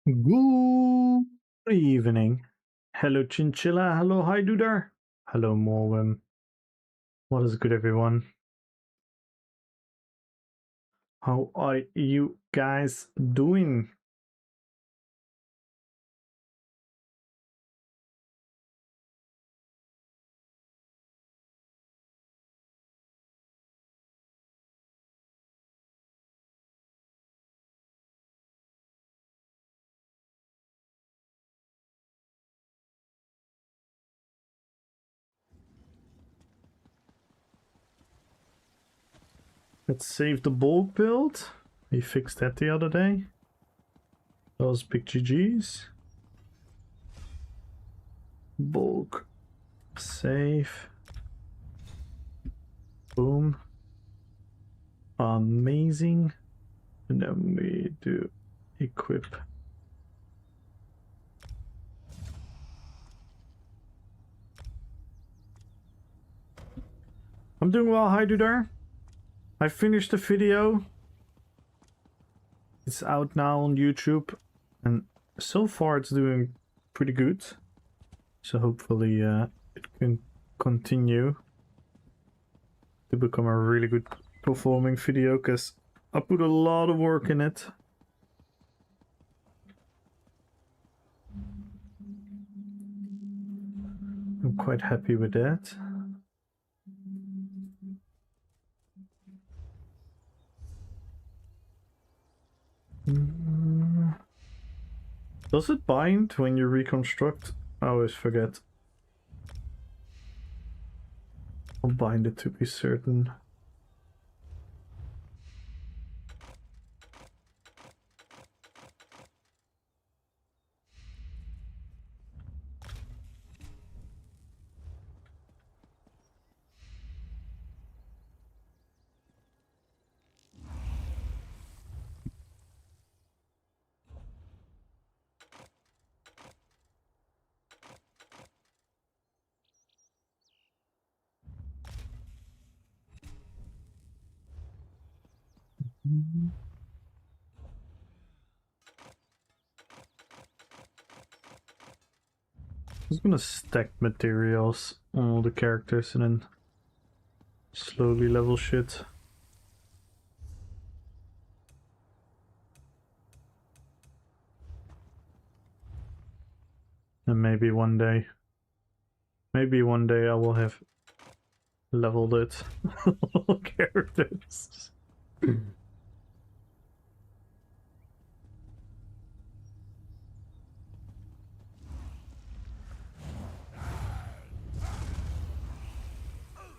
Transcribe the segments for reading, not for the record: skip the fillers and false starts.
Good evening. Hello, Chinchilla. Hello, Hi Dudar. Hello, Morwim. What is good, everyone? How are you guys doing? Let's save the bulk build. We fixed that the other day. Those big GGs. Bulk. Save. Boom. Amazing. And then we do equip. I'm doing well, Hi Dudar. I finished the video. It's out now on YouTube, and so far it's doing pretty good. So hopefully it can continue to become a really good performing video, because I put a lot of work in it. I'm quite happy with that. Does it bind when you reconstruct? I always forget. I'll bind it to be certain. I'm just gonna stack materials on all the characters and then slowly level shit. And maybe one day I will have leveled it. All characters.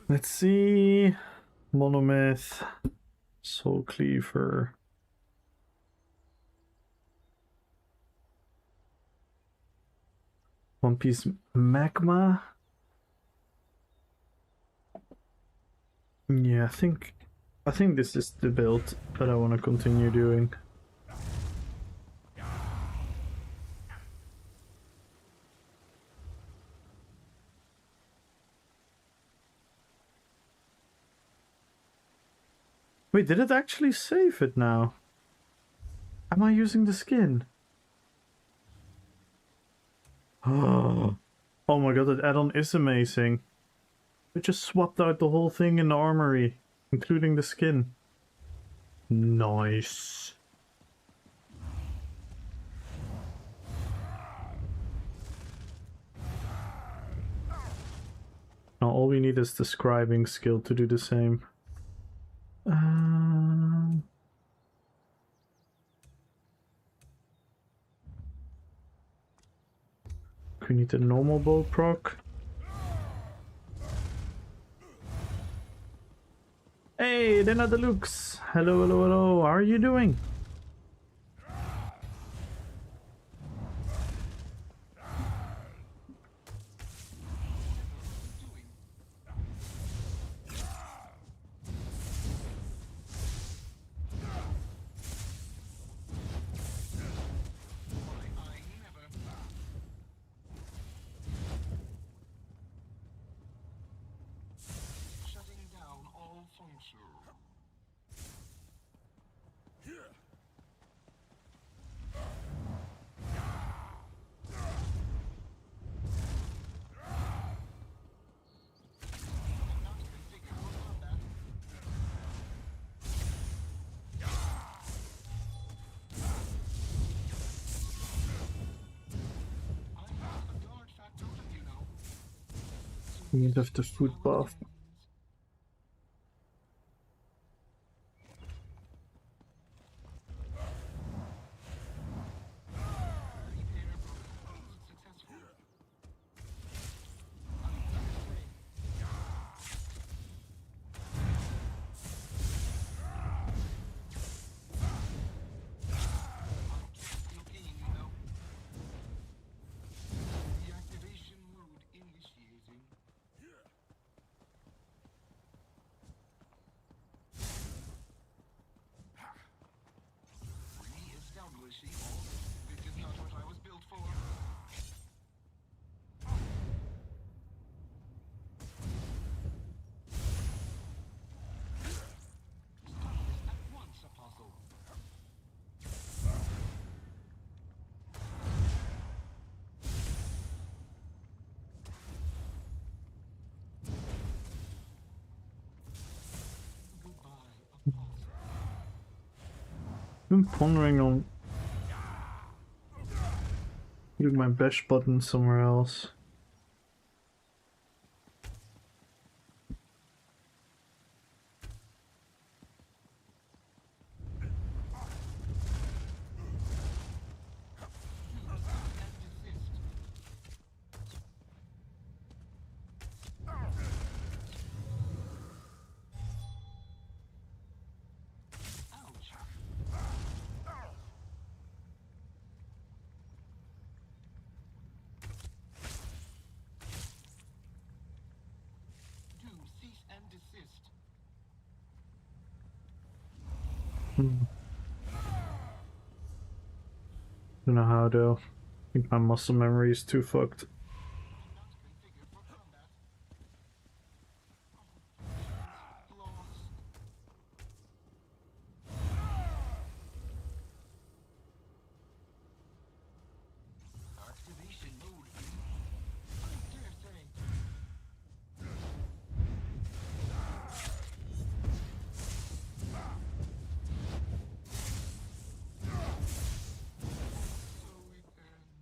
Let's see. Monomyth, Soul Cleaver. One Piece Magma. Yeah, I think this is the build that I want to continue doing. Wait, did it actually save it now? Am I using the skin? Oh my god, that add-on is amazing. We just swapped out the whole thing in the armory, including the skin. Nice. Now all we need is the scribing skill to do the same. We need the normal bow proc. Hey, they're not the looks. Hello, hello, hello. How are you doing? Need of the food buff. This is not what I was built for. Stop this at once, Apostle. Goodbye, Apostle. I'm pondering on putting my bash button somewhere else. Cease and desist. Don't know how though. I think my muscle memory is too fucked. Not configured for combat. Lost. Activation mode. I dare say. So it ends.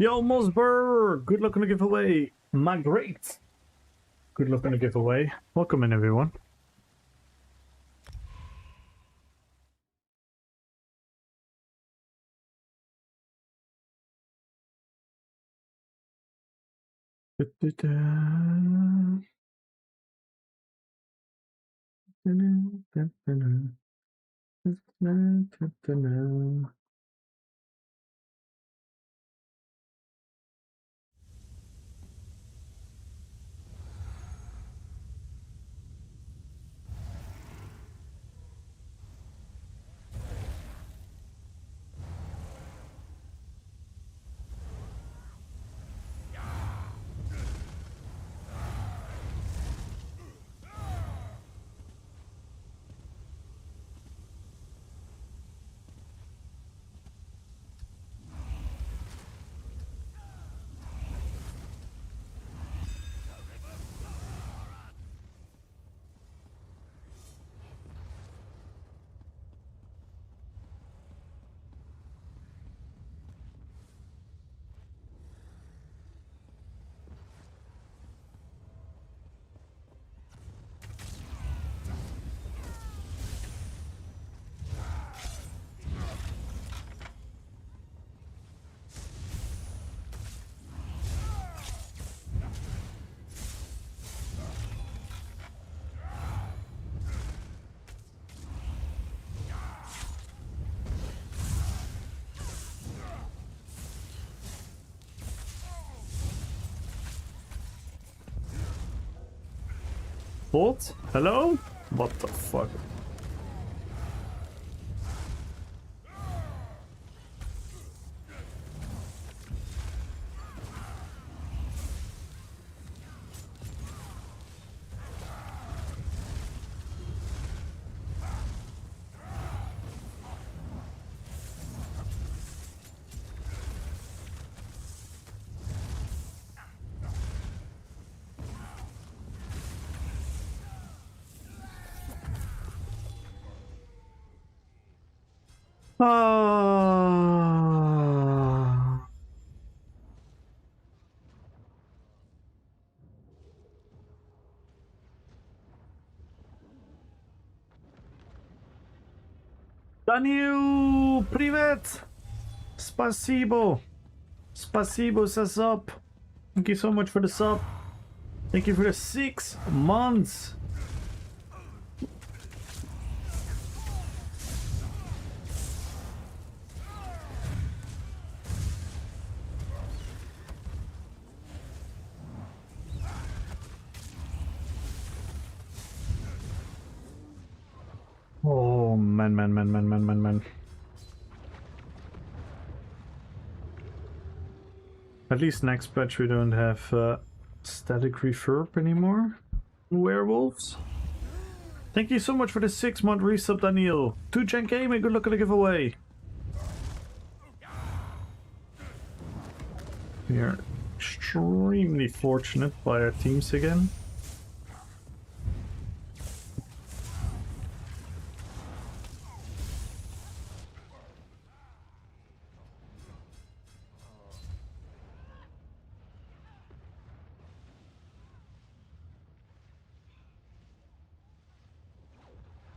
Yo, Mosber! Good luck on the giveaway. My great. Good luck on the giveaway. Welcome in, everyone. What? Hello? What the fuck? Ah. Daniel, привет! Спасибо! Spasibo за sub. Thank you so much for the sub. Thank you for the 6 months. Oh man. At least next patch we don't have static refurb anymore. Werewolves. Thank you so much for the 6-month resub, Daniel. 2Gen Gaming, good luck on the giveaway. We are extremely fortunate by our teams again.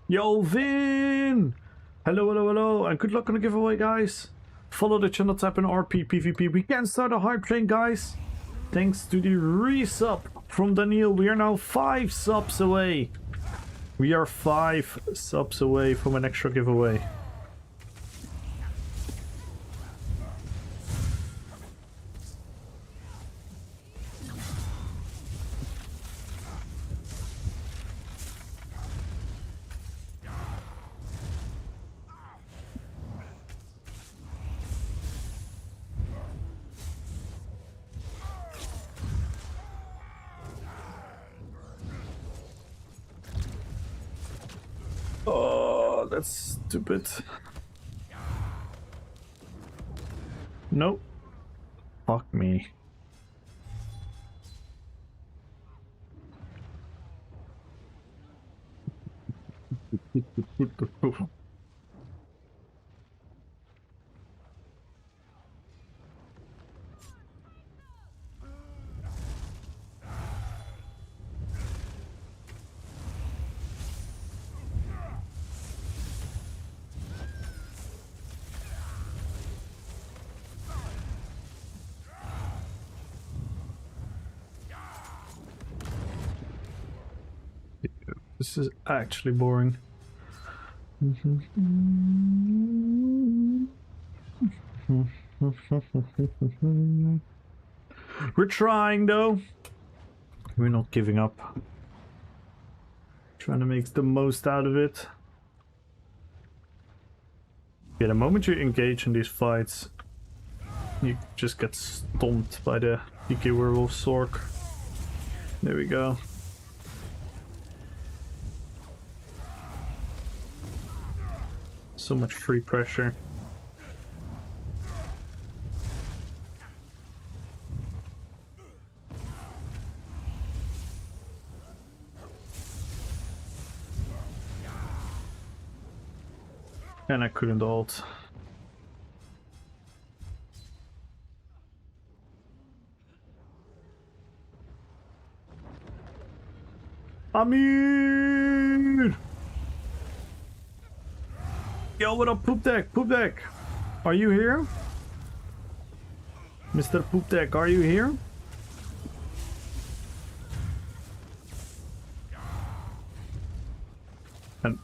Yo, Vin! Hello, and good luck on the giveaway, guys. Follow the channel, type in RPPvP. We can start a hype train, guys. Thanks to the resub from Daniel, we are now 5 subs away. We are 5 subs away from an extra giveaway. Oh, that's stupid. Nope. Fuck me. This is actually boring. We're trying though. We're not giving up. Trying to make the most out of it. Yeah, the moment you engage in these fights, you just get stomped by the PK Werewolf Sork. There we go. So much free pressure. And I couldn't ult. Amir! Yo, what up, Poop Deck? Poop Deck! Are you here? Mr. Poop Deck, are you here? And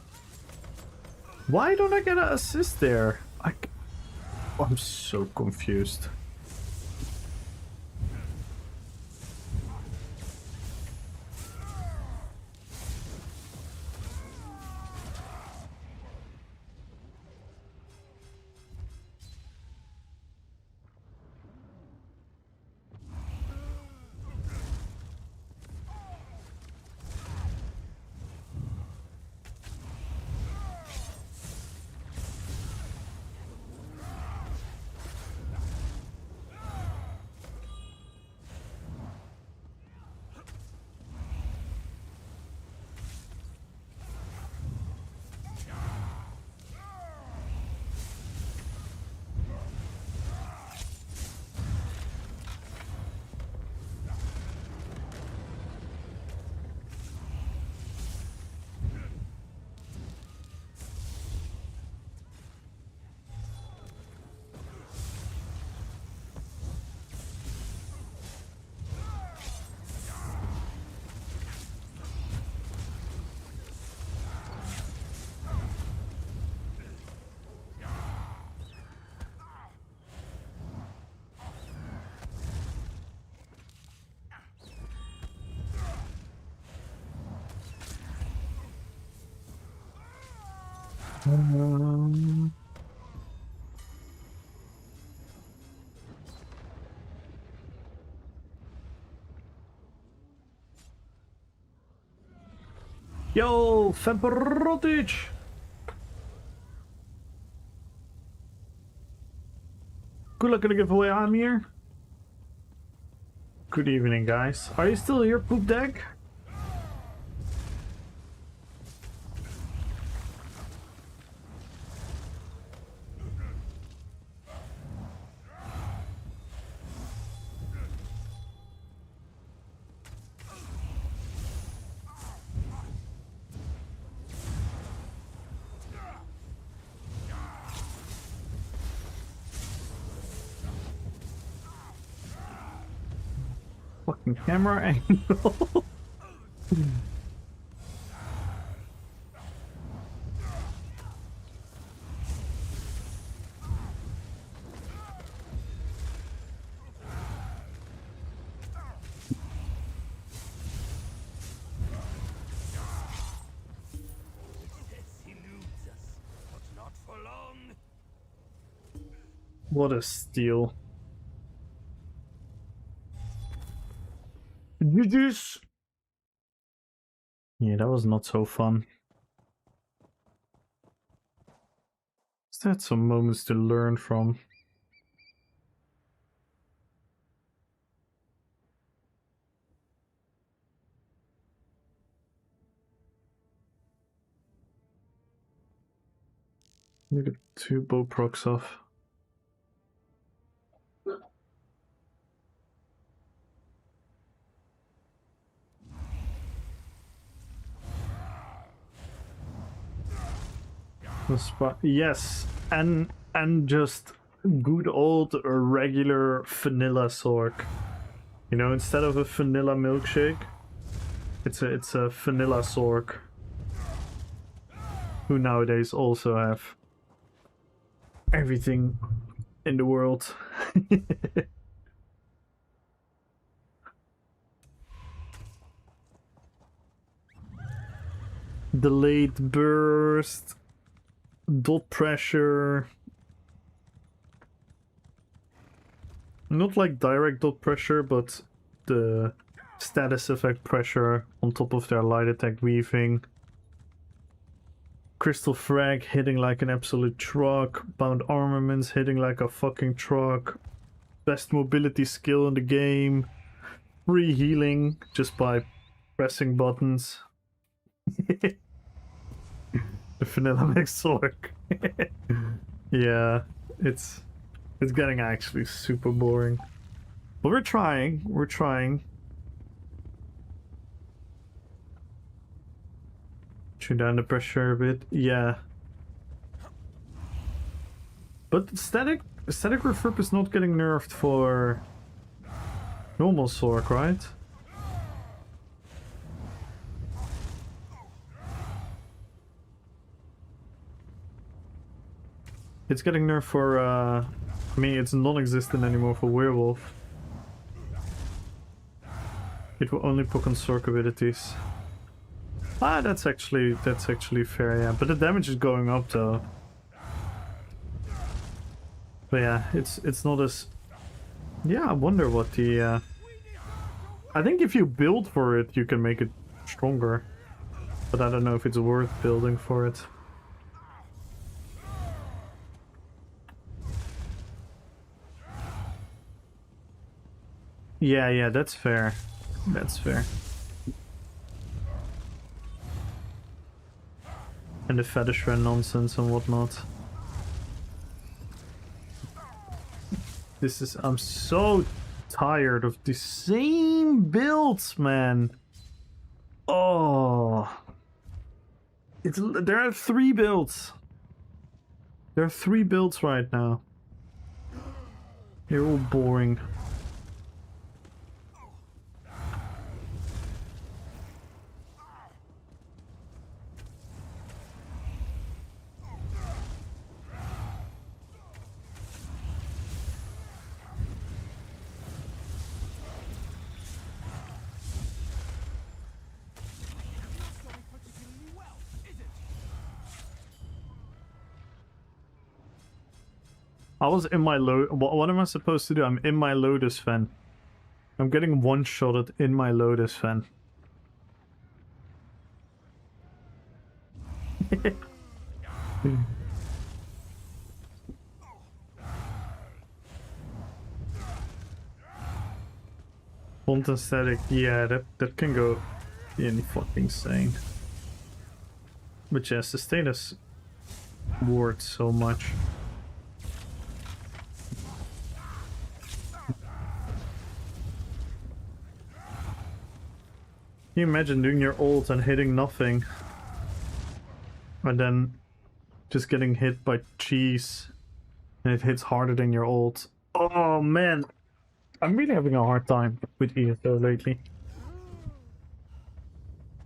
why don't I get an assist there? I'm so confused. Um, Yo, Femperotic! Good luck in the giveaway, I'm here. Good evening, guys. Are you still here, Poop Deck? Fucking camera angle. What a steal. GG's. Yeah, that was not so fun. Just had some moments to learn from. Look at 2 bow procs off. Yes, and just good old regular vanilla sork. You know, instead of a vanilla milkshake, it's a vanilla sork. Who nowadays also have everything in the world. Delayed burst, dot pressure. Not like direct dot pressure, but the status effect pressure on top of their light attack weaving. Crystal frag hitting like an absolute truck. Bound armaments hitting like a fucking truck. Best mobility skill in the game. Free healing just by pressing buttons. The vanilla mix sork. Yeah, it's getting actually super boring. But we're trying. Tune down the pressure a bit. Yeah. But static refurb is not getting nerfed for normal sork, right? It's getting nerfed for I mean, it's non-existent anymore for werewolf. It will only poke on sork abilities. Ah, that's actually fair, yeah. But the damage is going up though. But yeah, it's not as... Yeah, I wonder what the... I think if you build for it, you can make it stronger. But I don't know if it's worth building for it. Yeah, that's fair. That's fair. And the fetish run nonsense and whatnot. This is... I'm so tired of the same builds, man. Oh. There are 3 builds. There are 3 builds right now. They're all boring. I was in my what am I supposed to do? I'm in my Lotus Fan. I'm getting one-shotted in my Lotus Fan. Font and static, yeah, that can go any fucking insane. But yes, the status worked so much. Can you imagine doing your ult and hitting nothing? And then just getting hit by cheese. And it hits harder than your ult. Oh man. I'm really having a hard time with ESO lately.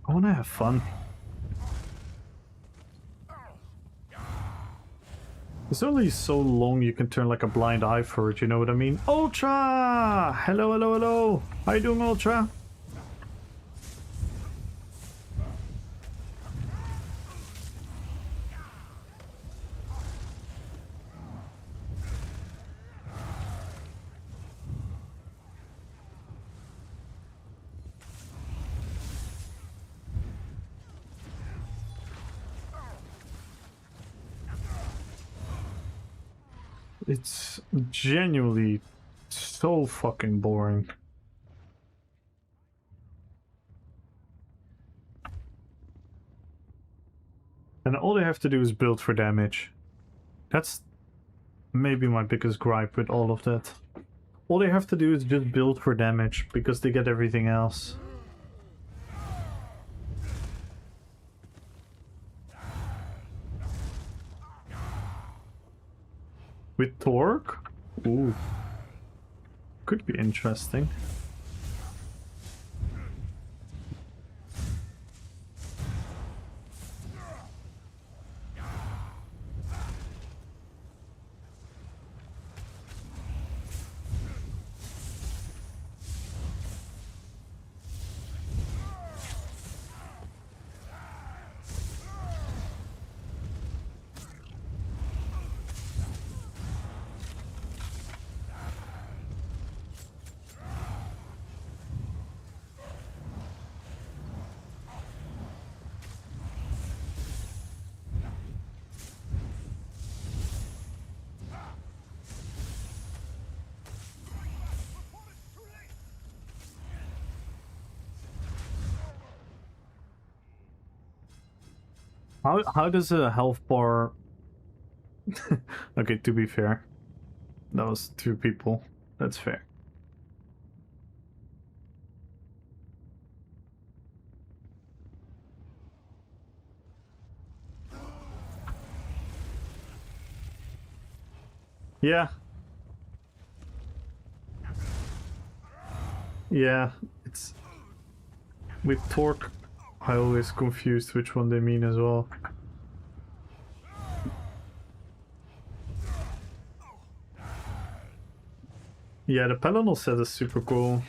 I wanna have fun. It's only so long you can turn like a blind eye for it, you know what I mean? Ultra! Hello, hello, hello! How you doing, Ultra? It's genuinely so fucking boring. And all they have to do is build for damage. That's maybe my biggest gripe with all of that. All they have to do is just build for damage, because they get everything else. With Torque? Ooh. Could be interesting. How does a health bar... Okay, to be fair. That was 2 people. That's fair. Yeah. Yeah, it's... With Torque, I always confused which one they mean as well. Yeah, the Pelennor set is super cool.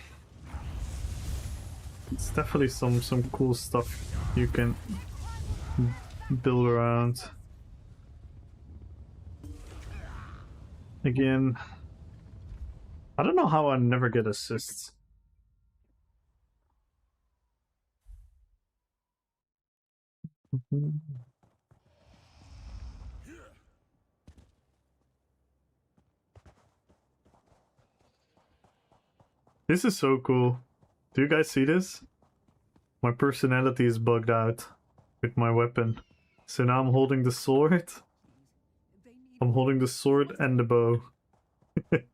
It's definitely some cool stuff you can build around. Again, I don't know how I never get assists. This is so cool. Do you guys see this? My personality is bugged out with my weapon. So now I'm holding the sword. I'm holding the sword and the bow. It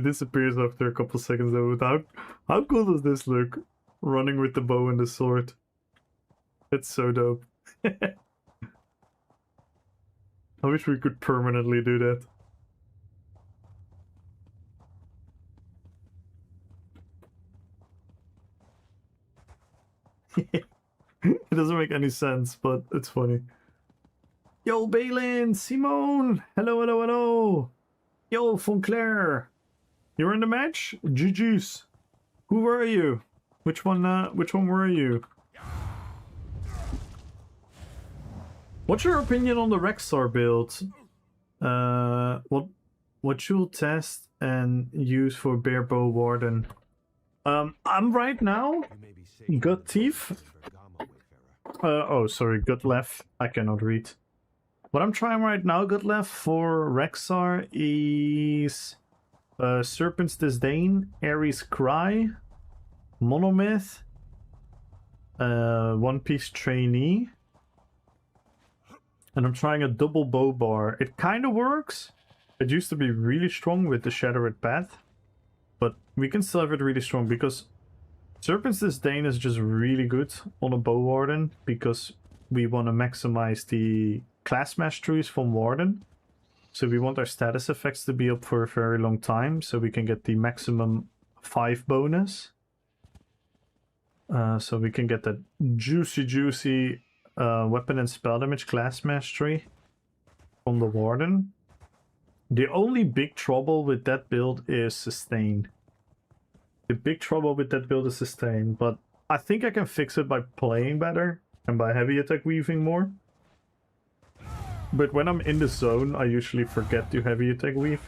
disappears after a couple seconds though. How cool does this look? Running with the bow and the sword. It's so dope. I wish we could permanently do that. It doesn't make any sense, but it's funny. Yo, Balin! Simone! Hello, hello, hello! Yo, Fonclair! You're in the match? GG's. Who were you? Which one were you? What's your opinion on the Rexar build? What you'll test and use for Bear Bow Warden. I'm right now Gut Thief. Oh, sorry, Gut Left. I cannot read. What I'm trying right now, Gut Left, for Rexar is Serpent's Disdain, Ares Cry, Monomyth, One Piece Trainee, and I'm trying a double bow bar. It kind of works. It used to be really strong with the Shattered Path, but we can still have it really strong because Serpent's Disdain is just really good on a bow warden because we want to maximize the class masteries from Warden. So we want our status effects to be up for a very long time so we can get the maximum 5 bonus. So we can get that juicy weapon and spell damage class mastery from the Warden. The only big trouble with that build is sustain. The big trouble with that build is sustain, but I think I can fix it by playing better and by heavy attack weaving more. But when I'm in the zone, I usually forget to heavy attack weave.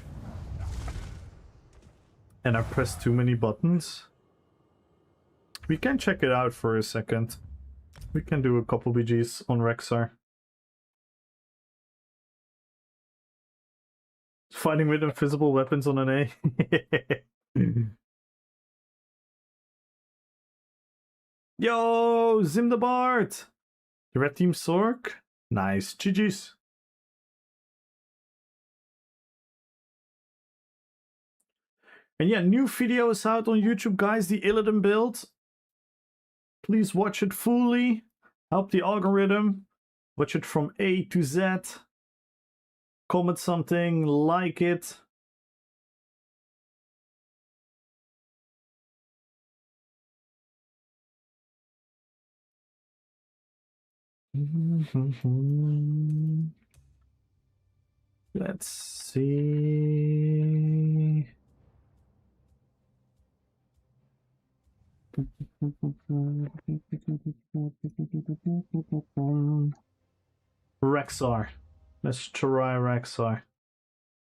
And I press too many buttons. We can check it out for a second. We can do a couple BGs on Rexar. Fighting with invisible weapons on an A. Yo, Zimdabart! The red team Sork. Nice, GG's. And yeah, new video is out on YouTube, guys. The Illidan build. Please watch it fully. Help the algorithm. Watch it from A to Z. Comment something, like it. Let's see. Rexar. Let's try Rexar.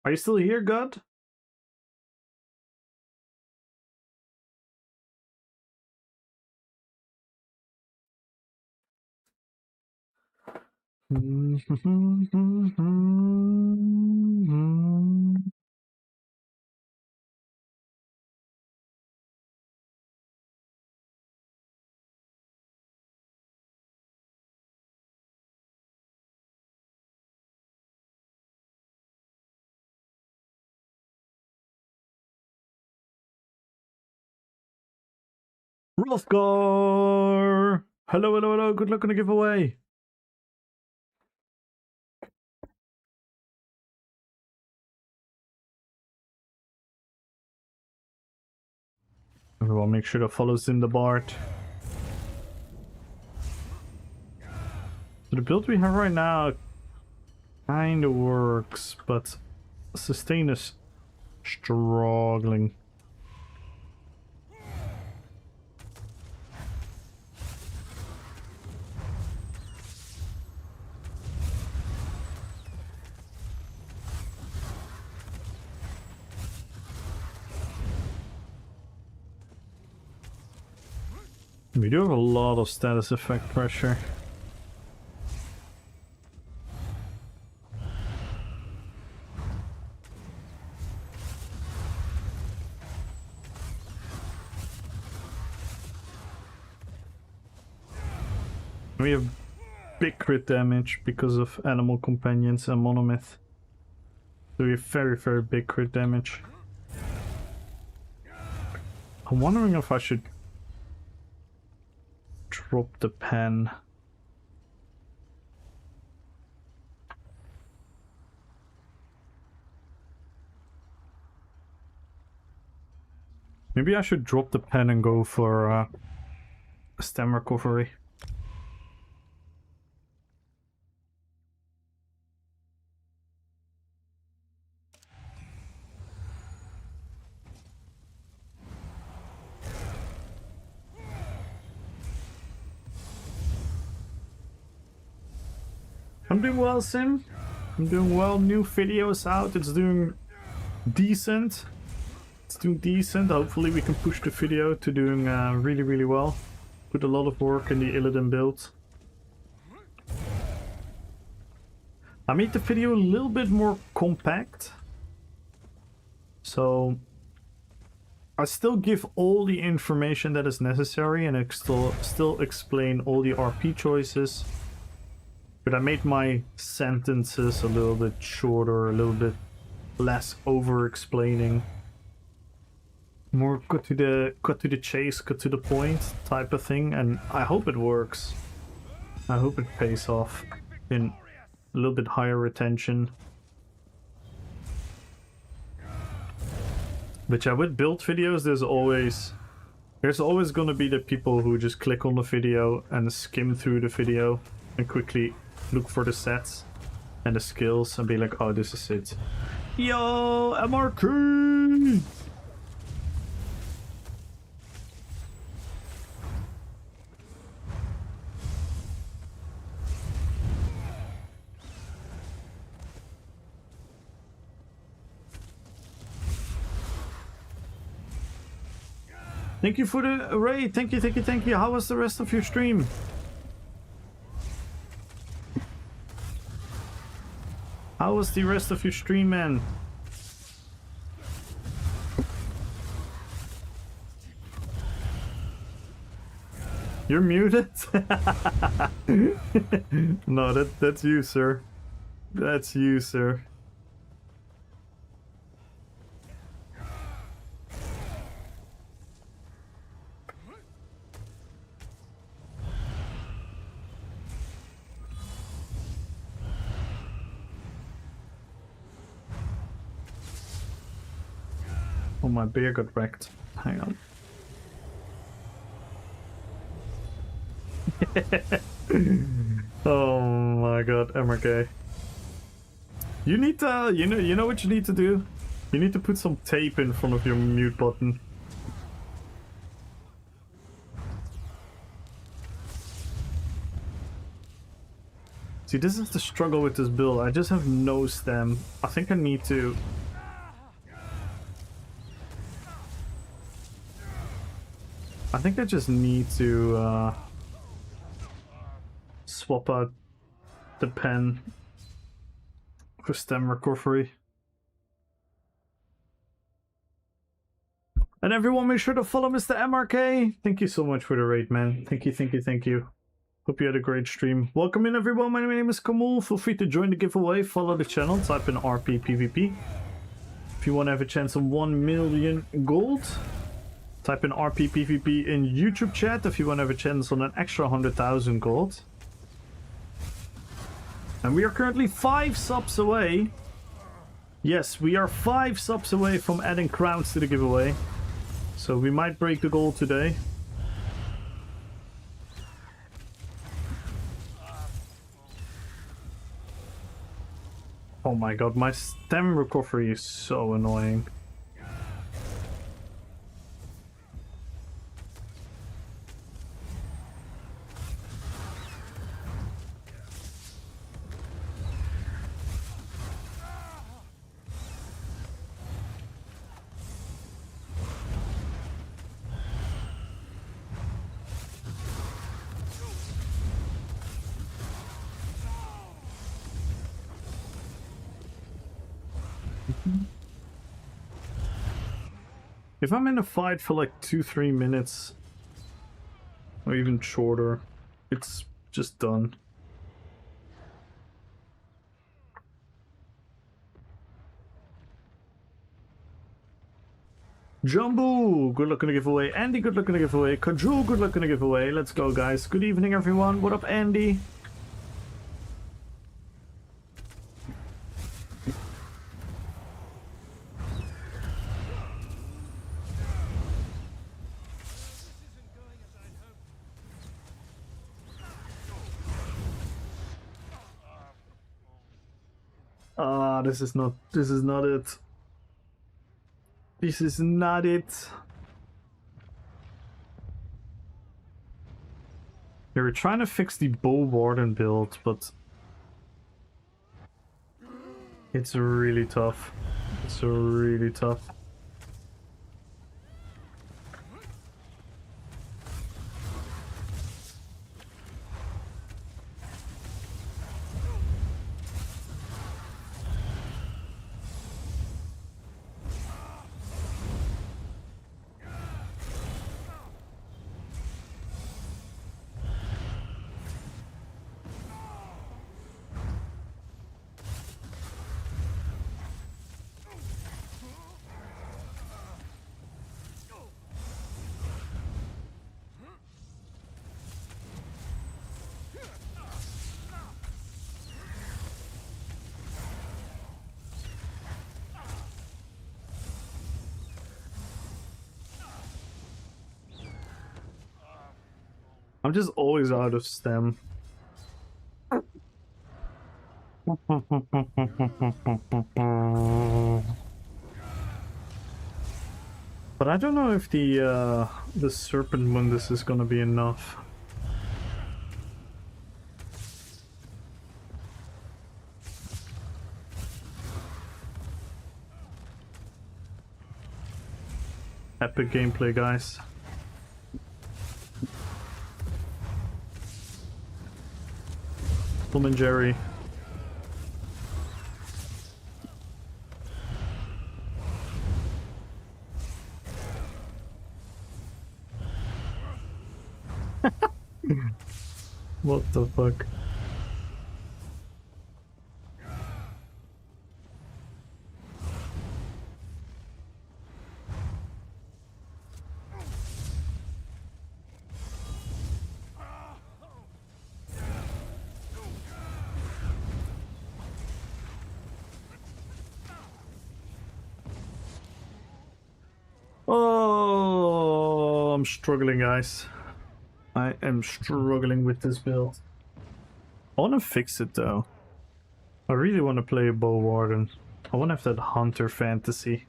Are you still here, God? Rothgar! Hello, hello, hello. Good luck on the giveaway. Everyone make sure to follow Zindabart. So the build we have right now kind of works, but sustain is struggling. We do have a lot of status effect pressure. We have big crit damage because of animal companions and monomyth. So we have very, very big crit damage. I'm wondering if I should drop the pen. Maybe I should drop the pen and go for stem recovery. I'm doing well, Sim. I'm doing well. New videos out. It's doing decent. It's doing decent. Hopefully we can push the video to doing really, really well. Put a lot of work in the Illidan build. I made the video a little bit more compact. So I still give all the information that is necessary and I still explain all the RP choices. But I made my sentences a little bit shorter, a little bit less over-explaining. More cut to the chase, cut to the point type of thing, and I hope it works. I hope it pays off in a little bit higher retention. But yeah, with build videos, there's always gonna be the people who just click on the video and skim through the video and quickly look for the sets and the skills and be like, oh, this is it. Yo, MRK! Thank you for the array. Thank you, thank you, thank you. How was the rest of your stream? How was the rest of your stream, man? You're muted? No, that's you, sir. That's you, sir. Oh, my beer got wrecked. Hang on. Oh my god, MRK. You need to, you know what you need to do? You need to put some tape in front of your mute button. See, this is the struggle with this build. I just have no stem. I think I need to... I think I just need to swap out the pen for stem recovery. And everyone, make sure to follow Mr. MRK. Thank you so much for the raid, man. Thank you, thank you, thank you. Hope you had a great stream. Welcome in, everyone. My name is Kamul. Feel free to join the giveaway. Follow the channel. Type in RPPvP. If you want to have a chance on 1 million gold, type in RPPvP in YouTube chat if you want to have a chance on an extra 100,000 gold. And we are currently 5 subs away. Yes, we are 5 subs away from adding crowns to the giveaway. So we might break the goal today. Oh my god, my stem recovery is so annoying. If I'm in a fight for like 2-3 minutes, or even shorter, it's just done. Jumbo, good luck on the giveaway. Andy, good luck on the giveaway. Kajul, good luck on the giveaway. Let's go, guys. Good evening, everyone. What up, Andy? Ah, this is not it. This is not it. They were trying to fix the Bow Warden build, but It's really tough. It's really tough. I'm just always out of stem. But I don't know if the Serpent Mundus is gonna be enough. Epic gameplay, guys. Tom and Jerry. What the fuck? Oh, I'm struggling, guys. I am struggling with this build. I want to fix it though. I really want to play a Bow Warden. I want to have that Hunter fantasy.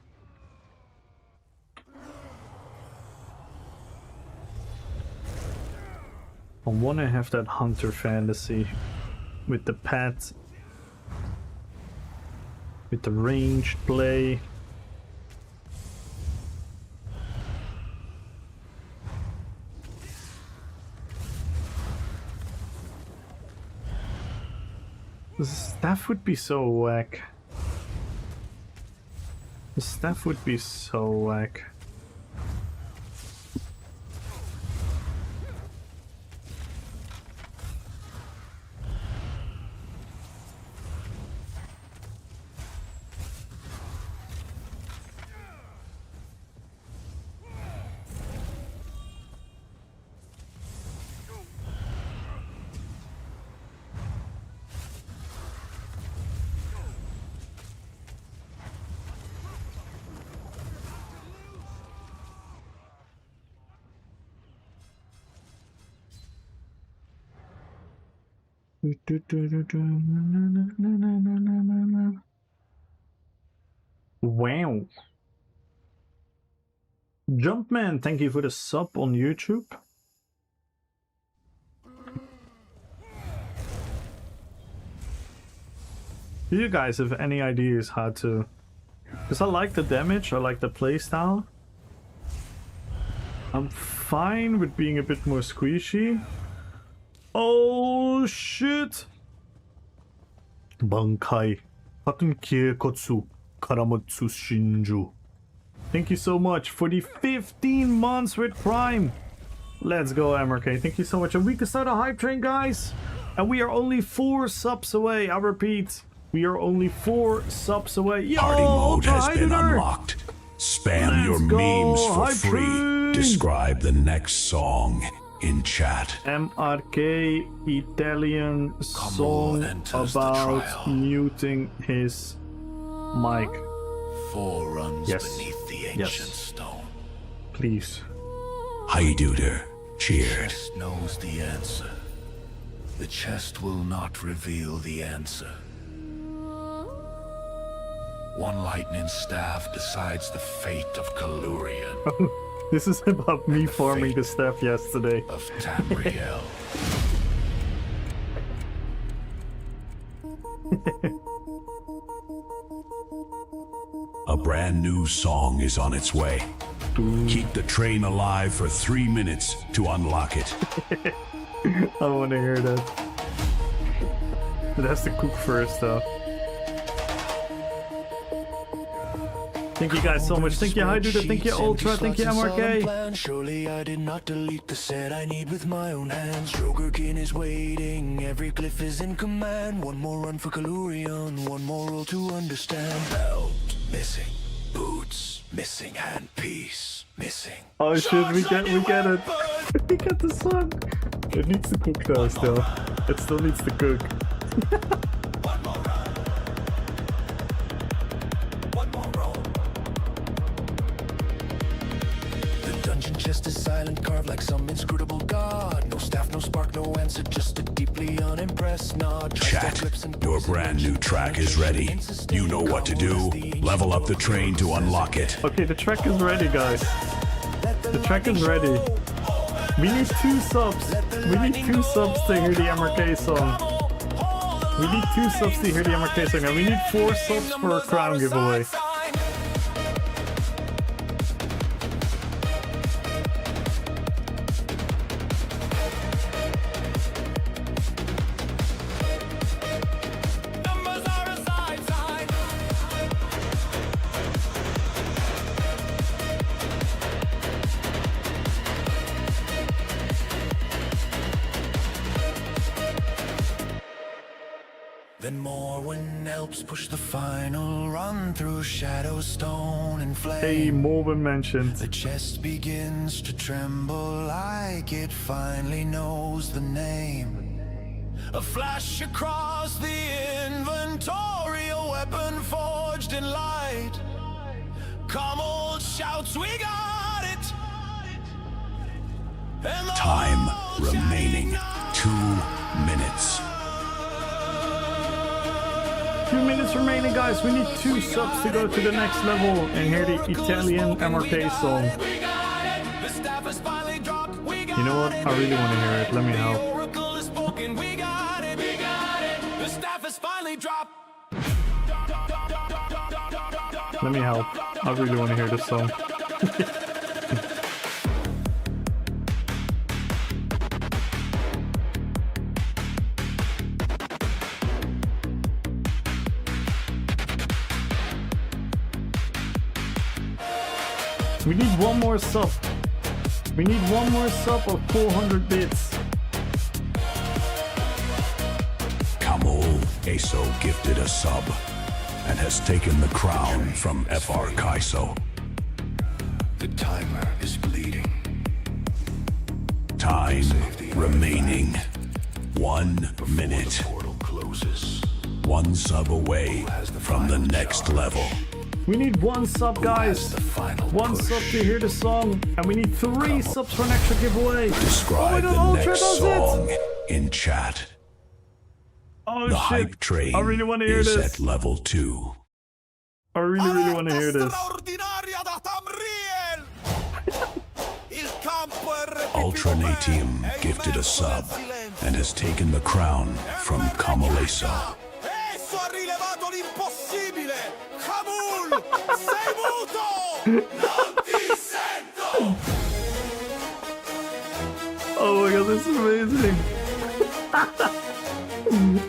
I want to have that Hunter fantasy with the pet, with the ranged play. The staff would be so whack. The staff would be so whack. Wow. Jumpman, thank you for the sub on YouTube. Do you guys have any ideas how to... Because I like the damage, I like the playstyle. I'm fine with being a bit more squishy. Oh shit! Bankai. Hatunkie Kotsu. Karamotsu Shinju. Thank you so much for the 15 months with Prime. Let's go, MRK. Thank you so much. And we can start a hype train, guys. And we are only 4 subs away. I repeat, we are only 4 subs away. Yo, Party mode has Ultra been Hydroner. unlocked. Spam your Let's go, memes for hype free. train. Describe the next song in chat. MRK Italian song enters the about trial. muting his mic. Foreruns Yes. beneath the Yes. ancient stone. Please. Heiduder cheered. Chest knows the answer. The chest will not reveal the answer. One lightning staff decides the fate of Kalurian, This is about me farming the staff yesterday. of Tamriel. A brand new song is on its way. Keep the train alive for 3 minutes to unlock it. I want to hear that. It has to cook first, though. Thank you guys so much. Thank you, Hyduda. Thank you, Ultra. Thank you, MRK. Surely I did not delete the set I need with my own hands. Sugarkin is waiting, every glyph is in command. One more run for Kalurion, one more rule to understand. Belt missing, boots missing, handpiece missing. Oh shit, we get it. We get the song. It needs to cook though still. It still needs to cook. One more run. One more roll. The dungeon chest is silent, carved like some inscrutable god. No staff, no spark, no answer, just a deeply unimpressed nod. Chat, your brand new track is ready. You know what to do. Level up the train to unlock it. Okay, the track is ready, guys. The track is ready. We need 2 subs. We need 2 subs to hear the MRK song. We need 2 subs to hear the MRK song, and we need 4 subs for a crown giveaway. Then Morwen helps push the final run through shadow, stone, and flame. Hey, Morwen mentioned. The chest begins to tremble like it finally knows the name. A flash across the inventory, a weapon forged in light. Kamal shouts, "We got it!" And the Time whole remaining. chain 2 minutes. 2 minutes remaining, guys. We need 2 subs to go to the next level and hear the Italian MRK song. You know what? I really want to hear it. Let me help. Let me help. I really want to hear this song. We need 1 more sub. We need 1 more sub of 400 bits. Kamal ESO gifted a sub and has taken the crown from FR Kaiso. The timer is bleeding. Time remaining. 1 minute. Portal closes. 1 sub away from the next level. We need 1 sub, guys. 1 sub to hear the song, and we need 3 subs for an extra giveaway. Describe the Ultra next does song it. in chat. Oh The shit! hype train I really want to hear is this. at level 2. I really want to hear this. Ultranatium gifted a sub and has taken the crown from Kamal ESO. Esso ha rilevato l'impossibile! Kamul! Sei muto! Non ti sento! Oh my god, this is amazing.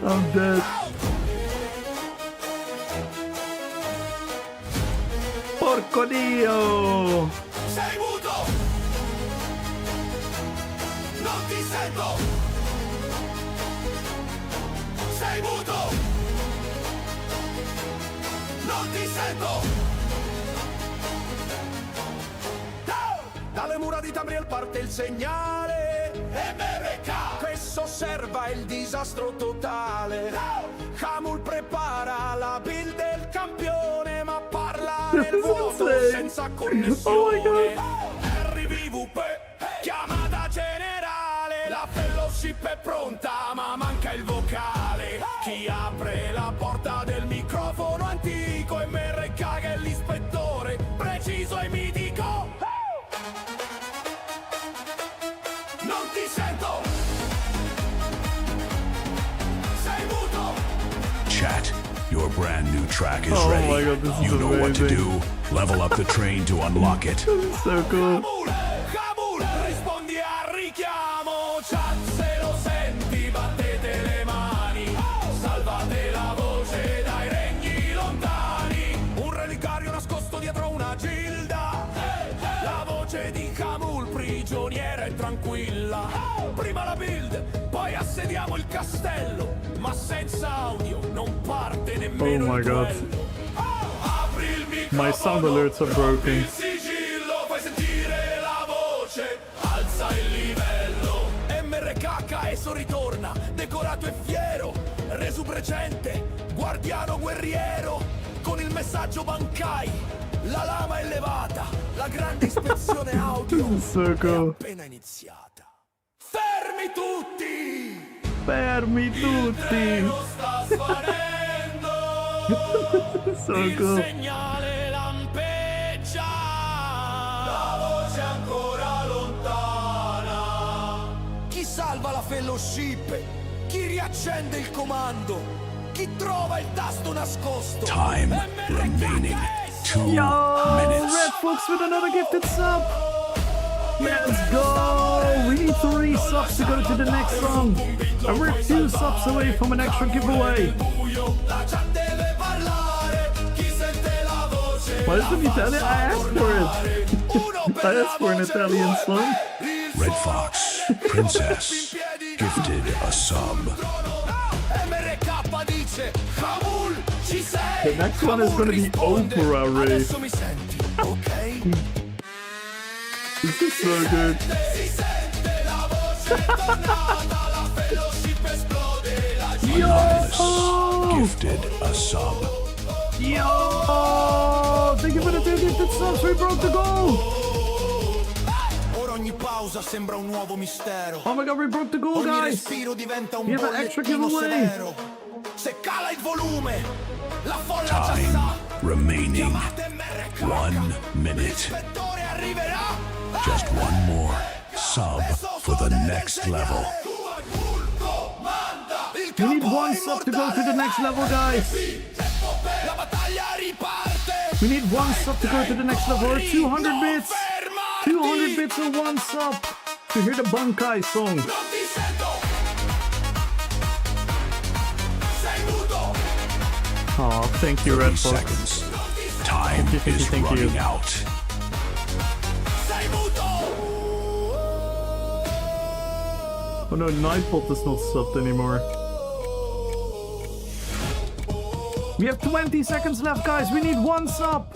I'm dead. Porco Dio! Sei muto! Non ti sento! Sei muto! Non ti sento! Dalle mura di Tamriel parte il segnale MRK! Questo osserva il disastro totale Kamul prepara la build del campione ma parla nel vuoto senza connessione RPPvP chiamata generale la fellowship è pronta ma manca il vocale chi apre la porta del microfono antico MRK che è l'ispettore preciso e mitico non ti sento sei muto Chat, your brand new track is Oh ready. my God, this is You know what to amazing. do. Level up the train to unlock it. So cool. Camul, rispondi al richiamo. Chat, se lo senti, battete le mani. Salvate la voce dai regni lontani. Un relicario nascosto dietro una gilda. La voce di Camul, prigioniera e tranquilla. Prima la build, poi assediamo il castello. Ma senza audio non parte nemmeno Oh my il God. duello. Apri il microfono. My sound alerts are broken. Il sigillo, fai sentire la voce, alza il livello. MRK ESO ritorna, decorato e fiero, resubrecente, guardiano guerriero, con il messaggio Bankai, la lama è elevata, la grande ispezione audio This is so è cool. appena iniziata. Fermi tutti! Fermi tutti. Lo sta svanendo! So Il cool. segnale lampeggia, la voce ancora lontana. Chi salva la fellowship? Chi riaccende il comando? Chi trova il tasto nascosto? Time remaining 2 Yo, minutes. Red Fox with another gifted sub. Let's go. We need 3 subs to go to the next song. And we're 2 subs away from an extra giveaway. La chat deve parlare. Chi sente la voce? Why is it Italian? I asked for it. I asked for an Italian song. Red Fox, Princess, gifted a sub. MRK dice Camul, ci sei? The next one is gonna be Opera Ray. Adesso mi senti, ok? This is so good. Si sente la voce tornata, la fellowship esplode, la Anonymous, gifted a sub. Yo! Thank you for the 2 gifted subs. We broke the goal. Ora ogni pausa sembra un nuovo mistero. Oh my God, we broke the goal, Ogni guys. respiro diventa un We have an extra bollettino giveaway. severo. Se cala il volume, la folla già Time sa. remaining Chiamate MRK. 1 minute. L'ispettore arriverà. Just one more sub for the next level. We need 1 sub to go to the next level, guys. La battaglia riparte. We need 1 sub to go to the next level, or 200 bits. 200 bits or 1 sub to hear the Bankai song. Non ti sento. Sei muto. Oh, thank you, 30 Red Fox. seconds. Time is Thank you. running out. Sei muto. Oh no, Nightbot is not subbed anymore. We have 20 seconds left, guys. We need 1 sub.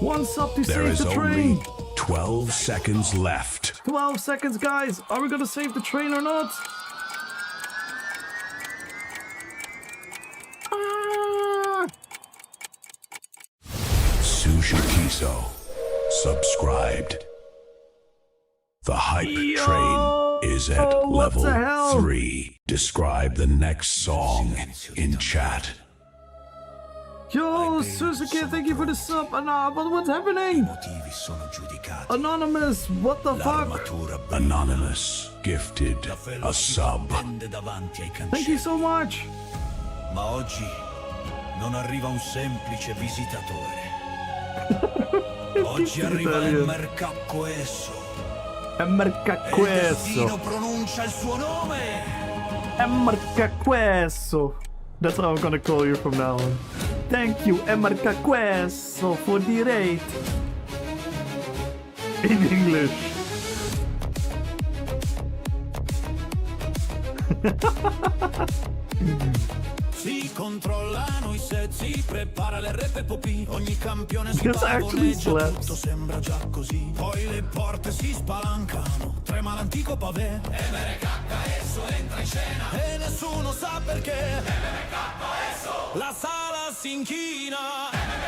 1 sub to There save is the train. only 12 seconds left. 12 seconds, guys. Are we gonna save the train or not? Ah! Sushikiso, subscribed. The hype Yo! train is at What the level hell? 3. Describe the next song in chat. Yo, Suzuki, thank you for the sub. But what's happening? Motivi sono giudicati. Anonymous, what the fuck? L'armatura Anonymous gifted a sub. pende davanti ai Thank you cancelli. so much. Ma oggi non arriva un semplice visitatore. Oggi arriva Italian. MRK ESO. MRK Il destino Queso. pronuncia il suo nome. MRK Queso. That's how I'm gonna call you from now on. Thank you, MRK Queso, for the rate. In English. Si controllano i set, si prepara l'RPPvP. Ogni campione si This actually pavoneggia, slaps. tutto sembra già così. Poi le porte si spalancano, trema l'antico pavé. MRK ESO entra in scena e nessuno sa perché. MRK ESO, la sala si inchina.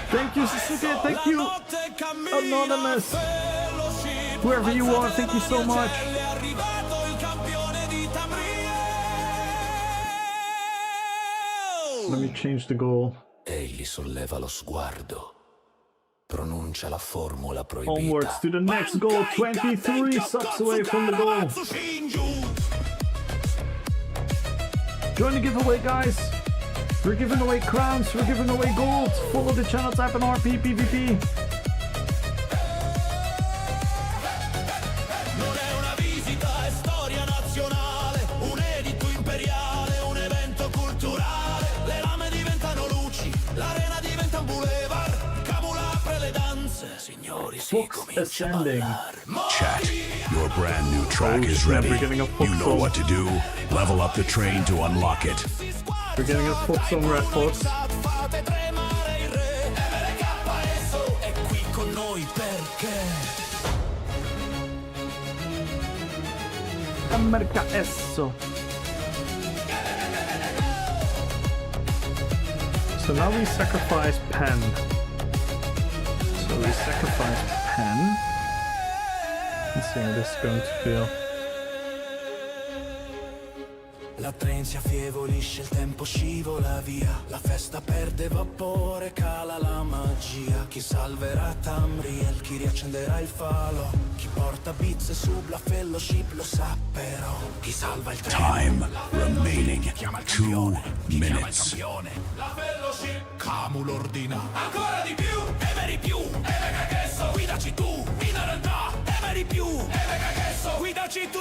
Thank you, Suzuki. Thank La you, notte cammina, Anonymous. fellowship, Whoever you are, thank you so much. È arrivato il campione di Let me change the goal. Egli solleva lo sguardo, pronuncia la formula proibita. Onwards to the next goal. 23 subs away from the goal. Join the giveaway, guys. We're giving away crowns, we're giving away gold. Follow the channel, type in RPPvP. Non è una visita, è storia nazionale, un editto imperiale, un evento culturale. Le lame diventano luci, l'arena diventa un boulevard. Camula apre le danze, signori, si Fox comincia a ascending. ballar. Chat, your brand new track is snap, ready. we're getting a You know football. what to do. Level up the train to unlock it. We're getting a Fox on Red Fox. Fate tremare il re, MMORPG è qui con noi perché America Esso. So now we sacrifice Pen. So we sacrifice Pen. Let's see how this is going to feel. la train si affievolisce, il tempo scivola via, la festa perde vapore, cala la magia. Chi salverà Tamriel, chi riaccenderà il falo, chi porta bizze sub la fellowship lo sa però. Chi salva il treno, Time remaining. chiama il 2 campione, chi chiama il minutes. campione. La fellowship, Camul ordina ancora di più, e veri più, e mega che so, guidaci tu, in realtà, e veri più, e mega che so, guidaci tu.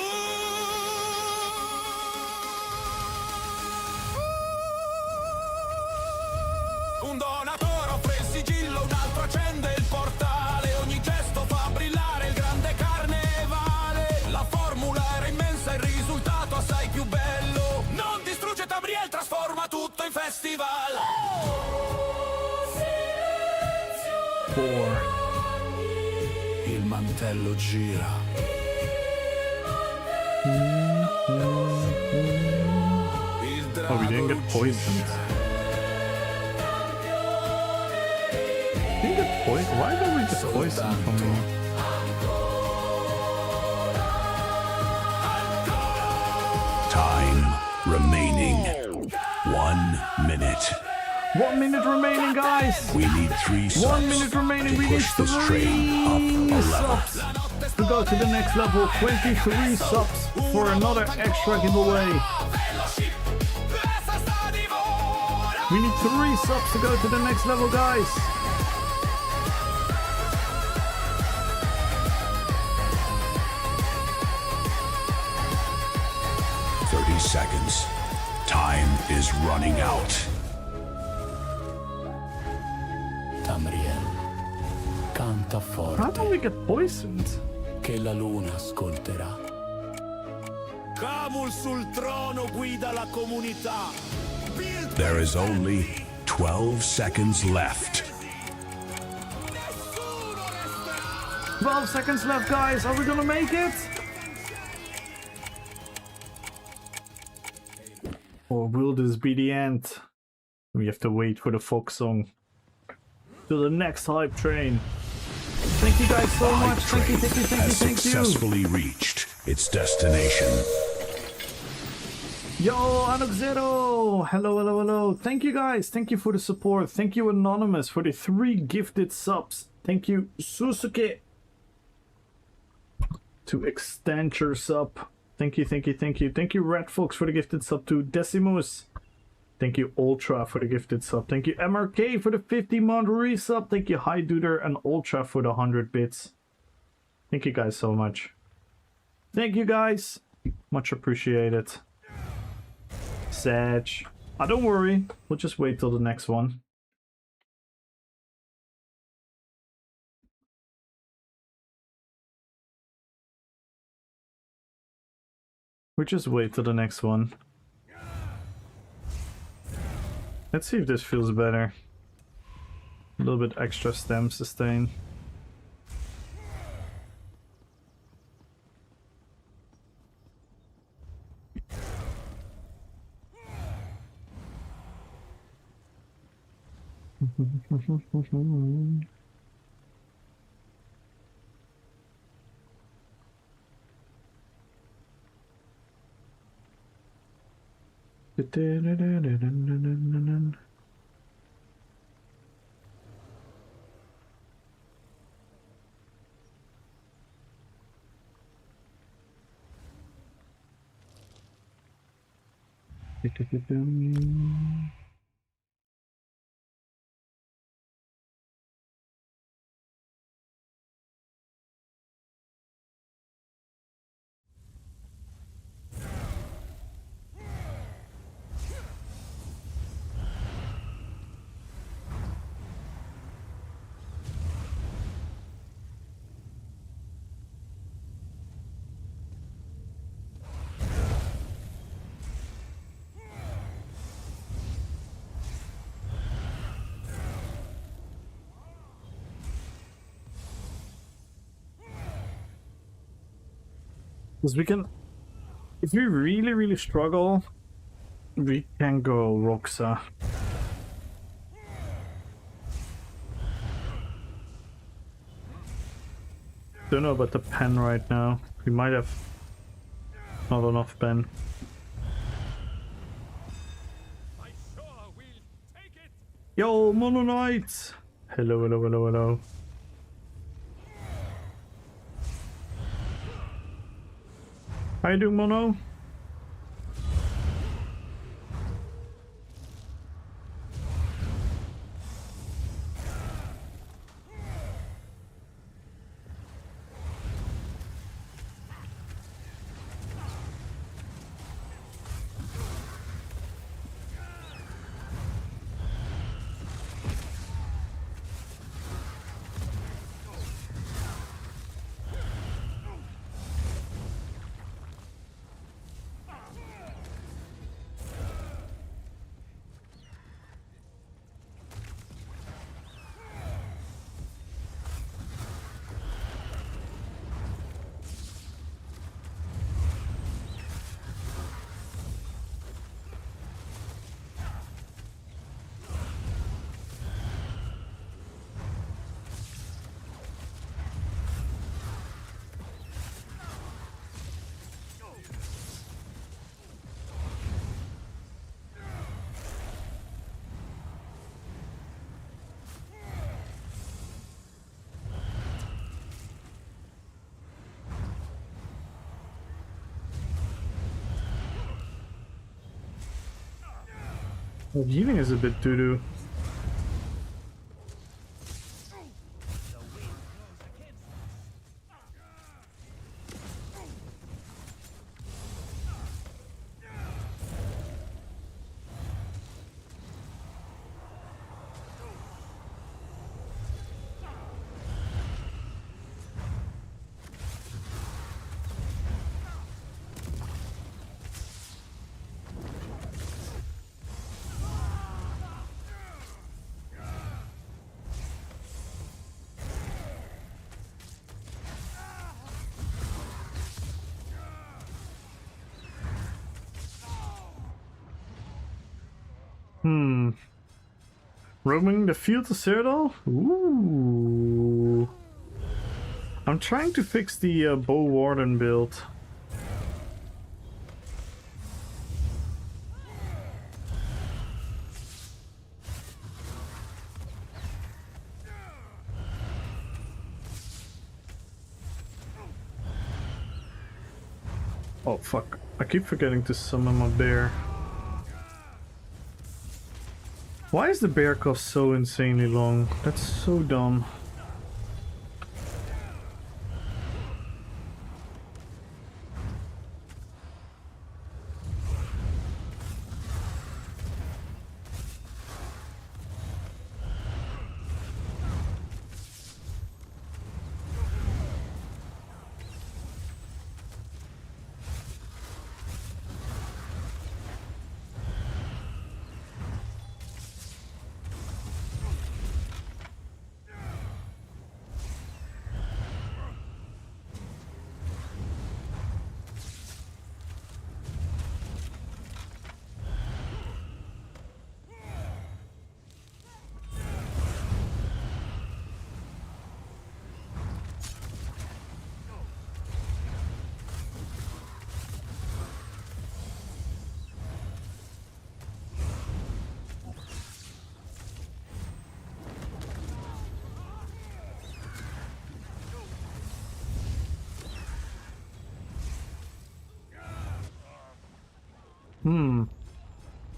Un donatore offre il sigillo, un altro accende il portale, ogni gesto fa brillare il grande carnevale. La formula era immensa, il risultato assai più bello. Non distrugge Tamriel, trasforma tutto in festival. 4. Il mantello gira. Il Oh, we didn't get poisoned. Didn't get poisoned? Why don't we get poisoned from me? Time remaining. 1 minute. 1 minute remaining, guys! We need 3 subs 1 minute remaining, to we need push this train up 3 a level. subs to go to the next level. 23 subs for another extra giveaway. We need 3 subs to go to the next level, guys. Seconds. Time is running out. Tamriel, canta How forte do we get poisoned? che la luna ascolterà. Camul sul trono guida la comunità. There is only 12 seconds left. 12 seconds left, guys. Are we gonna make it? Or will this be the end? We have to wait for the Fox song. To the next hype train. Thank you guys so much. Thank you, thank you, thank you, has thank you. successfully reached its destination. Yo, Anoxero! Hello, hello, hello. Thank you guys. Thank you for the support. Thank you, Anonymous, for the 3 gifted subs. Thank you, Susuke, to extend your sub. Thank you, thank you, thank you. Thank you, Red Fox, for the gifted sub to Decimus. Thank you, Ultra, for the gifted sub. Thank you, MRK, for the 50-month resub. Thank you, High Duder and Ultra, for the 100 bits. Thank you guys so much. Thank you guys. Much appreciated. Sag. Don't worry. We'll just wait till the next one. We'll just wait till the next one. Let's see if this feels better. A little bit extra stem sustain. Because we can... If we really, really struggle, we can go Roxa. Don't know about the pen right now. We might have not enough pen. Yo, Mono Knight! Hello, hello, hello, hello. How you doing, Mono? The healing is a bit doo-doo. Roaming the field to Cyrodiil? Ooh. I'm trying to fix the Bow Warden build. Oh fuck, I keep forgetting to summon my bear. Why is the bear cost so insanely long? That's so dumb.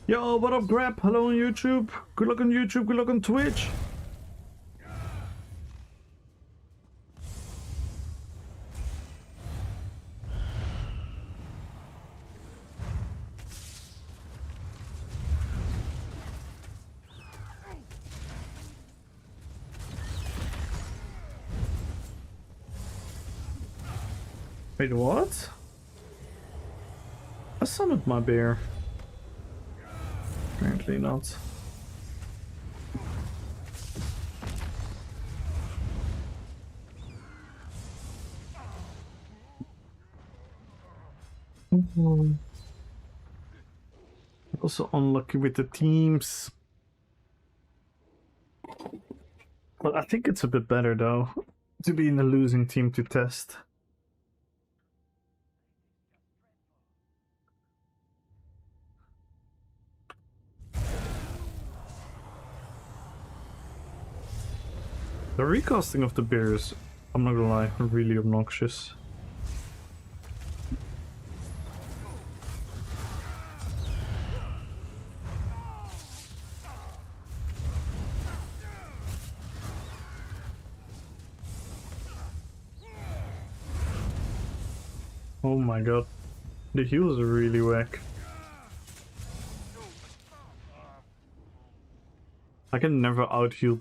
Yo, what up, Grab? Hello on YouTube. Good luck on YouTube. Good luck on Twitch. Wait, what? I summoned my bear. Apparently not. Also unlucky with the teams. But I think it's a bit better though to be in the losing team to test. The recasting of the beers, I'm not gonna lie, really obnoxious. Oh my god, the heals are really whack. I can never out-heal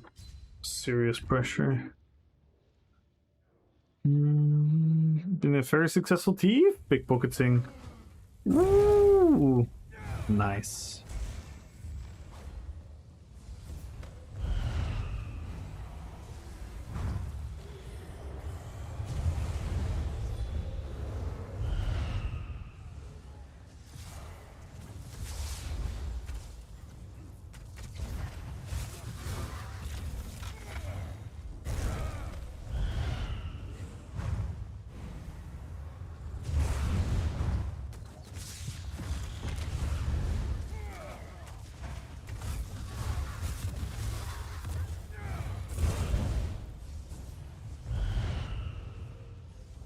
serious pressure. Been a very successful team, pickpocketing. Woo! Nice.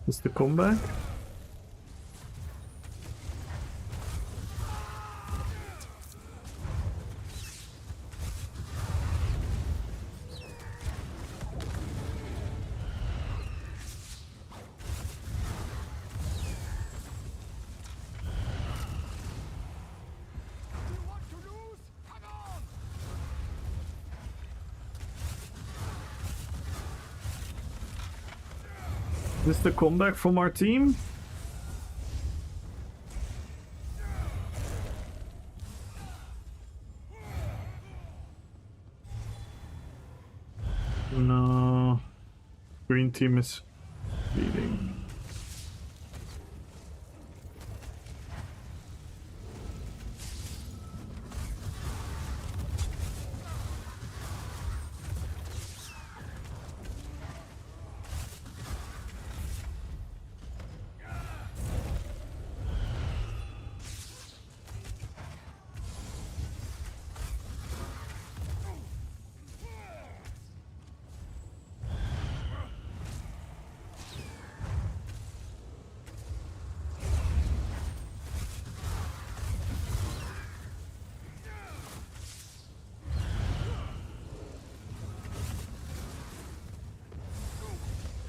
Is the comeback? Is this the comeback from our team? No. Green team is leading.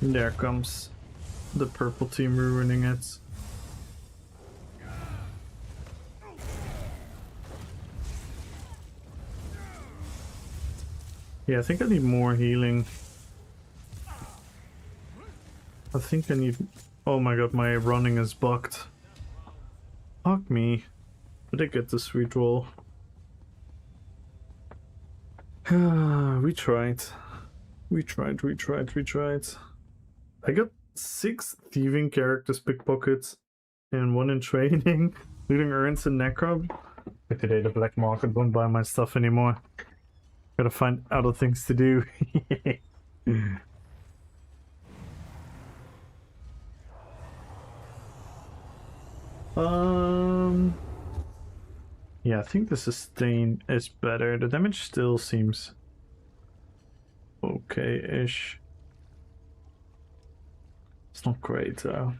There comes the purple team ruining it. Yeah, I think I need more healing. I think I need... Oh my god, my running is bugged. Fuck me. Did I get the sweet roll? We tried. We tried. I got 6 thieving characters pickpockets and 1 in training, looting urns and necrob. But today the black market won't buy my stuff anymore. Gotta find other things to do. Yeah, I think the sustain is better. The damage still seems okay-ish. It's not great though.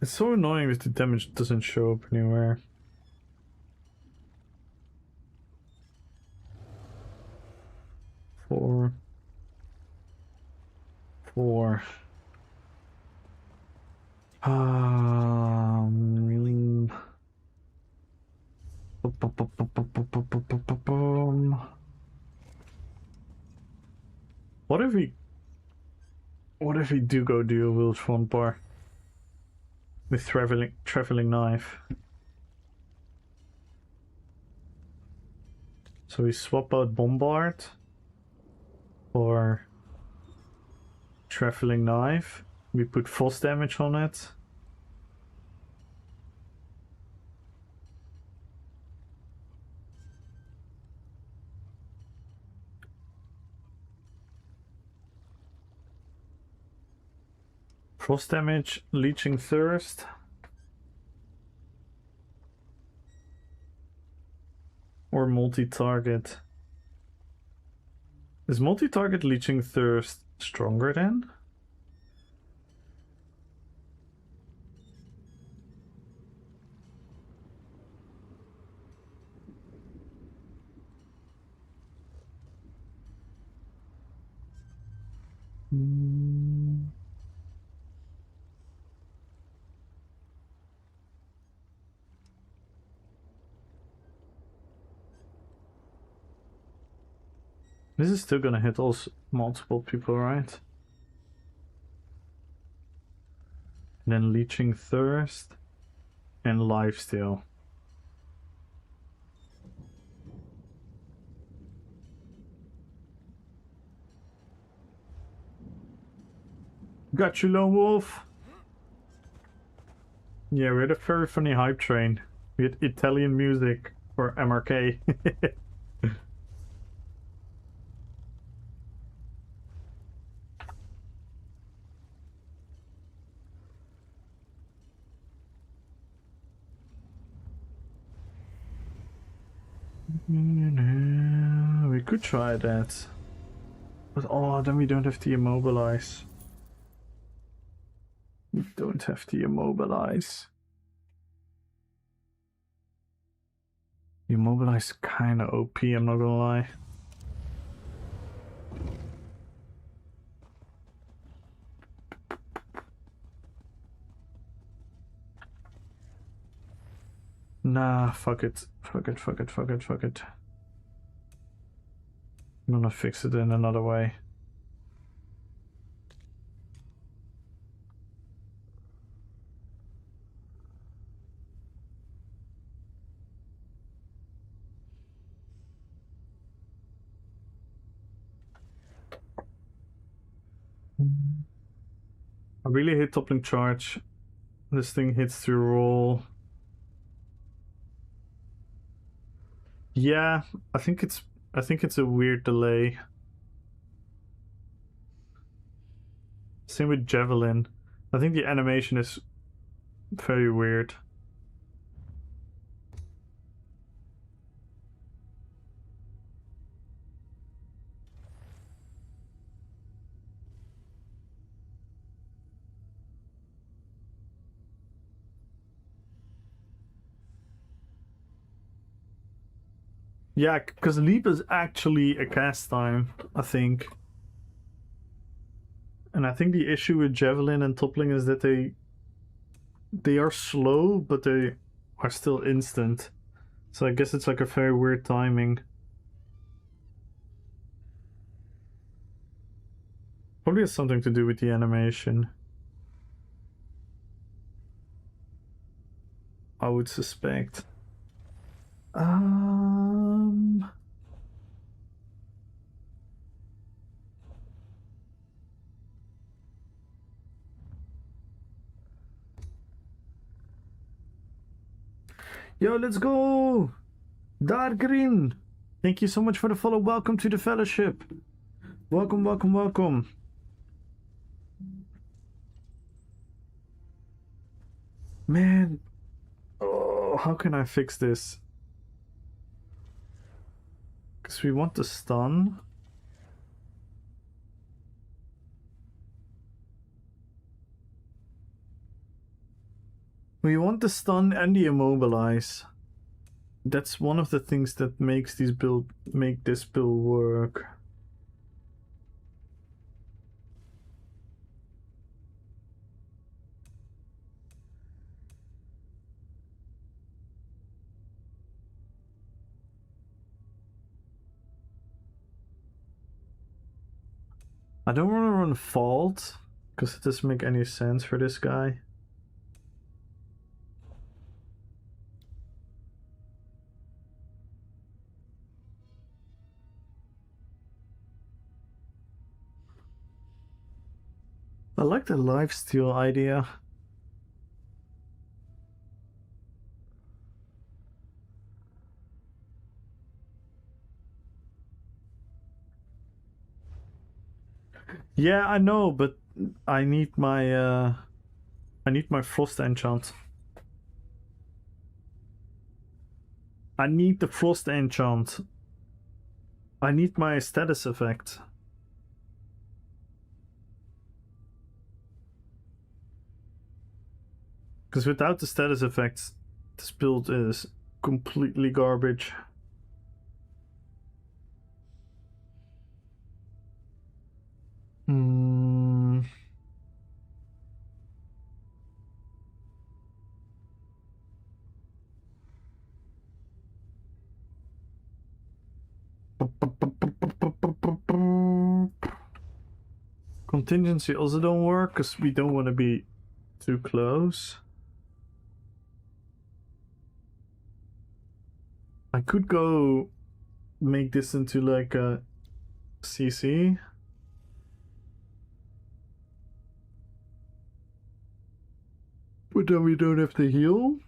It's so annoying that the damage doesn't show up anywhere. Four. What if we do go dual wield front bar with traveling knife? So we swap out bombard our traveling knife. We put force damage on it. Frost damage, leeching thirst. Or multi-target. Is multi-target leeching thirst stronger then? This is still gonna hit multiple people, right? And then leeching thirst and lifesteal. Got you, Lone Wolf. Yeah, we had a very funny hype train. We had Italian music for MRK. We could try that. But oh, then we don't have to immobilize. We don't have to immobilize. Immobilize kinda OP, I'm not gonna lie. Nah, fuck it. Fuck it, fuck it, fuck it, fuck it. I'm gonna fix it in another way. I really hate toppling charge. This thing hits through roll. Yeah, I think it's a weird delay. Same with Javelin. I think the animation is very weird. Yeah, because leap is actually a cast time, I think. And I think the issue with Javelin and toppling is that they are slow, but they are still instant. So I guess it's like a very weird timing. Probably has something to do with the animation, I would suspect. Yo, let's go! Dark Green! Thank you so much for the follow. Welcome to the fellowship. Welcome, welcome, welcome. Man. Oh, how can I fix this? Because we want the stun. We want the stun and the immobilize. That's one of the things that makes this build work. I don't want to run Fault, because it doesn't make any sense for this guy. I like the lifesteal idea. Yeah, I know, but I need my frost enchant. I need the frost enchant. I need my status effect. Because without the status effects, this build is completely garbage. Hmm. Contingency also don't work because we don't want to be too close. I could go make this into like a CC. But then we don't have to heal.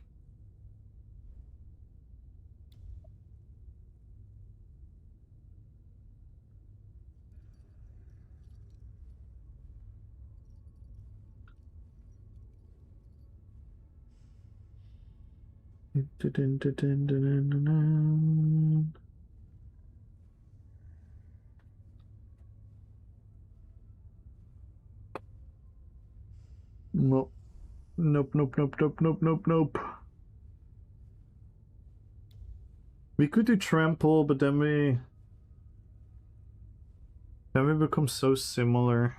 Nope. Nope, nope, nope, nope, nope, nope, nope. We could do trample, but then we become so similar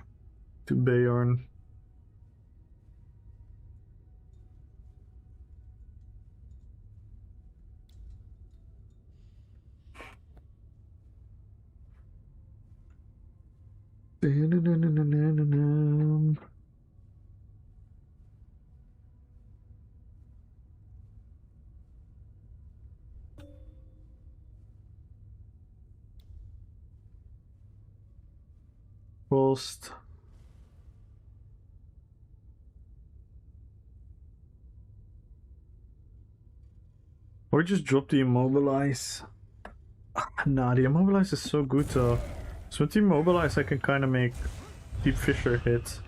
to Bayarn. Frost. Or just drop the immobilize. Nah, the immobilize is so good though. So with the immobilize I can kind of make Deep Fissure hit.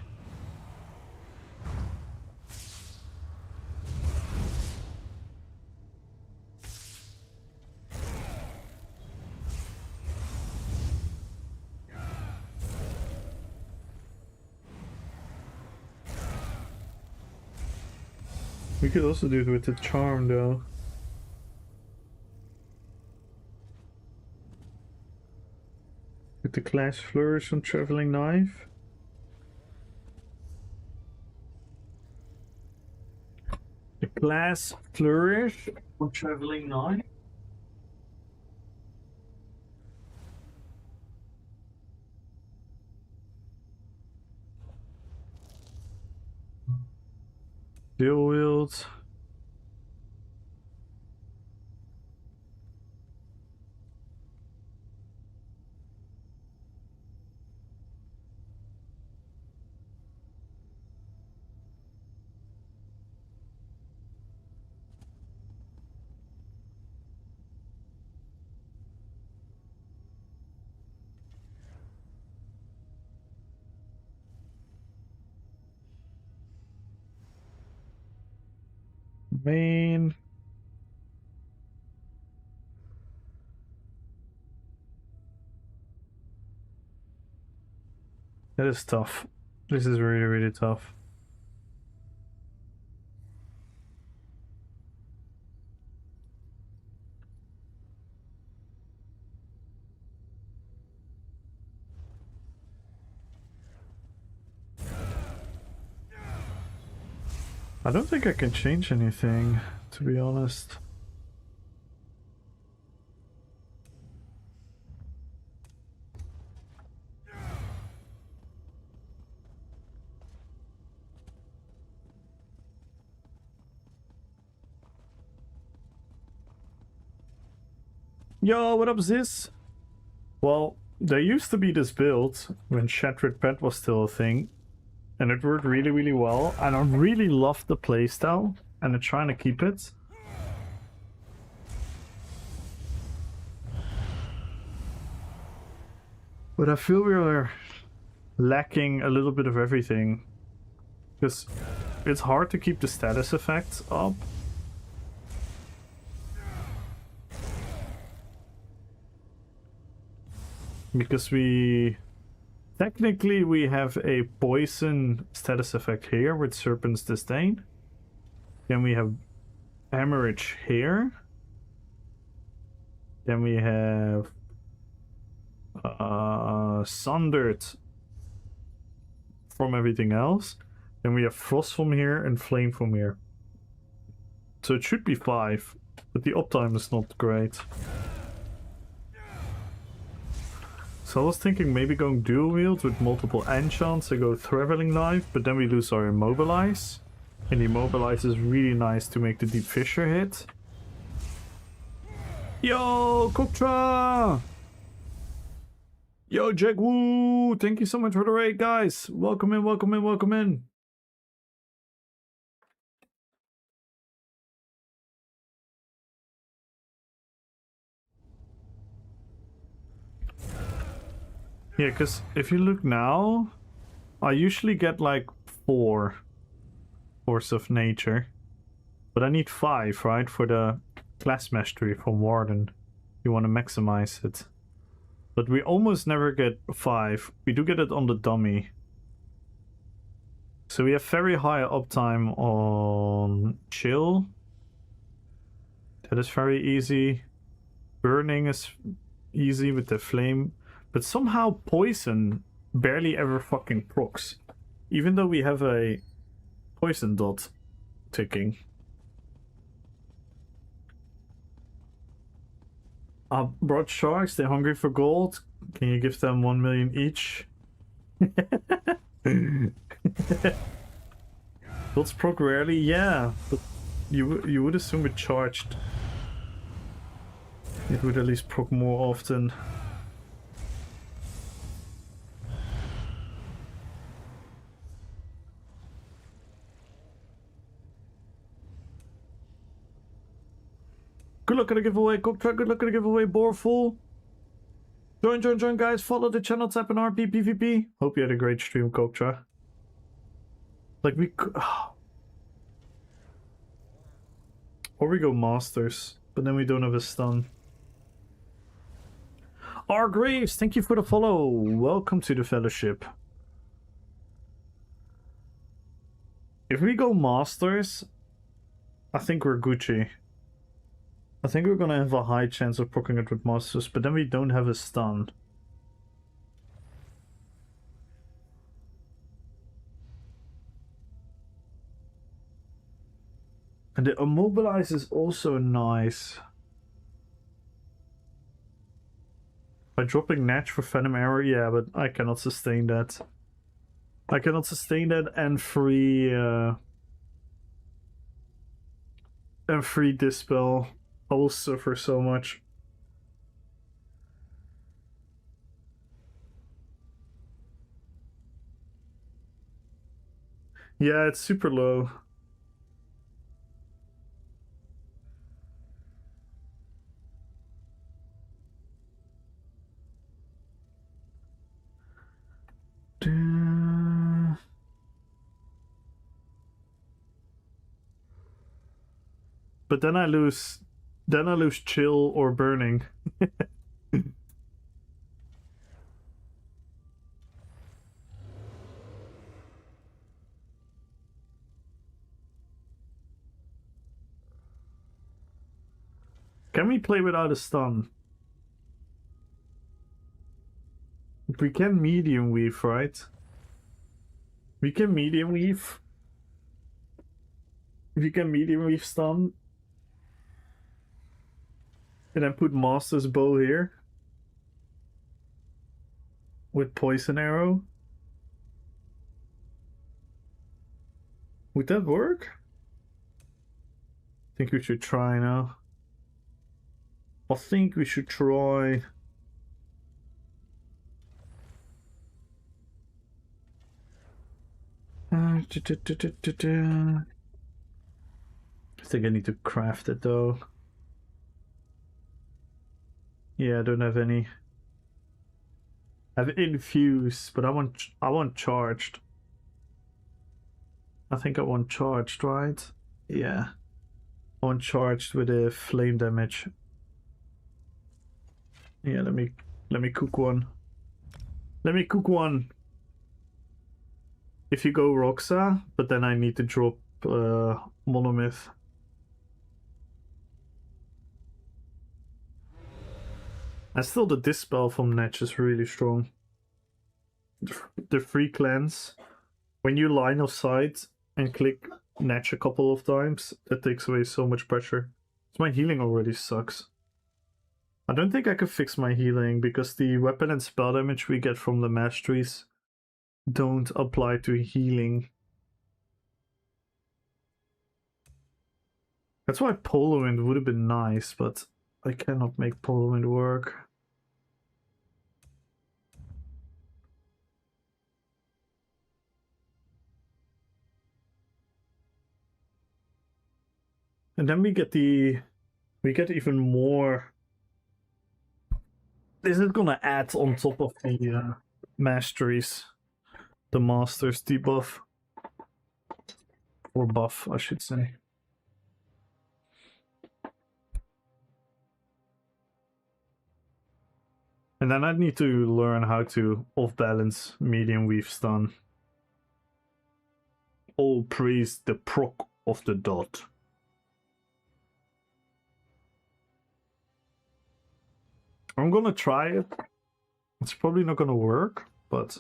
We could also do it with the charm though. With the class flourish on traveling knife. The class flourish on traveling knife. Dual wield. Main. That is tough. This is really, really tough. I don't think I can change anything, to be honest. Yo, what up, Ziz? Well, there used to be this build when Shattered Pet was still a thing, And it worked really, really well. And I really loved the playstyle. And I'm trying to keep it. But I feel we are lacking a little bit of everything. Because it's hard to keep the status effects up. Because technically we have a poison status effect here with Serpent's Disdain. Then we have Hemorrhage here. Then we have Sundered from everything else. Then we have Frost from here and Flame from here. So it should be 5, but the uptime is not great. So I was thinking maybe going dual wield with multiple enchants to go Traveling Knife, but then we lose our Immobilize. And Immobilize is really nice to make the Deep Fissure hit. Yo, Koktra! Yo, Jack Woo! Thank you so much for the raid, guys! Welcome in, welcome in, welcome in! Yeah, because if you look now, I usually get like 4 Force of Nature. But I need 5, right? For the Class Mastery from Warden. You want to maximize it. But we almost never get 5. We do get it on the dummy. So we have very high uptime on Chill. That is very easy. Burning is easy with the Flame. But somehow Poison barely ever fucking procs. Even though we have a Poison dot ticking. Broad Sharks, they're hungry for gold. Can you give them 1 million each? Gold's proc rarely? Yeah, but you would assume it charged. It would at least proc more often. Good luck at the giveaway, Cooktrack. Good luck at the giveaway, Boreful. Join, guys. Follow the channel, tap in RPPvP. Hope you had a great stream, Cooktrack. Like, we could... Or we go Masters, but then we don't have a stun. R. Graves, thank you for the follow. Welcome to the Fellowship. If we go Masters, I think we're Gucci. I think we're gonna have a high chance of proccing it with Masters, but then we don't have a stun. And the Immobilize is also nice. By dropping Natch for Venom Arrow, yeah, but I cannot sustain that. I cannot sustain that and free Dispel. I will suffer so much. Yeah, it's super low. But then I lose Chill or Burning. Can we play without a stun? We can medium weave, right? We can medium weave. If you can medium weave stun. And then put Master's Bow here. With Poison Arrow. Would that work? I think we should try now. I think we should try. think I need to craft it though. Yeah, I don't have any. I have infused, but I want charged. I think I want charged, right? Yeah. I want charged with a flame damage. Yeah, let me cook one. Let me cook one. If you go Roxa, but then I need to drop Monomyth. And still the Dispel from Netch is really strong. The free cleanse. When you line of sight and click Netch a couple of times, that takes away so much pressure. So my healing already sucks. I don't think I could fix my healing because the weapon and spell damage we get from the masteries don't apply to healing. That's why Polo Wind would have been nice, but I cannot make Polo Wind work. And then we get even more. This is gonna add on top of the masteries, the masters debuff or buff, I should say. And then I need to learn how to off-balance medium weave stun. All praise the proc of the dot. I'm gonna try it. It's probably not gonna work, but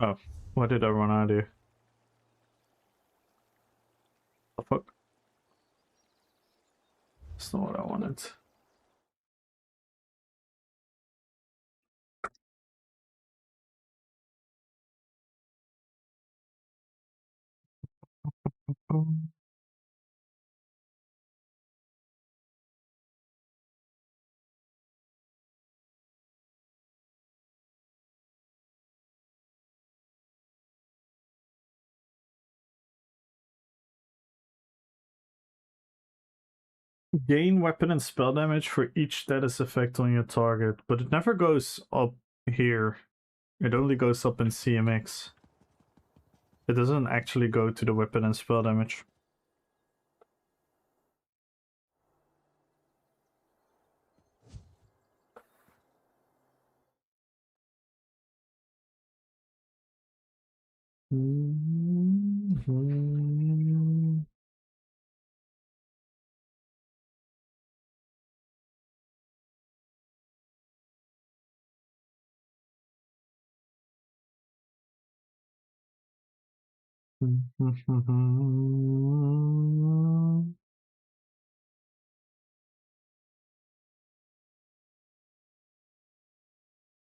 oh, what did I run out of here? The fuck? That's not what I wanted. Gain weapon and spell damage for each status effect on your target, but it never goes up here. It only goes up in CMX. It doesn't actually go to the weapon and spell damage.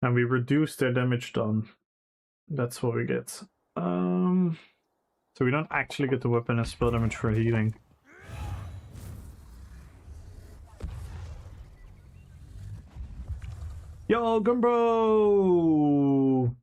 And we reduce their damage done. That's what we get. So we don't actually get the weapon and spell damage for healing. Yo, Gumbro!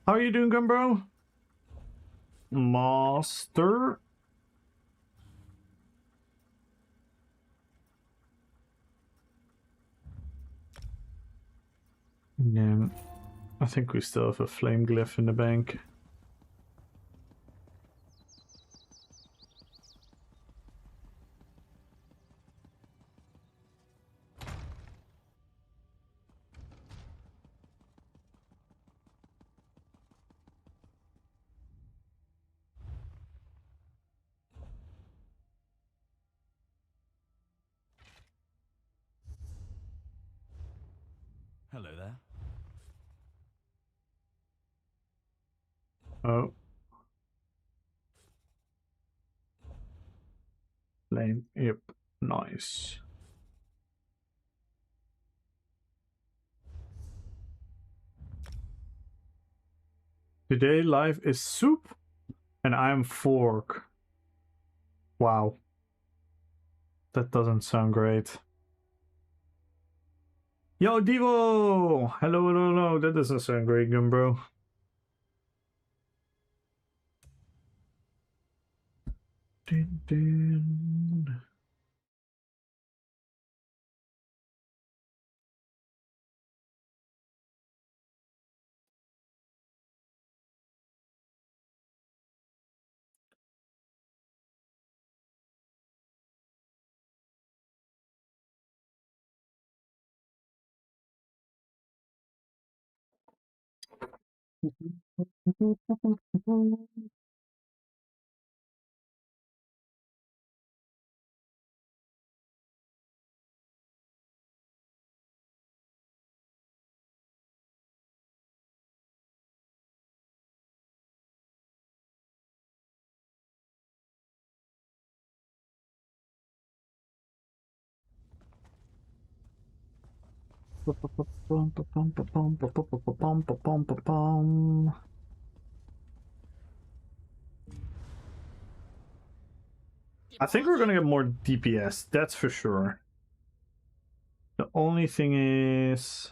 How are you doing, Gumbro? Master? Yeah. I think we still have a flame glyph in the bank. Hello there. Oh. Flame, yep, nice. Today live is soup and I'm fork. Wow. That doesn't sound great. Yo, Devo! Hello, hello, hello. That doesn't sound great, Gumbro. Dun, dun. I think we're gonna get more DPS, that's for sure. The only thing is...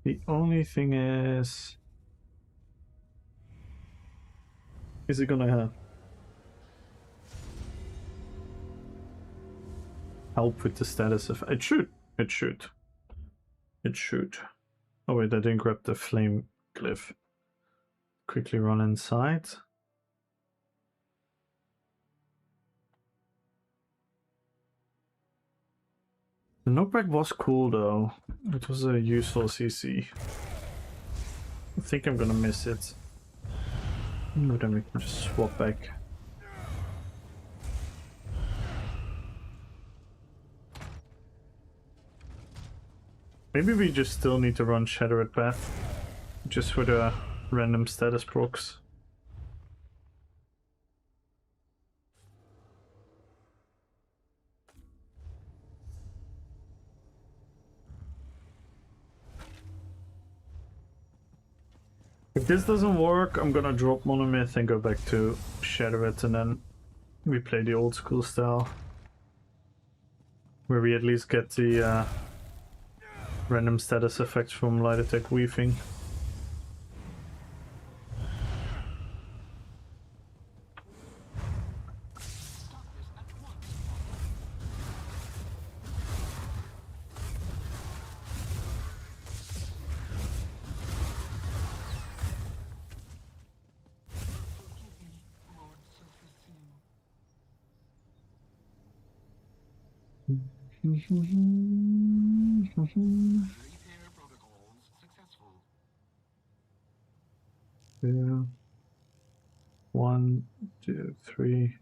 The only thing is it gonna help with the status of... It should. It should. It should. Oh wait, I didn't grab the flame glyph. Quickly run inside. The knockback was cool though. It was a useful CC. I think I'm gonna miss it. No, then we can just swap back. Maybe we just still need to run Shattered Path. Just for the random status procs. If this doesn't work, I'm gonna drop Monomyth and go back to Shadow It, and then we play the old school style. Where we at least get the random status effects from light attack weaving. Repair protocols successful. 2, 1, 2, 3.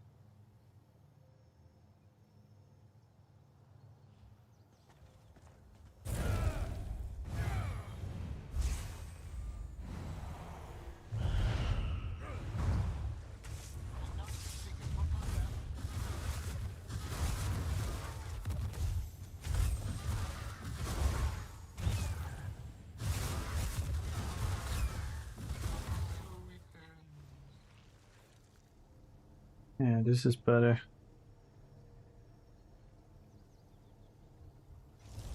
Yeah, this is better.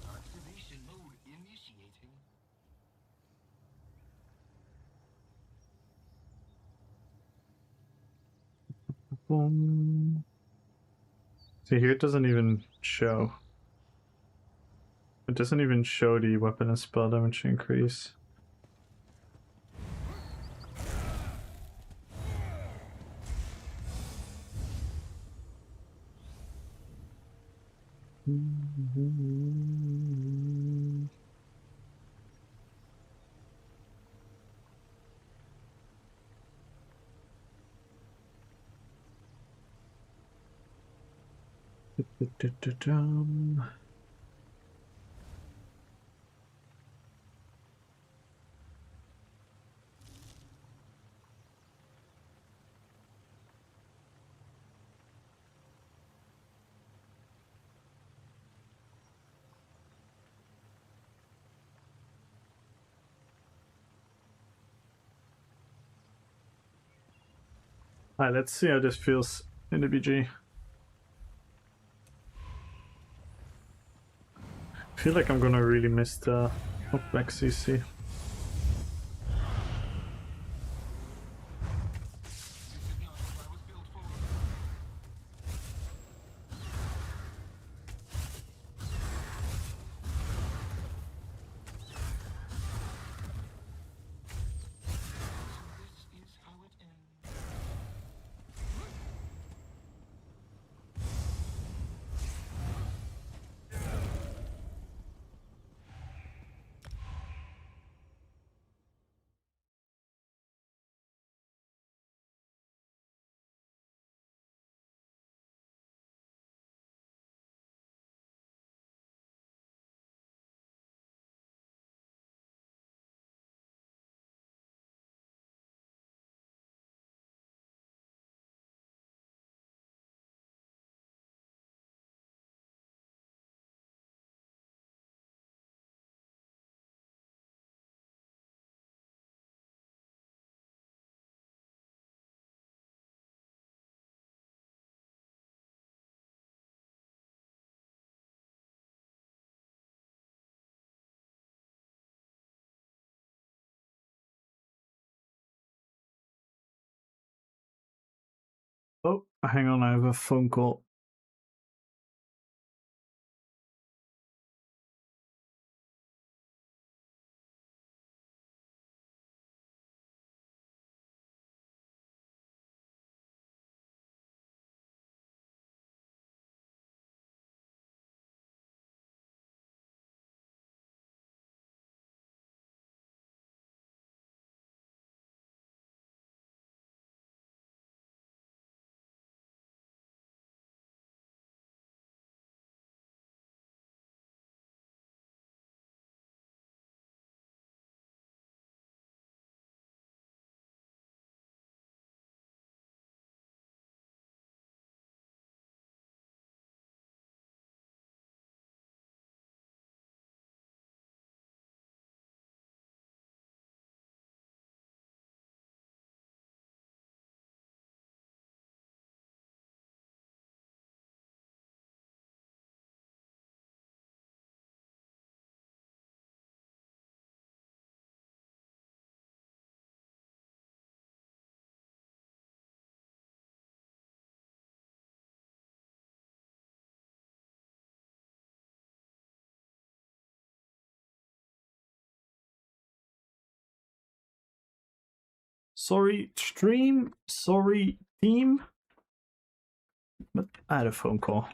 Activation mode initiating. boom. See, here it doesn't even show. It doesn't even show the weapon and spell damage increase. Alright, let's see how this feels in the BG. I feel like I'm gonna really miss the back CC. Oh, hang on, I have a phone call. Sorry, stream. Sorry, team. But I had a phone call.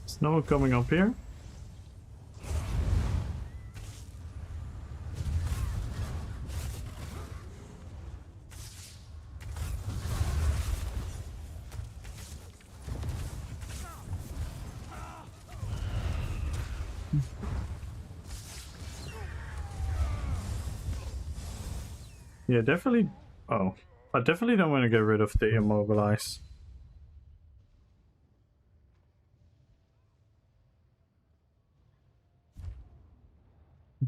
Is no one coming up here? Yeah, definitely. Oh, I definitely don't want to get rid of the immobilize.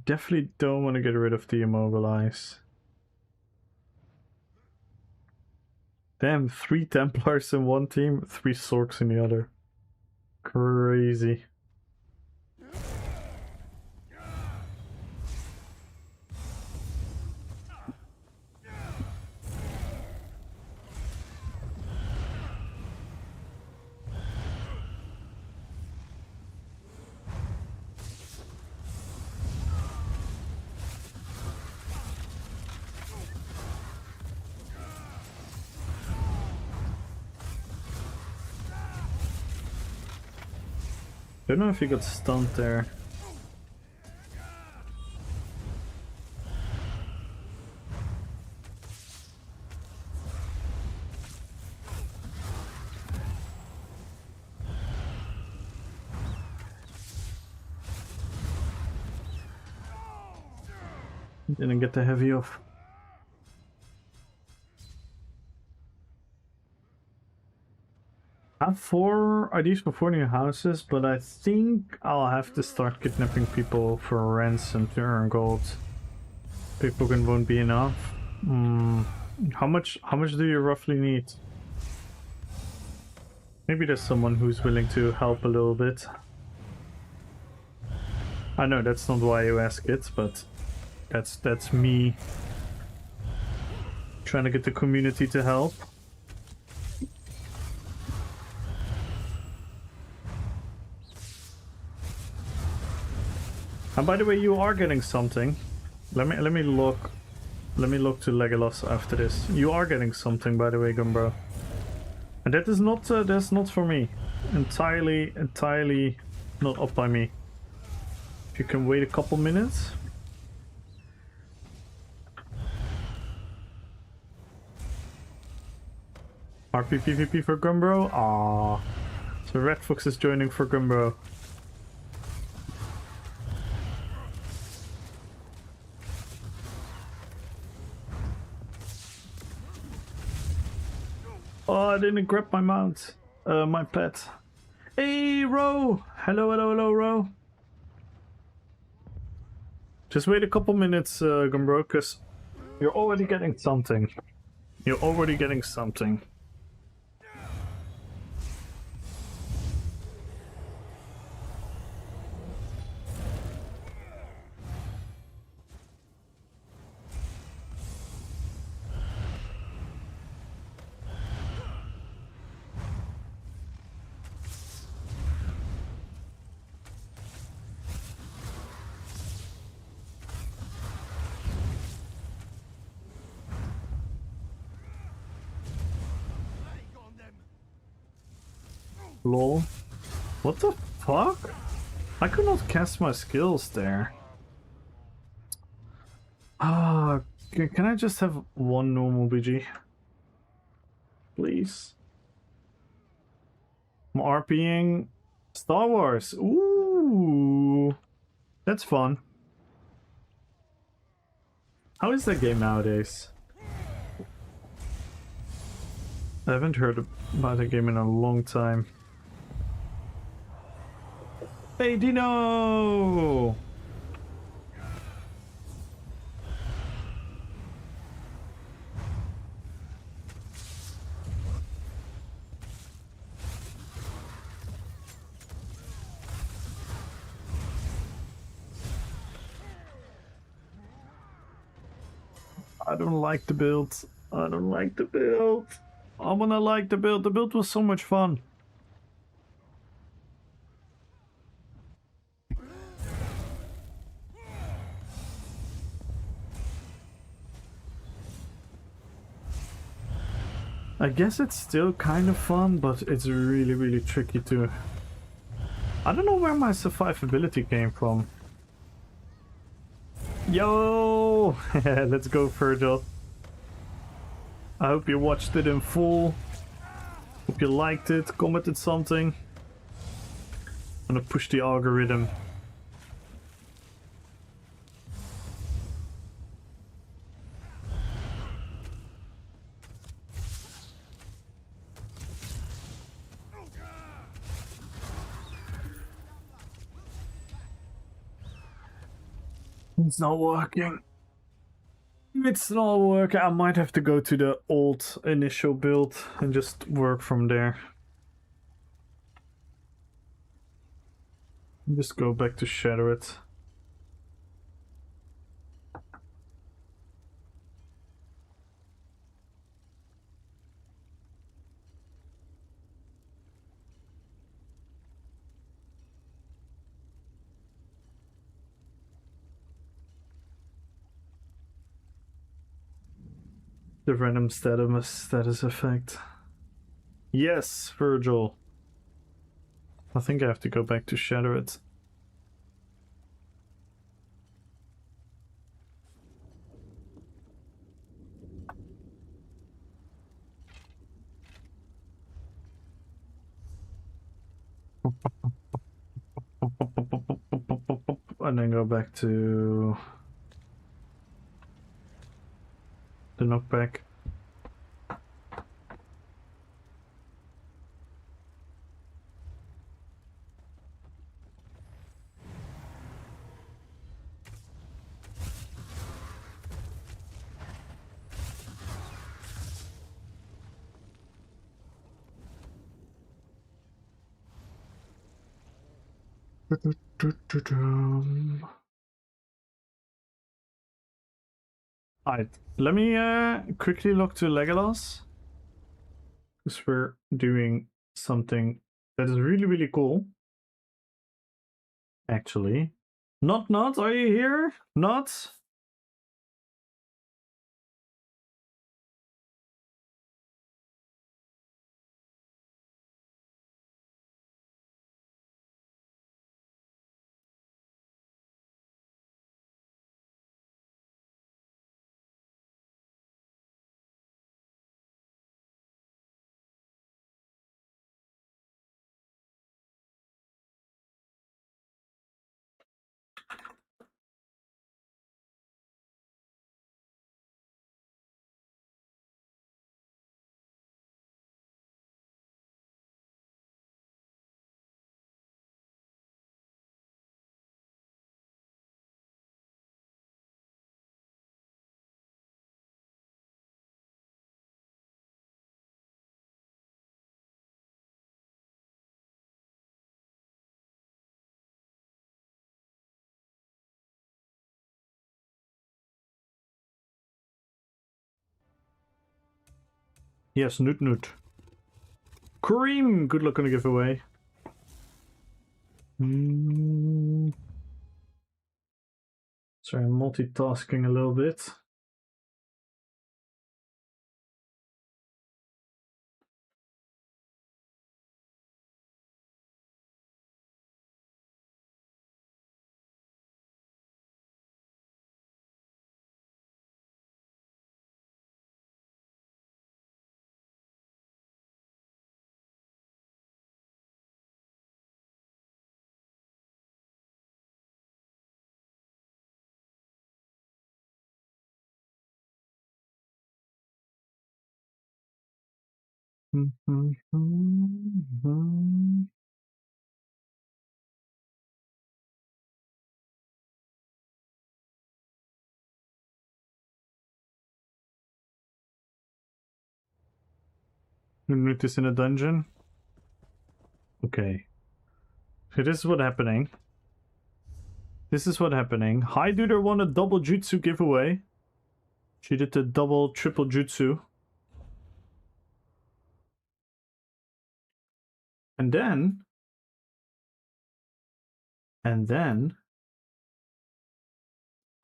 Definitely don't want to get rid of the immobilize. Damn, 3 Templars in one team, 3 Sorks in the other. Crazy. Don't know if he got stunned there. Didn't get the heavy off. I have 4 ideas for 4 new houses, but I think I'll have to start kidnapping people for ransom to earn gold. Big token won't be enough. How much do you roughly need? Maybe there's someone who's willing to help a little bit. I know that's not why you ask it, but that's me trying to get the community to help. And by the way, you are getting something. Let me look to Legolas after this. You are getting something, by the way, Gumbro. And that is not that's not for me. Entirely not up by me. If you can wait a couple minutes. RPPvP for Gumbro? Ah, so Red Fox is joining for Gumbro. Oh, I didn't grab my mount. My pet. Hey, Ro! Hello, Ro. Just wait a couple minutes, Gumbro, because you're already getting something. You're already getting something. Lol. What the fuck? I could not cast my skills there. Ah, can I just have one normal BG? Please. I'm RPing Star Wars. Ooh. That's fun. How is that game nowadays? I haven't heard about the game in a long time. Hey, Dino! I don't like the build. I don't like the build. I wanna like the build. The build was so much fun. I guess it's still kind of fun, but it's really tricky too. I don't know where my survivability came from. Yo! Let's go, Virgil. I hope you watched it in full. Hope you liked it, commented something. I'm gonna push the algorithm. It's not working. It's not working. I might have to go to the old initial build and just work from there. Just go back to shadow it. The random status effect. Yes, Virgil. I think I have to go back to shadow it. And then go back to the knockback. Alright, let me quickly look to Legolas. Because we're doing something that is really, really cool. Actually. Not, are you here? Not? Yes, Noot. Kareem, good luck on the giveaway. Sorry, I'm multitasking a little bit. Noot is in a dungeon. Okay. So this is what happening. Hi Duder won a double jutsu giveaway. She did the double triple jutsu. And then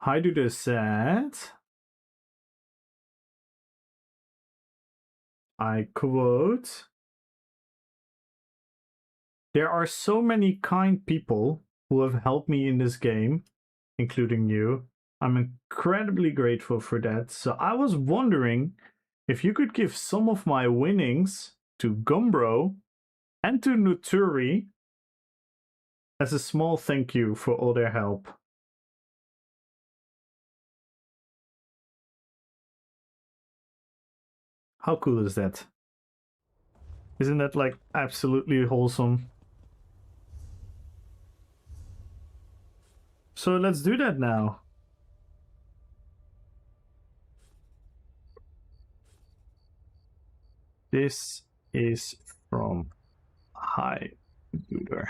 Hi Duder said, I quote, "There are so many kind people who have helped me in this game, including you. I'm incredibly grateful for that. So I was wondering if you could give some of my winnings to Gumbro and to Nuturi as a small thank you for all their help." How cool is that? Isn't that like absolutely wholesome? So let's do that now. This is from Hi Duder.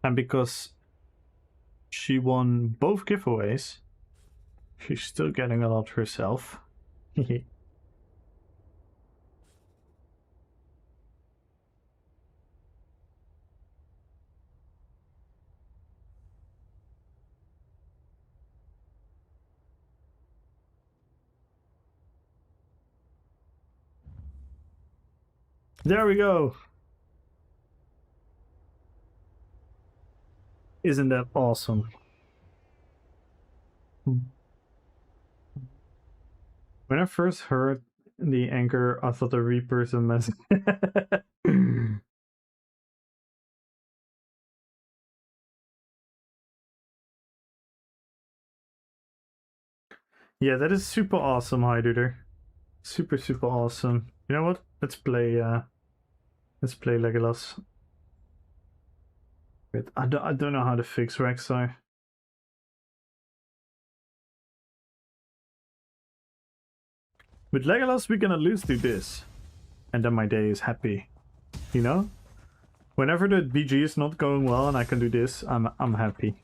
And because she won both giveaways, she's still getting a lot herself. There we go. Isn't that awesome? When I first heard the anchor, I thought the Reaper's a mess. Yeah, that is super awesome, Hyduder. Super, super awesome. You know what? Let's play Legolas. Wait, I don't know how to fix Rexar. With Legolas, we can at least do this. And then my day is happy. You know? Whenever the BG is not going well and I can do this, I'm happy.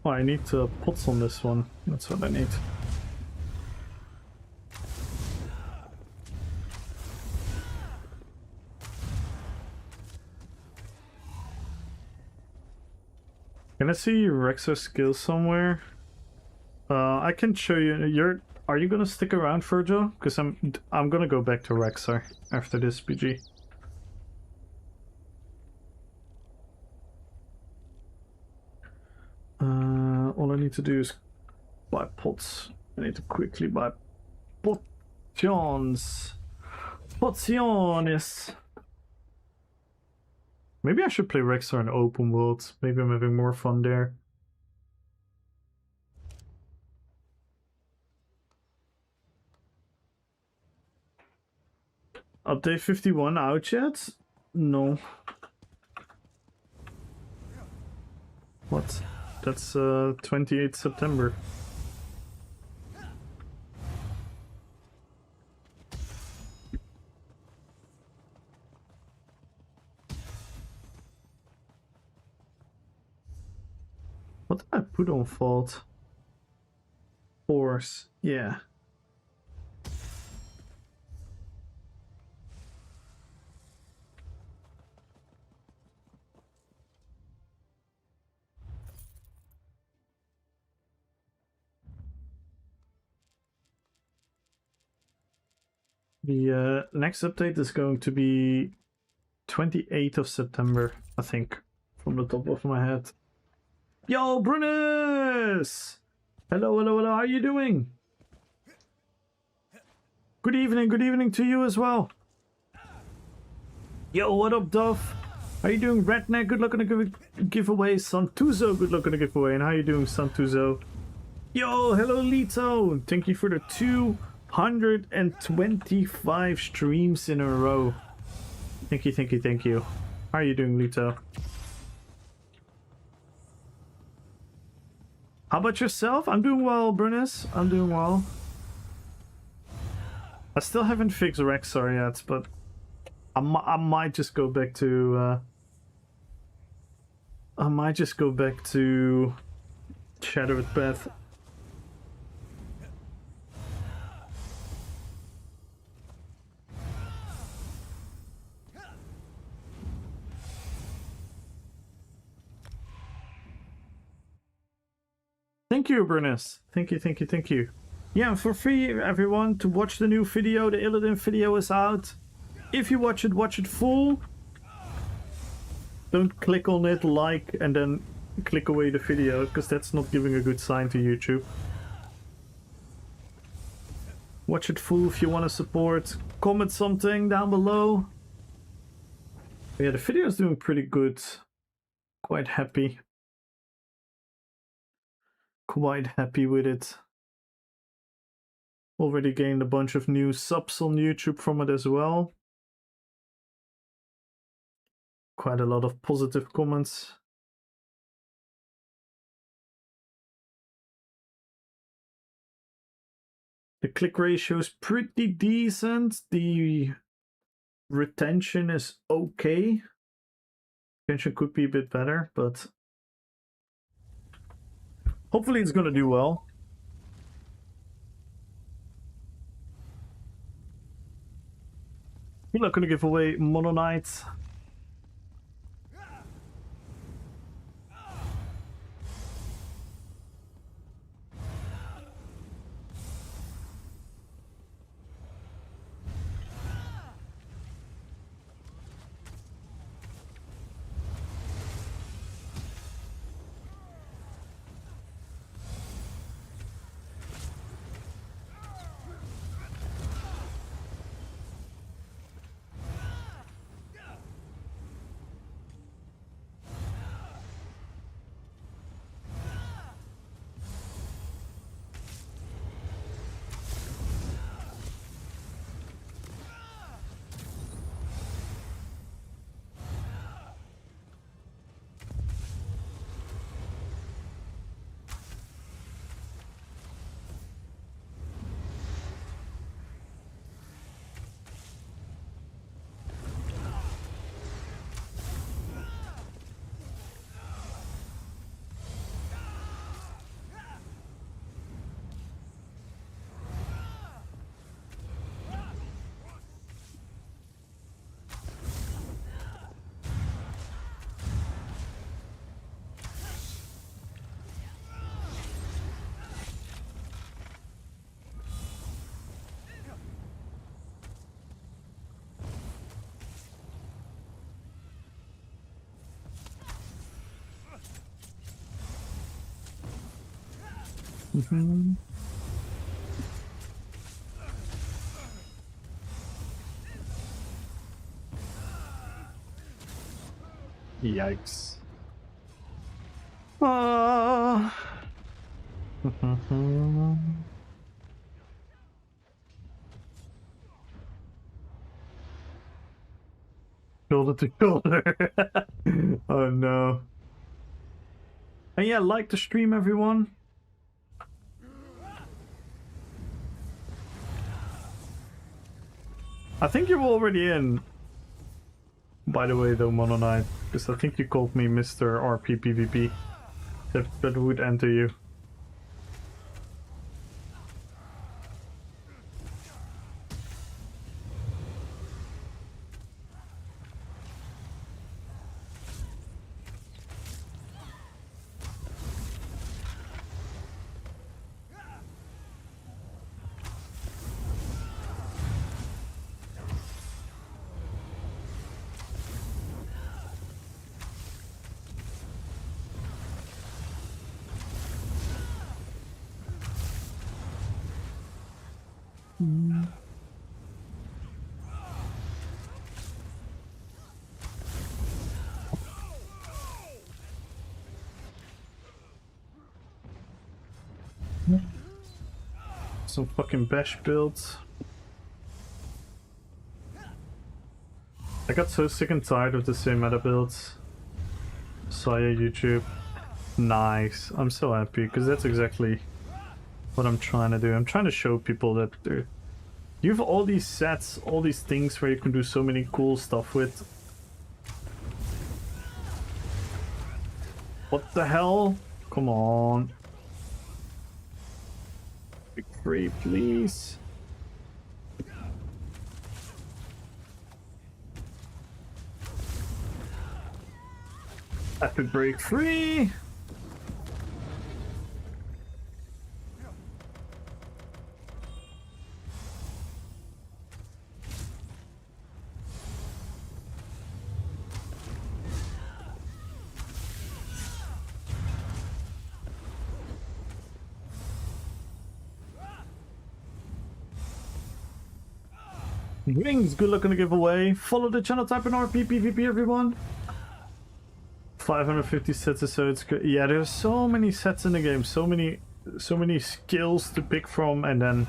Oh, I need pots on this one. That's what I need. Can I see Rex's skills somewhere? I can show you. Are you gonna stick around, Virgil? Because I'm gonna go back to Rexar after this BG. All I need to do is buy pots. I need to quickly buy potions. Potions. Maybe I should play Rexar in open world. Maybe I'm having more fun there. Update 51 out yet? No. What? That's 28th September. What did I put on fault? Force, yeah. The next update is going to be 28th of September, I think, from the top of my head. Yo, Brunus! Hello, hello, hello, how are you doing? Good evening to you as well. Yo, what up, Duff? How you doing, Redneck? Good luck on the giveaway. Santuzo, good luck on the giveaway. And how you doing, Santuzo? Yo, hello, Lito. Thank you for the 225 streams in a row. Thank you, thank you, thank you. How are you doing, Lito? How about yourself? I'm doing well, Brunis. I'm doing well. I still haven't fixed Rexar yet, but I might just go back to... I might just go back to Shadowed Path. Thank you, Bernice. Thank you, thank you, thank you. Yeah, for free, everyone, to watch the new video. The Illidan video is out. If you watch it full. Don't click on it, like, and then click away the video, because that's not giving a good sign to YouTube. Watch it full if you want to support. Comment something down below. Yeah, the video is doing pretty good. Quite happy. Quite happy with it. Already gained a bunch of new subs on YouTube from it as well. Quite a lot of positive comments. The click ratio is pretty decent. The retention is okay. Retention could be a bit better, but hopefully it's gonna do well. We're not gonna give away Mono Knight. Yikes. Shoulder to shoulder. Oh no. And yeah, like the stream, everyone. I think you're already in. By the way, though, Mono Knight, because I think you called me Mr. RPPvP. That would enter you. Some fucking bash builds. I got so sick and tired of the same meta builds. Saya YouTube. Nice. I'm so happy because that's exactly what I'm trying to do. I'm trying to show people that you have all these sets, all these things where you can do so many cool stuff with. What the hell? Come on. Break free, please. Epic break free. Wings, good luck on the giveaway. Follow the channel, type in RPPvP, everyone. 550 sets, so it's good. Yeah, there's so many sets in the game, so many skills to pick from, and then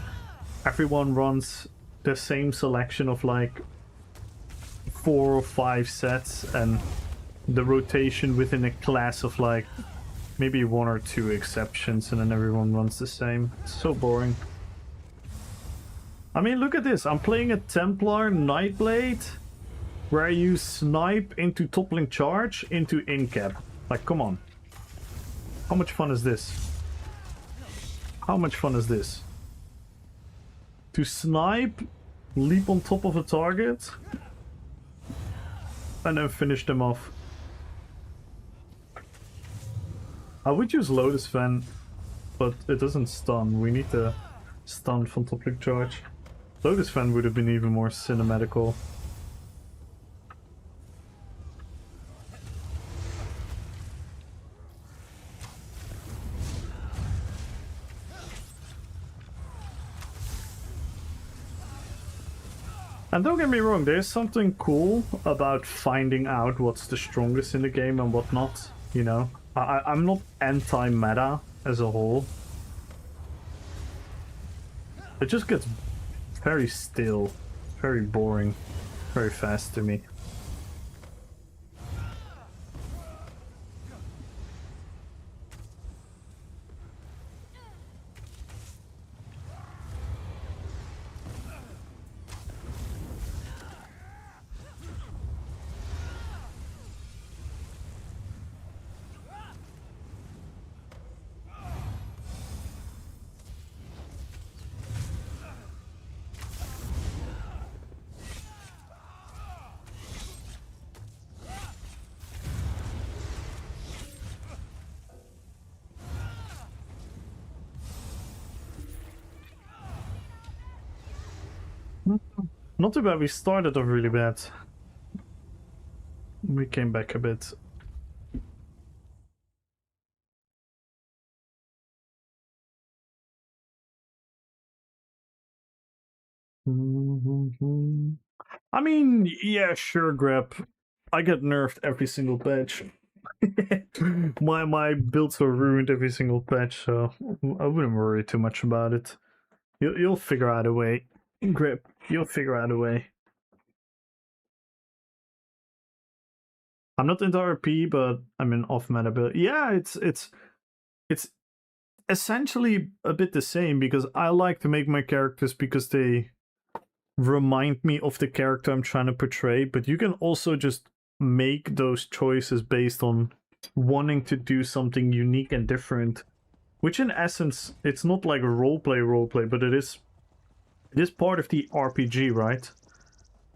everyone runs the same selection of like 4 or 5 sets, and the rotation within a class of like maybe 1 or 2 exceptions, and then everyone runs the same. It's so boring. I mean, look at this. I'm playing a Templar Nightblade where you snipe into toppling charge into incap. Like, come on. How much fun is this? How much fun is this? To snipe, leap on top of a target, and then finish them off. I would use Lotus Fan, but it doesn't stun. We need the stun from toppling charge. Lotus Fan would have been even more cinematical. And don't get me wrong, there's something cool about finding out what's the strongest in the game and whatnot, you know? I'm not anti-meta as a whole. It just gets very still, very boring, very fast to me. Not too bad, we started off really bad. We came back a bit. I mean, yeah, sure, Grab. I get nerfed every single patch. my builds are ruined every single patch, so I wouldn't worry too much about it. You'll figure out a way. Grip, you'll figure out a way. I'm not into RP, but I'm in off-meta build. Yeah, it's essentially a bit the same, because I like to make my characters because they remind me of the character I'm trying to portray, but you can also just make those choices based on wanting to do something unique and different, which in essence, it's not like roleplay, but it is part of the RPG, right?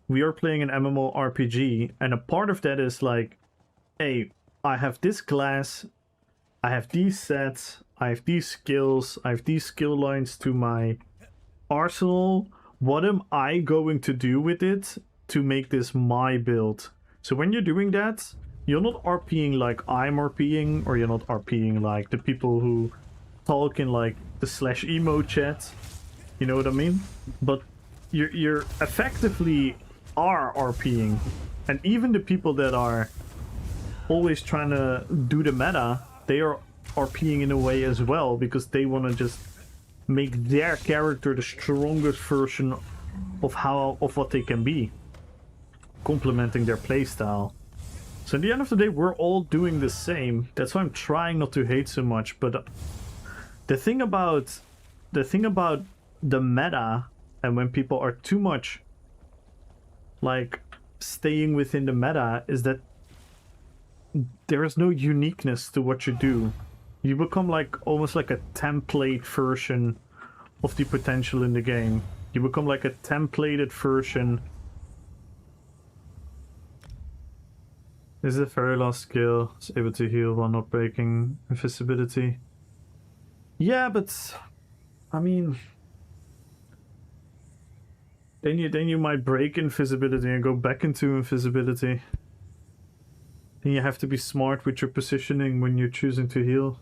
We are playing an MMORPG, and a part of that is like, hey, I have this class, I have these sets, I have these skills, I have these skill lines to my arsenal. What am I going to do with it to make this my build? So when you're doing that, you're not RPing like I'm RPing, or you're not RPing like the people who talk in like the /emo chat. You know what I mean? But you're effectively are RPing, and even the people that are always trying to do the meta, they are RPing in a way as well, because they want to just make their character the strongest version of what they can be, complementing their playstyle. So in the end of the day, we're all doing the same. That's why I'm trying not to hate so much. But the thing about the meta, and when people are too much like staying within the meta, is that there is no uniqueness to what you do. You become like almost like a template version of the potential in the game. You become like a templated version. This is the very last skill. It's able to heal while not breaking invisibility. Yeah, but I mean, then you might break invisibility and go back into invisibility. Then you have to be smart with your positioning when you're choosing to heal.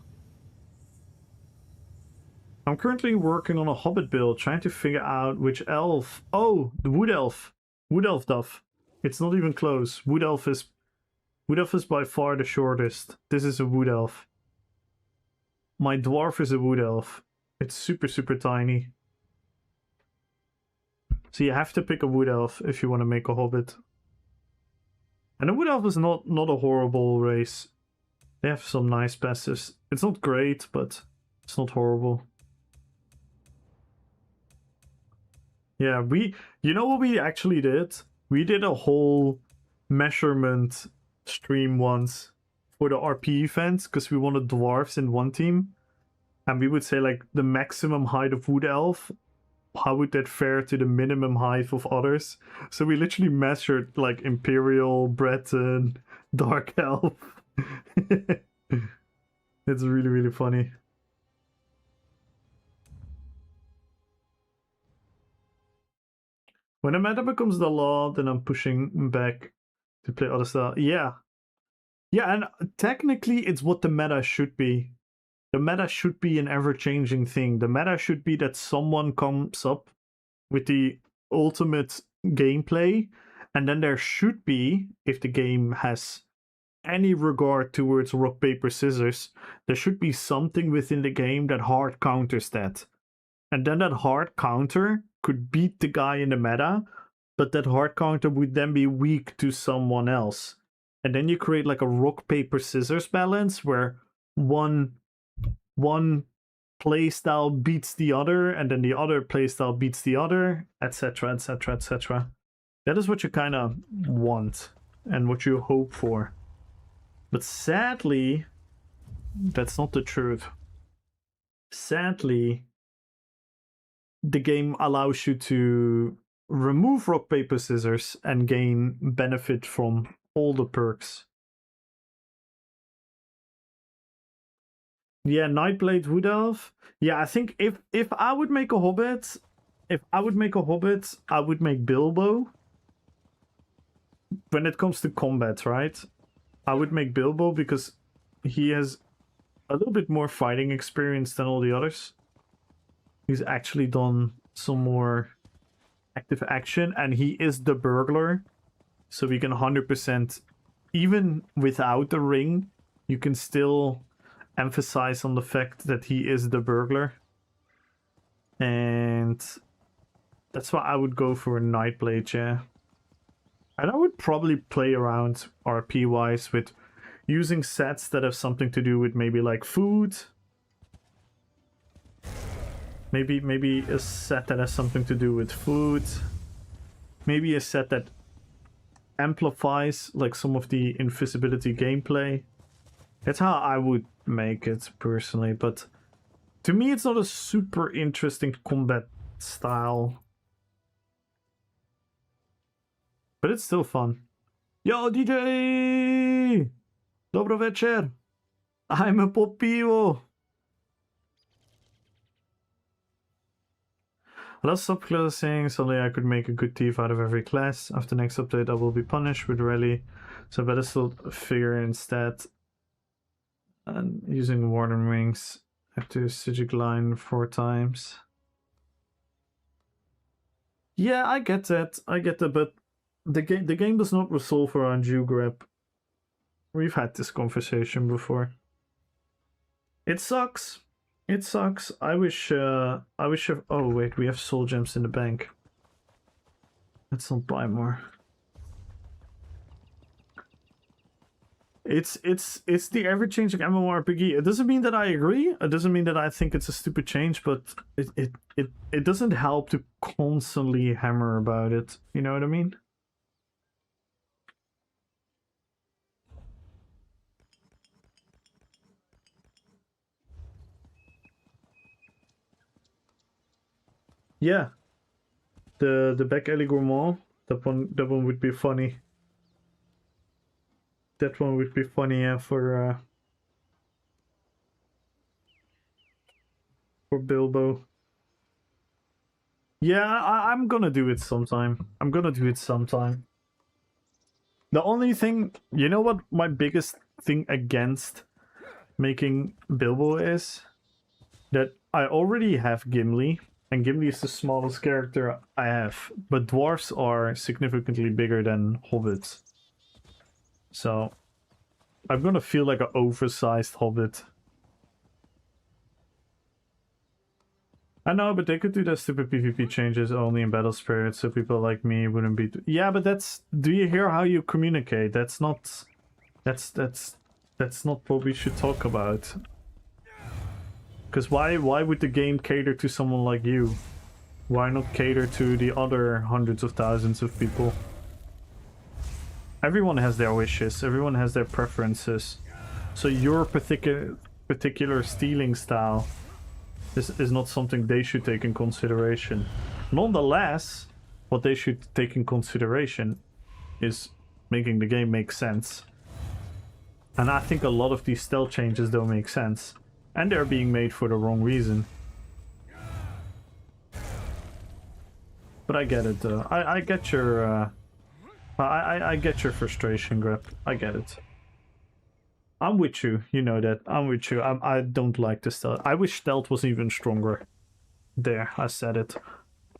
I'm currently working on a hobbit build, trying to figure out which elf. Oh, the wood elf. Wood elf duff. It's not even close. Wood elf is by far the shortest. This is a wood elf. My dwarf is a wood elf. It's super, super tiny. So you have to pick a wood elf if you want to make a hobbit. And a wood elf is not a horrible race. They have some nice passives. It's not great, but it's not horrible. Yeah, you know what we actually did? We did a whole measurement stream once for the RP events because we wanted dwarves in one team. And we would say like the maximum height of wood elf, how would that fare to the minimum height of others? So we literally measured like Imperial, Breton, Dark Elf. It's really, really funny. When the meta becomes the law, then I'm pushing back to play other style. Yeah. Yeah, and technically it's what the meta should be. The meta should be an ever-changing thing. The meta should be that someone comes up with the ultimate gameplay, and then there should be, if the game has any regard towards rock, paper, scissors, there should be something within the game that hard counters that. And then that hard counter could beat the guy in the meta, but that hard counter would then be weak to someone else. And then you create like a rock, paper, scissors balance where one playstyle beats the other, and then the other playstyle beats the other, etc, etc, etc. That is what you kind of want and what you hope for. But sadly, that's not the truth. Sadly, the game allows you to remove rock, paper, scissors and gain benefit from all the perks. Yeah, Nightblade Wood Elf. Yeah, I think if I would make a hobbit, I would make Bilbo. When it comes to combat, right? I would make Bilbo because he has a little bit more fighting experience than all the others. He's actually done some more active action, and he is the burglar. So we can 100%, even without the ring, you can still emphasize on the fact that he is the burglar. And that's why I would go for a Nightblade, yeah. And I would probably play around RP-wise with using sets that have something to do with maybe like food. Maybe a set that has something to do with food. Maybe a set that amplifies like some of the invisibility gameplay. That's how I would make it personally, but to me it's not a super interesting combat style. But it's still fun. Yo, DJ! Dobro večer! Ajme po pivo! Last subclass saying suddenly I could make a good thief out of every class. After next update I will be punished with rally, so I better still figure instead. And using Warden Wings after Sigic Line 4 times. Yeah, I get that, but the game does not resolve around you grab. We've had this conversation before. It sucks. It sucks. I wish oh wait, we have soul gems in the bank. Let's not buy more. It's the ever-changing MMORPG. It doesn't mean that I agree. It doesn't mean that I think it's a stupid change, but it doesn't help to constantly hammer about it. You know what I mean? Yeah. The back alley gourmand. That one would be funny. That one would be funny, yeah, for Bilbo. Yeah, I'm gonna do it sometime. I'm gonna do it sometime. The only thing, you know what my biggest thing against making Bilbo is? That I already have Gimli, and Gimli is the smallest character I have, but dwarves are significantly bigger than hobbits. So, I'm gonna feel like an oversized hobbit. I know, but they could do their stupid PvP changes only in Battle Spirit, so people like me wouldn't be... Yeah, but that's... Do you hear how you communicate? That's not... That's not what we should talk about. Because why would the game cater to someone like you? Why not cater to the other hundreds of thousands of people? Everyone has their wishes, everyone has their preferences. So your particular stealing style is not something they should take in consideration. Nonetheless, what they should take in consideration is making the game make sense. And I think a lot of these stealth changes don't make sense. And they're being made for the wrong reason. But I get it though. I get your... I get your frustration, Grep. I get it. I'm with you, you know that. I'm with you. I don't like the stealth. I wish stealth was even stronger. There, I said it.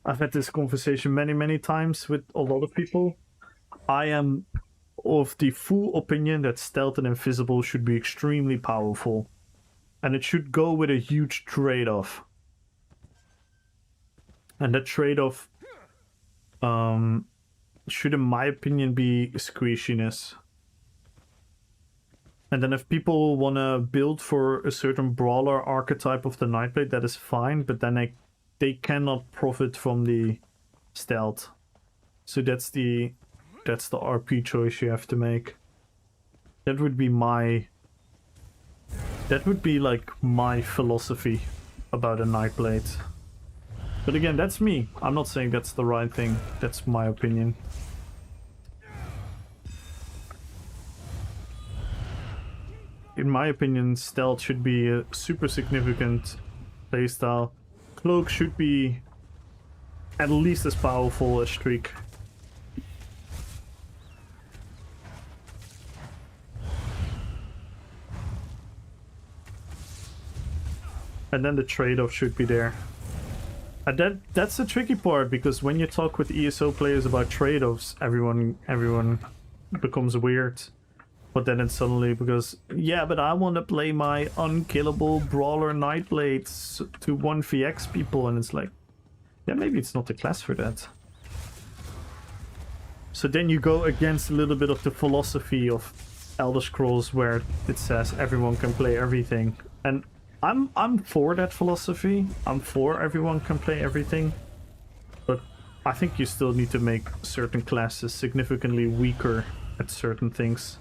I've had this conversation many times with a lot of people. I am of the full opinion that stealth and invisible should be extremely powerful. And it should go with a huge trade-off. And that trade-off... should, in my opinion, be squishiness. And then if people want to build for a certain brawler archetype of the Nightblade, that is fine, but then they cannot profit from the stealth. So that's the RP choice you have to make. That would be my... That would be like my philosophy about a Nightblade. But again, that's me. I'm not saying that's the right thing. That's my opinion. In my opinion, stealth should be a super significant playstyle. Cloak should be at least as powerful as Streak. And then the trade-off should be there. And that's the tricky part, because when you talk with ESO players about trade-offs, everyone becomes weird. But then it's suddenly because, yeah, but I want to play my unkillable brawler Nightblades to 1vx people, and it's like, yeah, maybe it's not the class for that. So then you go against a little bit of the philosophy of Elder Scrolls, where it says everyone can play everything. And I'm for that philosophy. I'm for everyone can play everything. But I think you still need to make certain classes significantly weaker at certain things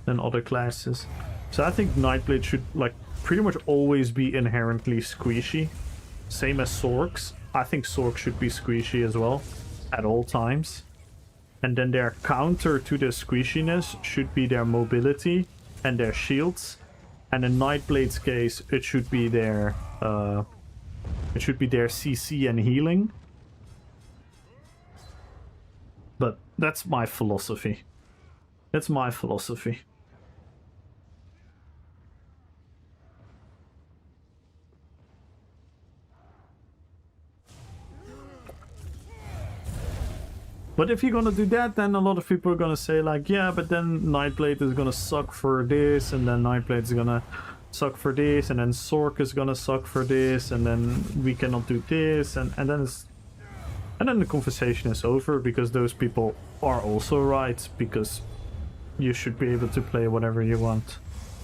than other classes. So I think Nightblade should like pretty much always be inherently squishy. Same as Sorks. I think Sorks should be squishy as well at all times. And then their counter to the squishiness should be their mobility and their shields. And in Nightblade's case, it should be their CC and healing. But that's my philosophy. That's my philosophy. But if you're gonna do that, then a lot of people are gonna say like, yeah, but then Nightblade is gonna suck for this, and then Nightblade is gonna suck for this, and then Sork is gonna suck for this, and then we cannot do this, and then it's... And then the conversation is over, because those people are also right, because you should be able to play whatever you want.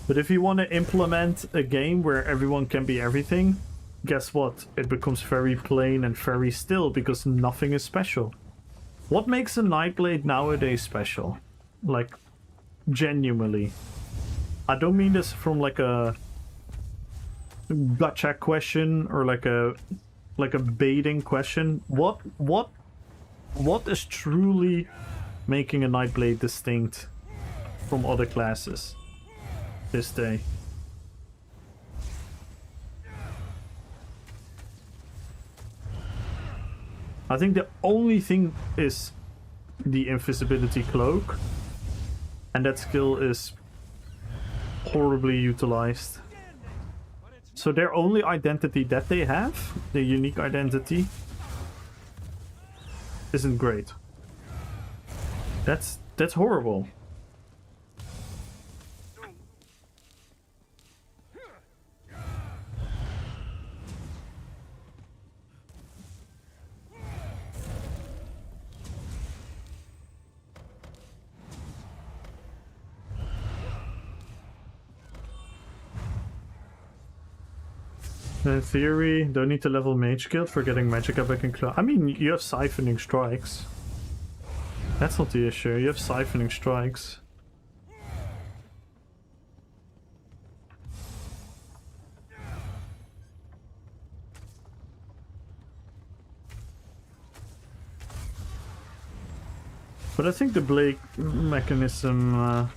But if you want to implement a game where everyone can be everything, guess what? It becomes very plain and very still, because nothing is special. What makes a Nightblade nowadays special? Like, genuinely. I don't mean this from like a gotcha question or like a baiting question. What is truly making a Nightblade distinct from other classes this day? I think the only thing is the invisibility cloak, and that skill is horribly utilized. So their only identity that they have, the unique identity, isn't great. That's horrible. In theory, don't need to level Mage Guild for getting Magicka back in class. I mean, you have Siphoning Strikes. That's not the issue, you have Siphoning Strikes. But I think the Blake mechanism...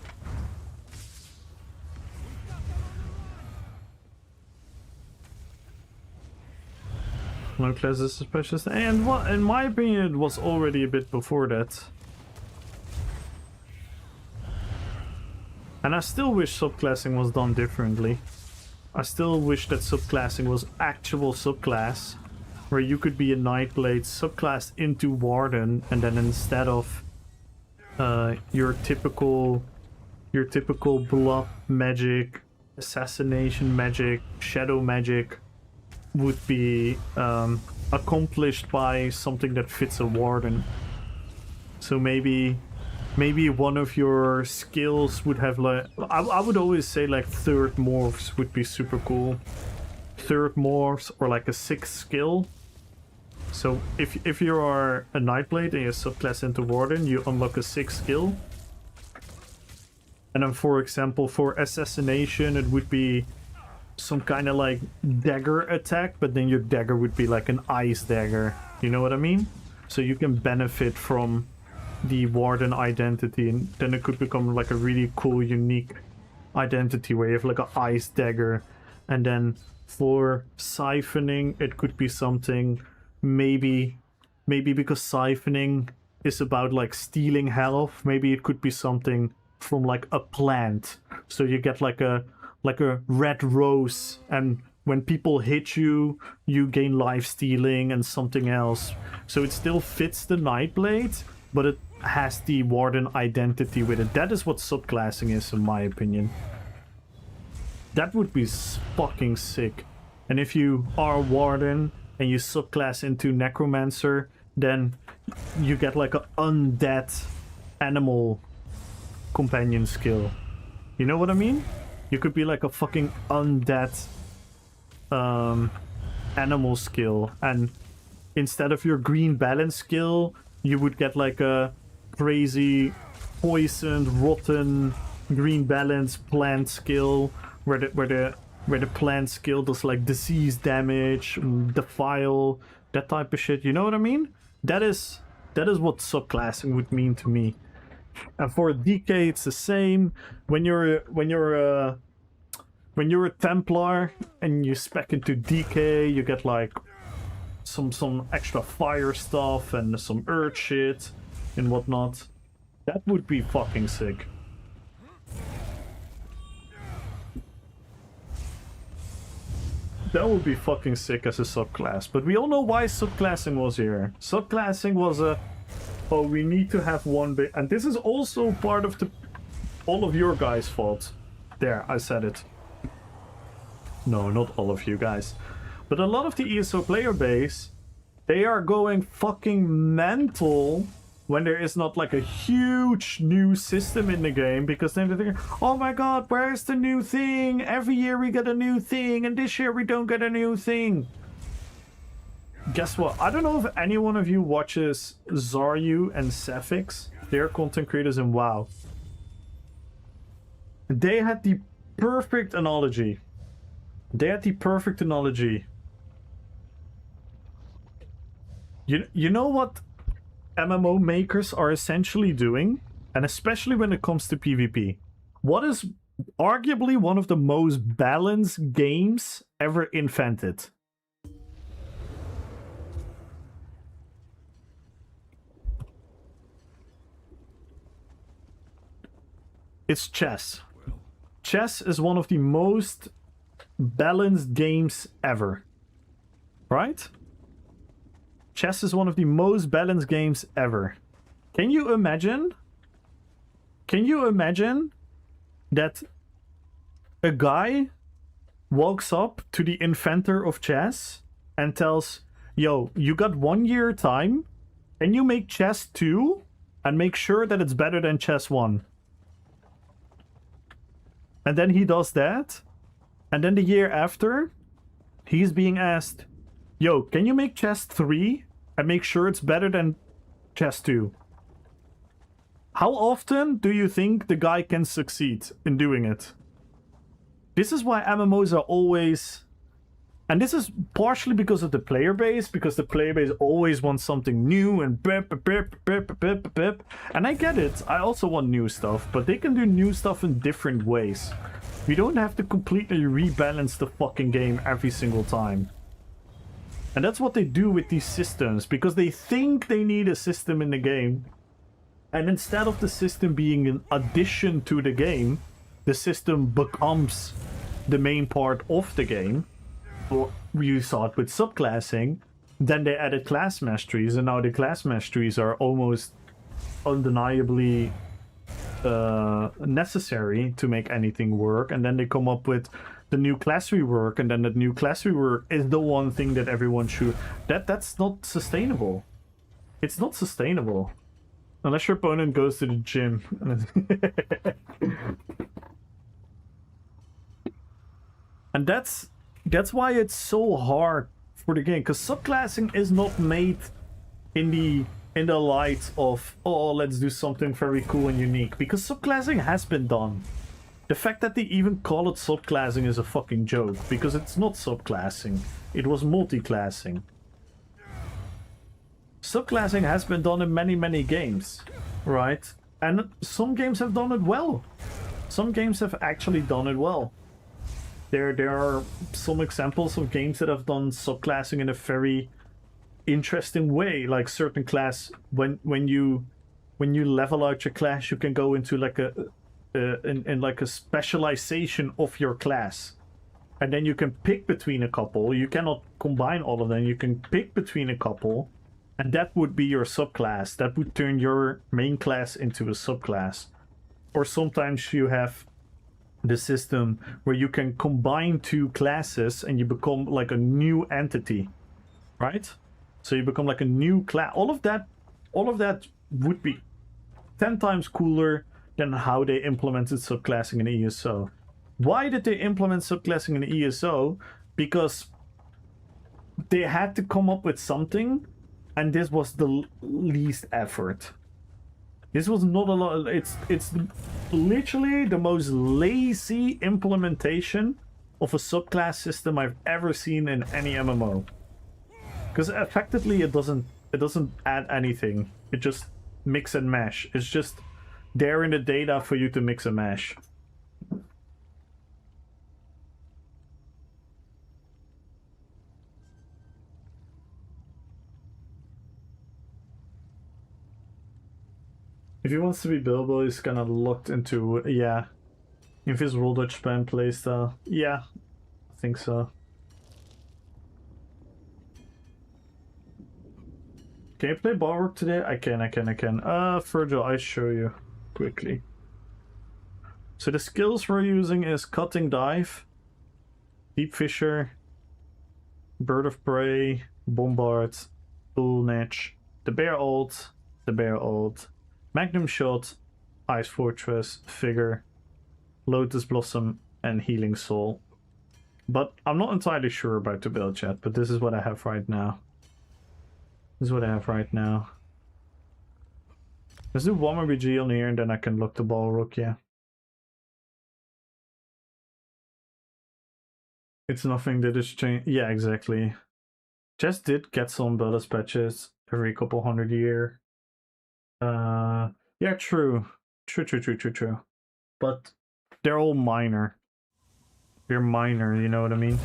No class is suspicious, and what, in my opinion, it was already a bit before that. And I still wish subclassing was done differently. I still wish that subclassing was actual subclass, where you could be a Nightblade subclass into Warden, and then instead of your typical blood magic, assassination magic, shadow magic, would be accomplished by something that fits a Warden. So maybe one of your skills would have like... I would always say like third morphs would be super cool. Third morphs or like a sixth skill. So if you are a Nightblade and you subclass into Warden, you unlock a sixth skill. And then for example, for assassination it would be some kind of like dagger attack, but then your dagger would be like an ice dagger. You know what I mean? So you can benefit from the Warden identity, and then it could become like a really cool, unique identity where you have like an ice dagger. And then for siphoning, it could be something maybe because siphoning is about like stealing health, maybe it could be something from like a plant. So you get like a red rose, and when people hit you, you gain life stealing and something else. So it still fits the Nightblade, but it has the Warden identity with it. That is what subclassing is, in my opinion. That would be fucking sick. And if you are Warden and you subclass into Necromancer, then you get like an undead animal companion skill. You know what I mean? You could be like a fucking undead animal skill, and instead of your green balance skill, you would get like a crazy poisoned, rotten green balance plant skill, where the plant skill does like disease damage, defile, that type of shit. You know what I mean? That is what subclassing would mean to me. And for DK, it's the same. When you're a Templar and you spec into DK, you get like some extra fire stuff and some earth shit and whatnot. That would be fucking sick. That would be fucking sick as a subclass. But we all know why subclassing was here. Subclassing was a... Oh, we need to have one bit... And this is also part of all of your guys' fault. There, I said it. No, not all of you guys. But a lot of the ESO player base, they are going fucking mental when there is not like a huge new system in the game, because then they're thinking, oh my god, where's the new thing? Every year we get a new thing, and this year we don't get a new thing. Guess what? I don't know if any one of you watches Zaryu and Sefix. They're content creators in WoW. They had the perfect analogy. You know what MMO makers are essentially doing? And especially when it comes to PvP. What is arguably one of the most balanced games ever invented? It's chess. Chess is one of the most balanced games ever. Right? Chess is one of the most balanced games ever. Can you imagine? Can you imagine that a guy walks up to the inventor of chess and tells, yo, you got 1 year time, and you make chess 2 and make sure that it's better than chess 1. And then he does that. And then the year after, he's being asked, yo, can you make chess 3 and make sure it's better than chess 2? How often do you think the guy can succeed in doing it? This is why MMOs are always... And this is partially because of the player base, because the player base always wants something new and bip. And I get it, I also want new stuff, but they can do new stuff in different ways. We don't have to completely rebalance the fucking game every single time. And that's what they do with these systems, because they think they need a system in the game. And instead of the system being an addition to the game, the system becomes the main part of the game. Or you saw it with subclassing. Then they added class masteries, and now the class masteries are almost undeniably necessary to make anything work. And then they come up with the new class rework, and then that new class rework is the one thing that everyone should... That's not sustainable. It's not sustainable. Unless your opponent goes to the gym. And that's why it's so hard for the game, because subclassing is not made in the light of, oh, let's do something very cool and unique, because subclassing has been done. The fact that they even call it subclassing is a fucking joke, because it's not subclassing, it was multiclassing. Subclassing has been done in many games, right? And some games have done it well. Some games have actually done it well. There are some examples of games that have done subclassing in a very interesting way, like certain class. When you level out your class, you can go into like a specialization of your class, and then you can pick between a couple. You cannot combine all of them. You can pick between a couple, and that would be your subclass. That would turn your main class into a subclass. Or sometimes you have the system where you can combine two classes and you become like a new entity, right? So you become like a new class. All of that would be 10 times cooler than how they implemented subclassing in ESO. Why did they implement subclassing in ESO? Because they had to come up with something, and this was the least effort. This was not a lot. It's literally the most lazy implementation of a subclass system I've ever seen in any MMO. Because effectively it doesn't add anything. It just mix and mash. It's just there in the data for you to mix and mash. If he wants to be Bilbo, he's kind of locked into, yeah, invisible Dutch spam playstyle. Yeah, I think so. Can you play Bulwark today? I can. Virgil, I'll show you quickly. So the skills we're using is Cutting Dive. Deep Fissure, Bird of Prey, Bombard, Bull Netch, the Bear ult, Magnum Shot, Ice Fortress, Figure, Lotus Blossom, and Healing Soul. But I'm not entirely sure about the build, chat, but this is what I have right now. Let's do one more BG on here and then I can lock the Balrog, yeah. It's nothing that is changed. Yeah, exactly. Chess did get some bonus patches every couple 100 year. Yeah, true. True. But they're all minor. They're minor, you know what I mean?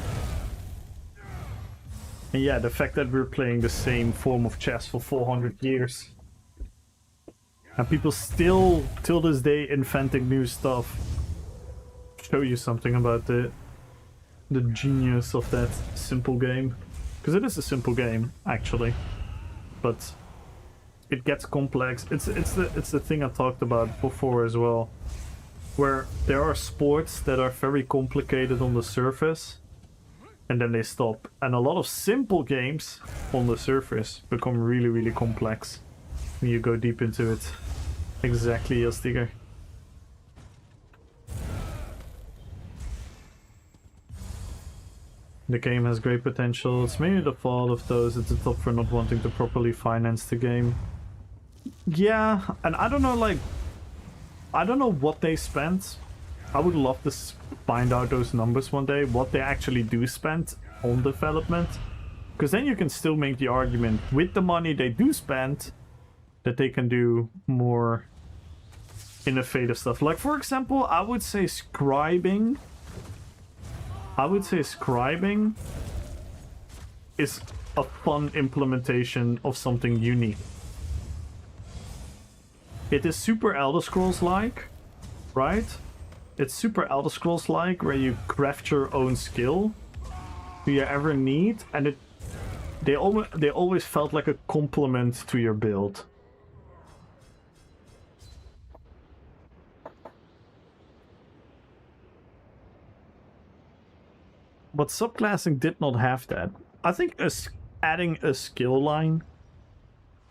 And yeah, the fact that we're playing the same form of chess for 400 years. And people still, till this day, inventing new stuff. Show you something about the genius of that simple game. Because it is a simple game, actually. But it gets complex. It's the thing I talked about before as well. Where there are sports that are very complicated on the surface. And then they stop. And a lot of simple games on the surface become really, really complex when you go deep into it. Exactly, yes, Digger. The game has great potential. It's mainly the fault of those at the top for not wanting to properly finance the game. Yeah, and I don't know, like... I don't know what they spent. I would love to find out those numbers one day, what they actually do spend on development. Because then you can still make the argument, with the money they do spend, that they can do more innovative stuff. Like, for example, I would say scribing is a fun implementation of something unique. It is super Elder Scrolls-like, right? It's super Elder Scrolls-like, where you craft your own skill do you ever need, and they always felt like a complement to your build. But subclassing did not have that. I think adding a skill line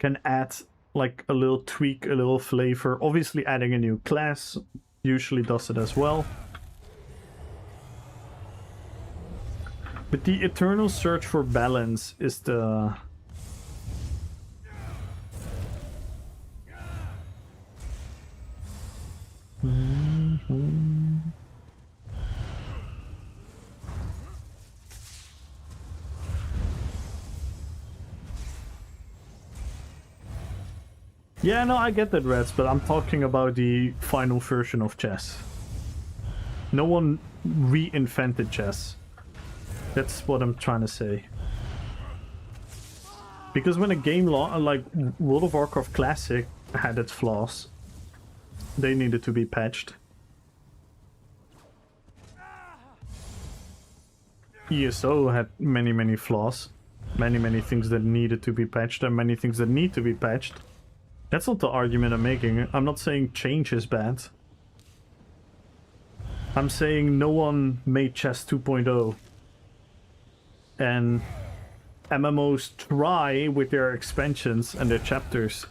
can add like a little tweak, a little flavor. Obviously adding a new class usually does it as well. But the eternal search for balance is the... Yeah, no, I get that, Reds, but I'm talking about the final version of chess. No one reinvented chess. That's what I'm trying to say. Because when a game like World of Warcraft Classic had its flaws, they needed to be patched. ESO had many flaws. Many things that needed to be patched and many things that need to be patched. That's not the argument I'm making. I'm not saying change is bad. I'm saying no one made chess 2.0. And MMOs try with their expansions and their chapters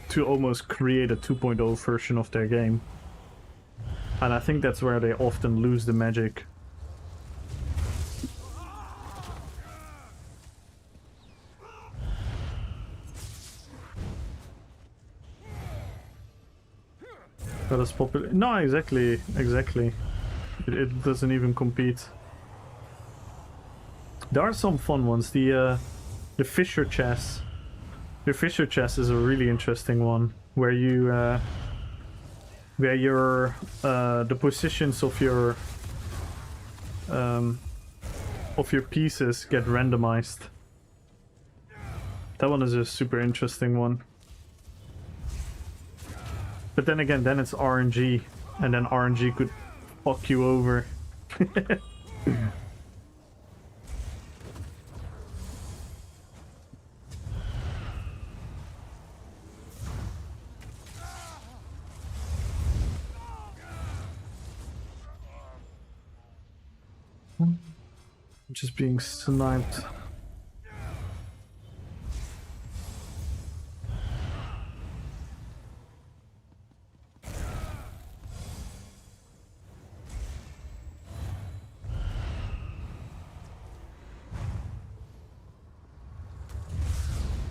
to almost create a 2.0 version of their game. And I think that's where they often lose the magic. That is popular. No, exactly. It doesn't even compete. There are some fun ones. The Fisher chess. The Fisher chess is a really interesting one, where you the positions of your pieces get randomized. That one is a super interesting one. But then again, then it's RNG, and then RNG could fuck you over. Just being sniped.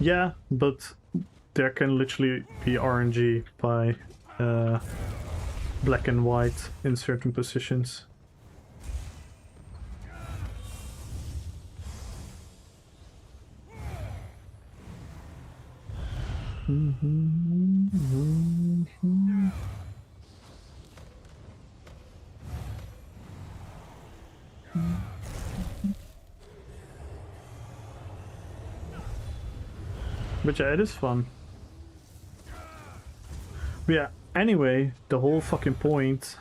Yeah, but there can literally be RNG by black and white in certain positions. But yeah, it is fun. But yeah, anyway, the whole fucking point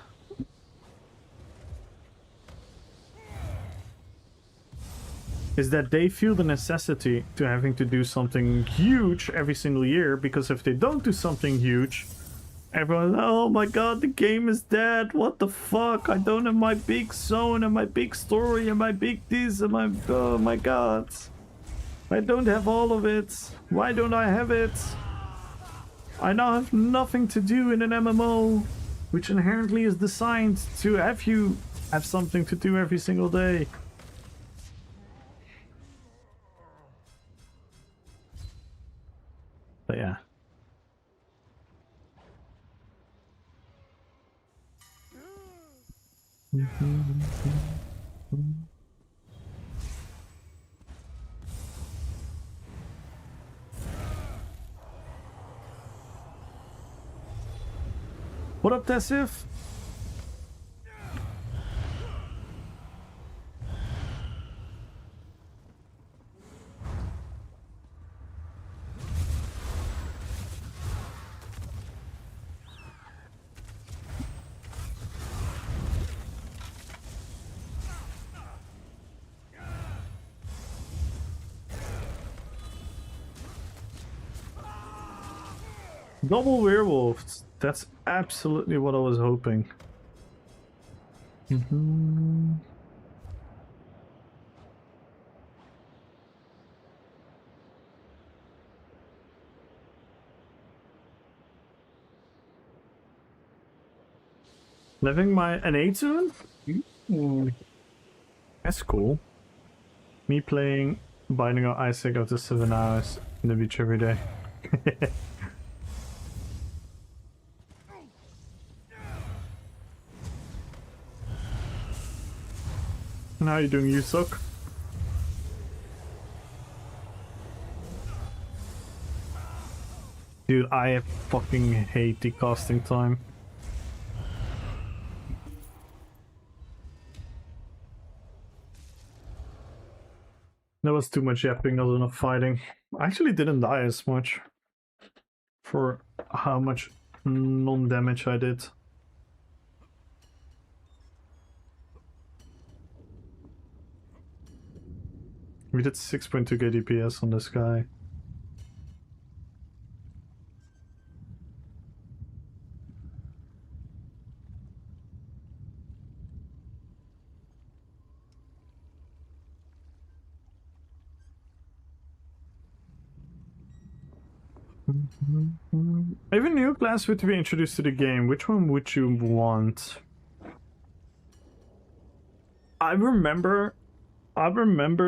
is that they feel the necessity to having to do something huge every single year, because if they don't do something huge, everyone's, oh my god, the game is dead, what the fuck, I don't have my big zone and my big story and my big this and my, oh my god, I don't have all of it, why don't I have it? I now have nothing to do in an MMO, which inherently is designed to have you have something to do every single day. But yeah. What up, Tessif? Double werewolves. That's absolutely what I was hoping. Living my an 8 soon? That's cool. Me playing Binding of Isaac after 7 hours in the beach every day. And how you doing, ESOx? Dude, I fucking hate the casting time. There was too much yapping, not enough fighting. I actually didn't die as much for how much non-damage I did. We did 6.2k DPS on this guy. If a new class were to be introduced to the game, which one would you want? I remember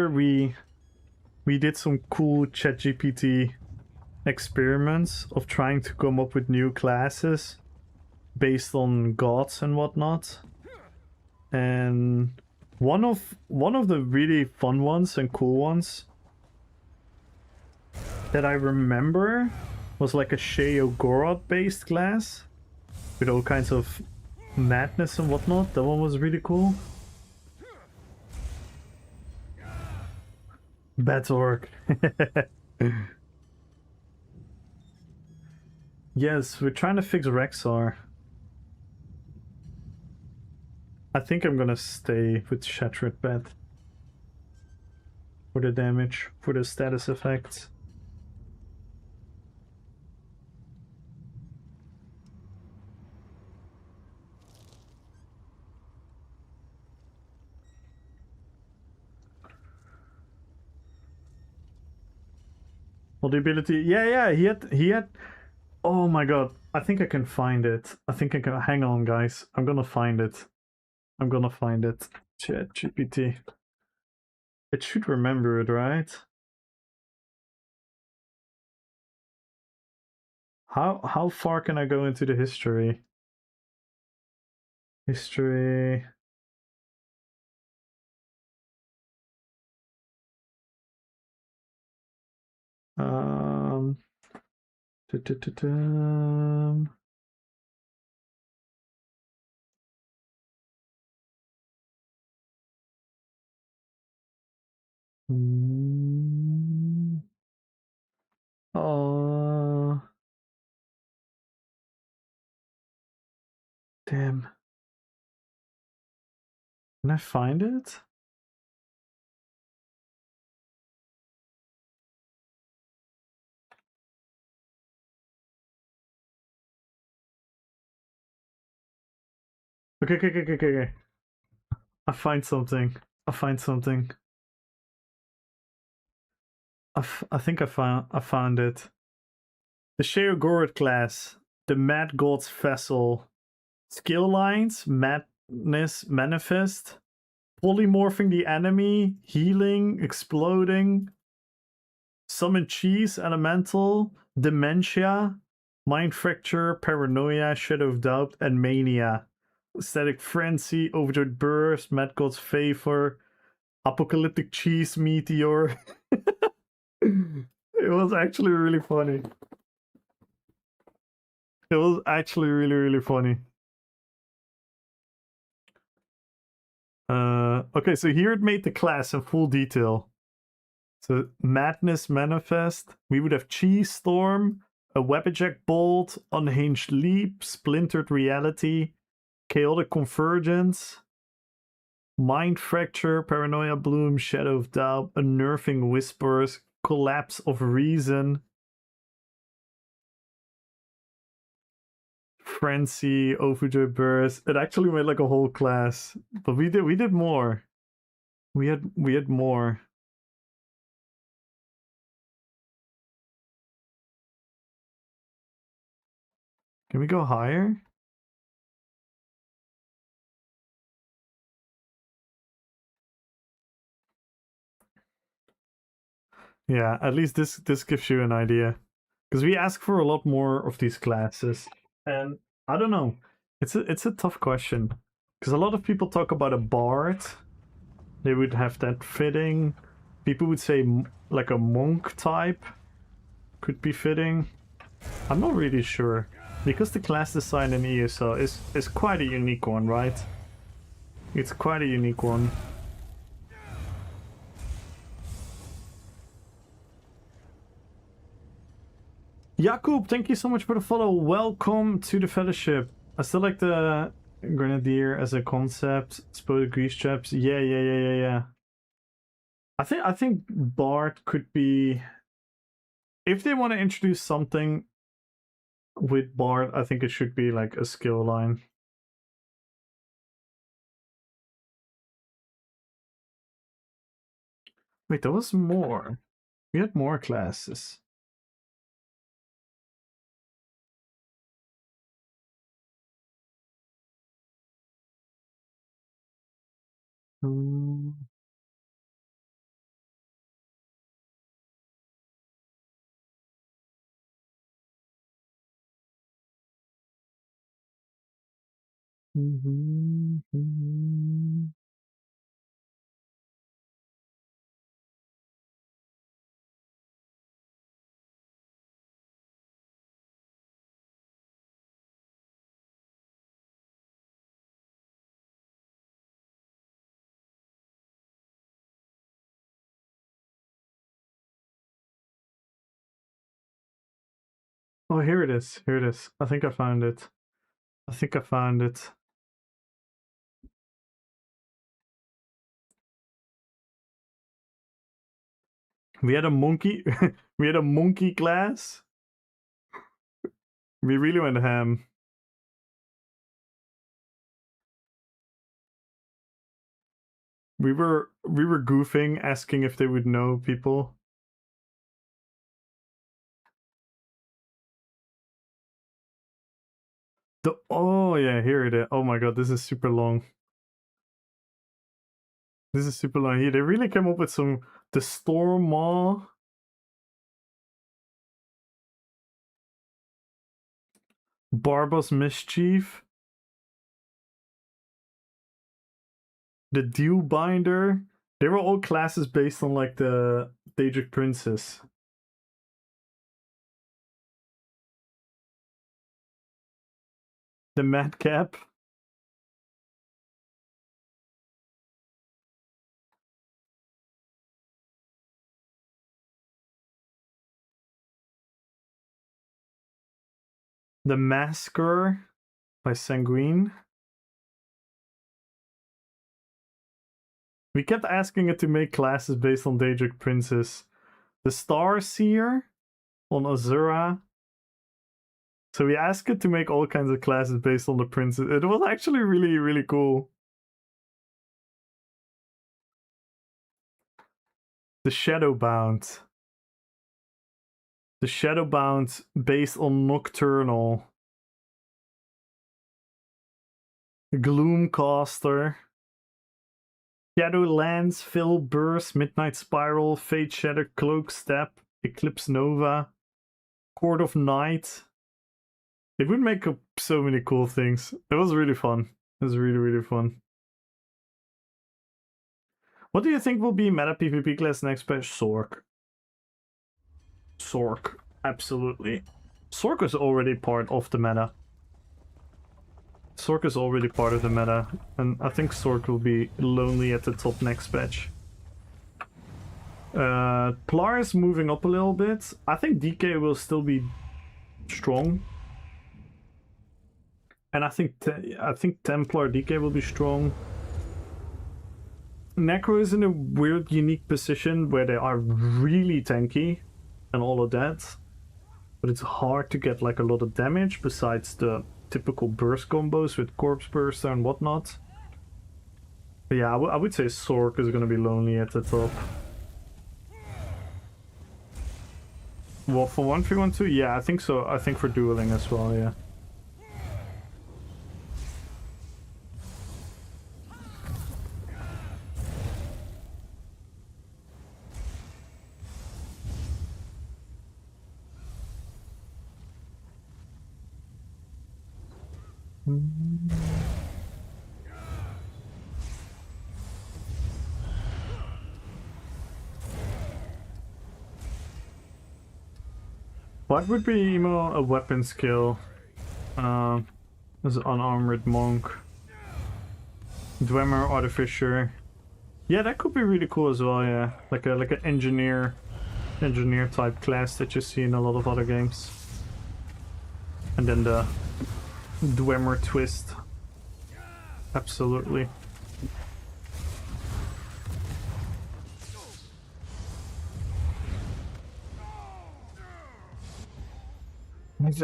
we did some cool ChatGPT experiments of trying to come up with new classes based on gods and whatnot. And one of the really fun ones and cool ones that I remember was like a Sheogorod based class with all kinds of madness and whatnot. That one was really cool. Batorg. Yes, we're trying to fix Rexar. I think I'm gonna stay with Shattered Bat for the damage, for the status effects. Well, the ability. Yeah. He had. Oh my god. I think I can find it. I think I can. Hang on, guys. I'm gonna find it. I'm gonna find it. Chat GPT. It should remember it, right? How far can I go into the history? History. Um. Da-da-da-dum. Mm. Oh. Damn. Can I find it? Okay. I find something. I find something. I think I found it. The Sheogorid class, the Mad God's Vessel. Skill lines, Madness Manifest, Polymorphing the enemy, Healing, Exploding, Summon Cheese, Elemental, Dementia, Mind Fracture, Paranoia, Shadow of Doubt, and Mania. Static Frenzy, Overjoyed Burst, Mad God's Favor, Apocalyptic Cheese Meteor. It was actually really funny. It was actually really funny. Okay, so here it made the class in full detail. So Madness Manifest, we would have Cheese Storm, a Weapon Bolt, Unhinged Leap, Splintered Reality, Chaotic Convergence, Mind Fracture, Paranoia Bloom, Shadow of Doubt, Unnerving Whispers, Collapse of Reason, Frenzy, Overjoyed Burst. It actually made like a whole class, but we did more. We had more. Can we go higher? Yeah, at least this gives you an idea. Because we ask for a lot more of these classes. And I don't know. It's a tough question. Because a lot of people talk about a bard. They would have that fitting. People would say like a monk type could be fitting. I'm not really sure. Because the class design in ESO is quite a unique one, right? It's quite a unique one. Jakub, thank you so much for the follow. Welcome to the fellowship. I still like the grenadier as a concept. Exploded grease traps. Yeah. I think Bard could be, if they want to introduce something with Bard, I think it should be like a skill line. Wait, there was more. We had more classes. Mm. Oh, here it is. Here it is. I think I found it. I think I found it. We had a monkey. We had a monkey class. We really went ham. We were goofing, asking if they would know people. Oh yeah, here it is. Oh my god, this is super long. This is super long here. They really came up with some... The Storm Maw. Barba's Mischief. The Dew Binder. They were all classes based on like the Daedric Princess. The Madcap. The Masker by Sanguine. We kept asking it to make classes based on Daedric Princess. The Starseer on Azura. So we asked it to make all kinds of classes based on the princess. It was actually really, really cool. The Shadowbound. The Shadowbound based on Nocturnal. Gloomcaster. Shadowlands, Fill Burst, Midnight Spiral, Fate Shadow, Cloak Step, Eclipse Nova, Court of Night. It would make up so many cool things. It was really fun. It was really, really fun. What do you think will be meta PvP class next patch? Sork. Sork. Absolutely. Sork is already part of the meta. Sork is already part of the meta. And I think Sork will be lonely at the top next patch. Plar is moving up a little bit. I think DK will still be strong. And I think Templar DK will be strong. Necro is in a weird, unique position where they are really tanky and all of that. But it's hard to get like a lot of damage besides the typical burst combos with Corpse Burster and whatnot. But yeah, I would say Sork is going to be lonely at the top. Well, for 1-3-1-2, yeah, I think so. I think for dueling as well, yeah. What would be a weapon skill? As an unarmored monk. Dwemer, Artificer. Yeah, that could be really cool as well, yeah. Like an engineer type class that you see in a lot of other games. And then the Dwemer twist. Absolutely.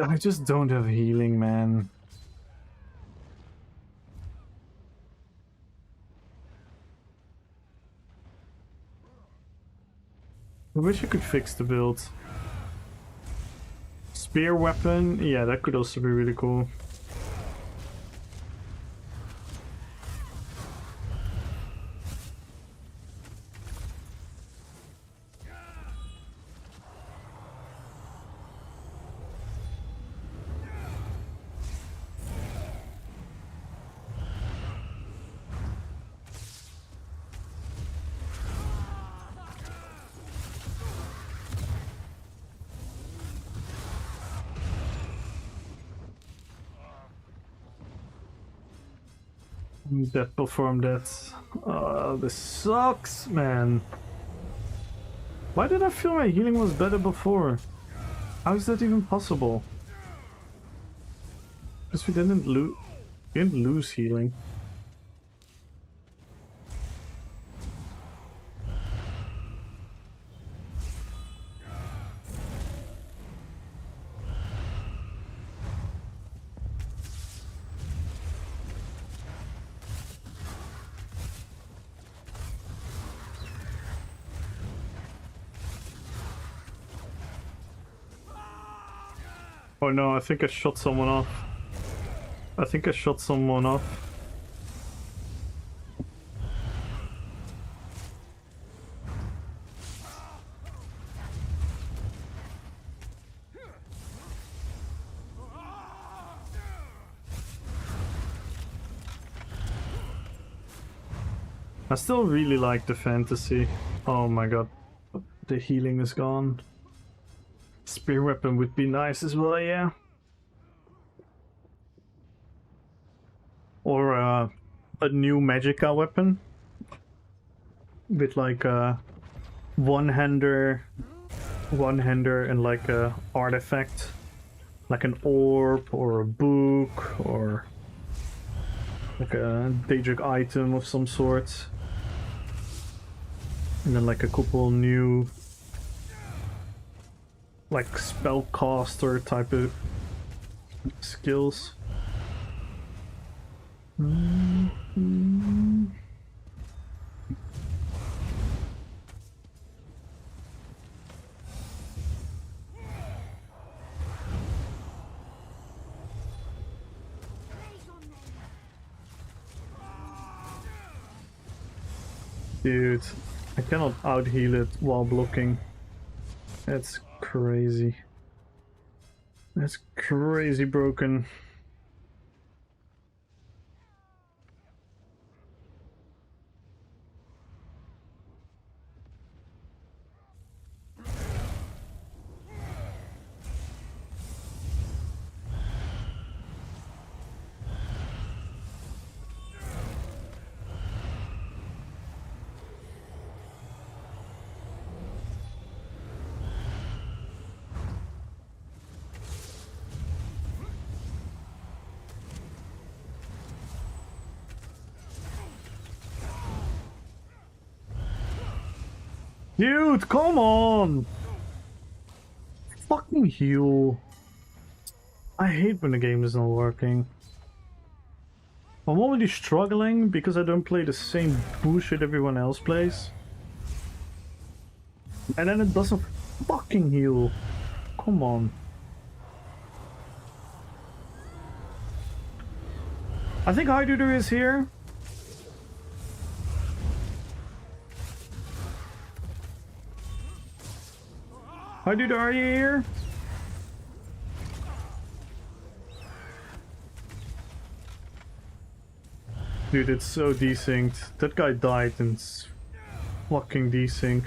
I just don't have healing, man. I wish I could fix the build. Spear weapon, yeah, that could also be really cool. That performed that. Oh, this sucks, man. Why did I feel my healing was better before? How is that even possible? Because we didn't lose healing. Oh no, I think I shot someone off. I think I shot someone off. I still really like the fantasy. Oh my god, the healing is gone. Spear weapon would be nice as well, yeah. Or a new magica weapon with like a one-hander and like a artifact, like an orb or a book or like a Daedric item of some sort. And then like a couple new like spellcaster type of skills. Dude, I cannot out-heal it while blocking. That's crazy. That's crazy broken. Dude, come on! Fucking heal. I hate when the game is not working. I'm already struggling because I don't play the same bullshit everyone else plays. And then it doesn't fucking heal. Come on. I think Heiduder is here. Heiduder, are you here? Dude, it's so desynced. That guy died and it's fucking desync.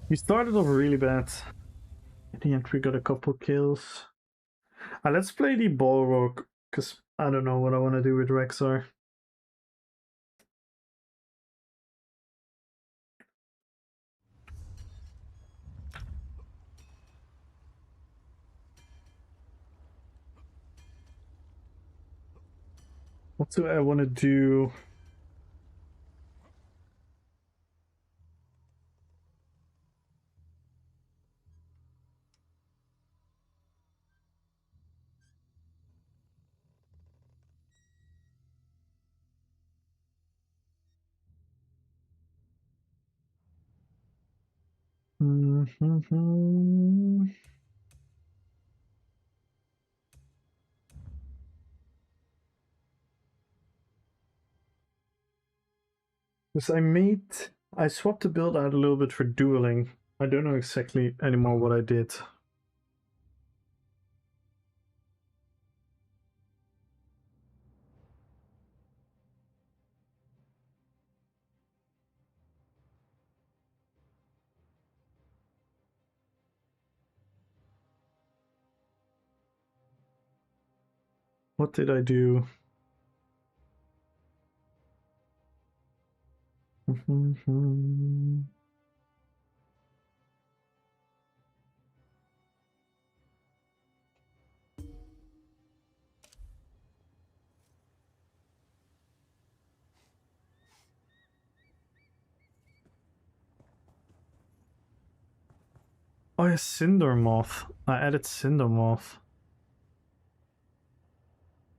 We started off really bad. At the end we got a couple kills. Let's play the Balrog, because I don't know what I want to do with Rexar. What do I want to do? Because I swapped the build out a little bit for dueling. I don't know exactly anymore what I did. What did I do? Oh yeah, Cinder Moth. I added Cinder Moth.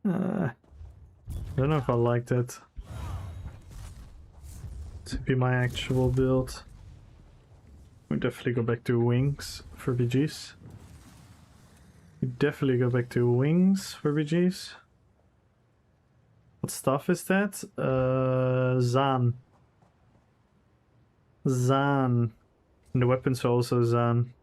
I don't know if I like that to be my actual build. We definitely go back to wings for BGs. We definitely go back to wings for BGs. What stuff is that? Zan. Zan. And the weapons are also Zan.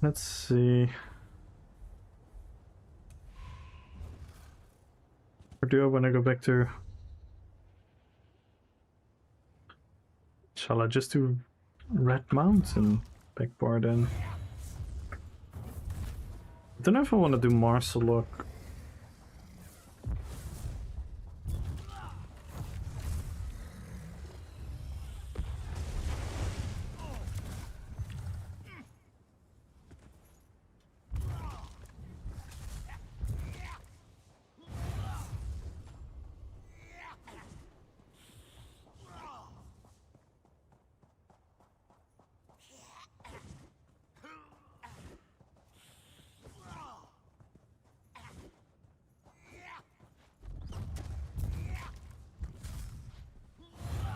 Let's see. Or do I want to go back to... Shall I just do Red Mountain backbar then? I don't know if I want to do Martial Lock.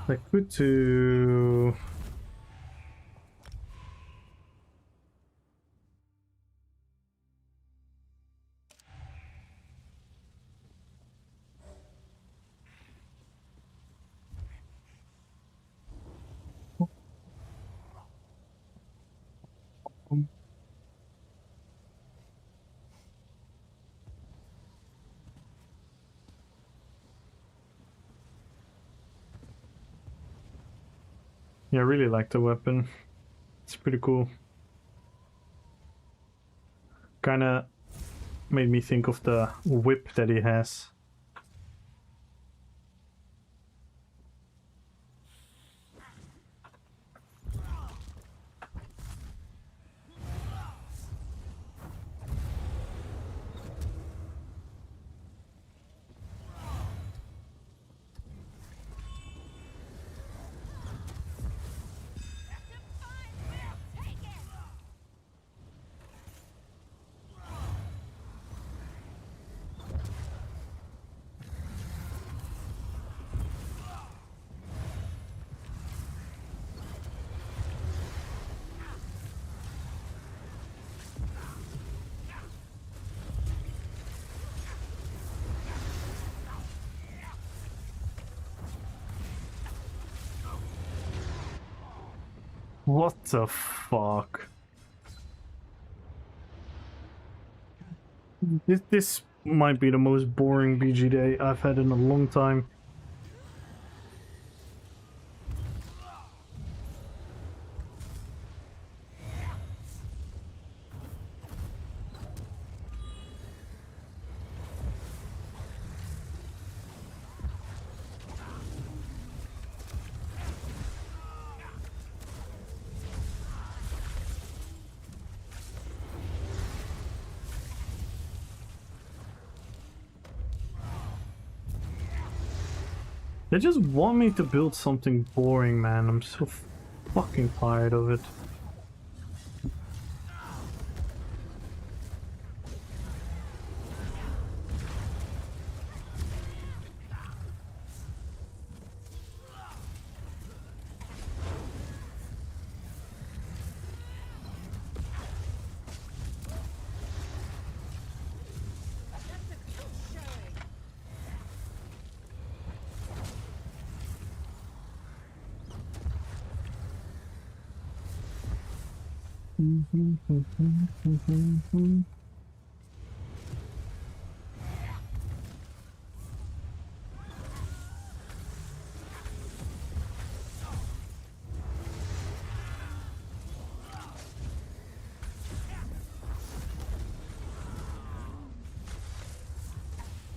I could do... Yeah, I really like the weapon. It's pretty cool. Kinda made me think of the whip that he has. What the fuck? This might be the most boring BG day I've had in a long time. They just want me to build something boring, man. I'm so fucking tired of it.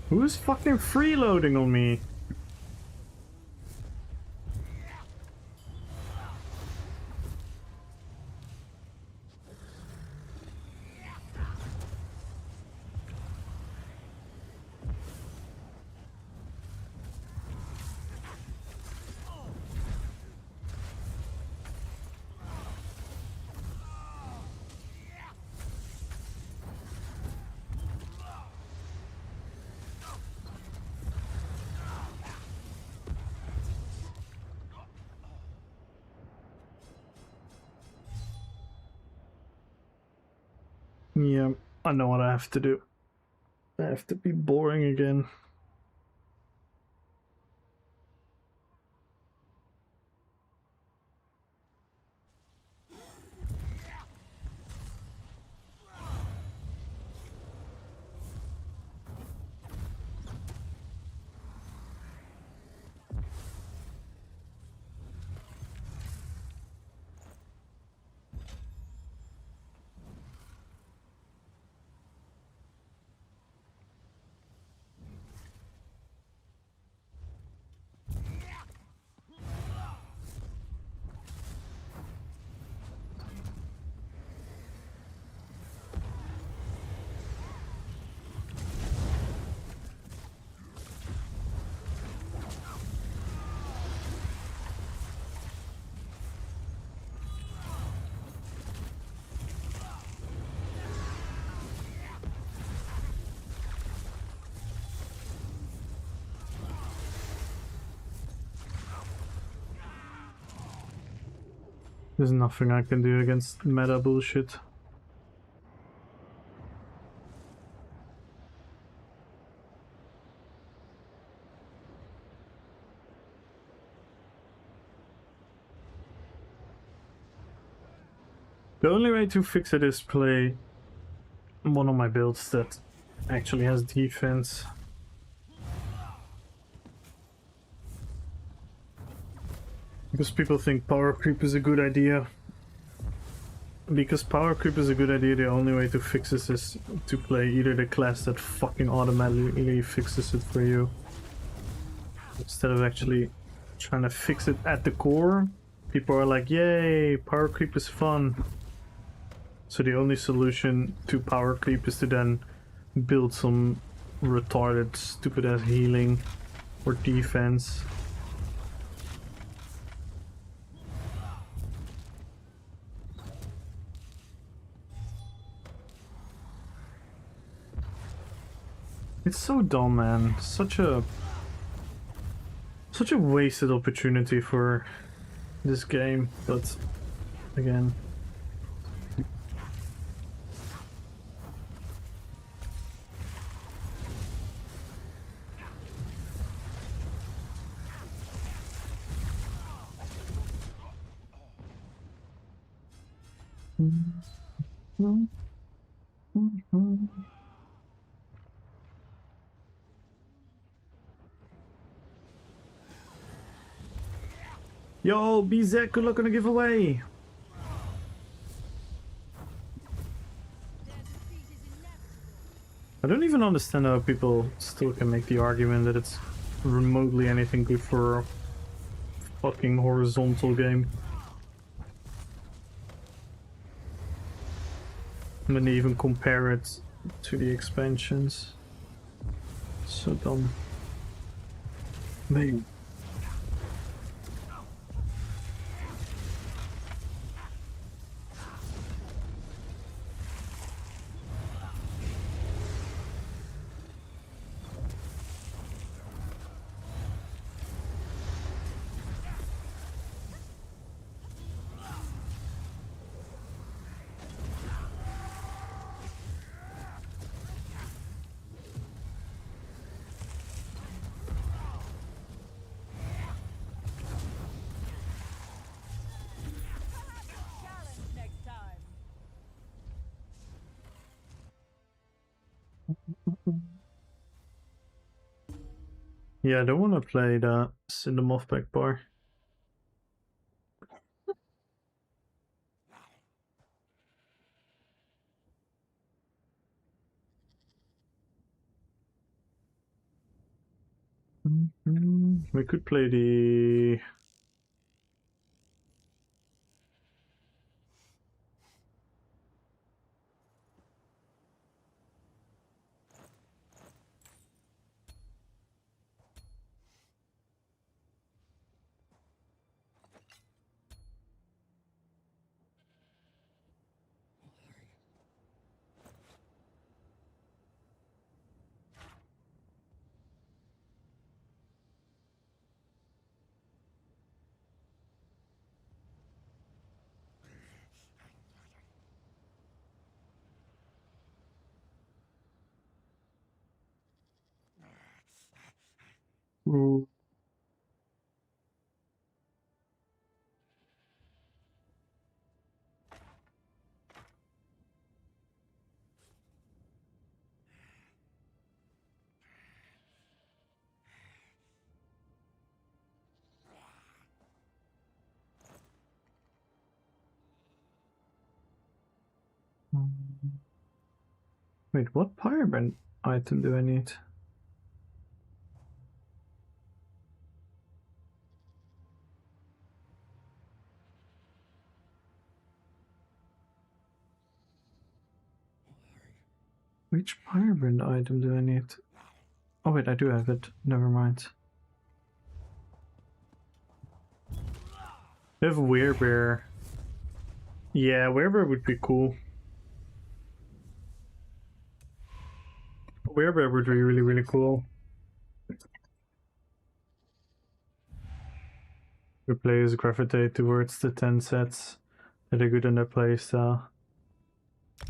Who's fucking freeloading on me? Yeah, I know what I have to do. I have to be boring again. There's nothing I can do against meta bullshit. The only way to fix it is play one of my builds that actually has defense. Because people think power creep is a good idea. Because power creep is a good idea, the only way to fix this is to play either the class that fucking automatically fixes it for you, instead of actually trying to fix it at the core. People are like, yay, power creep is fun. So the only solution to power creep is to then build some retarded, stupid ass healing or defense. It's so dumb, man. Such a wasted opportunity for this game, but again. Yo, BZ, good luck on the giveaway! I don't even understand how people still can make the argument that it's remotely anything good for a fucking horizontal game. And then they even compare it to the expansions. So dumb. Man. Yeah, I don't want to play the Cinnamoth back bar. We could play the... Ooh. Wait, what Pyrobrand item do I need? Which Pyrobrand item do I need? Oh wait, I do have it. Never mind. I have Werebear. Yeah, Werebear would be cool. Werebear would be really, really cool. The players gravitate towards the 10 sets that are good in their playstyle.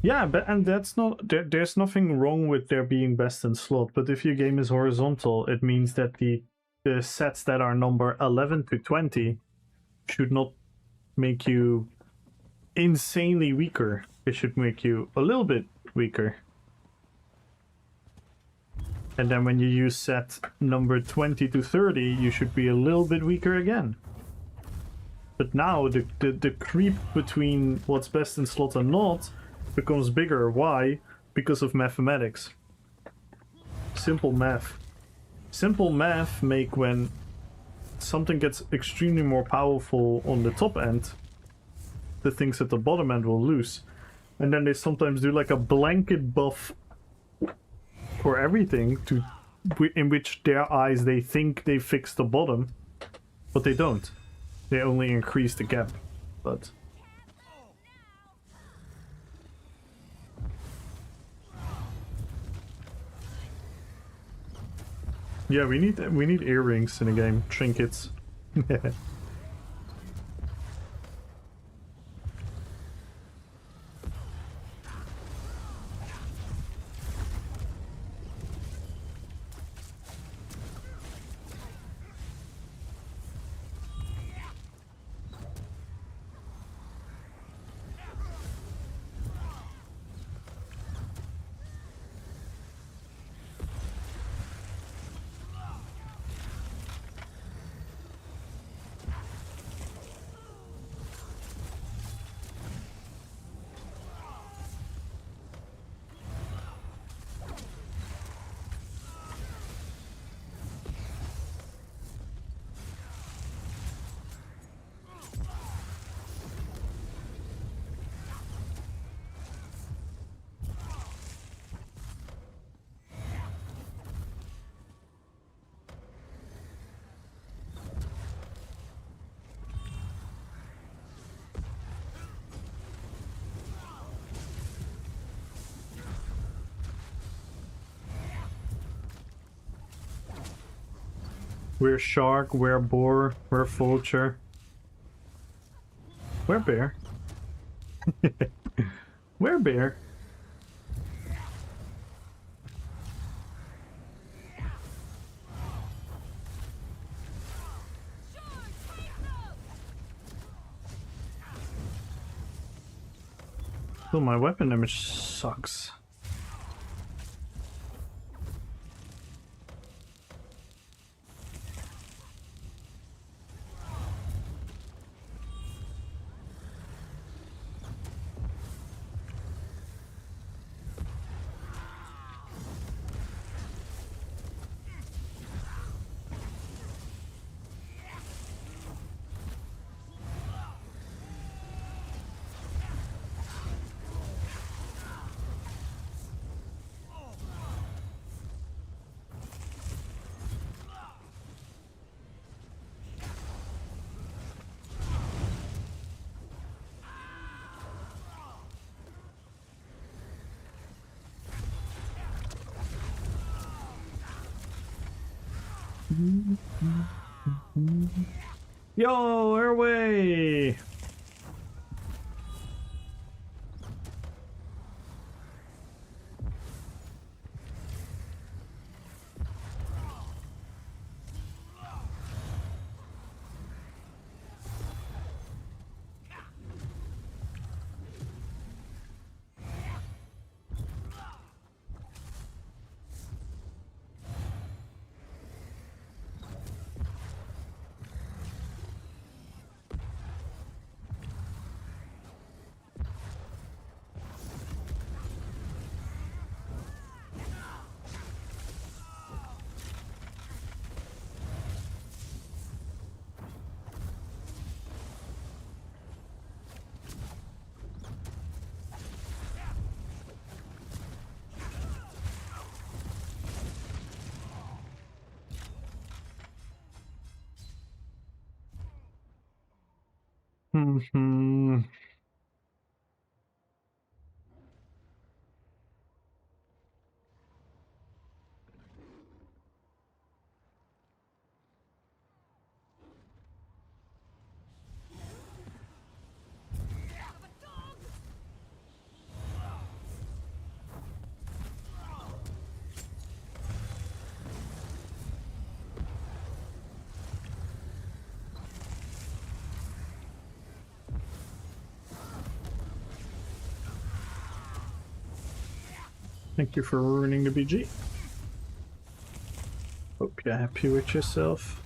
Yeah, but and that's not there's nothing wrong with there being best in slot, but if your game is horizontal, it means that the sets that are number 11 to 20 should not make you insanely weaker. It should make you a little bit weaker. And then when you use set number 20 to 30, you should be a little bit weaker again. But now the creep between what's best in slot and not becomes bigger. Why? Because of mathematics. Simple math. Simple math make when something gets extremely more powerful on the top end, the things at the bottom end will lose. And then they sometimes do like a blanket buff for everything to in which their eyes they think they fix the bottom, but they don't. They only increase the gap. But yeah, we need earrings in a game, trinkets. We're shark, we're boar, we're vulture. We're bear. We're bear. Oh, my weapon damage sucks. Yo, airway! Mm-hmm. Thank you for ruining the BG. Hope you're happy with yourself.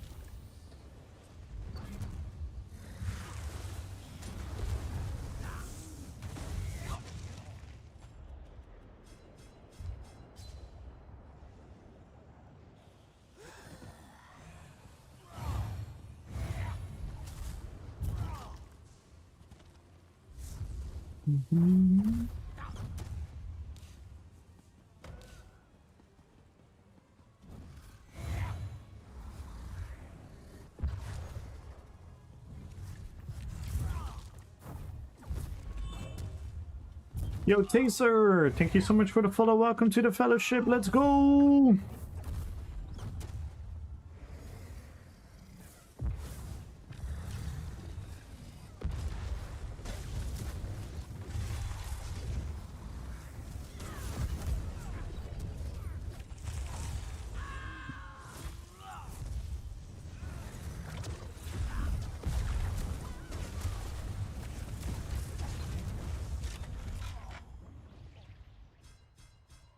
Yo, Taser! Thank you so much for the follow. Welcome to the fellowship. Let's go!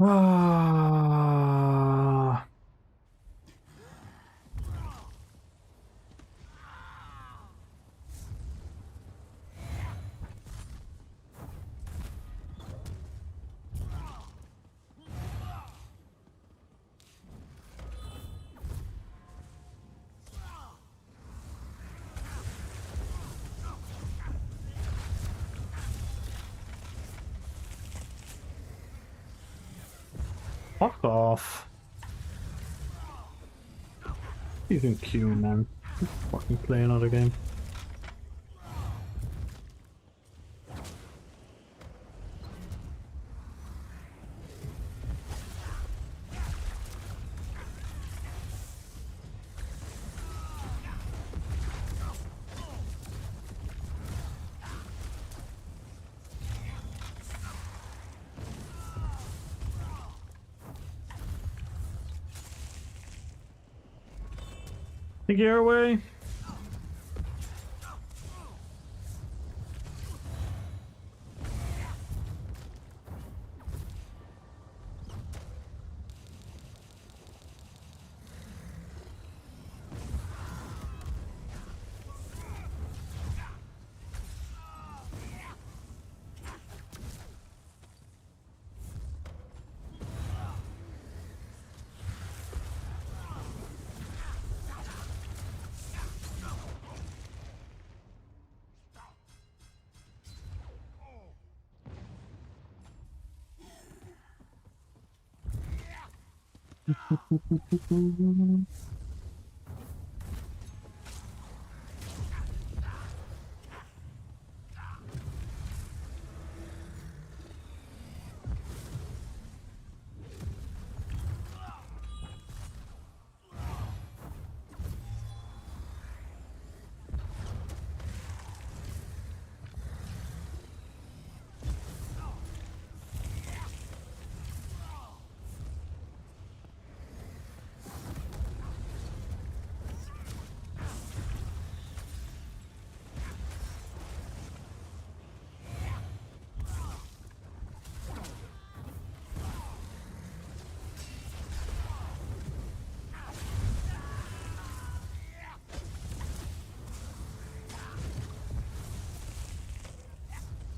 Ah. Fuck off. You can queue, man. Fucking play another game. Take your away.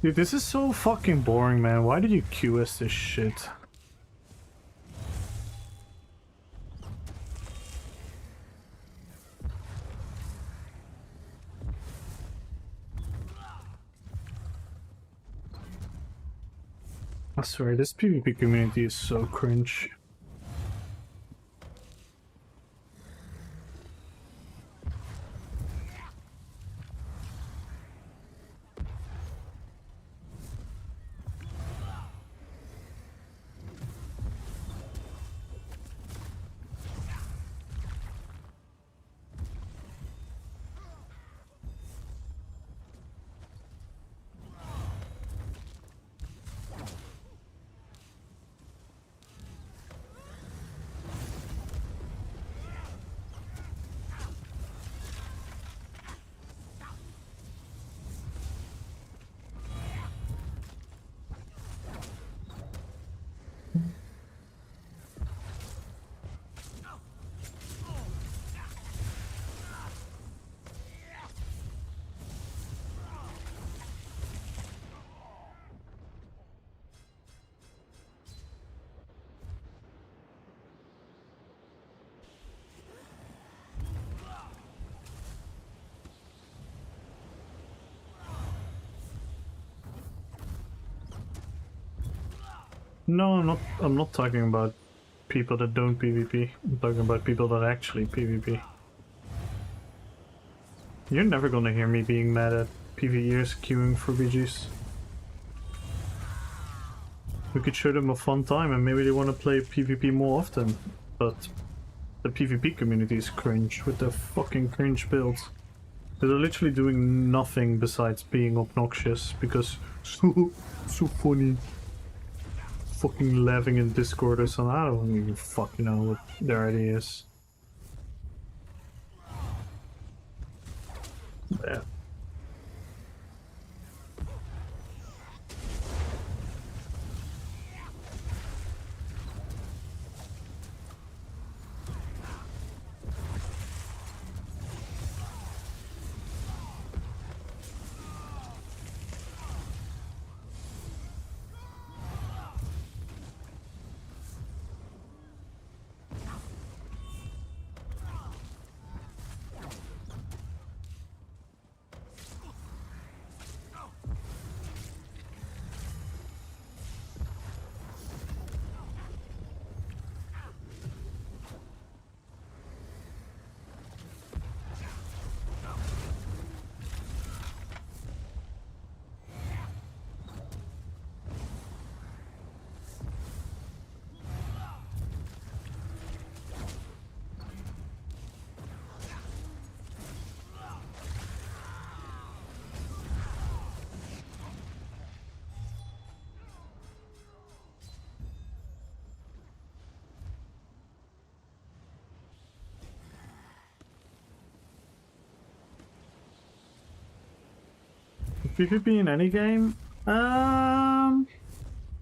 Dude, this is so fucking boring, man. Why did you QS this shit? I swear, this PvP community is so cringe. No, I'm not talking about people that don't PvP. I'm talking about people that actually PvP. You're never gonna hear me being mad at PvEers queuing for BGs. We could show them a fun time and maybe they want to play PvP more often, but the PvP community is cringe with their fucking cringe builds. They're literally doing nothing besides being obnoxious because so funny. Fucking laughing in Discord or something. I don't even fucking know what their idea is. Yeah. PvP in any game?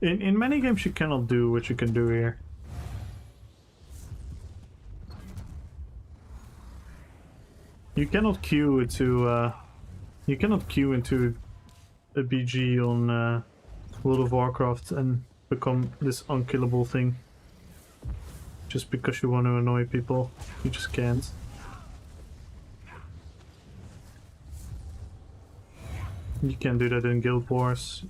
In many games you cannot do what you can do here. You cannot queue into a BG on World of Warcraft and become this unkillable thing. Just because you want to annoy people. You just can't. You can do that in Guild Wars.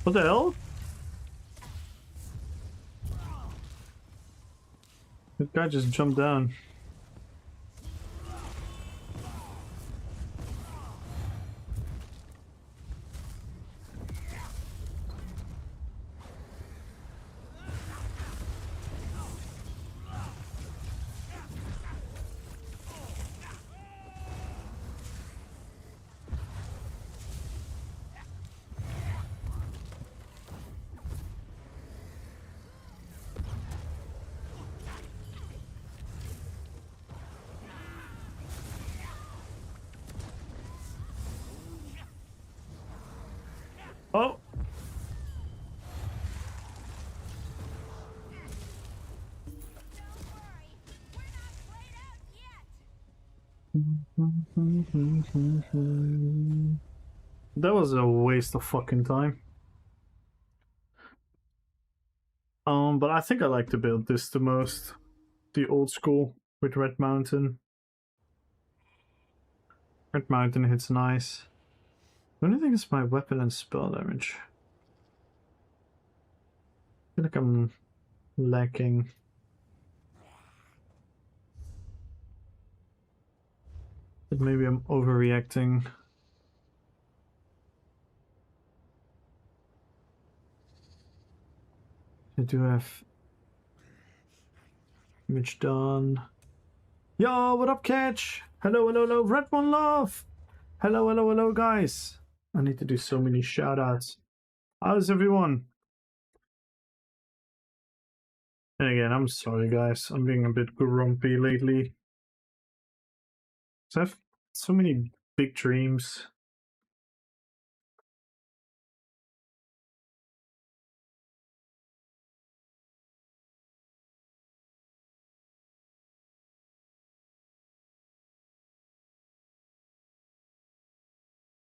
What the hell? That guy just jumped down. Oh! That was a waste of fucking time. But I think I like to build this the most. The old school with Red Mountain. Red Mountain hits nice. The only thing is my weapon and spell damage. I feel like I'm lacking. But maybe I'm overreacting. I do have damage done. Yo, what up, Catch? Hello, hello, hello, Red One Love! Hello, hello, hello, guys! I need to do so many shoutouts. How's everyone? And again, I'm sorry, guys. I'm being a bit grumpy lately. I have so many big dreams.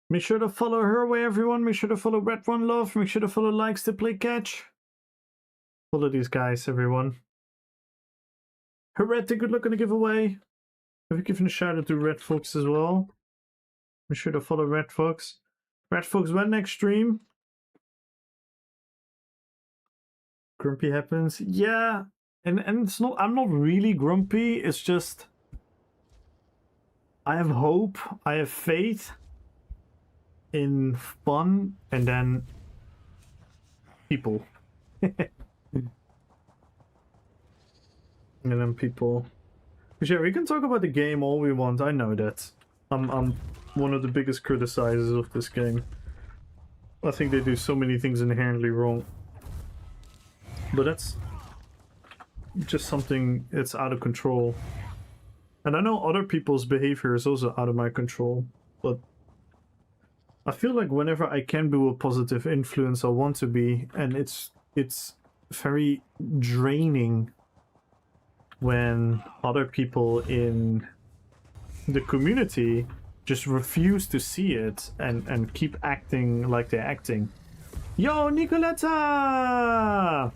Make sure to follow her way, everyone. Make sure to follow Red One Love. Make sure to follow Likes to Play Catch. Follow these guys, everyone. Heretic, good luck on the giveaway. Have you given a shout out to Red Fox as well? Make sure to follow Red Fox. Red Fox, when next stream? Grumpy happens. Yeah. And it's not, I'm not really grumpy. It's just I have hope. I have faith in fun, and then people. And then people. Yeah, we can talk about the game all we want. I know that. I'm one of the biggest criticizers of this game. I think they do so many things inherently wrong. But that's just something that's out of control. And I know other people's behavior is also out of my control, but I feel like whenever I can be a positive influence, I want to be, and it's very draining when other people in the community just refuse to see it and keep acting like they're acting. Yo, Nicoletta!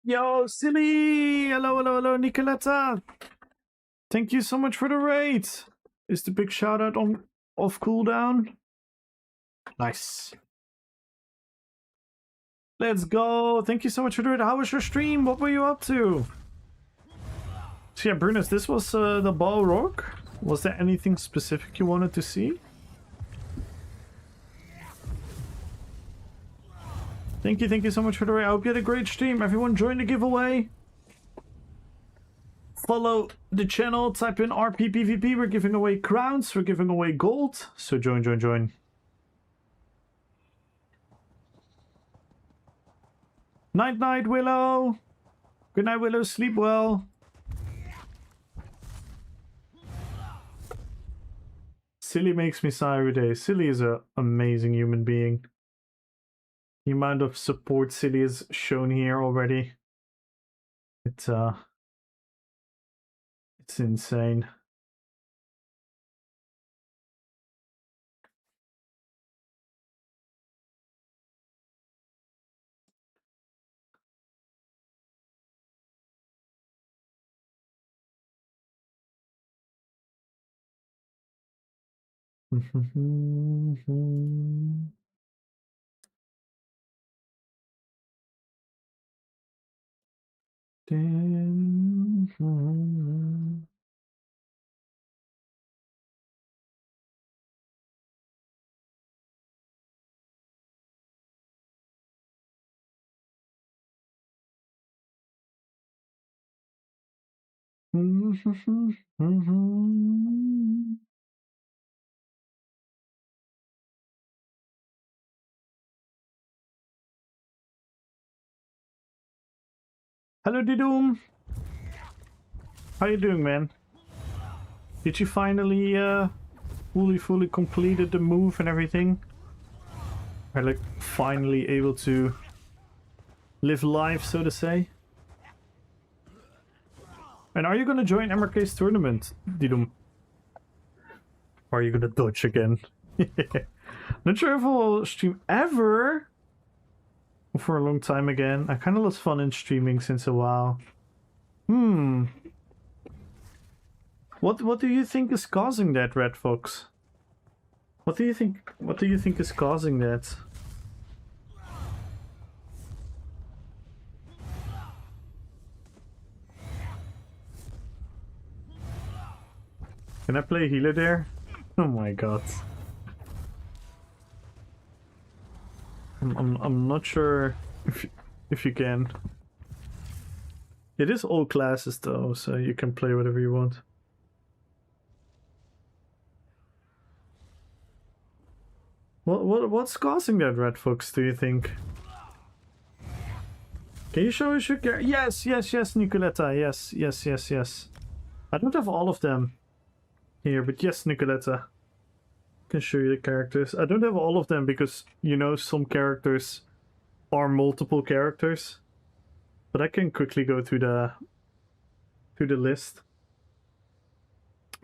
Yo, silly! Hello, hello, hello, Nicoletta! Thank you so much for the raid! Is the big shout out on off cooldown? Nice. Let's go! Thank you so much for the raid. How was your stream? What were you up to? So yeah, Brunus, this was the Ball Rock. Was there anything specific you wanted to see? Thank you so much for the raid. I hope you had a great stream. Everyone join the giveaway. Follow the channel, type in RPPvP. We're giving away crowns, we're giving away gold. So join. Night, Willow. Good night, Willow. Sleep well. Silly makes me sigh every day. Silly is an amazing human being. The amount of support Silly has shown here already. It's insane. Hello, Didoom. How you doing, man? Did you finally fully completed the move and everything? Are like finally able to live life, so to say? And are you gonna join MRK's tournament, Didum? Or are you gonna dodge again? Not sure if I'll stream ever for a long time again. I kind of lost fun in streaming since a while. What do you think is causing that, Red Fox? What do you think is causing that? Can I play healer there? Oh my god. I'm not sure if you can. It is all classes though, so you can play whatever you want. What's causing that, Red Fox, do you think? Can you show us your character? Yes, Nicoletta. Yes. I don't have all of them here, but yes, Nicoletta. I can show you the characters. I don't have all of them because, you know, some characters are multiple characters. But I can quickly go through the list.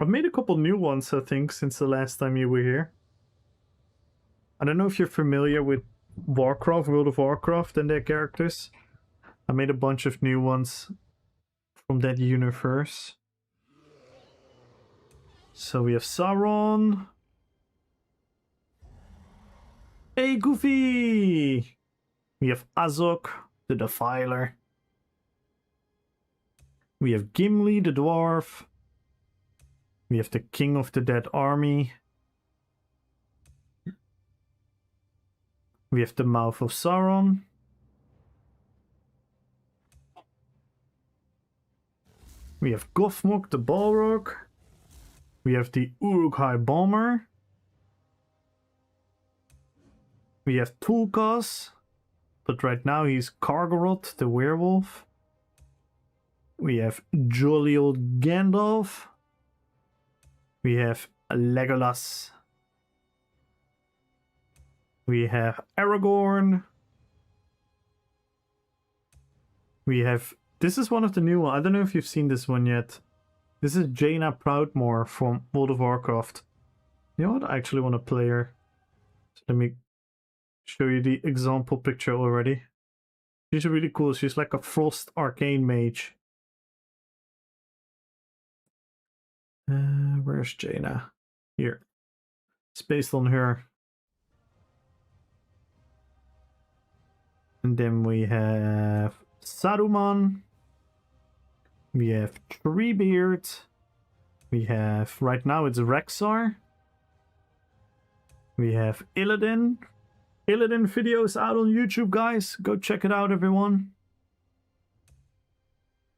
I've made a couple new ones, I think, since the last time you were here. I don't know if you're familiar with Warcraft, World of Warcraft and their characters. I made a bunch of new ones from that universe. So we have Sauron. Hey, Goofy! We have Azog, the Defiler. We have Gimli, the Dwarf. We have the King of the Dead Army. We have the Mouth of Sauron. We have Gothmog, the Balrog. We have the Uruk-hai Bomber. We have Tulkas, but right now he's Kargoroth, the Werewolf. We have jolly old Gandalf. We have Legolas. We have Aragorn. We have... This is one of the new ones. I don't know if you've seen this one yet. This is Jaina Proudmoore from World of Warcraft. You know what? I actually want to play her. So let me show you the example picture already. She's really cool. She's like a Frost Arcane Mage. Where's Jaina? Here. It's based on her. And then we have Saruman. We have Treebeard. We have, right now it's Rexxar. We have Illidan. Illidan videos out on YouTube, guys. Go check it out, everyone.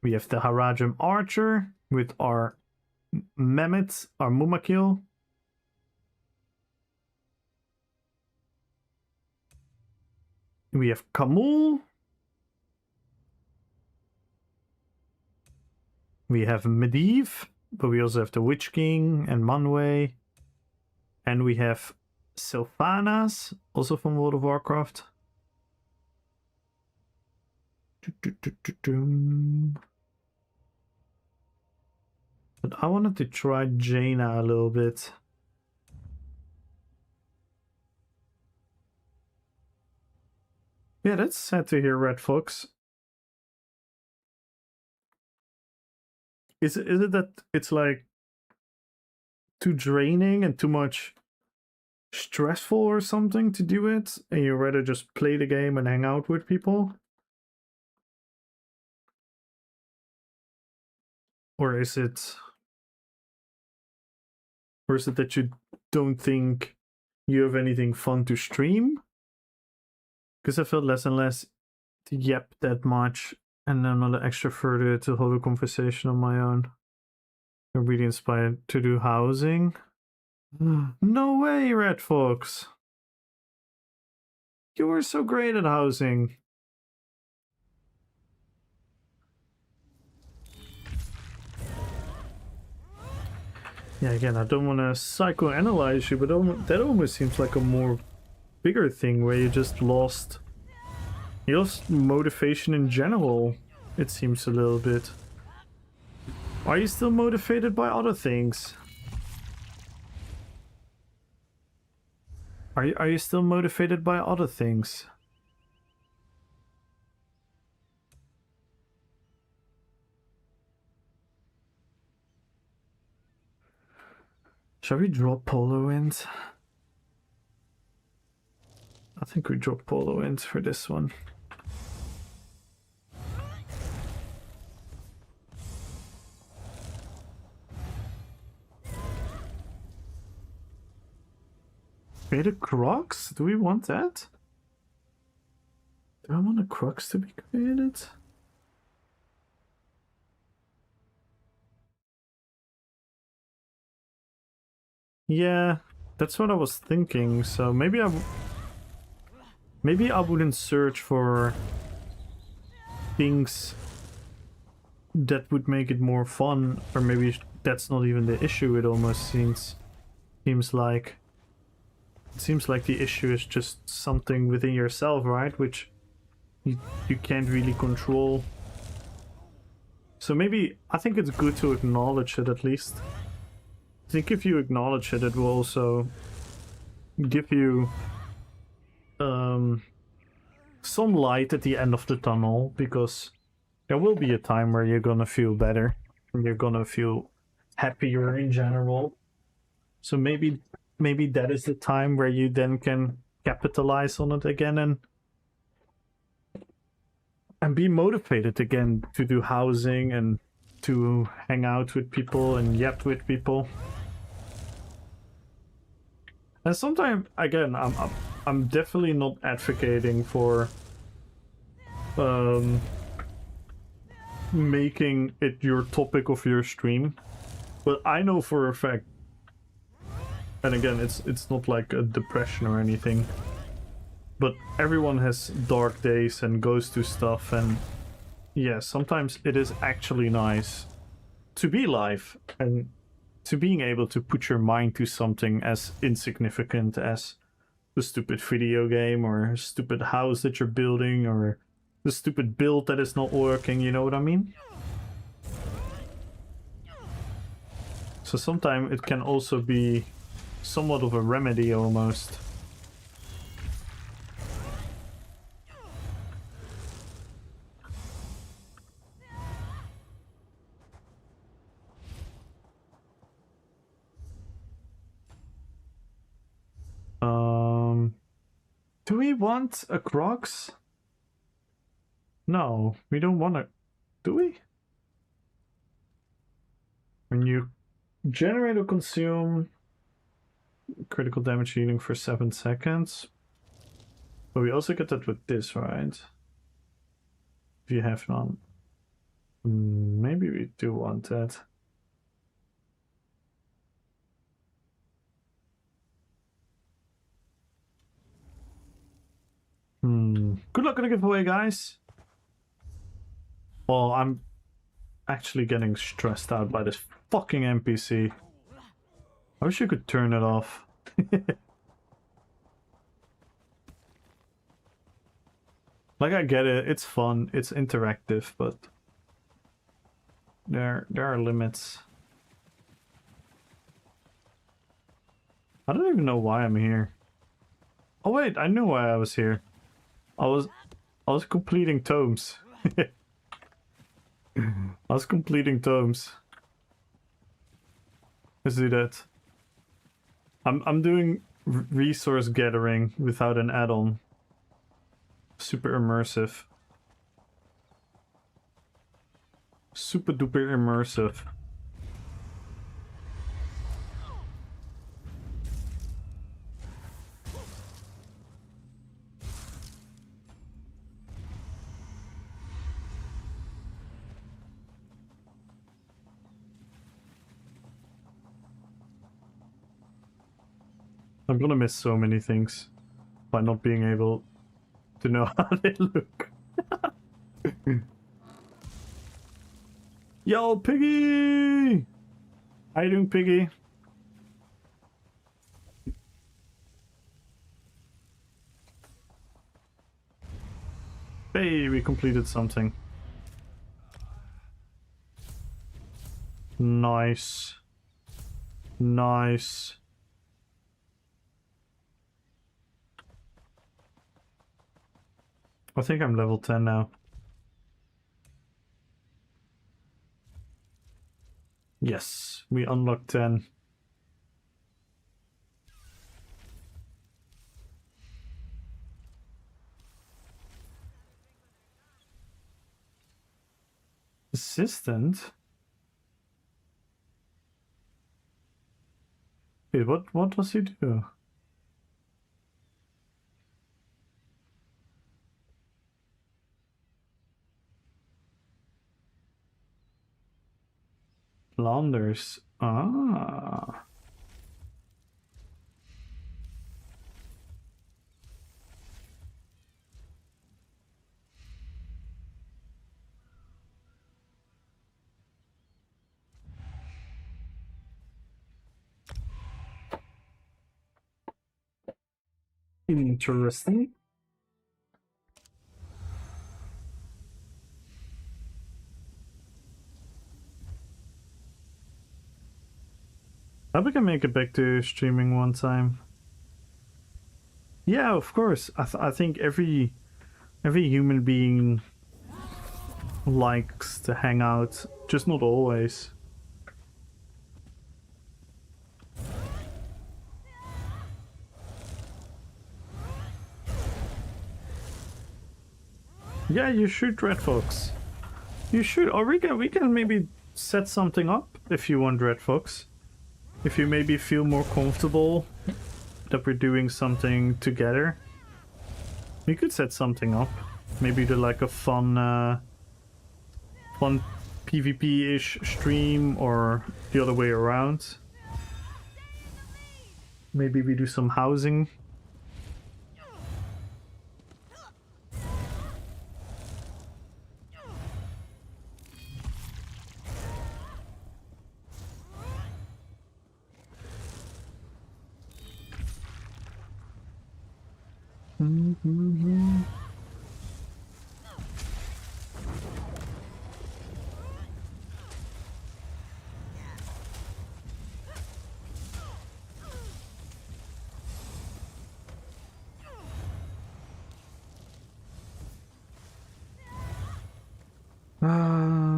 We have the Harajam Archer with our Mehmet, our Mumakil. We have Kamul. We have Medivh, but we also have the Witch King and Manwë. And we have Sylvanas, also from World of Warcraft. But I wanted to try Jaina a little bit. Yeah, that's sad to hear, Red Fox. Is it that it's like too draining and too much stressful or something to do it, and you rather just play the game and hang out with people? Or is it that you don't think you have anything fun to stream? Because I felt less and less to yap that much, and I'm not extroverted to hold a conversation on my own. I'm really inspired to do housing. No way, Red Fox! You were so great at housing. Yeah, again, I don't want to psychoanalyze you, but that almost seems like a more bigger thing where you lost motivation in general. It seems a little bit. Are you still motivated by other things? Are you still motivated by other things? Shall we drop Polo Int? I think we drop Polo Int for this one. Create a Crocs? Do we want that? Do I want a Crocs to be created? Yeah, that's what I was thinking. So maybe I wouldn't search for things that would make it more fun, or maybe that's not even the issue. It almost seems like the issue is just something within yourself, right? Which you can't really control. So maybe I think it's good to acknowledge it at least. I think if you acknowledge it, it will also give you some light at the end of the tunnel, because there will be a time where you're gonna feel better and you're gonna feel happier in general. So maybe that is the time where you then can capitalize on it again and be motivated again to do housing and to hang out with people and yap with people. And sometimes, again, I'm definitely not advocating for making it your topic of your stream, but I know for a fact, and again, it's not like a depression or anything, but everyone has dark days and goes through stuff, and yeah, sometimes it is actually nice to be live and to being able to put your mind to something as insignificant as the stupid video game or a stupid house that you're building or the stupid build that is not working, you know what I mean? So sometimes it can also be somewhat of a remedy almost. Do we want a Crocs? No, we don't want to. Do we? When you generate or consume critical damage healing for 7 seconds. But we also get that with this, right? If you have none. Maybe we do want that. Good luck on the giveaway, guys. Well, I'm actually getting stressed out by this fucking NPC. I wish you could turn it off. Like, I get it, it's fun, it's interactive, but there are limits. I don't even know why I'm here. Oh wait, I knew why I was here. I was completing tomes. I was completing tomes. Let's do that. I'm doing resource gathering without an add-on. Super immersive. Super duper immersive. I'm gonna miss so many things by not being able to know how they look. Yo, Piggy! How you doing, Piggy? Hey, we completed something. Nice. Nice. I think I'm level 10 now. Yes, we unlocked 10. Assistant? Wait, what does he do? Flanders. Ah. Interesting. I hope I can make it back to streaming one time. Yeah, of course. I think every human being likes to hang out, just not always. Yeah, you should, Red Fox. You should. Or we can maybe set something up if you want, Red Fox. If you maybe feel more comfortable that we're doing something together, we could set something up. Maybe do like a fun PvP-ish stream, or the other way around. Maybe we do some housing.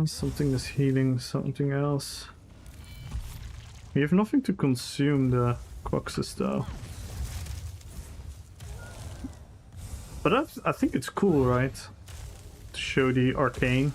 Something is healing something else. We have nothing to consume the Quoxes though. But I think it's cool, right? To show the arcane.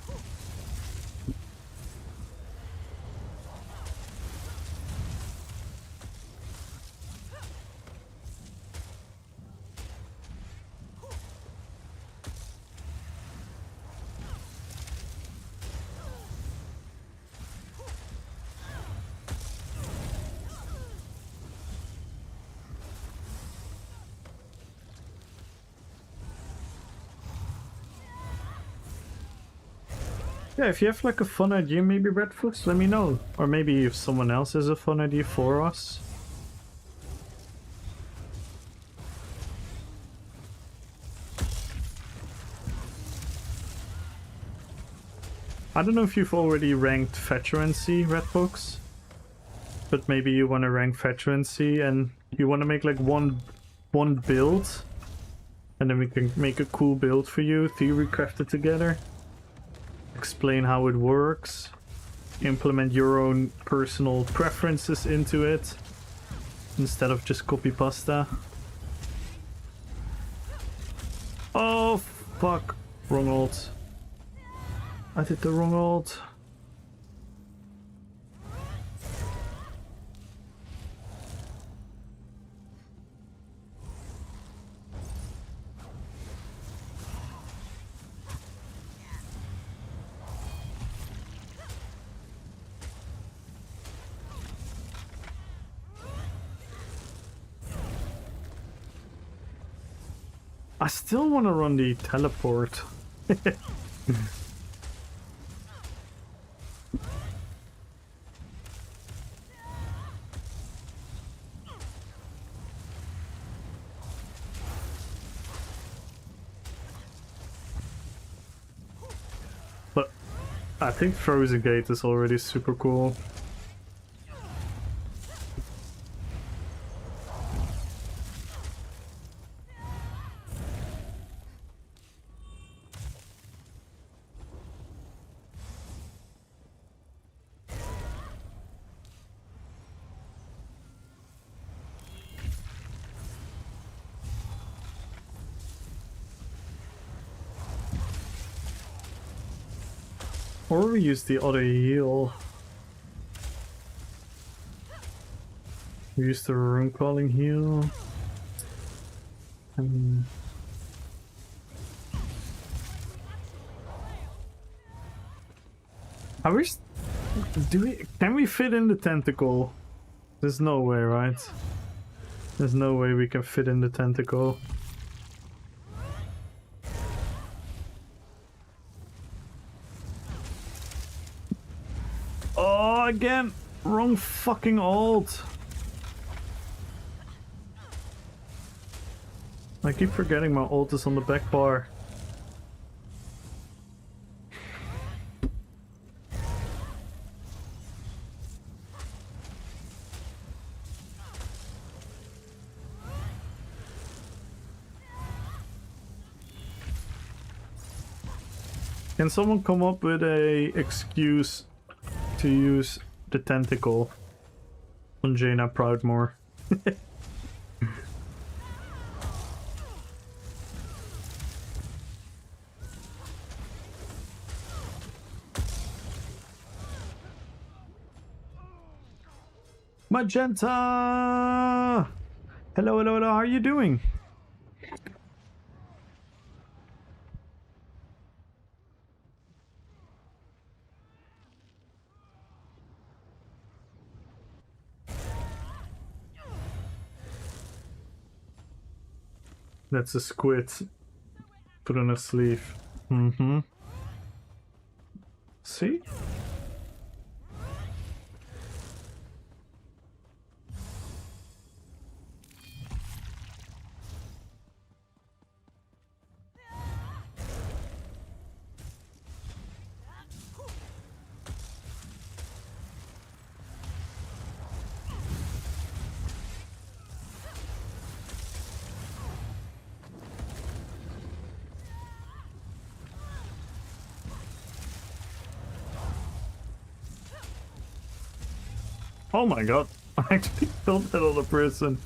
Yeah, if you have like a fun idea, maybe Red Fox, let me know. Or maybe if someone else has a fun idea for us. I don't know if you've already ranked Veterancy, Red Fox. But maybe you want to rank Veterancy and you want to make like one build. And then we can make a cool build for you, theory crafted together. Explain how it works, implement your own personal preferences into it instead of just copy pasta. Oh fuck, wrong ult. I did the wrong ult. I still want to run the teleport. I think Frozen Gate is already super cool. Or we use the other heal. We use the rune calling heal. I wish. Can we fit in the tentacle? There's no way, right? There's no way we can fit in the tentacle. Oh, again! Wrong fucking ult! I keep forgetting my ult is on the back bar. Can someone come up with a excuse to use the tentacle on Jaina Proudmoore? Magenta! Hello, hello, hello, how are you doing? That's a squid. Put on a sleeve. Mm-hmm. See? Oh my god, I actually killed that other person.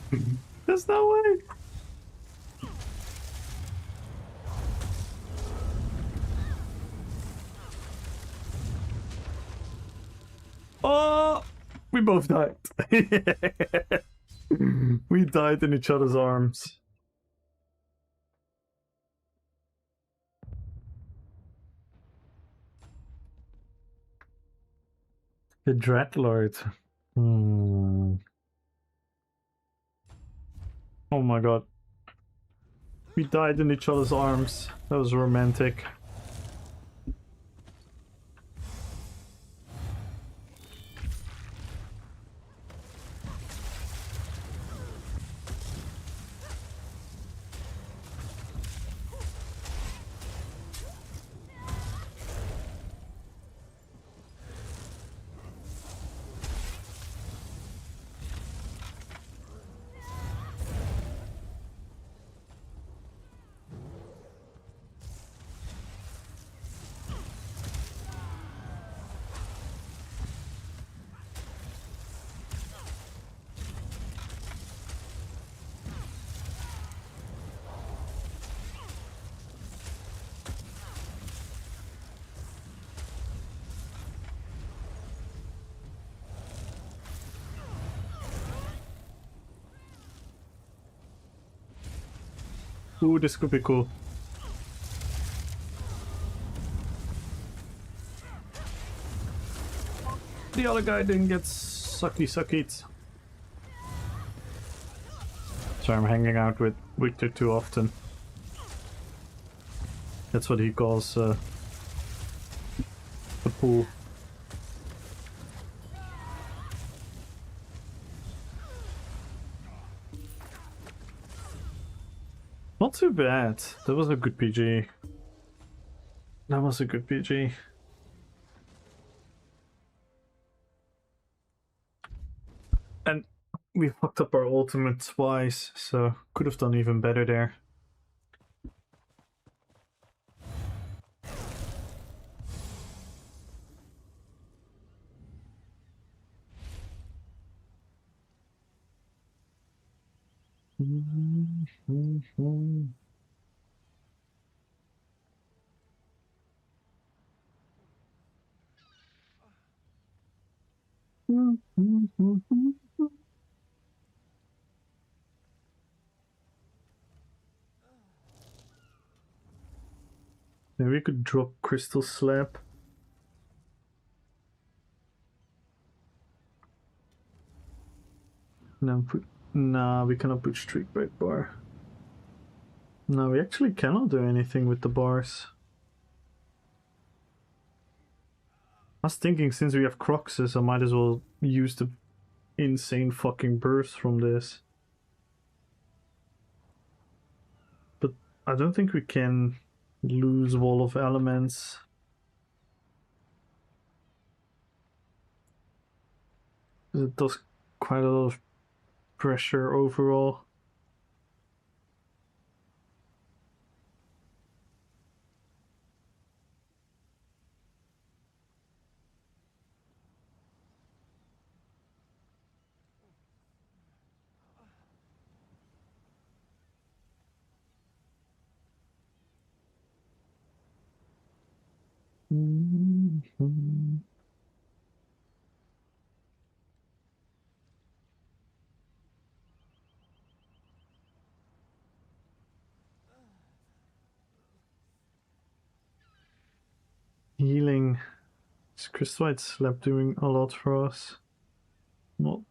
There's no way. Oh, we both died. We died in each other's arms. The Dreadlord. Oh my god. We died in each other's arms. That was romantic. Ooh, this could be cool. The other guy didn't get sucky. Sorry, I'm hanging out with Victor too often. That's what he calls the pool. Not too bad. That was a good PG. That was a good PG. And we fucked up our ultimate twice, so could have done even better there. Maybe we could drop Crystal Slab. No, nah, we cannot put Streak Break Bar. No, we actually cannot do anything with the bars. I was thinking, since we have Croxes, I might as well use the insane fucking burst from this. But I don't think we can lose Wall of Elements. It does quite a lot of pressure overall. Healing. Is Crystallite Slab doing a lot for us? Not.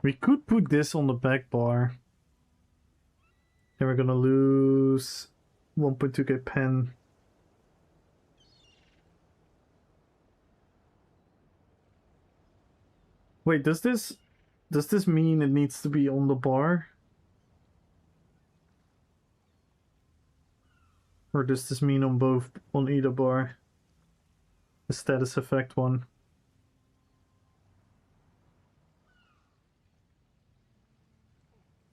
We could put this on the back bar. Then we're gonna lose 1.2k pen. Wait, does this mean it needs to be on the bar? Or does this mean on both, on either bar? The status effect one.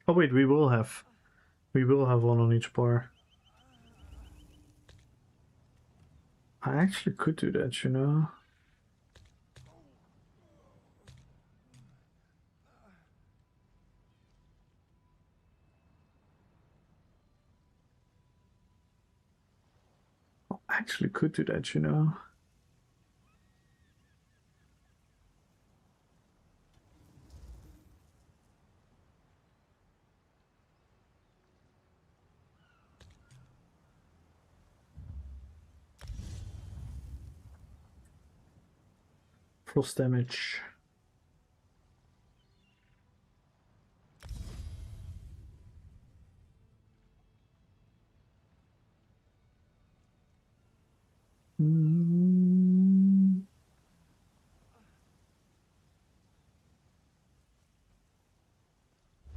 Oh wait, we will have one on each bar. I actually could do that, you know. I actually could do that, you know. Frost damage.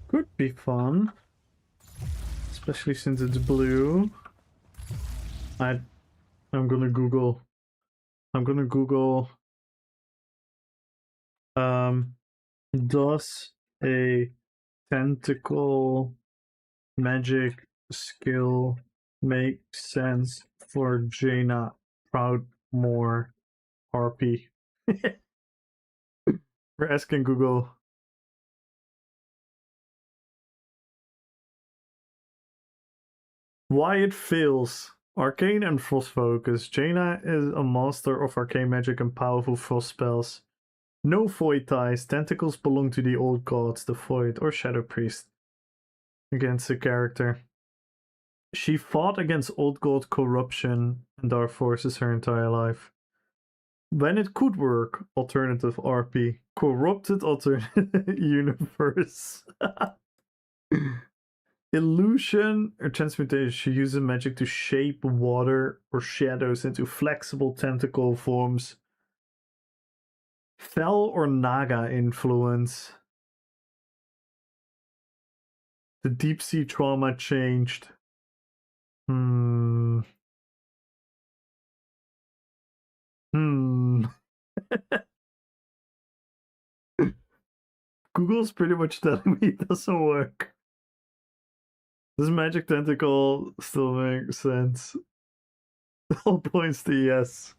Could be fun, especially since it's blue. I'm gonna Google. Does a tentacle magic skill make sense for Jaina Proudmoore RP? We're asking Google. Why it fails. Arcane and Frost Focus. Jaina is a master of arcane magic and powerful frost spells. No void ties. Tentacles belong to the old gods, the void, or shadow priest. Against the character. She fought against old god corruption and dark forces her entire life. When it could work, alternative RP. Corrupted alternate universe. Illusion or transmutation. She uses magic to shape water or shadows into flexible tentacle forms. Fel or Naga influence. The deep sea trauma changed. Hmm. Google's pretty much telling me it doesn't work. Does magic tentacle still make sense? All points to yes.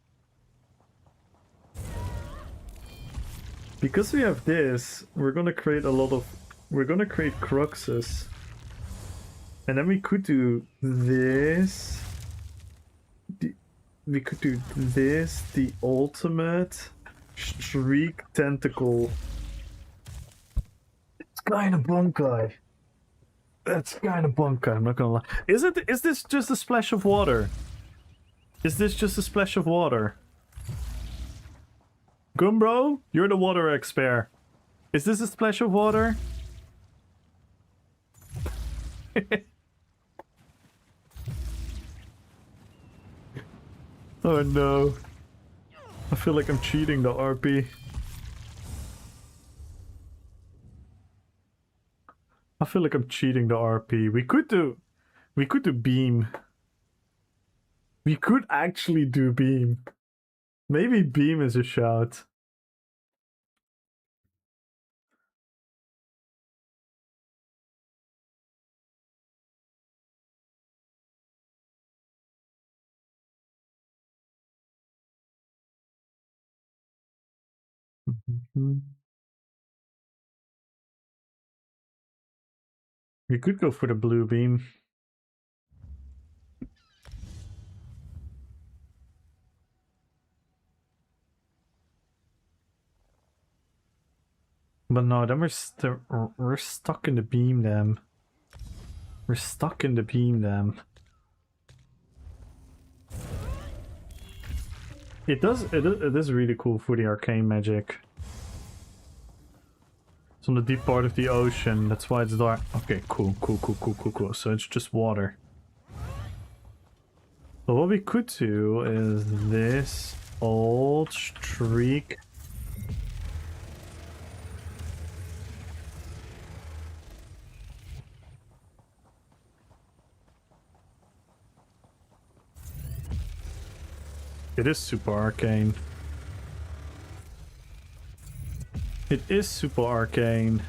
Because we have this, we're gonna create a lot of... We're gonna create cruxes. And then we could do this. We could do this, the ultimate streak tentacle. It's kind of bunkai. That's kind of bunkai, I'm not gonna lie. Is this just a splash of water? Is this just a splash of water? Gumbro, you're the water expert. Is this a splash of water? Oh no. I feel like I'm cheating the RP. I feel like I'm cheating the RP. We could do beam. We could actually do beam. Maybe beam is a shout. We could go for the blue beam. But no, then we're stuck in the beam then. We're stuck in the beam then. It is really cool for the arcane magic. It's on the deep part of the ocean, that's why it's dark. Okay, cool. So it's just water. But what we could do is this old streak. It is super arcane. It is super arcane.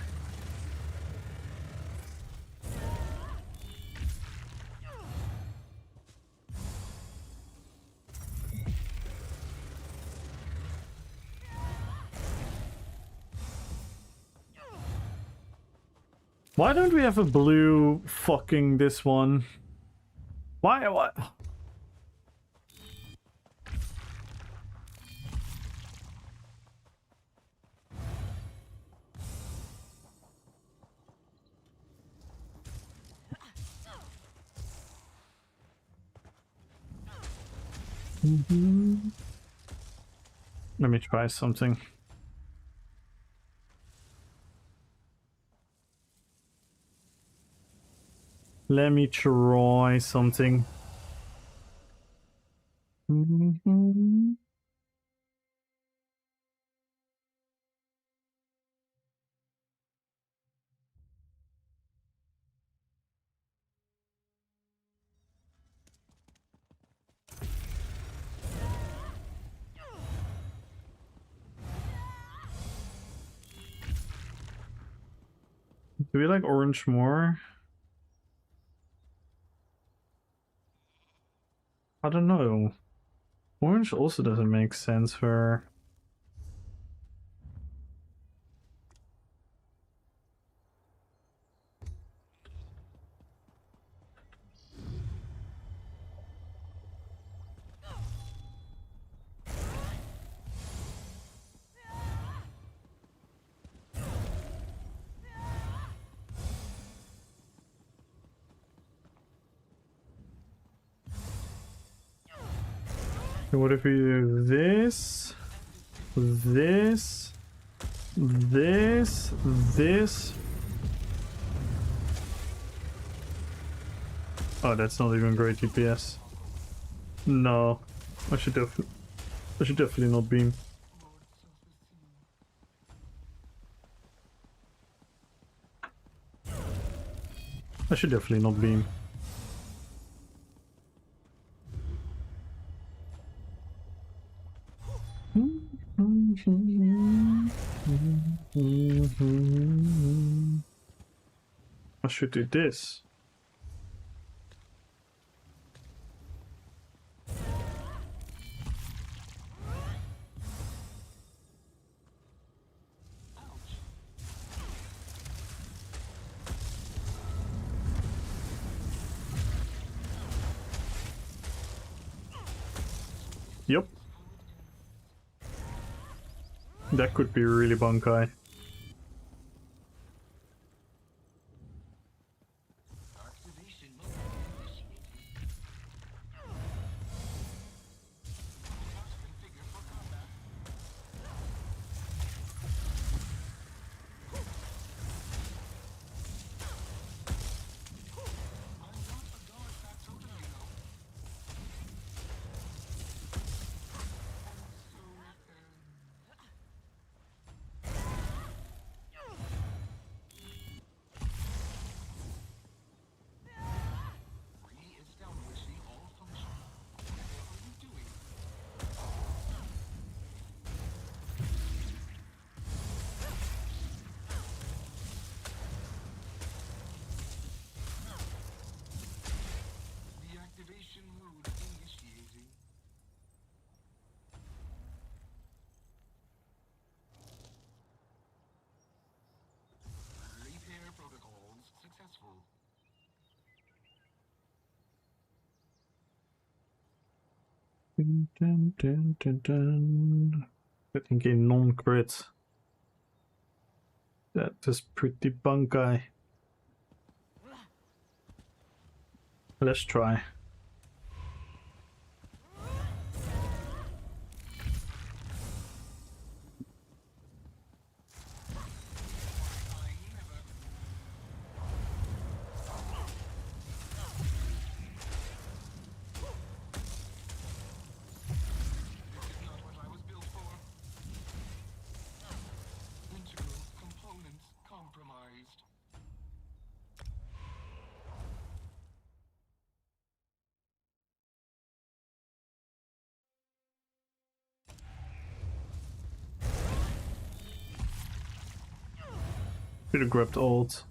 Why don't we have a blue fucking this one? Why? What? Let me try something. Let me try something. Do we like orange more? I don't know. Orange also doesn't make sense for... What if we do this, this, this? Oh, that's not even great DPS. No, I should definitely not beam. I should definitely not beam. I should do this. Yep. That could be really bunkai. Activation mode initiating. Configure for combat. I'm not a god that totally know. Re-establishing all function. What are you doing? Deactivation mode initiating. Repair protocols successful. Dun, dun, dun, dun, dun. I think a non-crit. That is pretty bunkai. Let's try. This is not what I was built for. Integral components compromised. Should have grabbed ult.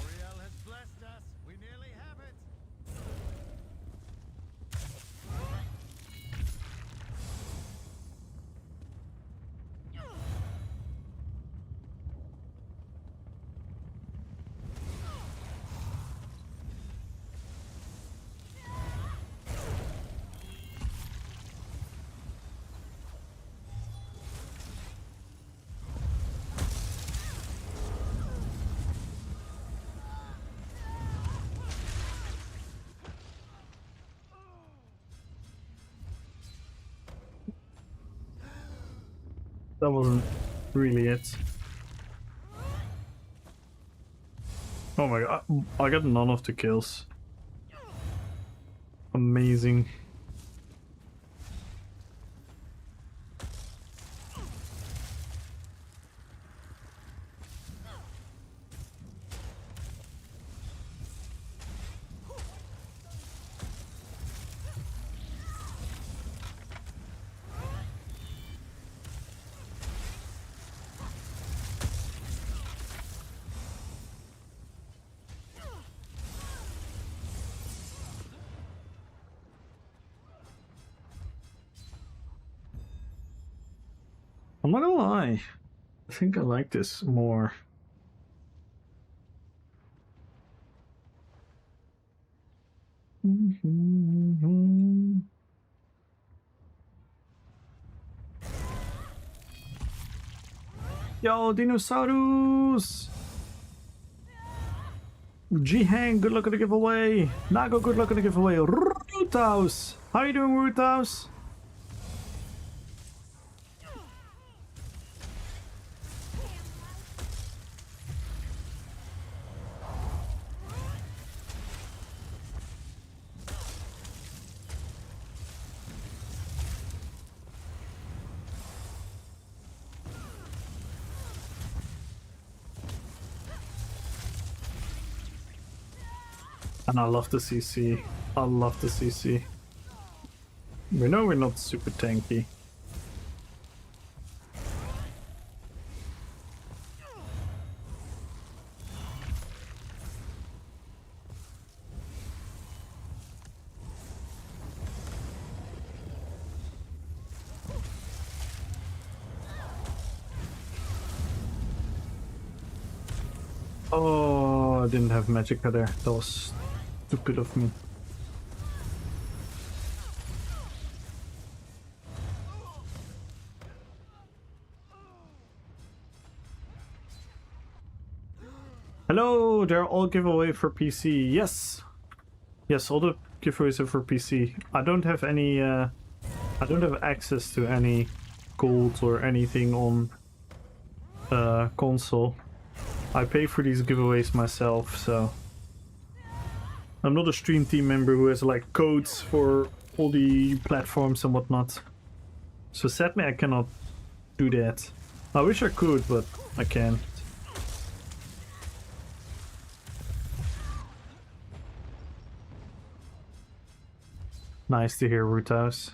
Oriel has blessed us. We nearly have it. That wasn't really it. Oh my god, I got none of the kills. Amazing. I'm not gonna lie, I think I like this more. Yo, Dinosaurus! G-Hang, good luck on the giveaway. Nago, good luck on the giveaway. Roothouse! How you doing, Roothouse? And I love the CC. I love the CC. We know we're not super tanky. Oh, I didn't have Magicka there. That was stupid of me. Hello, they're all giveaway for PC. Yes, yes, all the giveaways are for PC. I don't have any. I don't have access to any gold or anything on console. I pay for these giveaways myself, so I'm not a stream team member who has like codes for all the platforms and whatnot. So sadly, I cannot do that. I wish I could, but I can't. Nice to hear, Root House.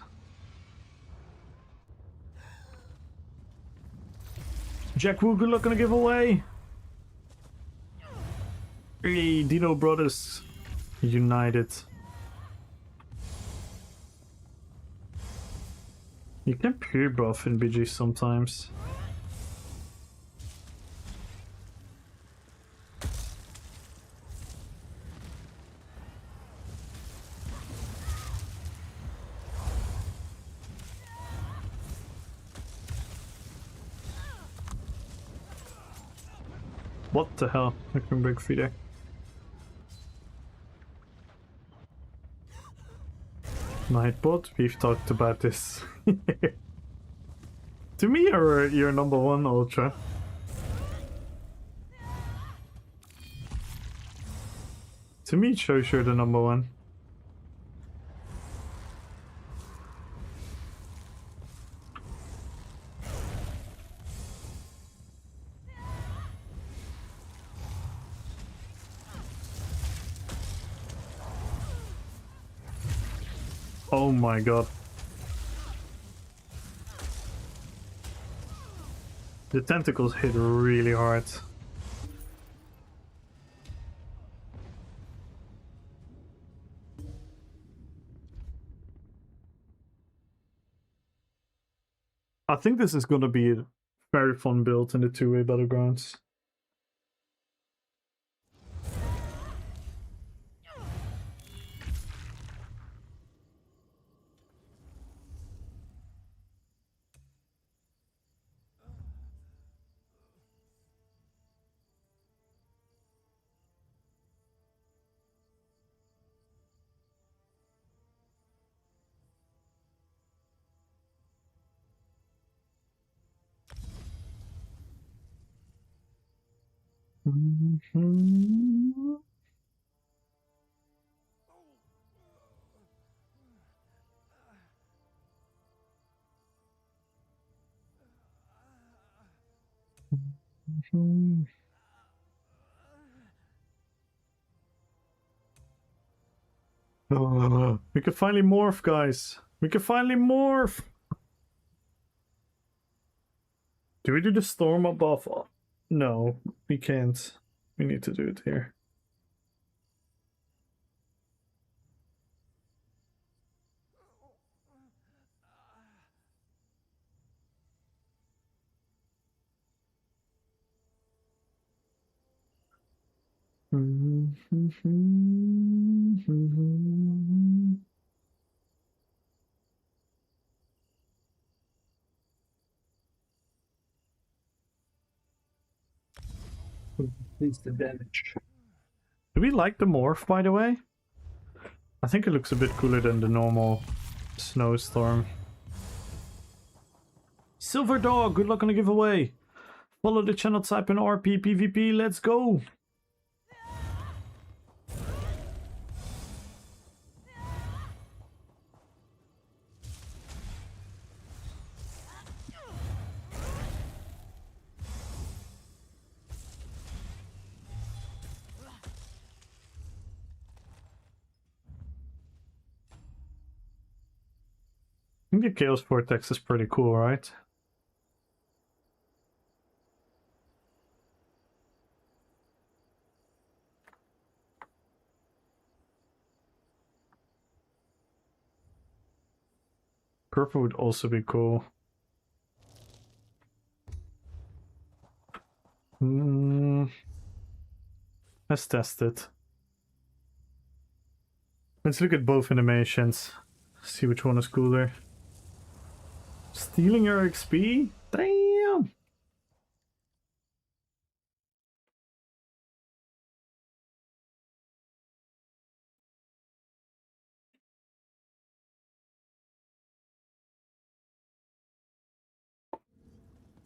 Jack Woo, good luck on a giveaway. Hey, Dino Brothers United. You can peer buff in BG sometimes. What the hell? I can break free there. Nightbot, we've talked about this. To me, you're number one Ultra. To me, it shows you're the number one. Oh my god. The tentacles hit really hard. I think this is gonna be a very fun build in the two-way battlegrounds. We can finally morph, guys. We can finally morph. Do we do the storm above? No, we can't. We need to do it here. Increase the damage. Do we like the morph, by the way? I think it looks a bit cooler than the normal snowstorm. Silver Dog, good luck on the giveaway. Follow the channel, type in RPPvP, let's go. think the Chaos Vortex is pretty cool, right? Purple would also be cool. Let's test it. Let's look at both animations. See which one is cooler. Stealing your XP? Damn!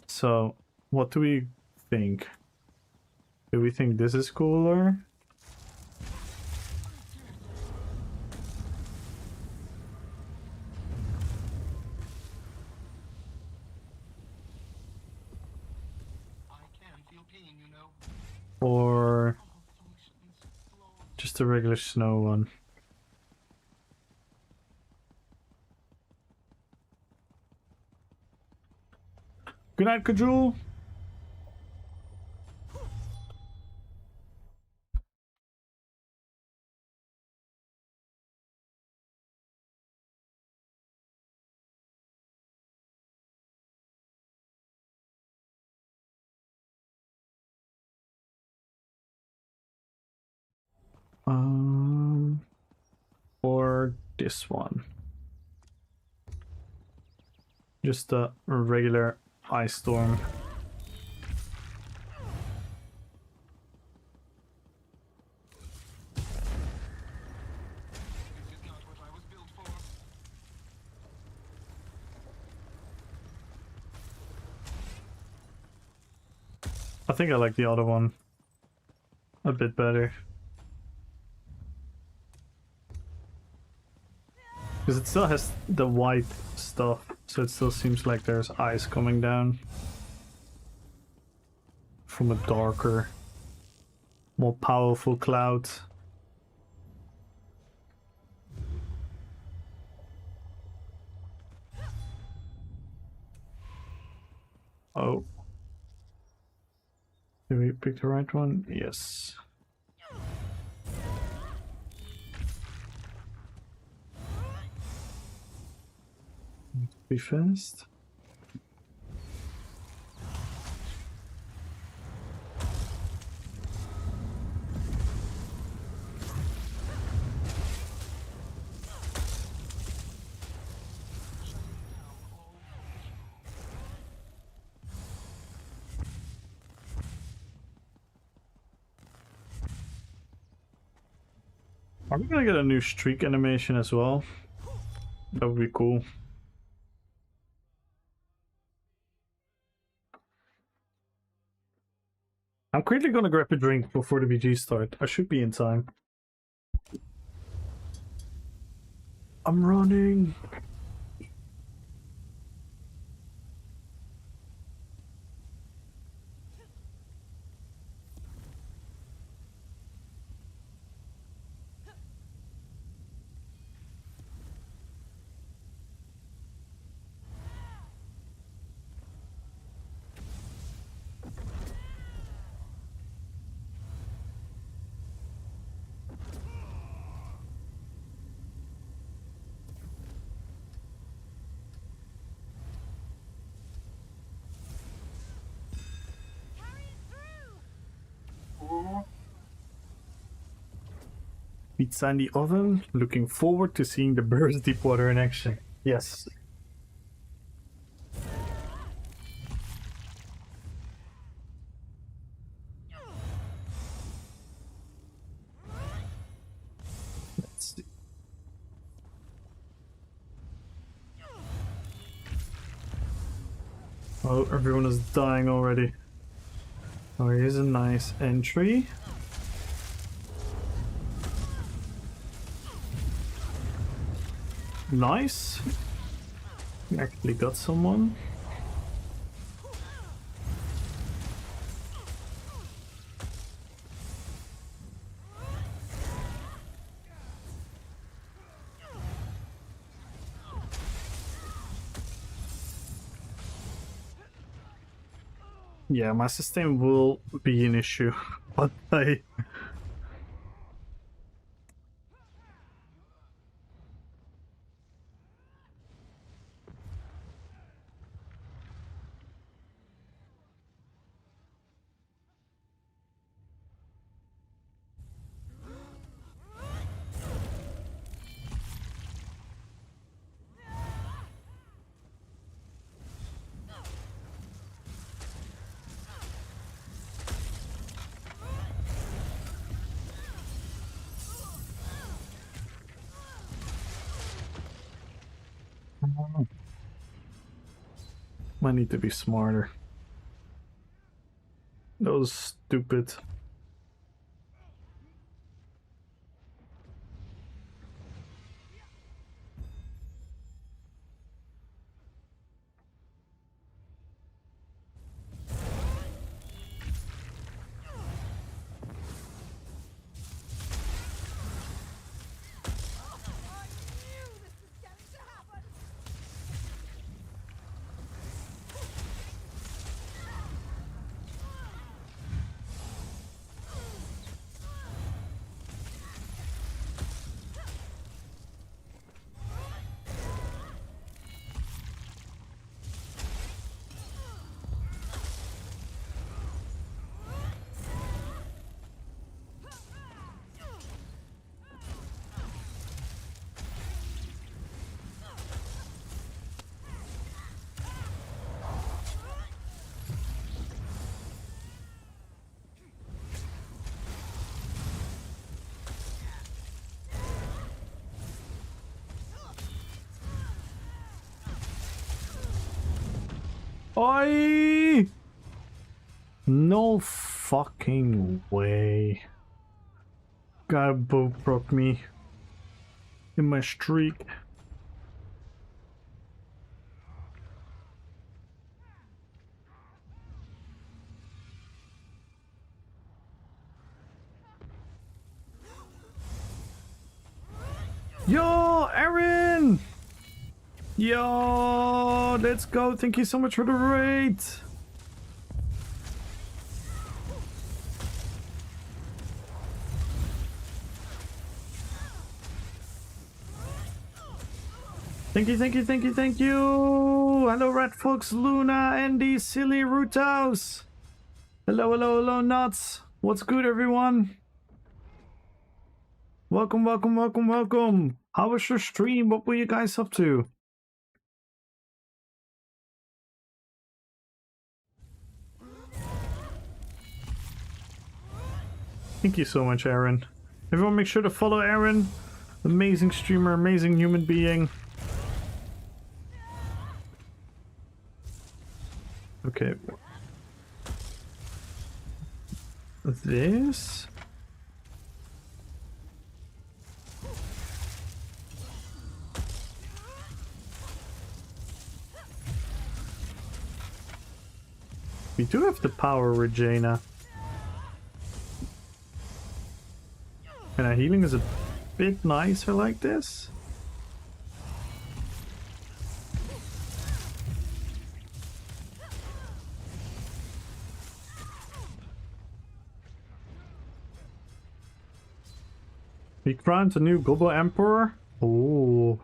So, what do we think? Do we think this is cooler? I can feel pain, you know. Or Functions slow. just a regular snow one? Good night, Kajul! Or this one. Just a regular ice storm. This is not what I was built for. I think I like the other one a bit better. Because it still has the white stuff, so it still seems like there's ice coming down from a darker, more powerful cloud. Oh. Did we pick the right one? Yes. Be fast. Are we gonna get a new streak animation as well? That would be cool. I'm quickly gonna grab a drink before the VG start. I should be in time. I'm running. Pizza in the oven. Looking forward to seeing the birds Deepwater in action. Yes. Let's see. Oh, everyone is dying already. Oh, here's a nice entry. Nice. We actually got someone. Yeah, my sustain will be an issue, but I... I need to be smarter. That was stupid. Oi! No fucking way. Guy both broke me in my streak. Yo, Aaron! Yo, let's go. Thank you so much for the raid. Thank you, thank you, thank you, thank you. Hello, Red Fox, Luna, Andy, Silly, Roothouse. Hello, hello, hello, Nuts. What's good, everyone? Welcome, welcome, welcome, welcome. How was your stream? What were you guys up to? Thank you so much, Aaron. Everyone make sure to follow Aaron. Amazing streamer, amazing human being. Okay. This? We do have the power, Regina. And our healing is a bit nicer like this. He crowned a new global emperor. Oh.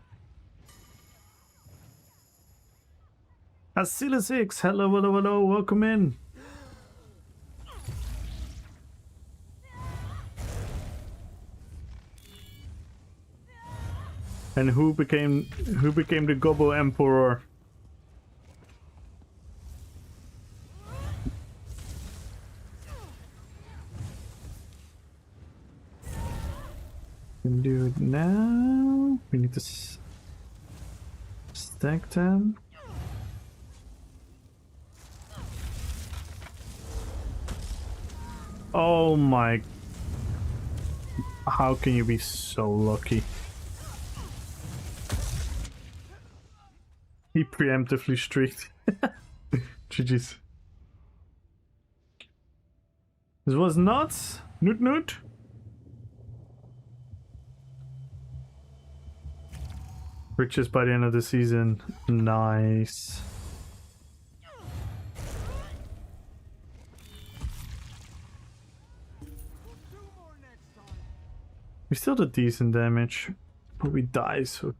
Asila6, hello, hello, hello, welcome in. And who became the global emperor? Can do it now. We need to stack them. Oh my. How can you be so lucky? He preemptively streaked. GG's. This was nuts. Noot noot. Riches by the end of the season. Nice. We still did decent damage, but we die so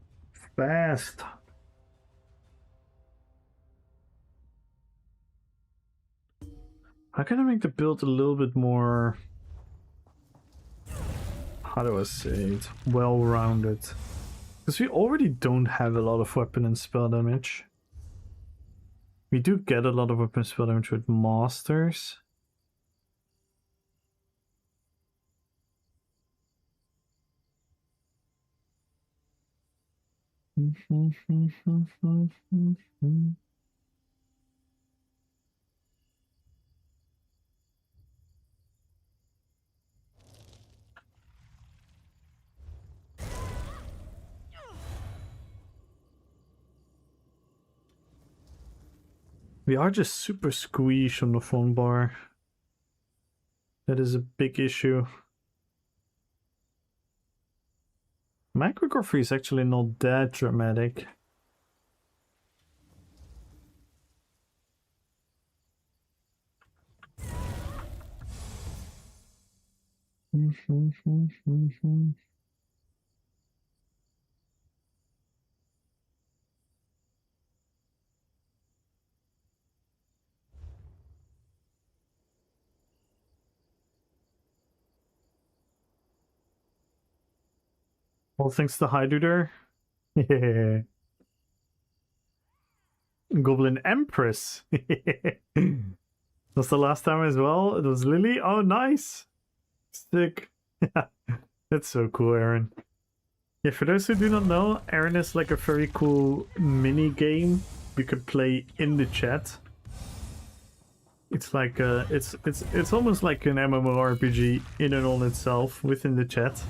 fast. How can I make the build a little bit more, how do I say it, well-rounded? Because we already don't have a lot of weapon and spell damage. We do get a lot of weapon and spell damage with masters. We are just super squeezed on the phone bar. That is a big issue. Micrography is actually not that dramatic. All thanks to Heiduder. Yeah. Goblin Empress. That's the last time as well. It was Lily. Oh, nice. Sick. That's so cool, Aaron. Yeah, for those who do not know, Aaron is like a very cool mini game we could play in the chat. It's like it's almost like an MMORPG in and on itself within the chat.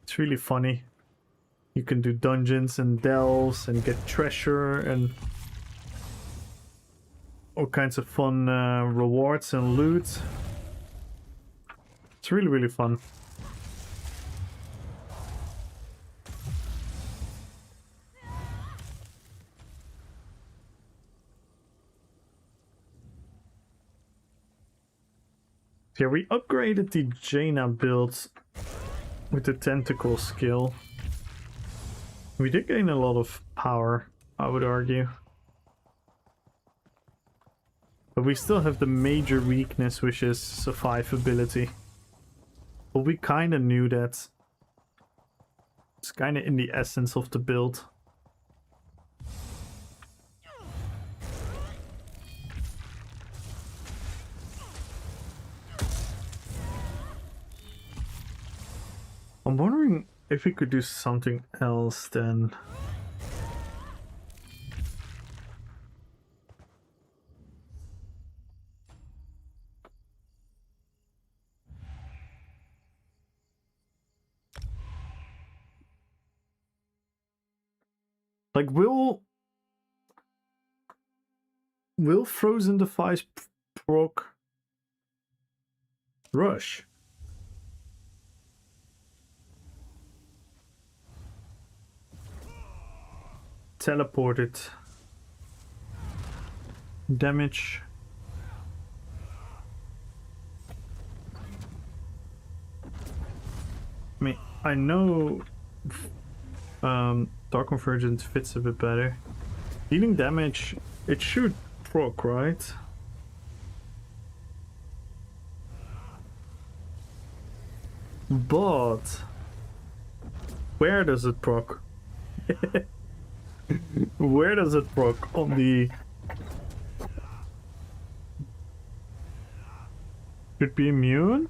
It's really funny. You can do dungeons and delves and get treasure and all kinds of fun rewards and loot. It's really, really fun. Yeah, we upgraded the Jaina build with the tentacle skill. We did gain a lot of power, I would argue. But we still have the major weakness, which is survivability. But we kind of knew that. It's kind of in the essence of the build. I'm wondering if we could do something else then. Like, will Frozen Defies proc Rush? Teleported damage. I mean, I know Dark Convergence fits a bit better. Healing damage, it should proc, right? But where does it proc? Where does it proc? On the... Should be immune?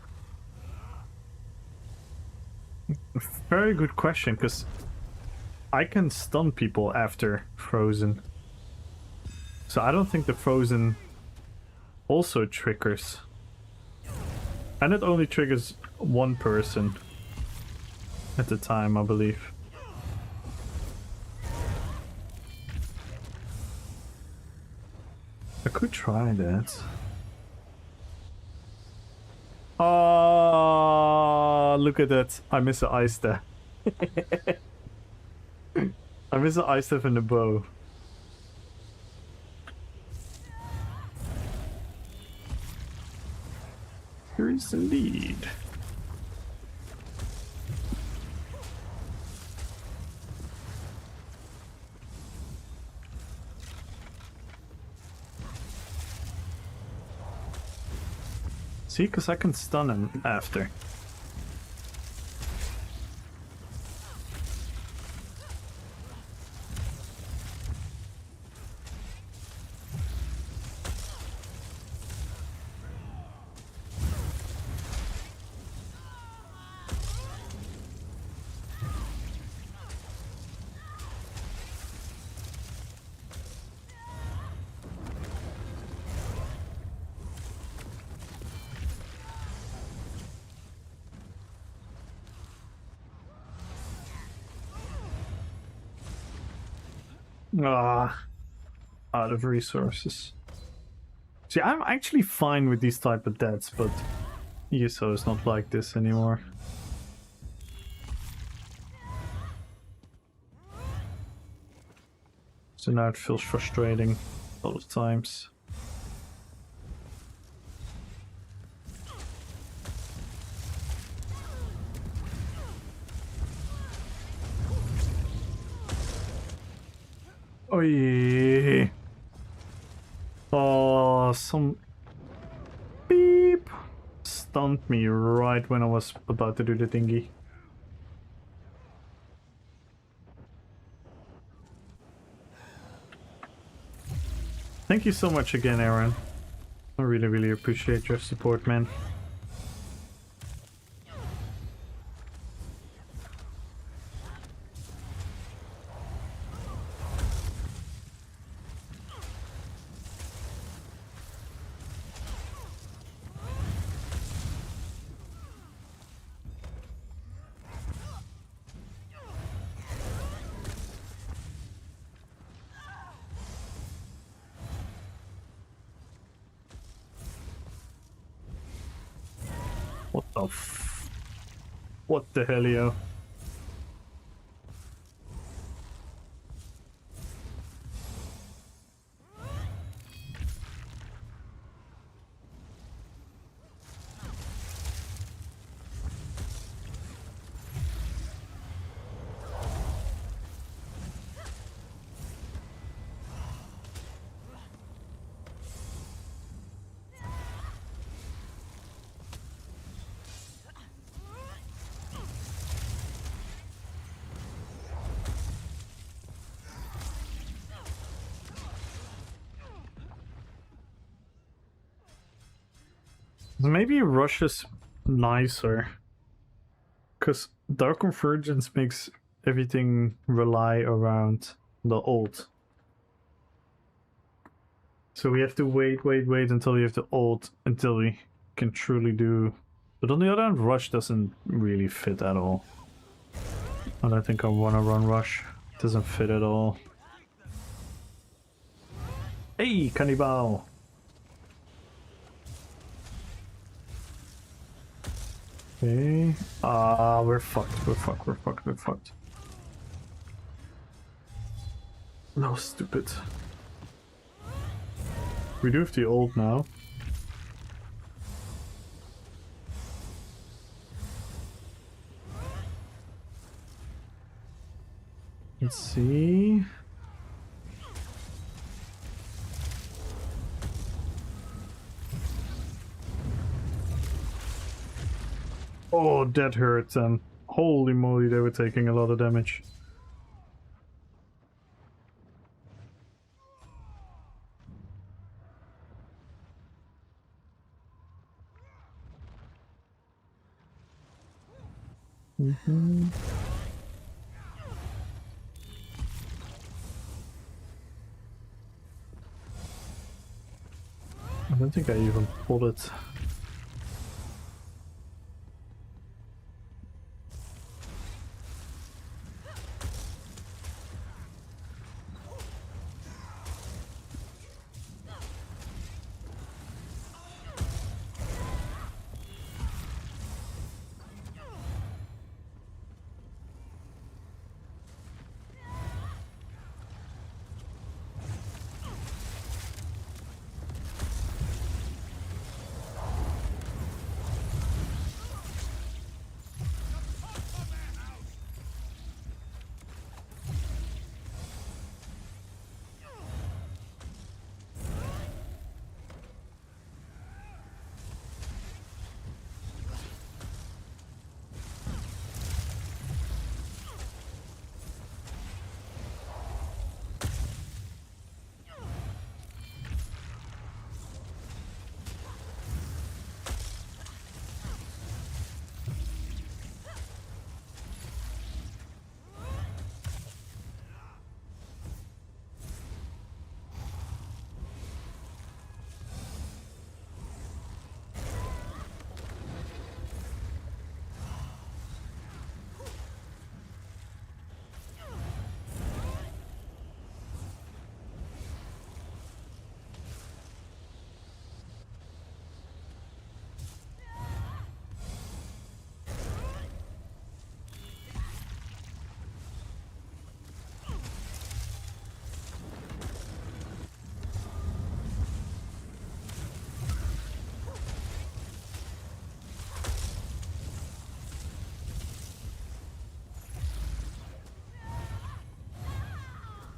Very good question, because I can stun people after Frozen. So I don't think the Frozen also triggers. And it only triggers one person at the time, I believe. I could try that. Oh, look at that. I miss the ice there. I miss the ice staff and the bow. Here is the lead. See, because I can stun him after. Ah, out of resources. See, I'm actually fine with these type of deaths, but ESO is not like this anymore. So now it feels frustrating a lot of times. Oh yeah. Oh, some beep stunned me right when I was about to do the thingy. Thank you so much again, Aaron. I really, really appreciate your support, man. What the hellio? Maybe Rush is nicer, because Dark Convergence makes everything rely around the ult. So we have to wait until we have the ult until we can truly do. But on the other hand, Rush doesn't really fit at all. I don't think I want to run Rush. It doesn't fit at all. Hey, Cannibal! Okay. We're fucked. We're fucked. No, stupid. We do have the ult now. Let's see. Oh, that hurt them. Holy moly, they were taking a lot of damage. I don't think I even pulled it.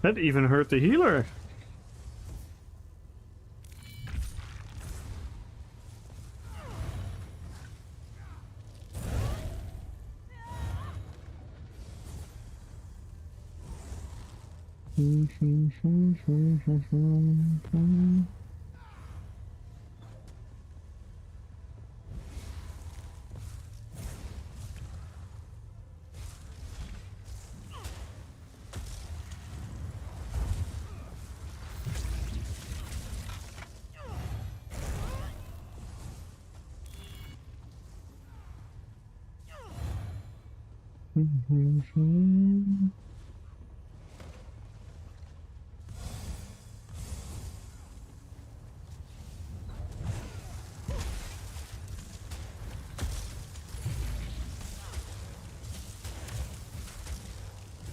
That even hurt the healer.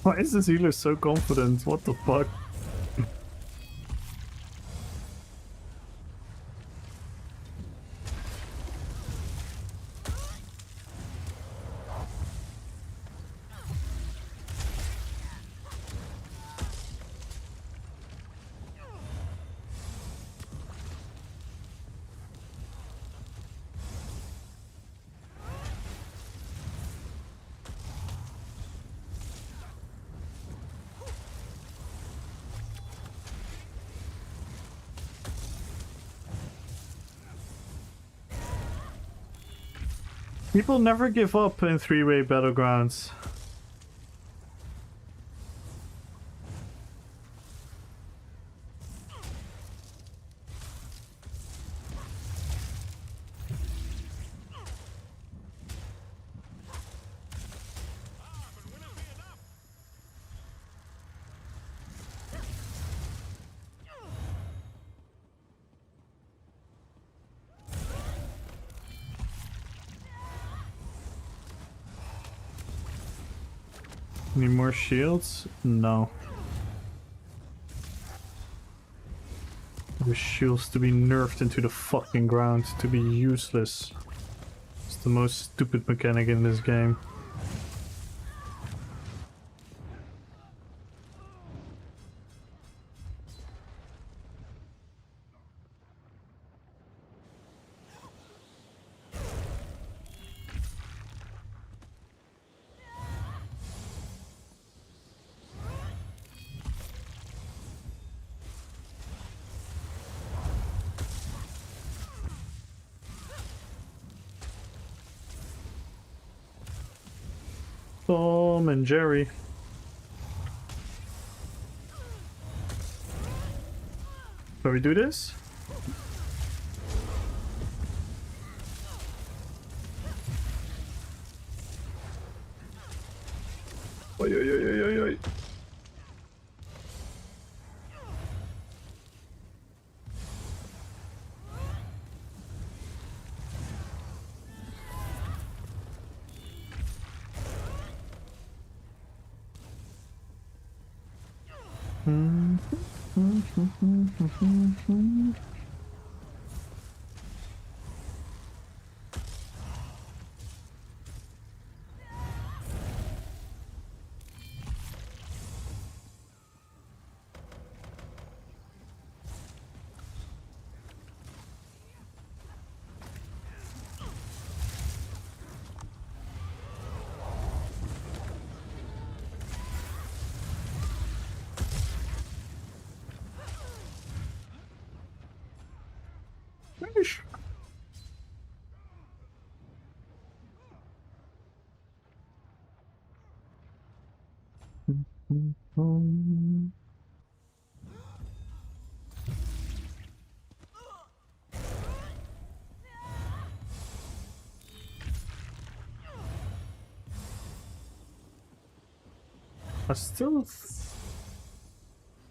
Why is this healer so confident? What the fuck? People never give up in three-way battlegrounds. Any more shields? No. The shields to be nerfed into the fucking ground, to be useless. It's the most stupid mechanic in this game. Tom and Jerry. Shall we do this? Oi, oi, oi, oi, oi, oi. Finish.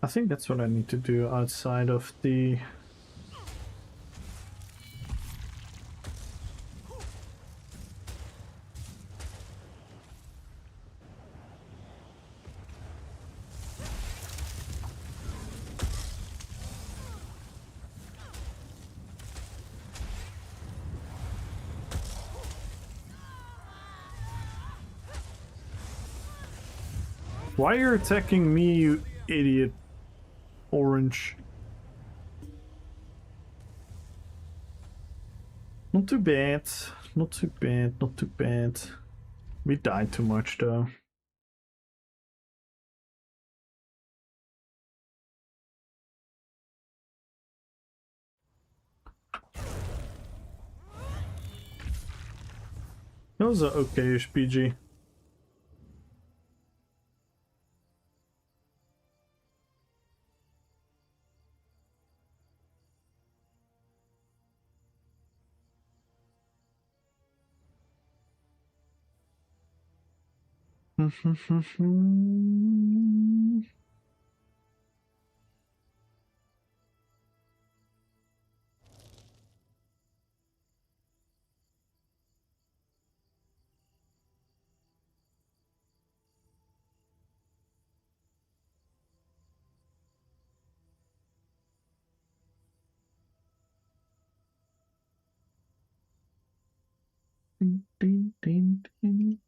I think that's what I need to do outside of the... Why are you attacking me, you idiot orange. Not too bad. Not too bad. Not too bad. We died too much though. That was an okay-ish PG. Ding, ding, ding, ding.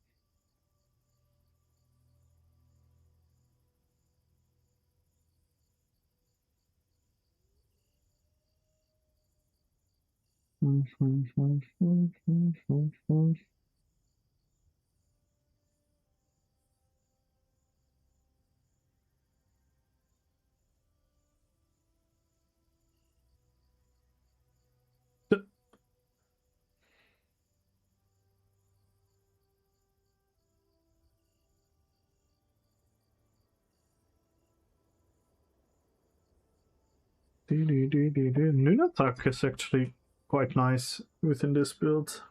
Nunatak is actually quite nice within this build.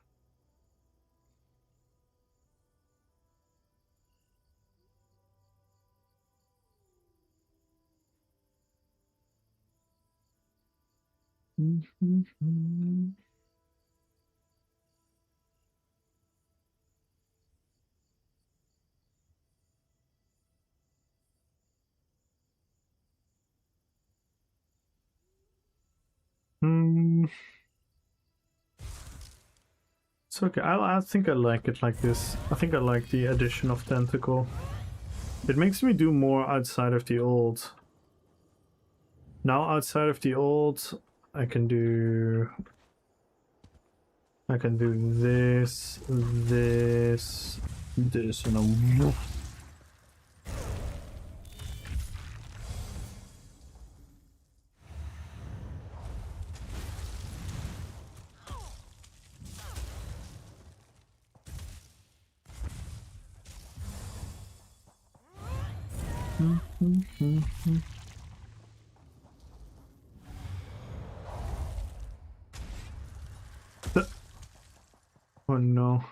It's okay. I think I like it like this. I think I like the addition of Tentacle. It makes me do more outside of the old. Now outside of the old, I can do this, this, this, and a oh no.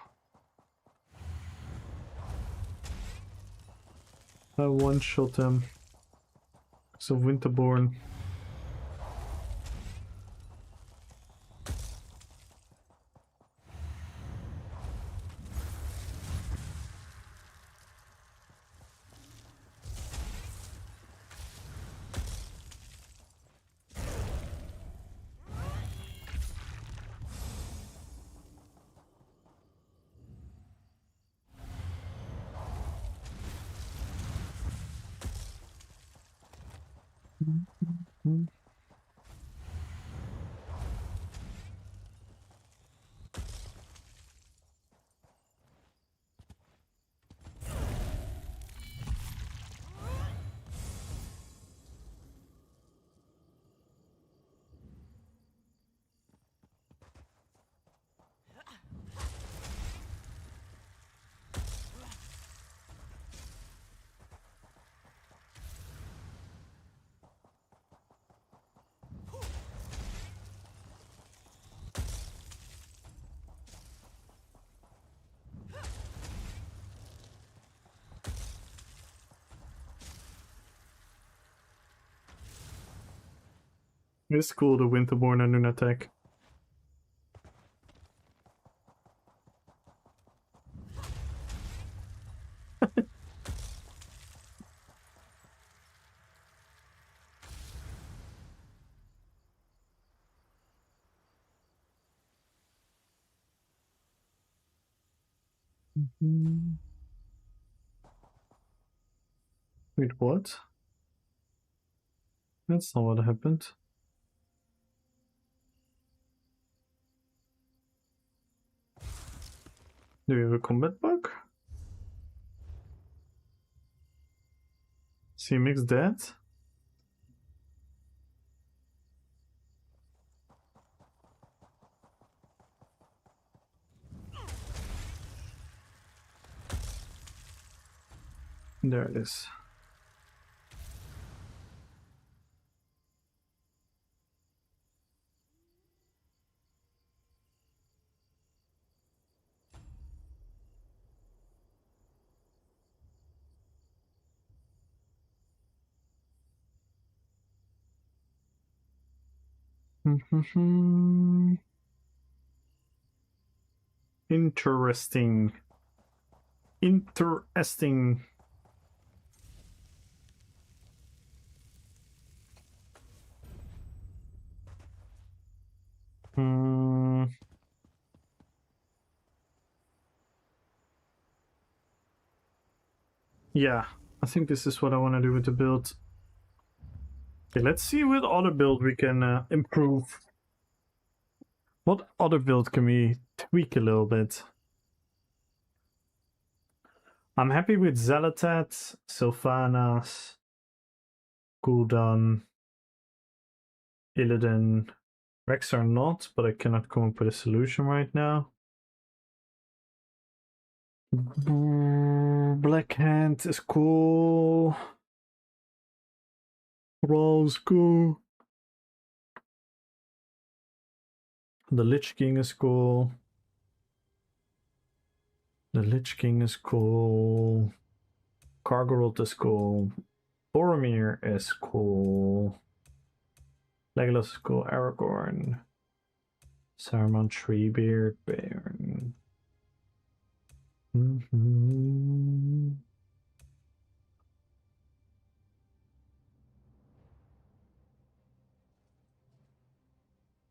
I one-shot him. So Winterborn. It's cool, the Winterborn and Nunatak. Wait, what? That's not what happened. Do we have a combat bug? CMX dead? There it is. Interesting. Interesting. Yeah, I think this is what I want to do with the build. Okay, let's see what other build we can improve. What other build can we tweak a little bit? I'm happy with Zelatat, Sylvanas, Gul'dan, Illidan. Rex are not, but I cannot come up with a solution right now. Black Hand is cool. Raw's cool. The Lich King is cool. The Lich King is cool. Kargoroth is cool. Boromir is cool. Legolas is cool. Aragorn. Saruman, Treebeard, Baron.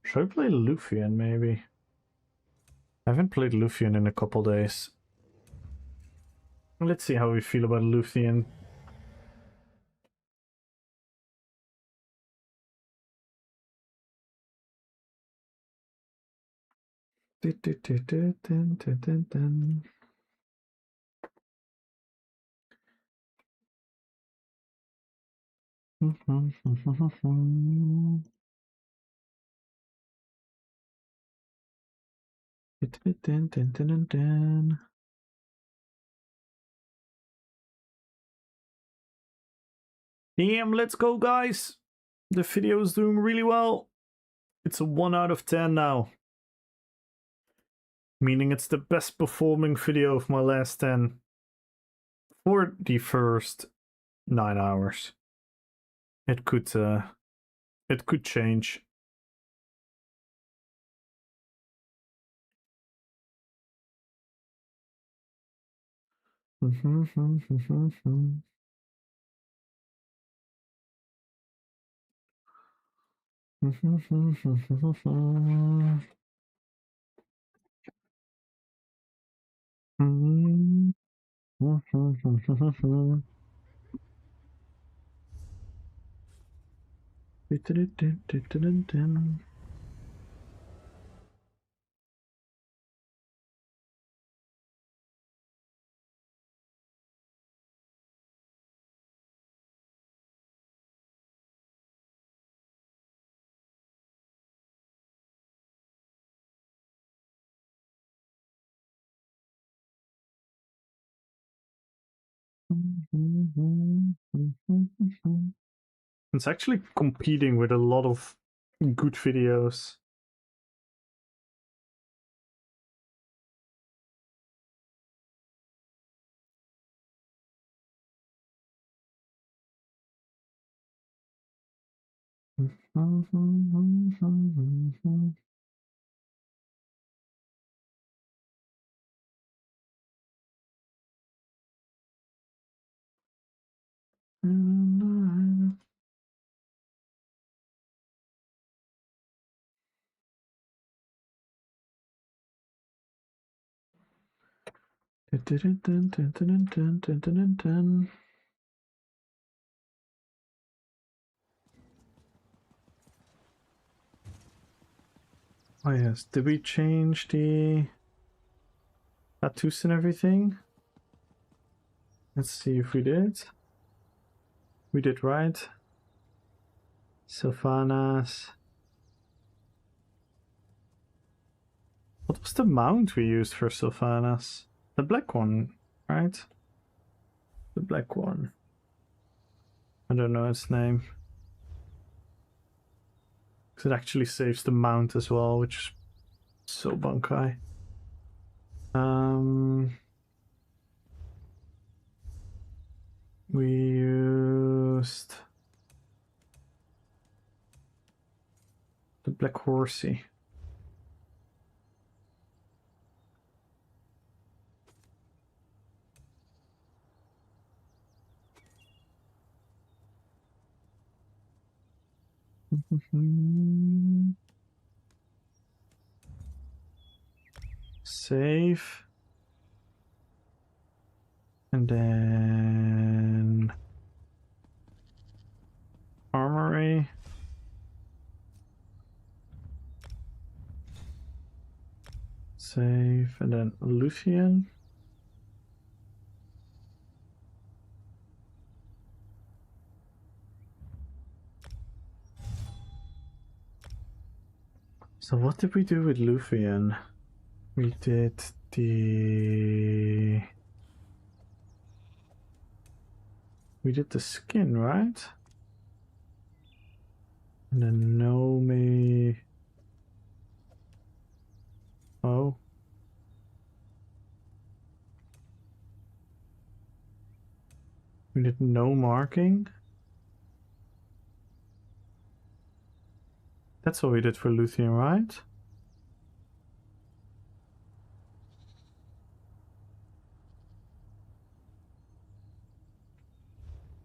Should I play Luthien maybe? I haven't played Luthien in a couple days. Let's see how we feel about Luthien. Damn, let's go, guys! The video is doing really well. It's a 1 out of 10 now. Meaning it's the best performing video of my last 10 for the first 9 hours. It could change. It's actually competing with a lot of good videos. Oh yes, did we change the tattoos and everything? Let's see if we did. We did, right? Sylvanas. What was the mount we used for Sylvanas? The black one, right? The black one. I don't know its name. Because it actually saves the mount as well, which is so bunkai. We used the black horsey. Save. And then armory. Save, and then Luthien. So what did we do with Luthien? We did the... We did the skin, right? And then Nomi... Oh. We did no marking. That's what we did for Luthien, right?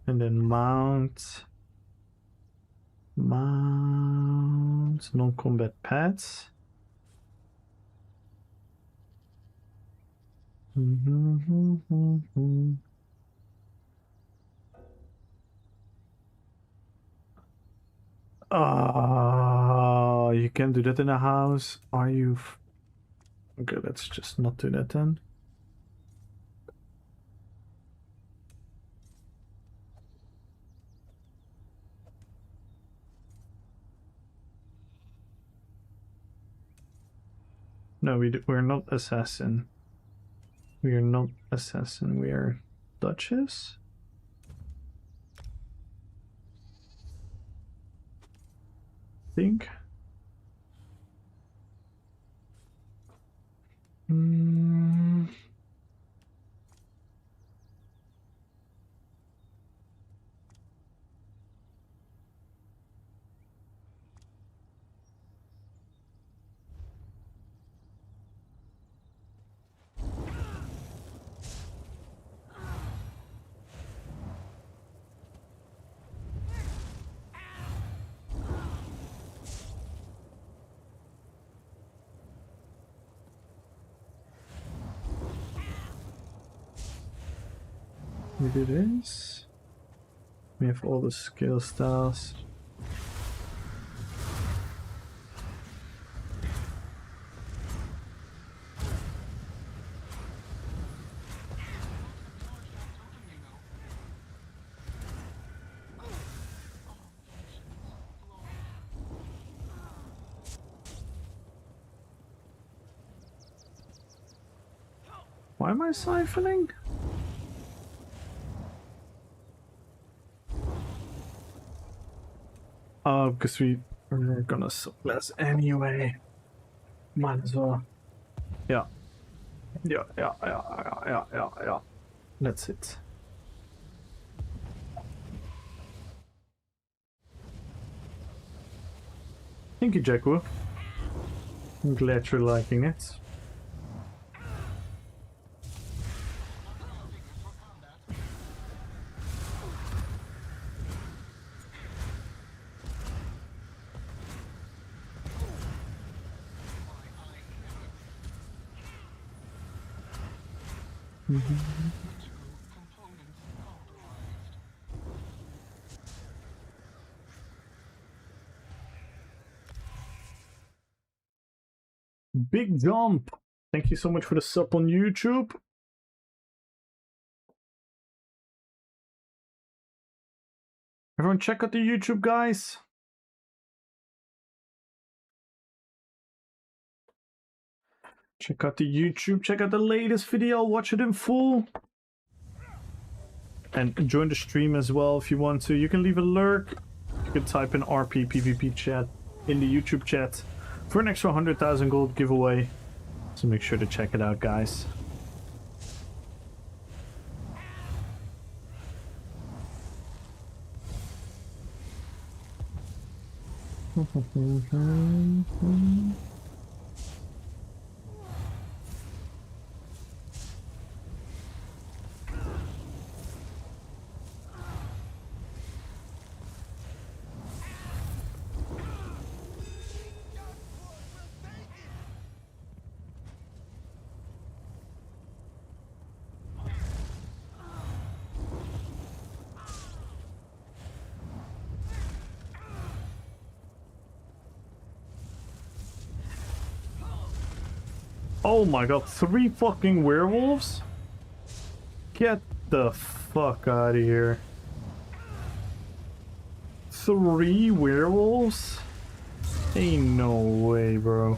And then mount, non-combat pets. Oh, you can do that in a house. Are you? Okay, let's just not do that then. No, we're not assassin. We are not assassin. We are duchess. Think. We do this. We have all the skill styles. Why am I siphoning? Oh, because we're gonna suppress anyway. Might as well. Yeah. Yeah. That's it. Thank you, Jacko. I'm glad you're liking it. Big Jump. Thank you so much for the sub on YouTube. Everyone check out the YouTube, guys. Check out the YouTube, check out the latest video, watch it in full. And join the stream as well if you want to. You can leave a lurk. You can type in RPPvP chat in the YouTube chat for an extra 100,000 gold giveaway. So make sure to check it out, guys. Oh my god, 3 fucking werewolves? Get the fuck out of here. 3 werewolves? Ain't no way, bro.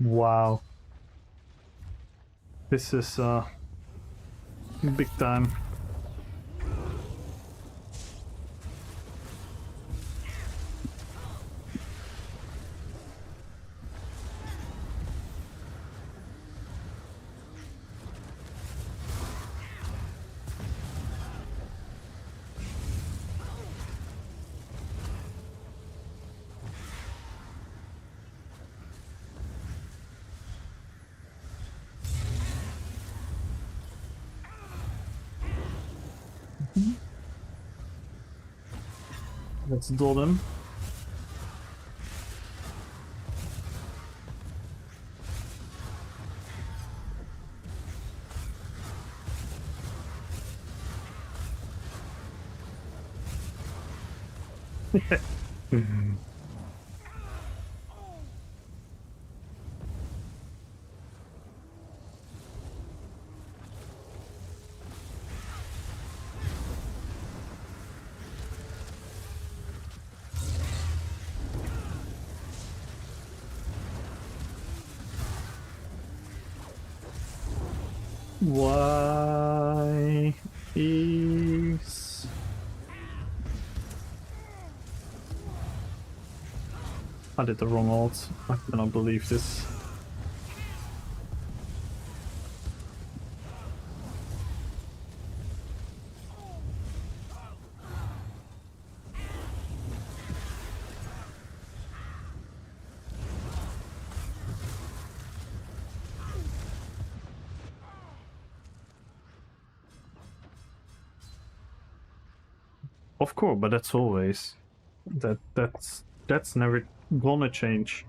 Wow. This is big time. Let's duel them. Why is I did the wrong ult. I cannot believe this. Of course, but that's always that's never gonna change.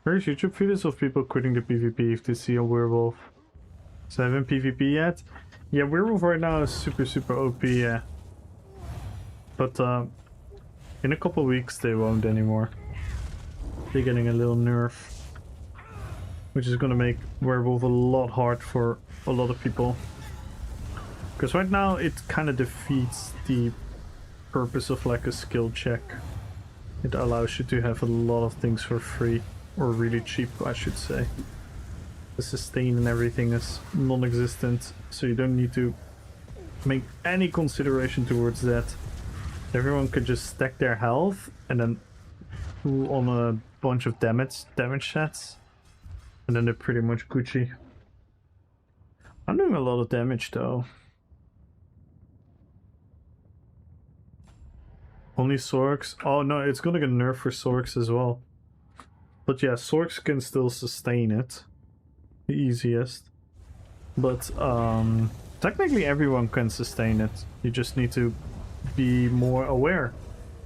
There's YouTube videos of people quitting the PvP if they see a werewolf. So haven't PvP yet? Yeah, werewolf right now is super OP, yeah. But in a couple weeks they won't anymore. They're getting a little nerf, which is gonna make werewolf a lot hard for a lot of people. Because right now it kind of defeats the purpose of like a skill check. It allows you to have a lot of things for free, or really cheap, I should say. The sustain and everything is non-existent, so you don't need to make any consideration towards that. Everyone could just stack their health and then pull on a bunch of damage sets, And then they're pretty much Gucci. I'm doing a lot of damage though. Only Sorks? Oh no, it's gonna get nerfed for Sorks as well. But yeah, Sorks can still sustain it. The easiest. But technically everyone can sustain it. You just need to be more aware.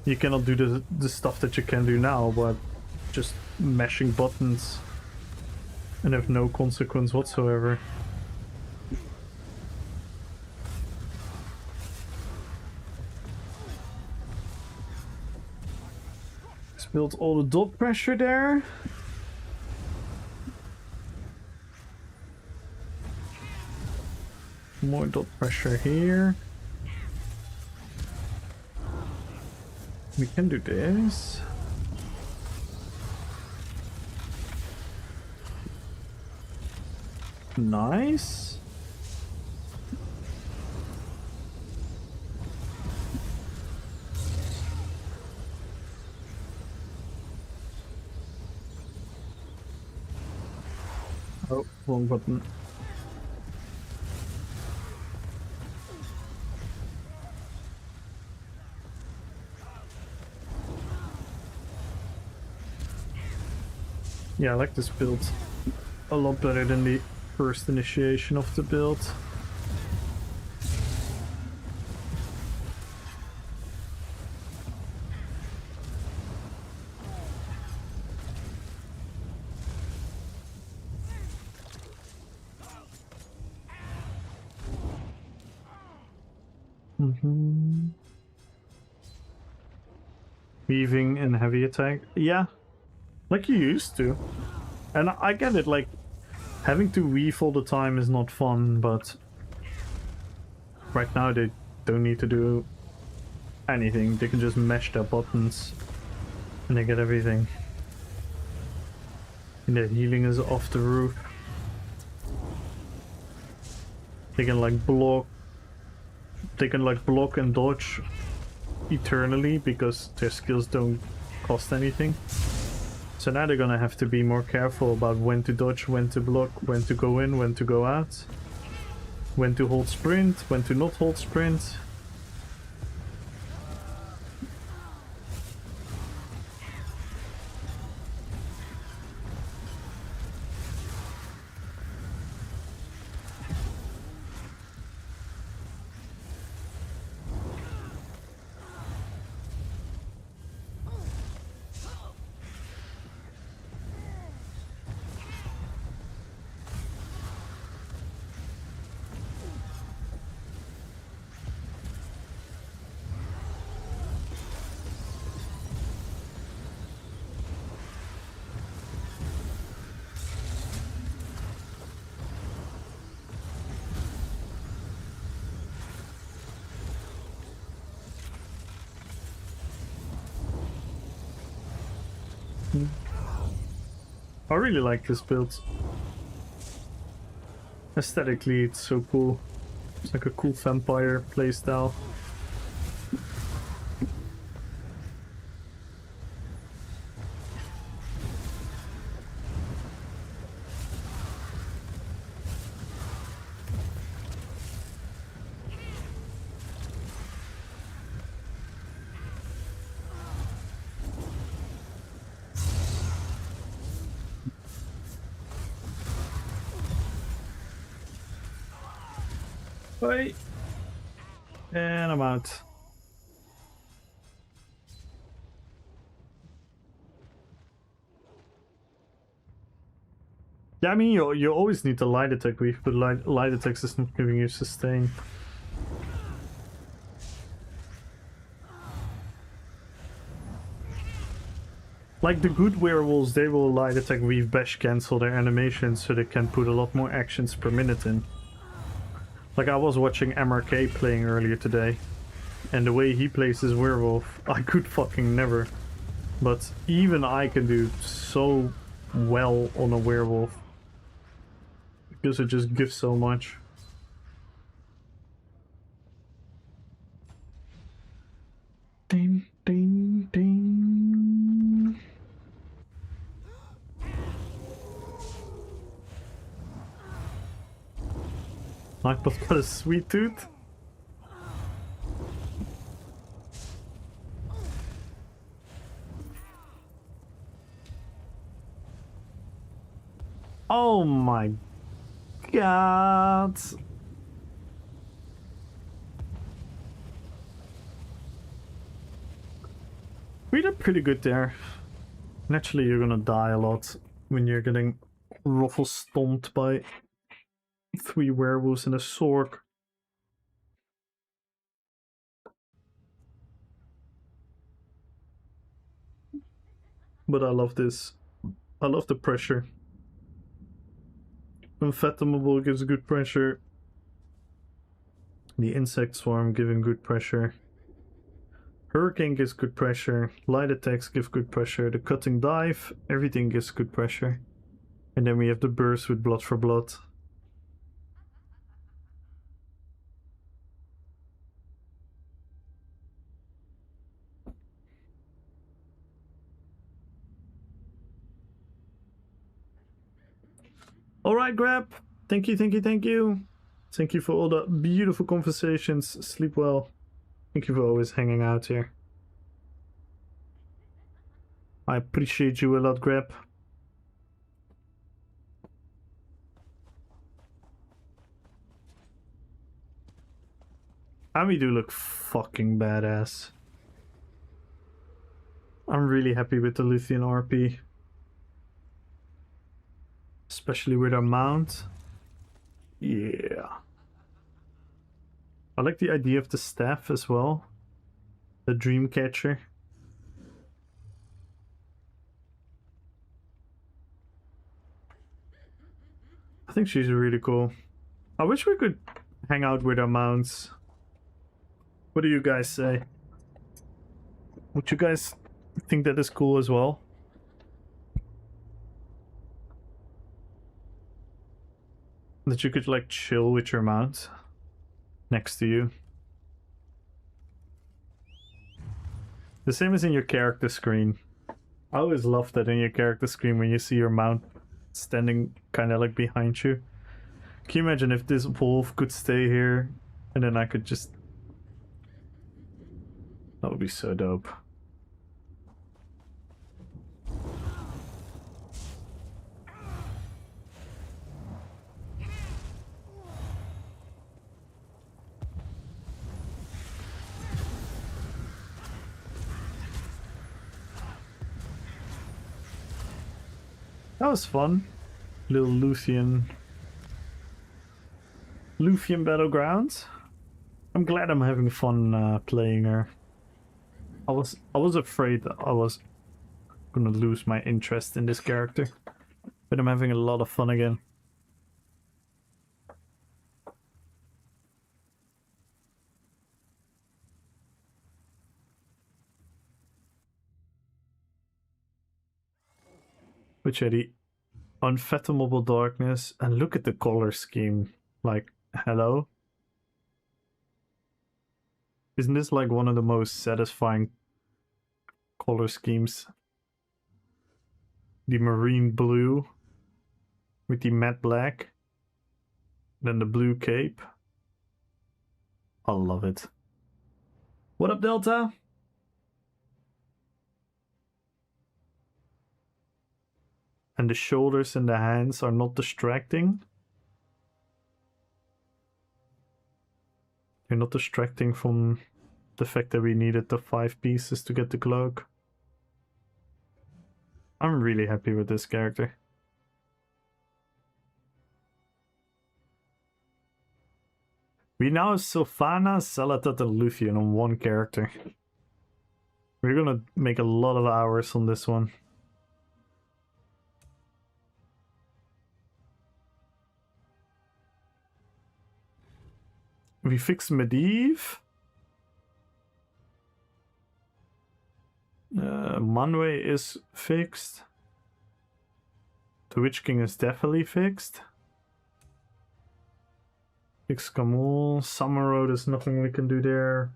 You cannot do the stuff that you can do now, but just mashing buttons and have no consequence whatsoever. Let's build all the dot pressure there. More dot pressure here. We can do this. Nice. Oh, wrong button. Yeah, I like this build a lot better than the first initiation of the build. Weaving and heavy attack. Yeah, like you used to. And I get it, like, having to weave all the time is not fun, but right now they don't need to do anything. They can just mash their buttons and they get everything. And their healing is off the roof. They can like block. They can like block and dodge eternally because their skills don't cost anything. So now they're gonna have to be more careful about when to dodge, when to block, when to go in, when to go out, when to hold sprint, when to not hold sprint. I really like this build. Aesthetically, it's so cool. It's like a cool vampire playstyle. Bye. And I'm out. Yeah, I mean, you always need the light attack weave, but light attacks is not giving you sustain. Like the good werewolves, they will light attack weave bash cancel their animations so they can put a lot more actions per minute in. Like I was watching MRK playing earlier today, and the way he plays his werewolf, I could fucking never. But even I can do so well on a werewolf. Because it just gives so much. Ding, ding, ding. Nightbot's got a sweet tooth. Oh my god. We did pretty good there. Naturally, you're gonna die a lot when you're getting ruffle stomped by 3 werewolves and a sword. But I love this. I love the pressure. Unfathomable gives good pressure. The insect swarm giving good pressure. Hurricane gives good pressure. Light attacks give good pressure. The cutting dive, everything gives good pressure. And then we have the burst with blood for blood. Alright, Grab. Thank you, thank you, thank you. Thank you for all the beautiful conversations. Sleep well. Thank you for always hanging out here. I appreciate you a lot, Grab. And we do look fucking badass. I'm really happy with the Luthien RP. Especially with our mount. Yeah. I like the idea of the staff as well. The dream catcher. I think she's really cool. I wish we could hang out with our mounts. What do you guys say? Would you guys think that is cool as well? That you could like chill with your mount next to you. The same as in your character screen. I always love that in your character screen when you see your mount standing kind of like behind you. Can you imagine if this wolf could stay here and then I could just... That would be so dope. That was fun. Little Luthien Battlegrounds. I'm glad I'm having fun playing her. I was afraid that I was gonna lose my interest in this character, but I'm having a lot of fun again. Which are the unfathomable darkness, and look at the color scheme. Like, hello? Isn't this like one of the most satisfying color schemes? The marine blue with the matte black, then the blue cape. I love it. What up, Delta? And the shoulders and the hands are not distracting. They're not distracting from the fact that we needed the 5 pieces to get the cloak. I'm really happy with this character. We now have Sylphana, Salatat, and Luthien on one character. We're gonna make a lot of hours on this one. We fixed Medivh. Manwë is fixed. The Witch King is definitely fixed. Fix Kamul. Summer there's nothing we can do there.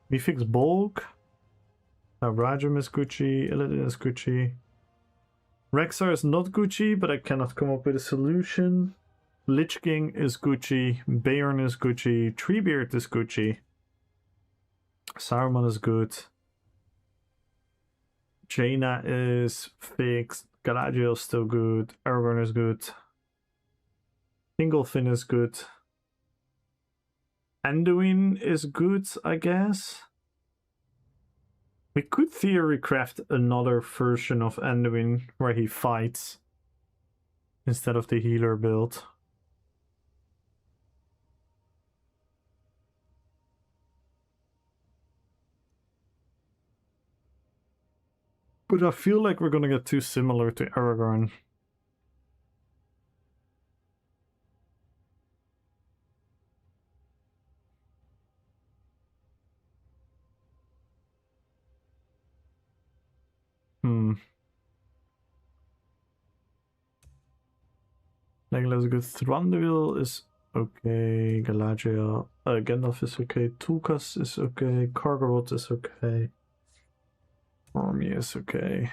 We fix Bulk. Rajam is Gucci. Illidan is Gucci. Rexar is not Gucci, but I cannot come up with a solution. Lich King is Gucci, Bayern is Gucci, Treebeard is Gucci, Saruman is good, Jaina is fixed, Galadriel is still good, Aragorn is good, Fingolfin is good, Anduin is good, I guess. We could theory craft another version of Anduin where he fights instead of the healer build. But I feel like we're gonna get too similar to Aragorn. Legolas is good. Thranduil is okay. Galadriel. Gandalf is okay. Tulkas is okay. Kargarot is okay. Army is okay.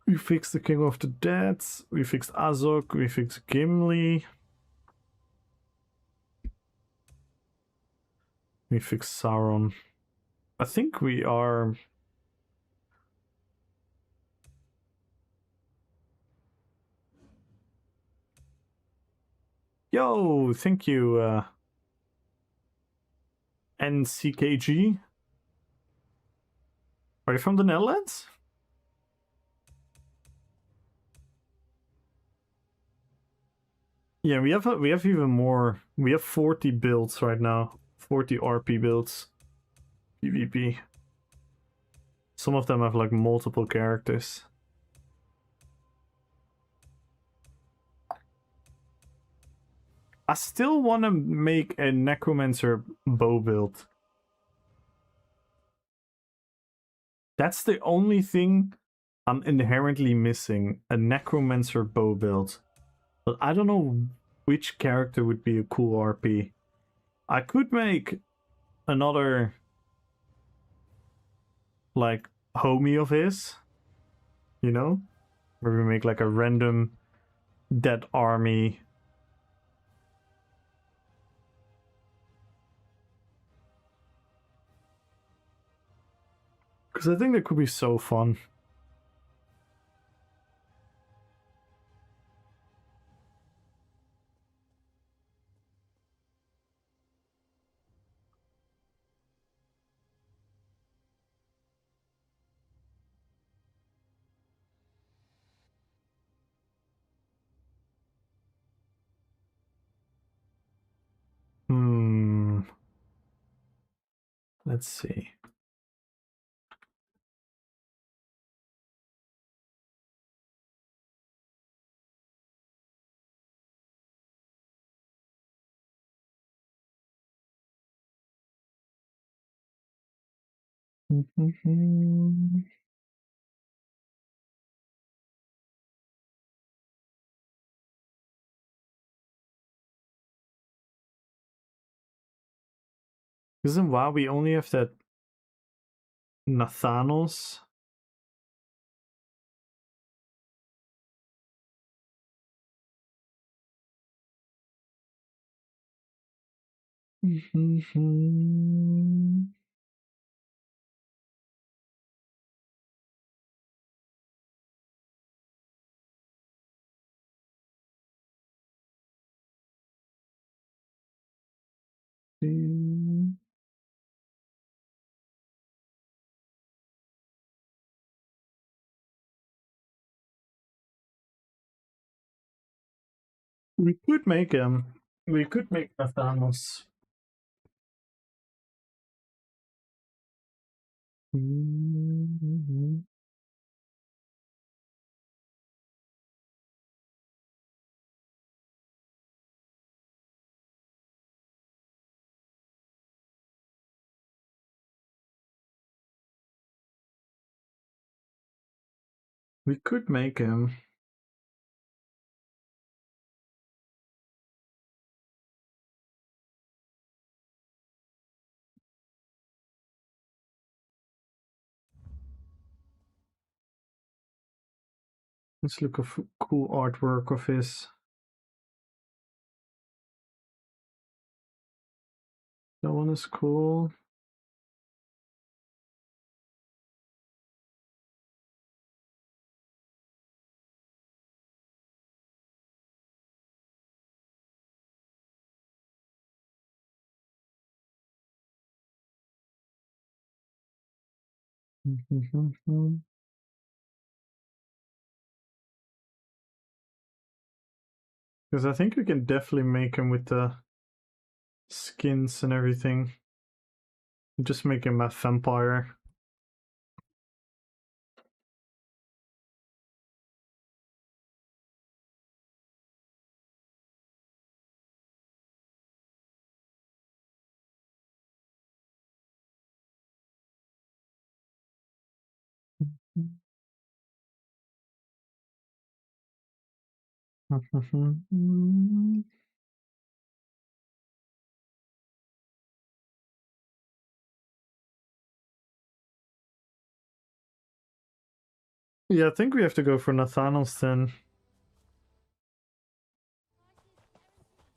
We fixed the King of the Dead. We fixed Azog. We fixed Gimli. We fixed Sauron. I think we are... Yo, thank you, NCKG. Are you from the Netherlands? Yeah, we have even more. We have 40 builds right now. 40 RP builds. PvP. Some of them have like multiple characters. I still want to make a Necromancer bow build. That's the only thing I'm inherently missing. A Necromancer bow build. But I don't know which character would be a cool RP. I could make another like homie of his, you know, where we make like a random dead army. Because I think that could be so fun. Let's see. Because in WoW we only have that Nathanos. We could make him. We could make Nathanos. We could make him. Let's look at cool artwork of his. That one is cool. Because I think we can definitely make him with the skins and everything. Just make him a vampire. Yeah, I think we have to go for Nathanos then.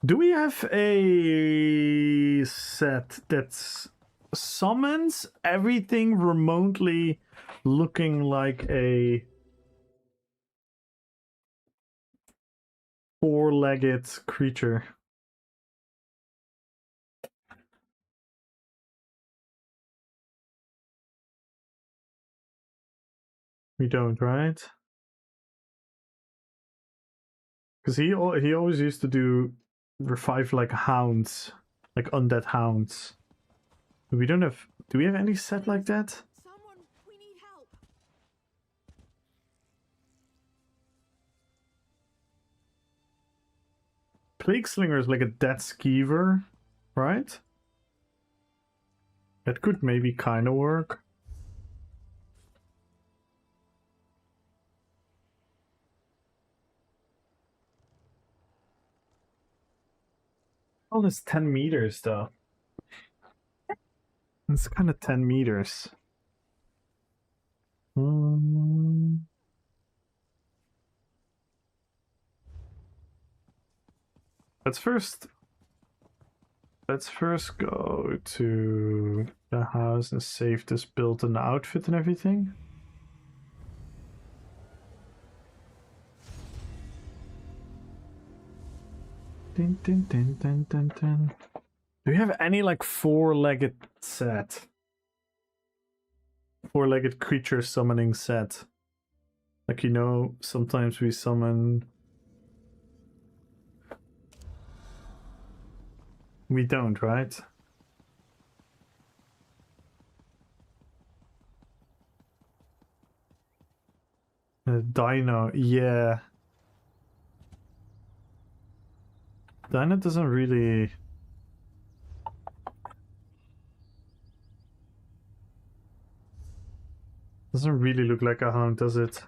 Do we have a set that summons everything remotely looking like a four-legged creature? We don't, right? Because he always used to do revive like hounds, like undead hounds. We don't have. Do we have any set like that? Someone, we need help. Plague Slinger is like a dead skeever, right? That could maybe kind of work. Oh, it's 10 meters though. It's kind of 10 meters. Let's first go to the house and save this build and the outfit and everything. Dun, dun, dun, dun, dun, dun. Do you have any like four-legged set? Four-legged creature summoning set? Like, you know, sometimes we summon... We don't, right? Dino, yeah. Dino doesn't really... Doesn't really look like a hound, does it?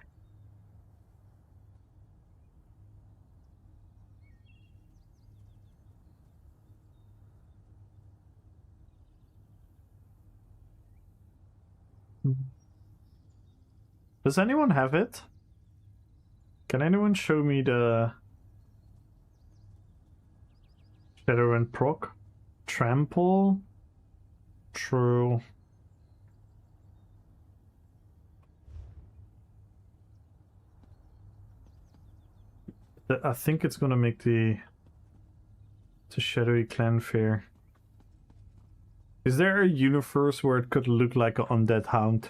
Does anyone have it? Can anyone show me the Shadow and proc? Trample? True. I think it's gonna make the Shadowy Clan fair. Is there a universe where it could look like an undead hound?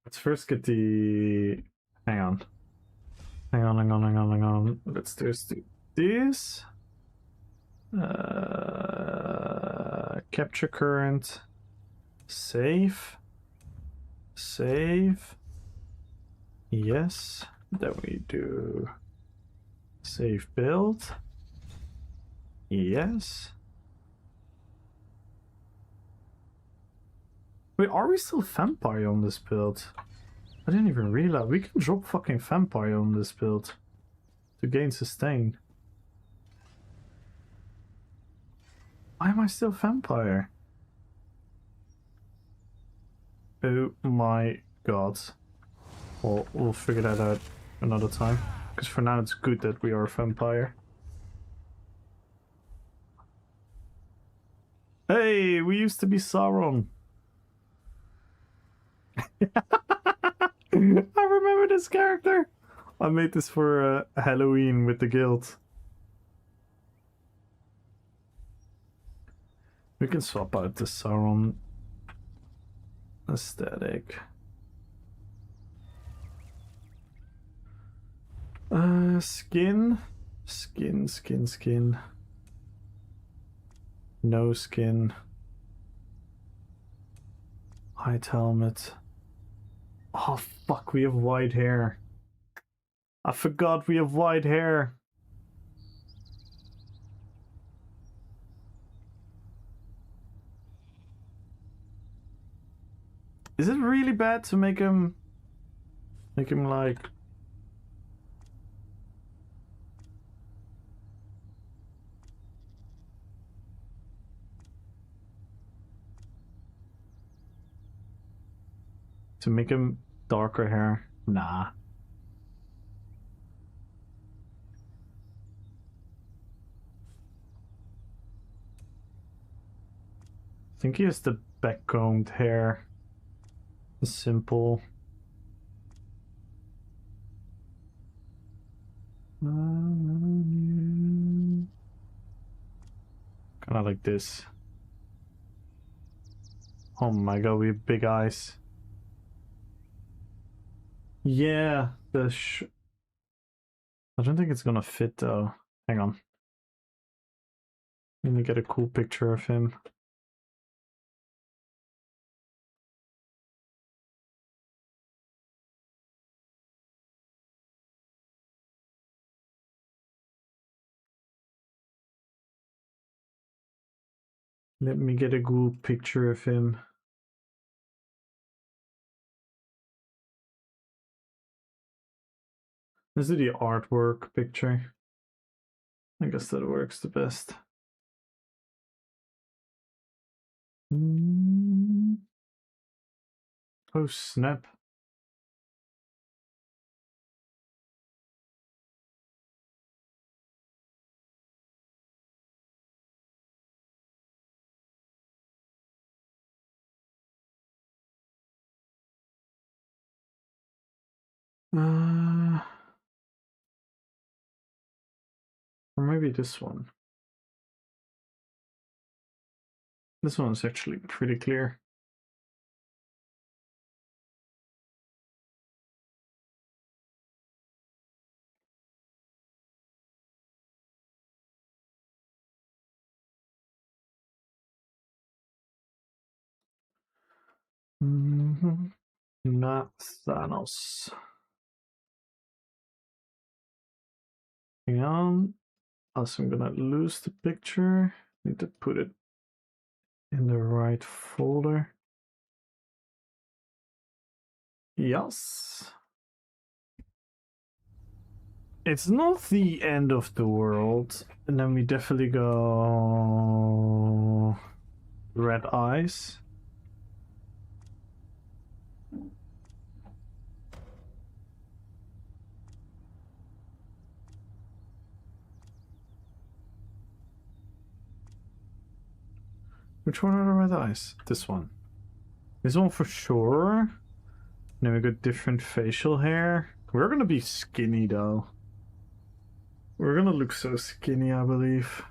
Let's first get the... Hang on. Hang on. Let's just do this. Capture current. Save. Save. Yes. Then we do save build. Yes. Wait, are we still vampire on this build? I didn't even realize. We can drop fucking vampire on this build to gain sustain. Why am I still vampire? Oh my god. Well, we'll figure that out another time. Because for now it's good that we are a vampire. Hey, we used to be Sauron. I remember this character. I made this for Halloween with the guild. We can swap out the Sauron aesthetic. Skin. Skin. No skin. White helmet. Oh fuck, we have white hair. I forgot we have white hair. Is it really bad to make him like to make him darker hair? Nah. I think he has the backcombed hair. Simple. Kind of like this. Oh my god, we have big eyes. Yeah, I don't think it's gonna fit though. Hang on. Let me get a cool picture of him. Let me get a cool picture of him. Let's do the artwork picture. I guess that works the best. Oh snap. Or maybe this one. This one's actually pretty clear. Not Thanos. Hang on. Also, I'm gonna lose the picture. Need to put it in the right folder. Yes. It's not the end of the world. And then we definitely go red eyes. Which one are the red eyes? This one. This one for sure. Then we got different facial hair. We're gonna be skinny though. We're gonna look so skinny, I believe.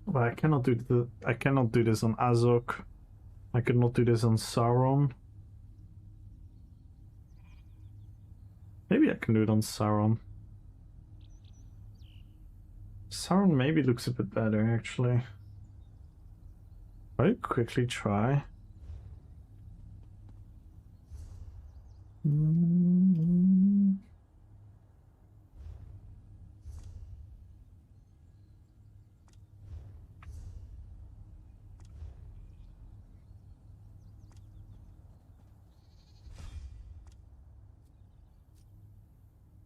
But I cannot do this on Azok. I could not do this on Sauron. Maybe I can do it on Sauron. Sauron maybe looks a bit better actually. I'll quickly try.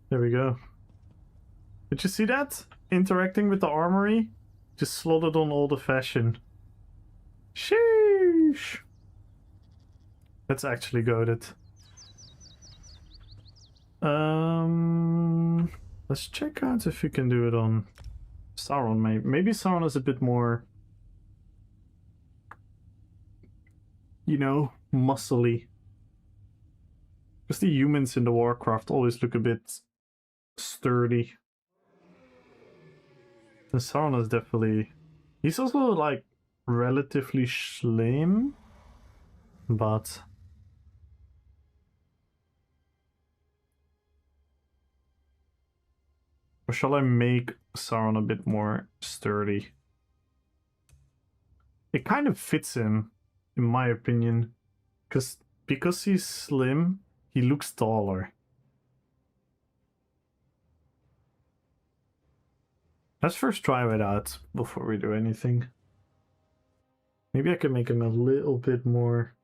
There we go. Did you see that? Interacting with the armory? Just slotted on all the fashion. Sheesh. That's actually goated. Let's check out if you can do it on Sauron. Maybe Sauron is a bit more, you know, muscly. Because the humans in the Warcraft always look a bit sturdy. And Sauron is definitely... He's also, like, relatively slim. But... Or shall I make Sauron a bit more sturdy? It kind of fits him, in my opinion. Because he's slim, he looks taller. Let's first try it out before we do anything. Maybe I can make him a little bit more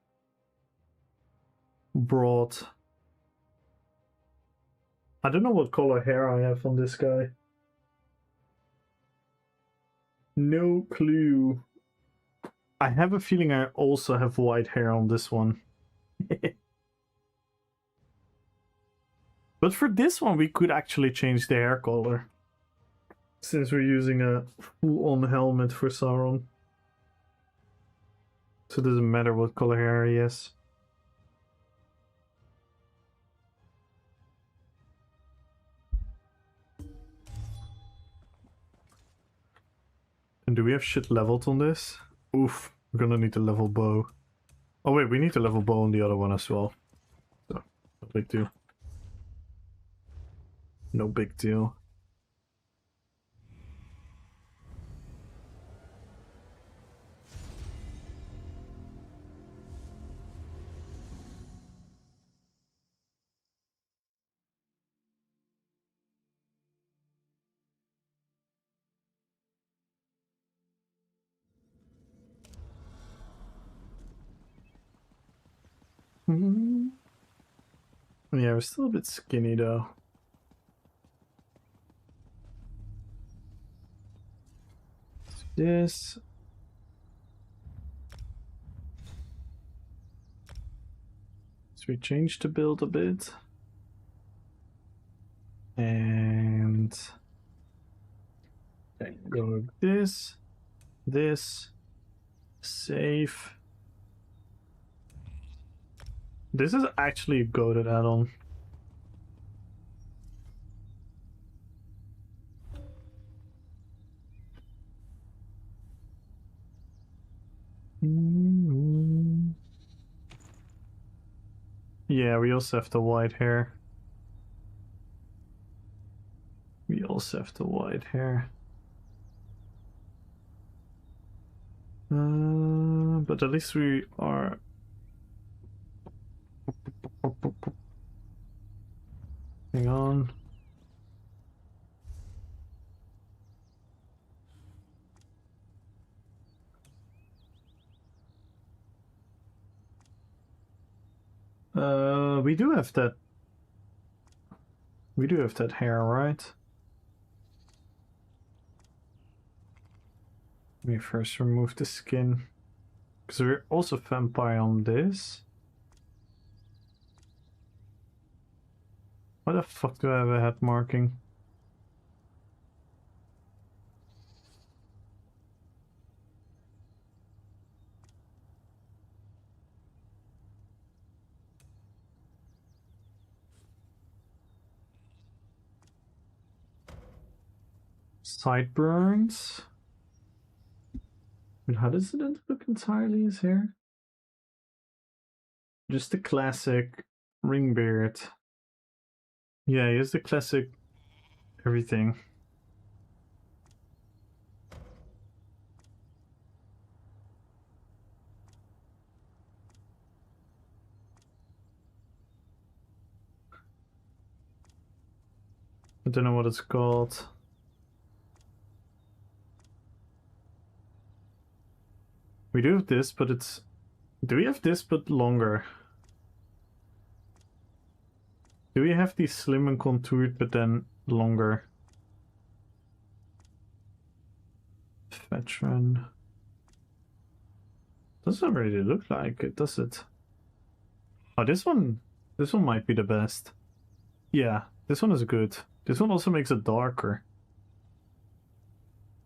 broad. I don't know what color hair I have on this guy. No clue. I have a feeling I also have white hair on this one. But for this one, we could actually change the hair color. Since we're using a full-on helmet for Sauron. So it doesn't matter what color hair he has. And do we have shit leveled on this? Oof, we're gonna need to level bow. Oh wait, we need to level bow on the other one as well. So, no big deal. No big deal. Yeah, we're still a bit skinny though. This. So we changed the build a bit. And okay, go with this, save. This is actually a goated add-on. Yeah, we also have the white hair. We also have the white hair. But at least we are... Hang on. We do have that. We do have that hair, right? Let me first remove the skin. Because we're also vampire on this. Why the fuck do I have a head marking? Sideburns. And how does it look entirely his hair? Just the classic ring beard. Yeah, he has the classic everything. I don't know what it's called. We do have this, but it's... Do we have this, but longer? Do we have these slim and contoured, but then longer? Veteran. Doesn't really look like it, does it? Oh, this one might be the best. Yeah, this one is good. This one also makes it darker.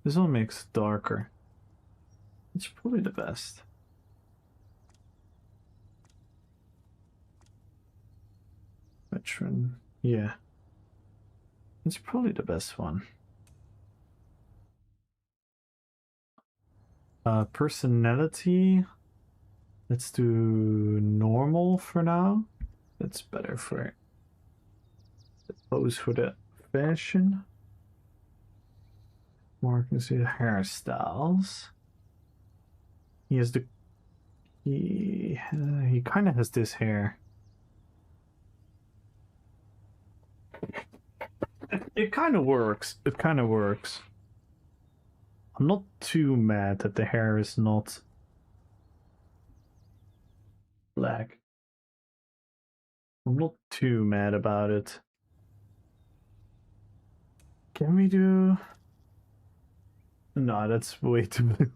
This one makes it darker. It's probably the best. Veteran, yeah. It's probably the best one. Personality. Let's do normal for now. That's better for the pose for the fashion. More can see the hairstyles. He has the he kind of has this hair. It kind of works. It kind of works. I'm not too mad that the hair is not black. I'm not too mad about it. Can we do... No, that's way too blue.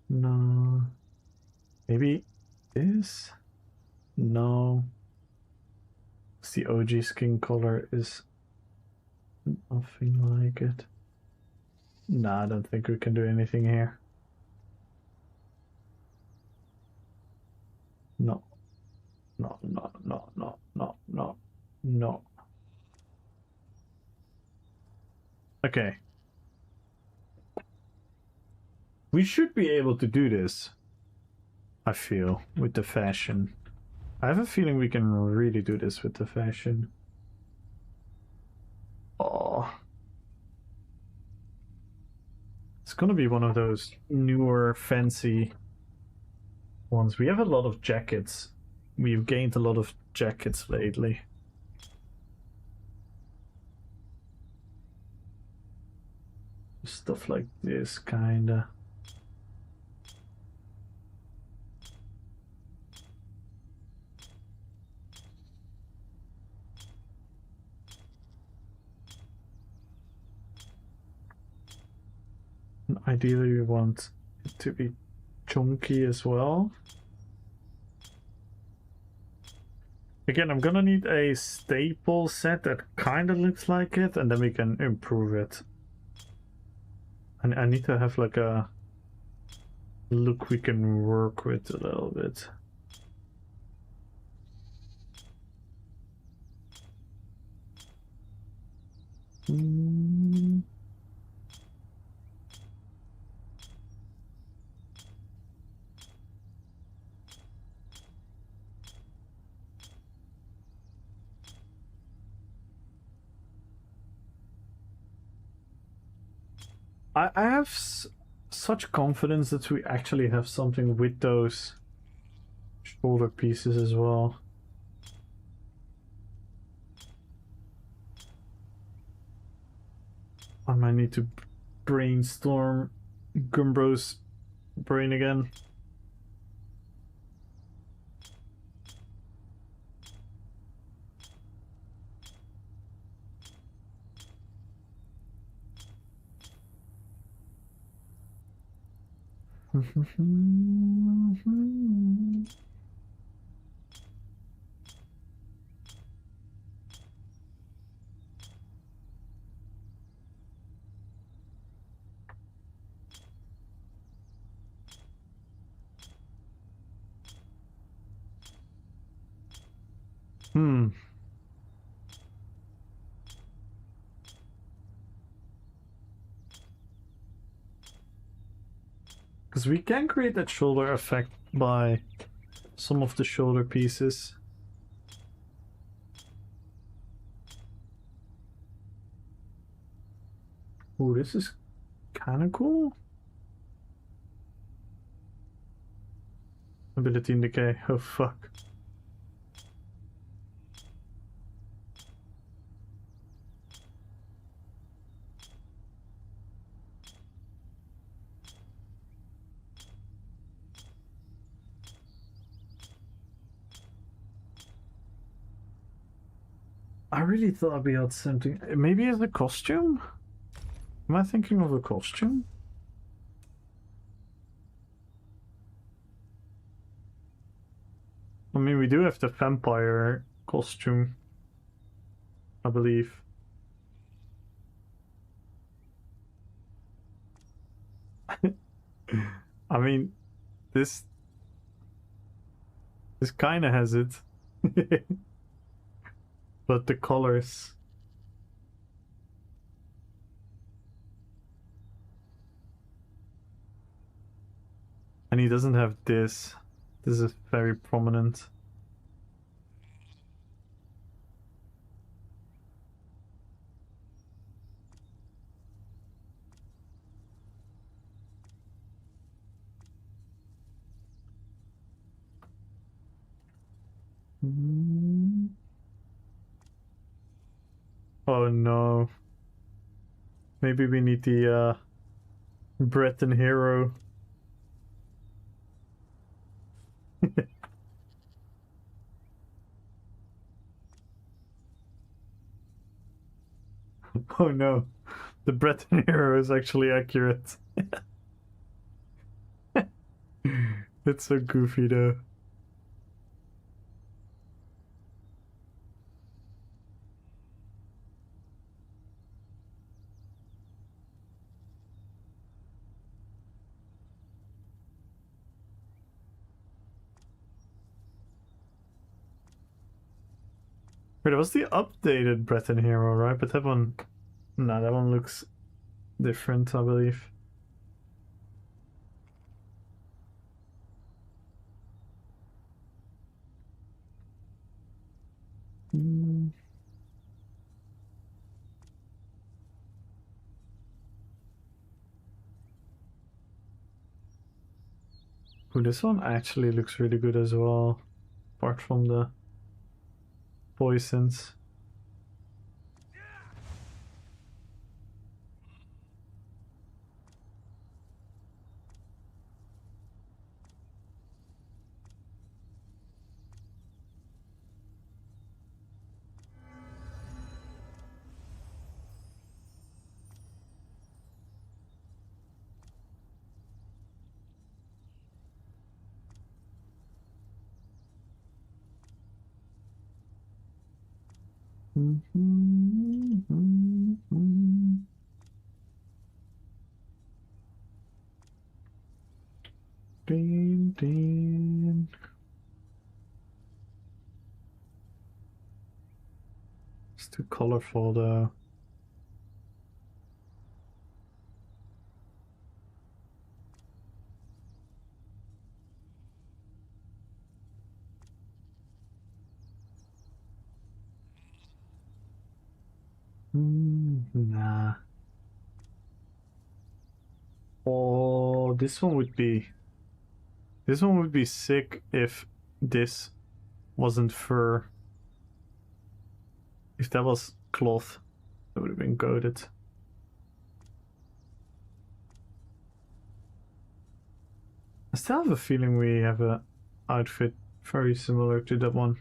No. Maybe this? No. The OG skin color is nothing like it. Nah, I don't think we can do anything here. No. No, no, no, no, no, no, no. Okay. We should be able to do this, I feel, with the fashion. I have a feeling we can really do this with the fashion. Oh. It's gonna be one of those newer, fancy ones. We have a lot of jackets. We've gained a lot of jackets lately. Stuff like this, kinda. And ideally, we want it to be chunky as well. Again, I'm gonna need a staple set that kind of looks like it, and then we can improve it. And I need to have like a look we can work with a little bit. I have such confidence that we actually have something with those shoulder pieces as well. I might need to brainstorm Gumbro's brain again. Because we can create that shoulder effect by some of the shoulder pieces. Oh, this is kind of cool. Ability in decay. Oh, fuck. I really thought we had something. Maybe as a costume? Am I thinking of a costume? I mean, we do have the vampire costume, I believe. I mean, this kind of has it. But the colors. And he doesn't have this. This is very prominent. Oh no. Maybe we need the Breton hero. Oh no. The Breton hero is actually accurate. It's so goofy though. Wait, it was the updated Breton hero, right? But that one... No, that one looks different, I believe. Ooh, this one actually looks really good as well. Apart from the poisons. Ding, ding. It's too colorful though. Nah. Oh, this one would be... This one would be sick if this wasn't fur. If that was cloth, that would have been goated. I still have a feeling we have a outfit very similar to that one.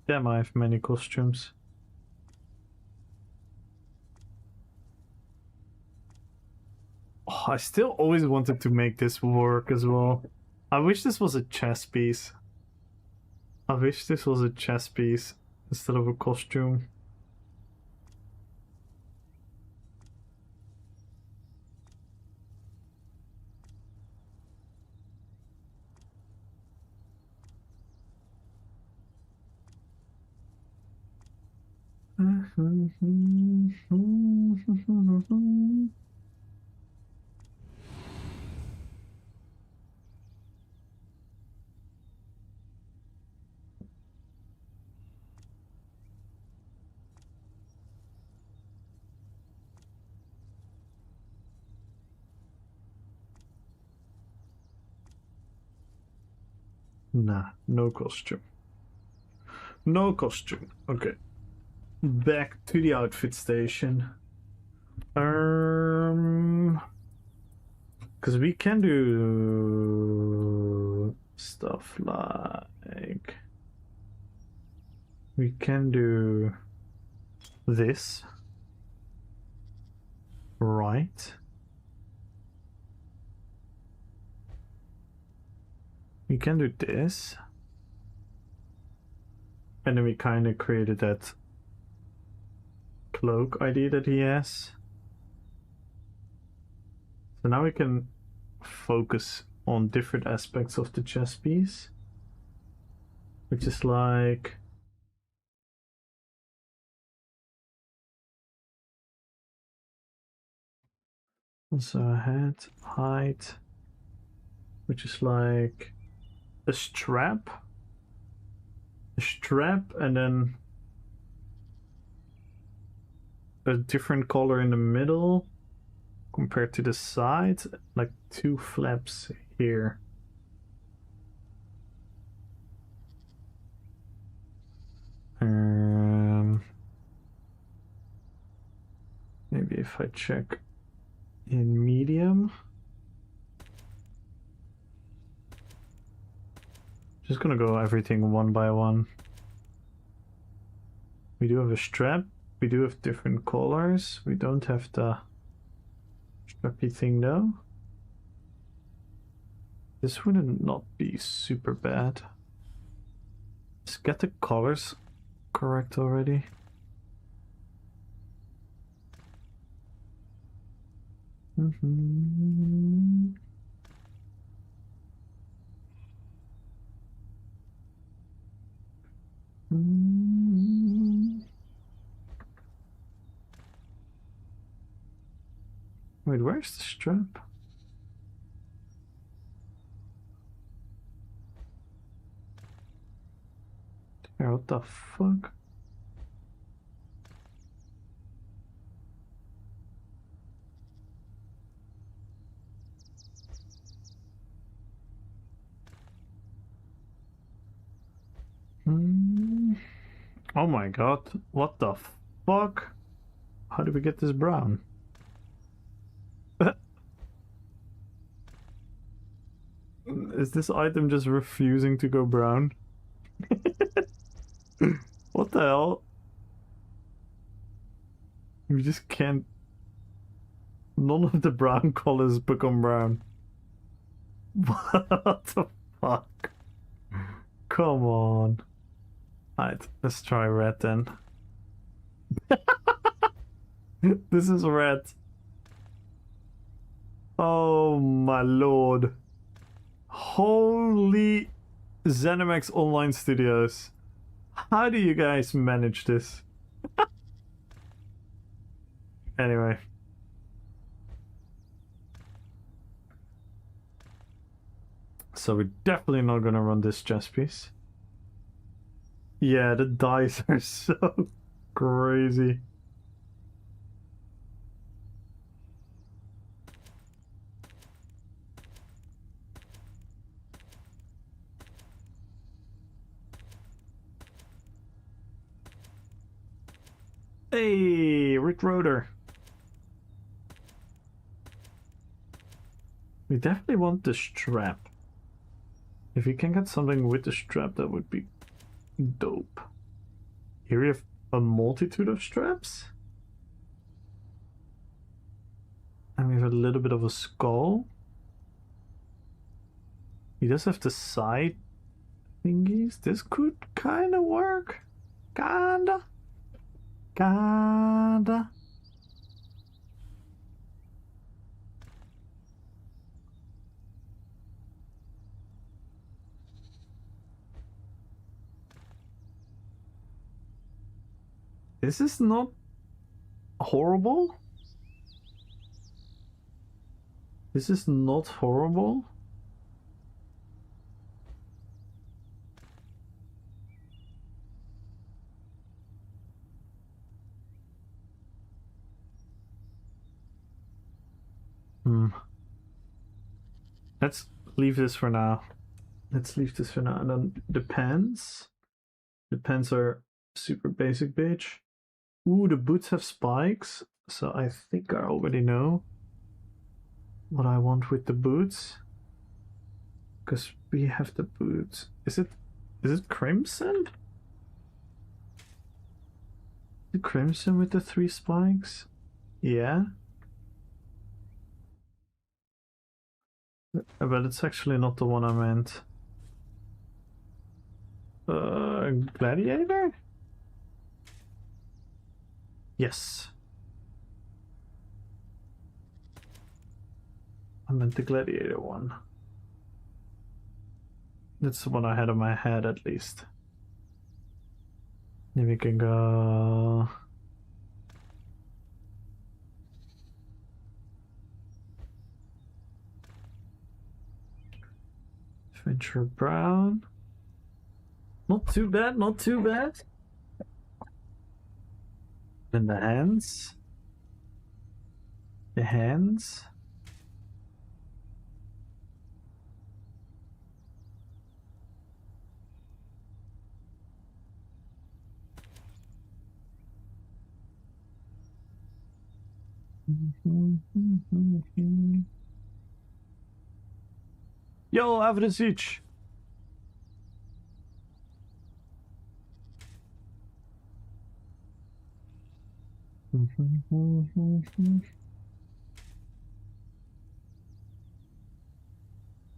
Damn, I have many costumes. Oh, I still always wanted to make this work as well. I wish this was a chess piece. I wish this was a chess piece instead of a costume. Nah, no costume. No costume. Okay. back to the outfit station. Because we can do stuff like we can do this, right? We can do this, and then we kind of created that cloak idea that he has. So now we can focus on different aspects of the chess piece, which is like also head, height, which is like a strap, and then a different color in the middle compared to the side, like 2 flaps here. Maybe if I check in medium, just gonna go everything one by one. We do have a strap, we do have different colors, we don't have the strappy thing though. This would not be super bad. Just get the colors correct already. Wait, where's the strap? There, what the fuck? Oh my god, what the fuck? How did we get this brown? Is this item just refusing to go brown? What the hell? We just can't... None of the brown colors become brown. What the fuck? Come on. Alright, let's try red then. This is red. Oh my lord. Holy ZeniMax Online Studios. How do you guys manage this? Anyway. So we're definitely not gonna run this chess piece. Yeah, the dice are so crazy. Hey, Rick Roder. We definitely want the strap. If we can get something with the strap, that would be dope. Here we have a multitude of straps. And we have a little bit of a skull. He does have the side thingies. This could kind of work. Kinda. This is not horrible. This is not horrible. Let's leave this for now. Let's leave this for now. And then the pants. The pants are super basic, bitch. Ooh, the boots have spikes, so I think I already know what I want with the boots. Because we have the boots. Is it crimson? The crimson with the 3 spikes? Yeah. But it's actually not the one I meant. Gladiator? Yes. I meant the gladiator one. That's the one I had in my head at least. Then we can go... Adventure Brown. Not too bad, not too bad. And the hands. The hands. Yo, Avrasic!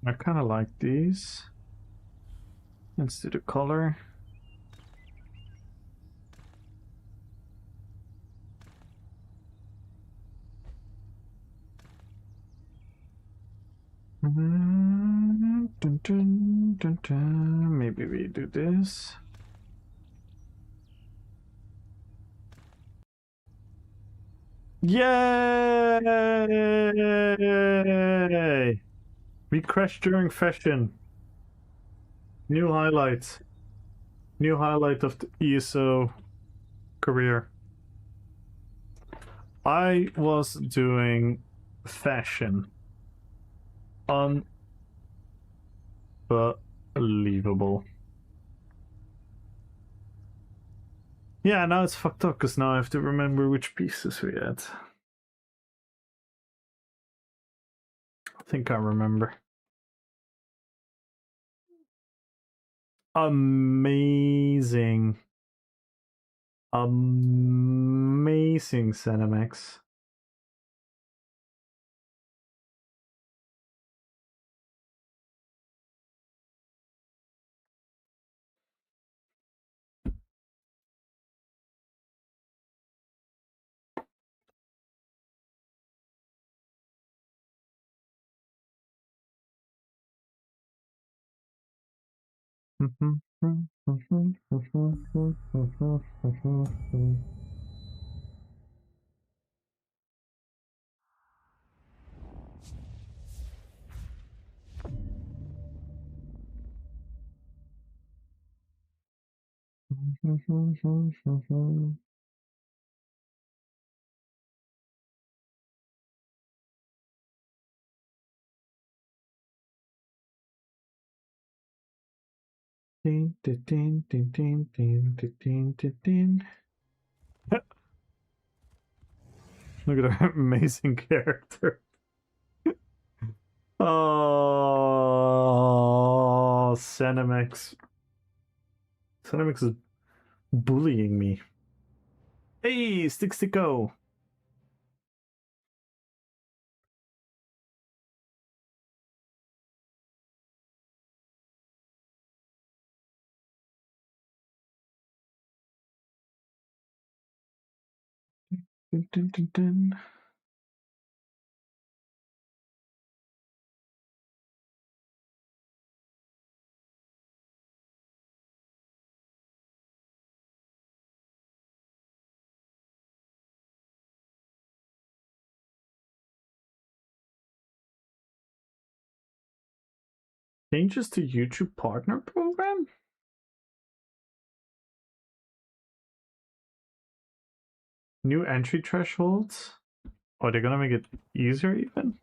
I kind of like these. Let's do the color. Dun, dun, dun, dun. Maybe we do this. Yay! We crashed during fashion. New highlight. New highlight of the ESO career. I was doing fashion. Unbelievable. Yeah, now it's fucked up because now I have to remember which pieces we had. I think I remember. Amazing. Amazing Cinemax. Din, din, din, din, din, din, din, din, din. Look at her amazing character. Oh, Cinemax. Cinemax is bullying me. Hey, Stick-Sticko. Dun, dun, dun, dun. Changes to YouTube partner program? New entry thresholds? Oh, they're gonna make it easier even?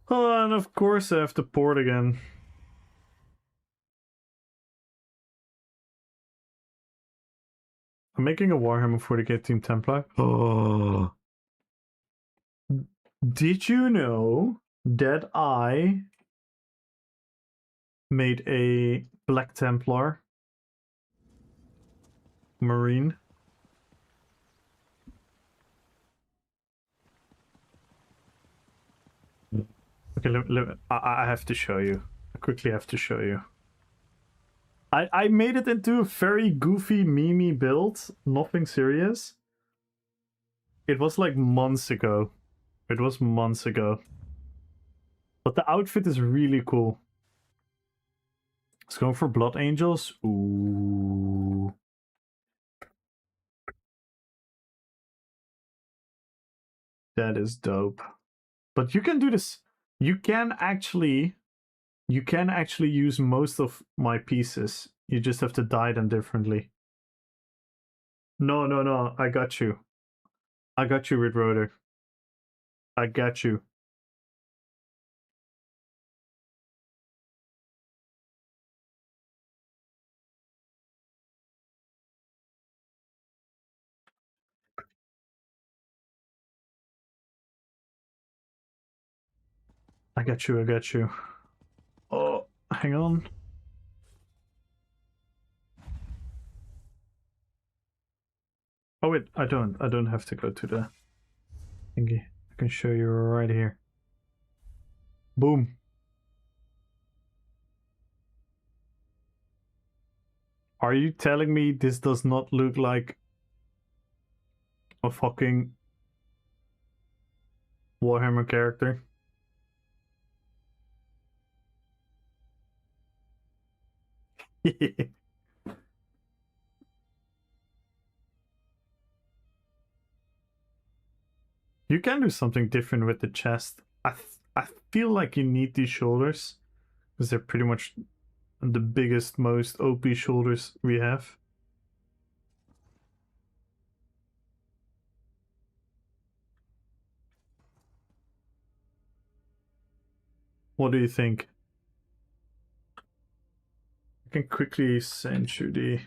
Oh, and of course I have to port again. I'm making a Warhammer 40k Team Templar. Oh. Did you know that I made a Black Templar Marine? Okay, I have to show you. I quickly have to show you. I made it into a very goofy, memey build. Nothing serious. It was like months ago. It was months ago. But the outfit is really cool. Let's go for Blood Angels. Ooh. That is dope. But you can do this. You can actually use most of my pieces. You just have to dye them differently. No. I got you. I got you, Red Rotor. I got you. I got you. I got you. Oh, hang on. Oh wait, I don't have to go to the thingy. I can show you right here. Boom. Are you telling me this does not look like a fucking Warhammer character? You can do something different with the chest. I feel like you need these shoulders because they're pretty much the biggest, most OP shoulders we have. What do you think? I can quickly send you the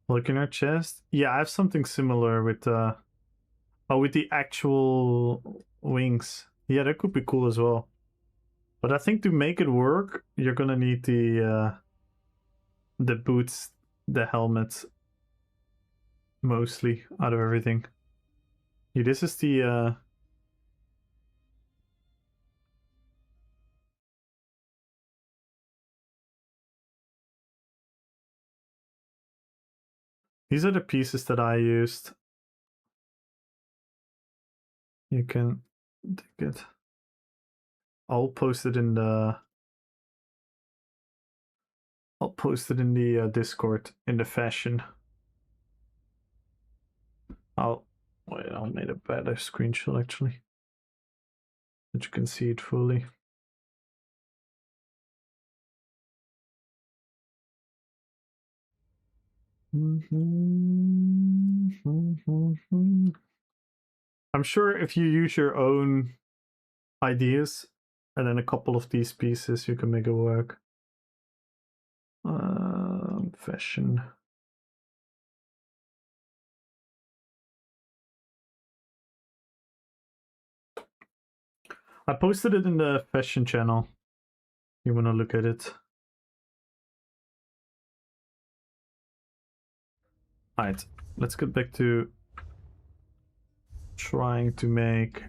look in our chest. Yeah, I have something similar with with the actual wings. Yeah, that could be cool as well. But I think to make it work, you're gonna need the boots, the helmet, mostly out of everything. Yeah, this is the these are the pieces that I used. You can take it. I'll post it in the Discord in the fashion. I'll make a better screenshot actually, that you can see it fully. I'm sure if you use your own ideas and then a couple of these pieces, you can make it work. Fashion. I posted it in the fashion channel. You want to look at it? Alright, let's get back to trying to make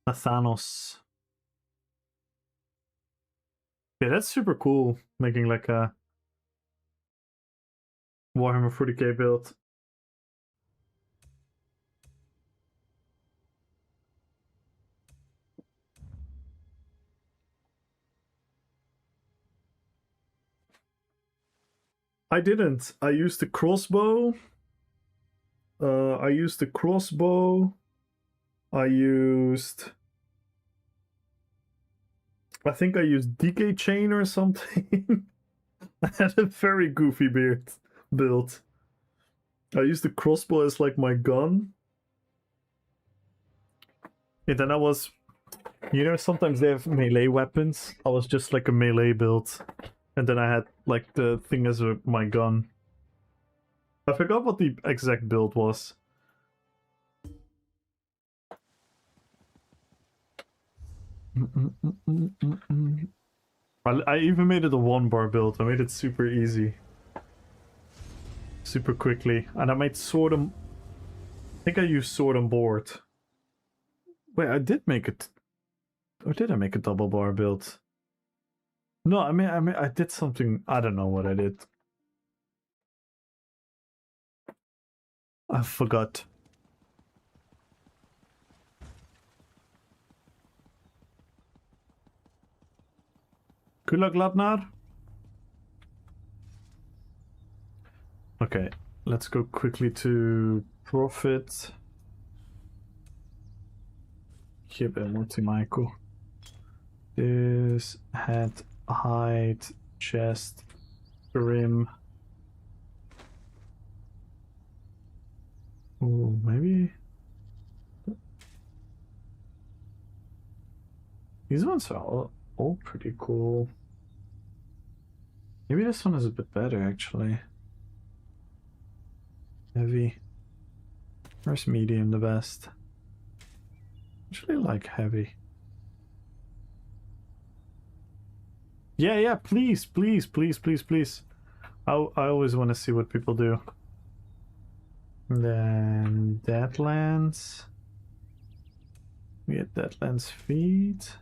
Thanos. Yeah, that's super cool. Making like a Warhammer 40k build. I didn't. I used the crossbow. I used the crossbow. I think I used DK chain or something. I had a very goofy build. I used the crossbow as like my gun. And then I was You know, sometimes they have melee weapons. I was just like a melee build. And then I had like the thing as my gun. I forgot what the exact build was. I even made it a 1-bar build. I made it super easy. Super quickly. And I made sword and... I think I used sword and board. Wait, I did make it... Or did I make a double bar build? No, I mean, I did something... I don't know what I did. I forgot. Good luck, Ladnar. Okay, let's go quickly to profit. Here, Michael. This head, height, chest, rim. Oh, maybe. These ones are all pretty cool. Maybe this one is a bit better, actually. Heavy. Where's medium the best? Actually like heavy. Yeah, please. I always want to see what people do. And then Deadlands. We get Deadlands feet.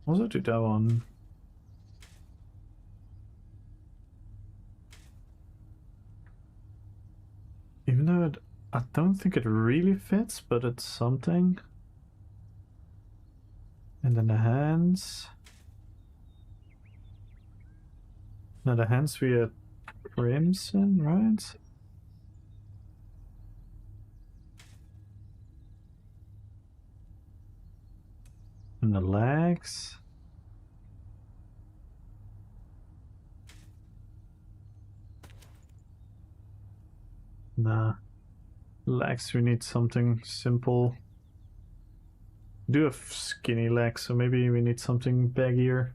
Also do that one. Even though I don't think it really fits, but it's something. And then the hands. Now the hands we had crimson, right? And the legs. Nah. Legs, we need something simple. We do have skinny legs, so maybe we need something baggier.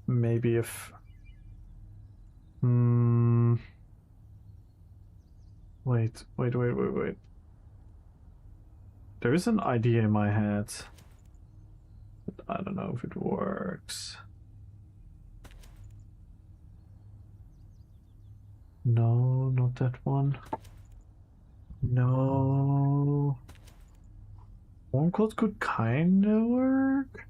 Maybe if... Wait. There is an idea in my head, but I don't know if it works. No, not that one. No. One cold could kinda work.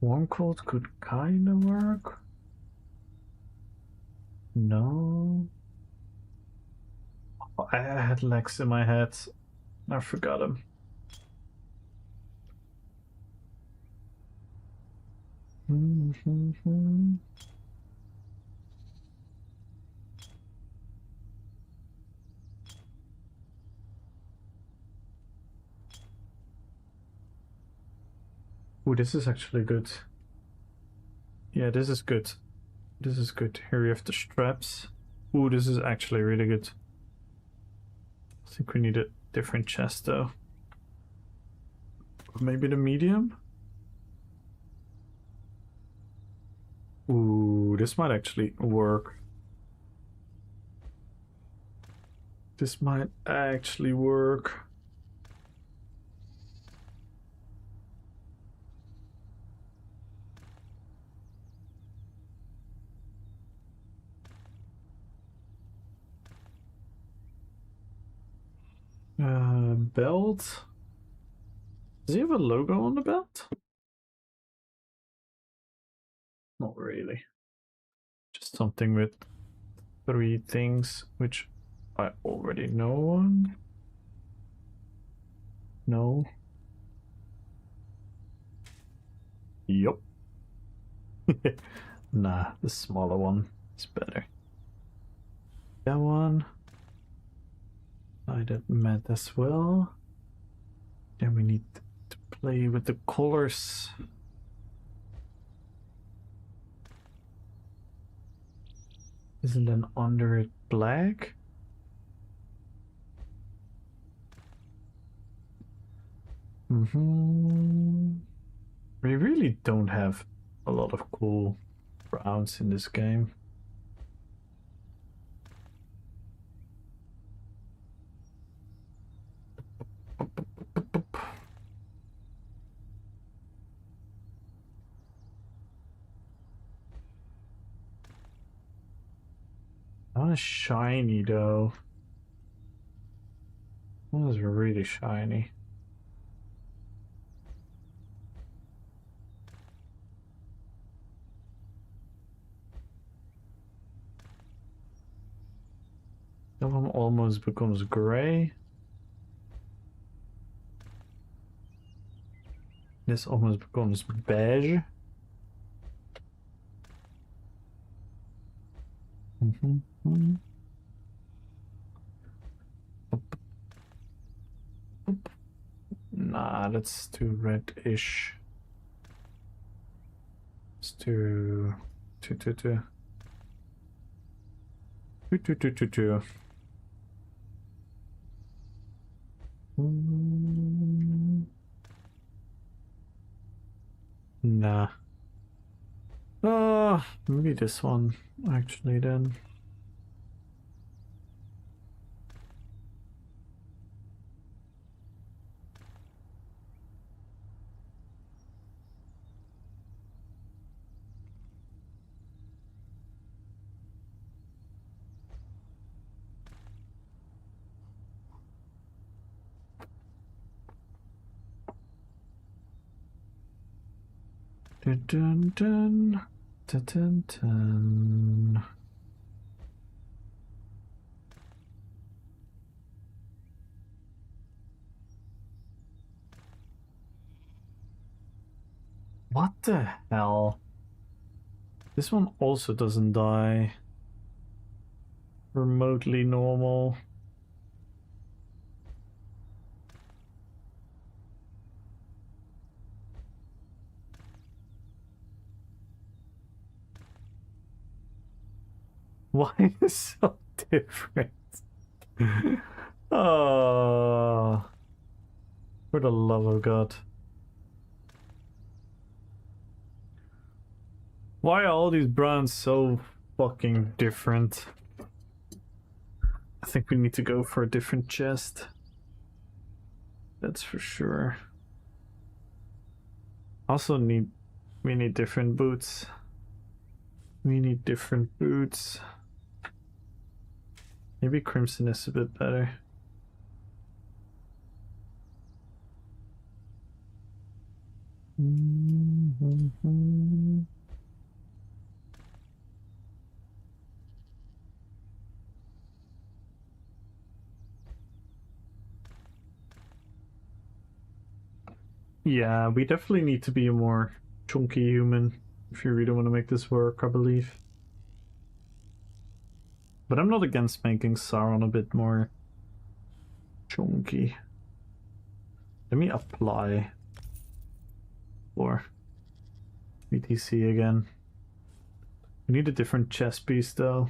One cold could kinda work. No. Oh, I had legs in my head. I forgot them. Ooh, this is actually good. Yeah, this is good. This is good. Here we have the straps. Ooh, this is actually really good. I think we need a different chest though. Maybe the medium? Ooh, this might actually work. This might actually work. Belt. Does he have a logo on the belt? Not really. Just something with 3 things, which I already know on. No. Yup. Nah, the smaller one is better. That one. I did met as well. Then we need to play with the colors. Isn't then under it black? We really don't have a lot of cool browns in this game. Not as shiny though. That was really shiny. That one almost becomes gray. This almost becomes beige. Nah, that's too reddish. It's too. Nah. Maybe this one actually then. Dun dun dun dun dun dun. What the hell? This one also doesn't die. Remotely normal. Why is it so different? Oh, for the love of God. Why are all these browns so fucking different? I think we need to go for a different chest. That's for sure. Also we need different boots. We need different boots. Maybe Crimson is a bit better. Yeah, we definitely need to be a more chunky human if you really want to make this work, I believe. But I'm not against making Sauron a bit more chunky. Let me apply for BTC again. We need a different chest piece though.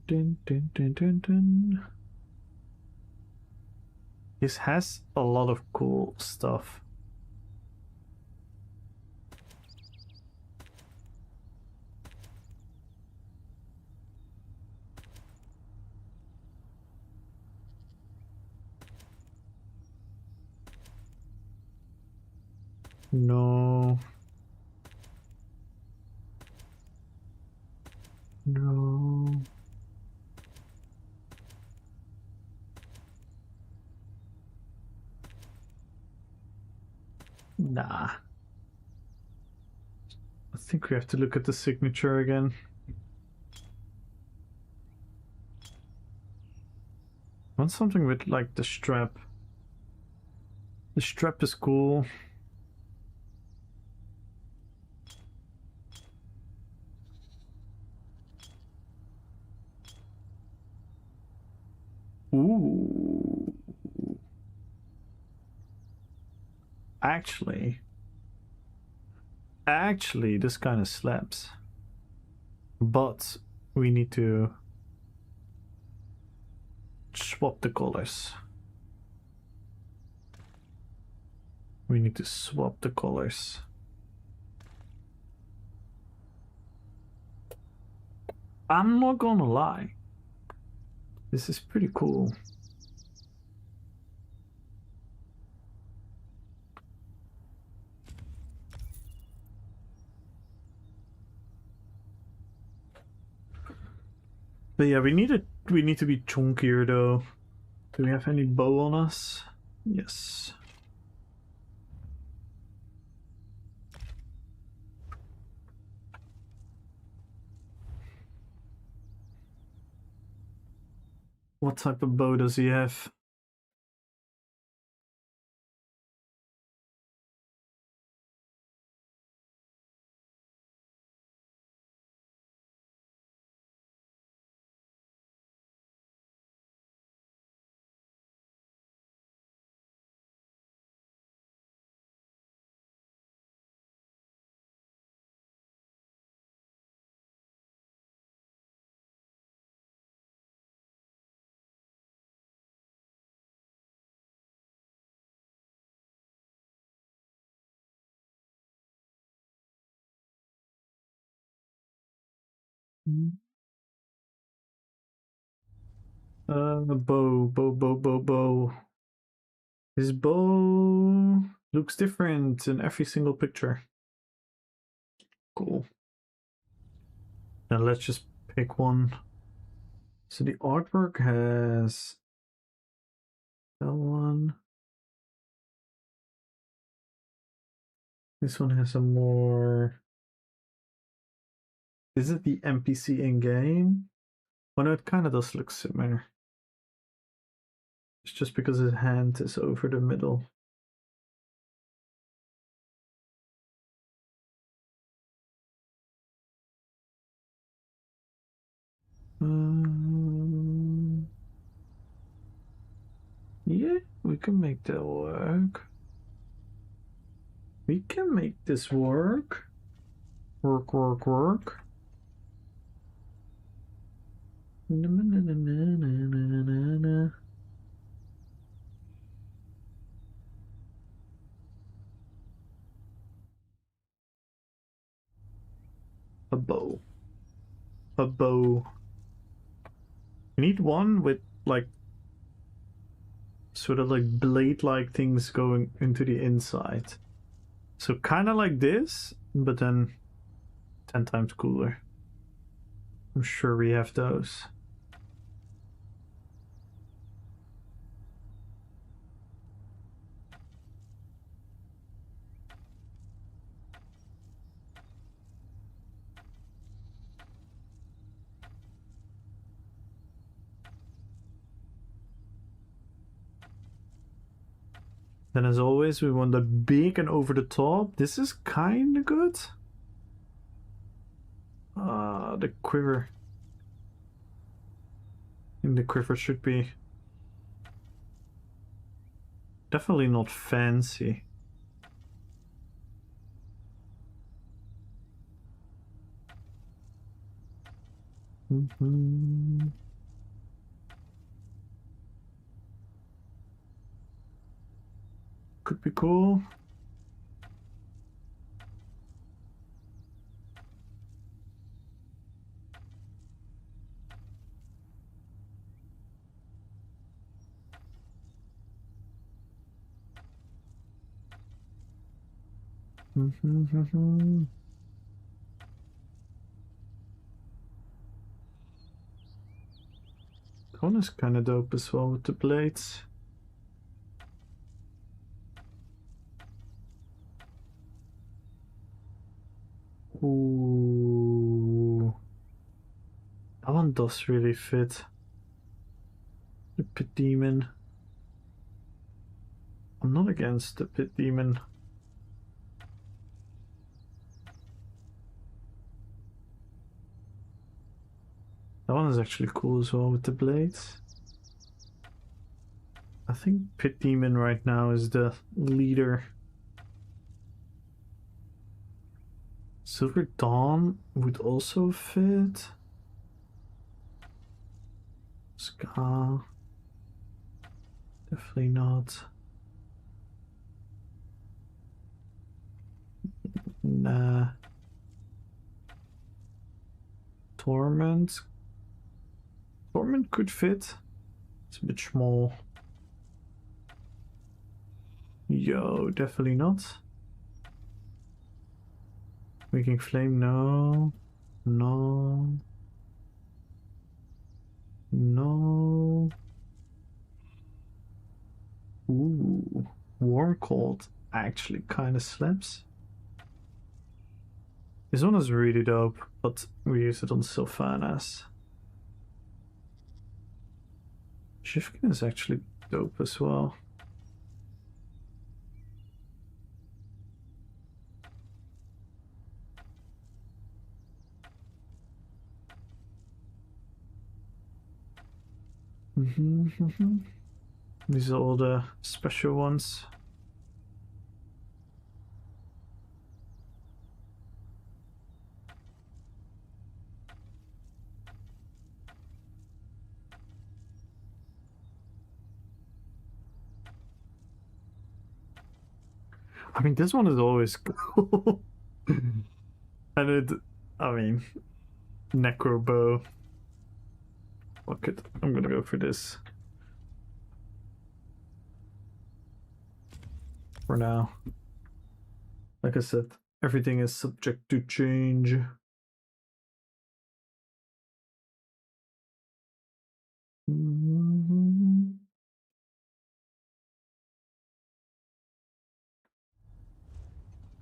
Dun, dun, dun, dun, dun. This has a lot of cool stuff. No. No. Nah. I think we have to look at the signature again. I want something with like the strap. The strap is cool. Ooh. Actually, this kind of slaps. But we need to swap the colors. We need to swap the colors. I'm not gonna lie. This is pretty cool. But yeah, we need to be chunkier though. Do we have any bow on us? Yes. What type of bow does he have? Bow. His bow looks different in every single picture. Cool. Now let's just pick one. So the artwork has that one. This one has a more. Is it the NPC in game? Oh no, it kind of does look similar. It's just because his hand is over the middle. Yeah, we can make that work. We can make this work. Work. Na, na, na, na, na, na, na. A bow. A bow. We need one with like sort of like blade-like things going into the inside. So kind of like this, but then 10 times cooler. I'm sure we have those. Then as always, we want that big and over the top. This is kind of good. The quiver. I think the quiver should be definitely not fancy. Could be cool. That one is kind of dope as well with the blades. Ooh. That one does really fit. The pit demon. I'm not against the pit demon. That one is actually cool as well with the blades. I think Pit Demon right now is the leader. Silver Dawn would also fit. Ska. Definitely not. Nah. Torment. Torment could fit. It's a bit small. Yo, definitely not. Making Flame, no. No. No. Ooh. Warm Cold actually kind of slaps. This one is really dope, but we use it on Sylvanas. Shifkin is actually dope as well. These are all the special ones. I mean, this one is always cool. And it, I mean, Necro Bow. Fuck it, I'm gonna go for this. For now. Like I said, everything is subject to change.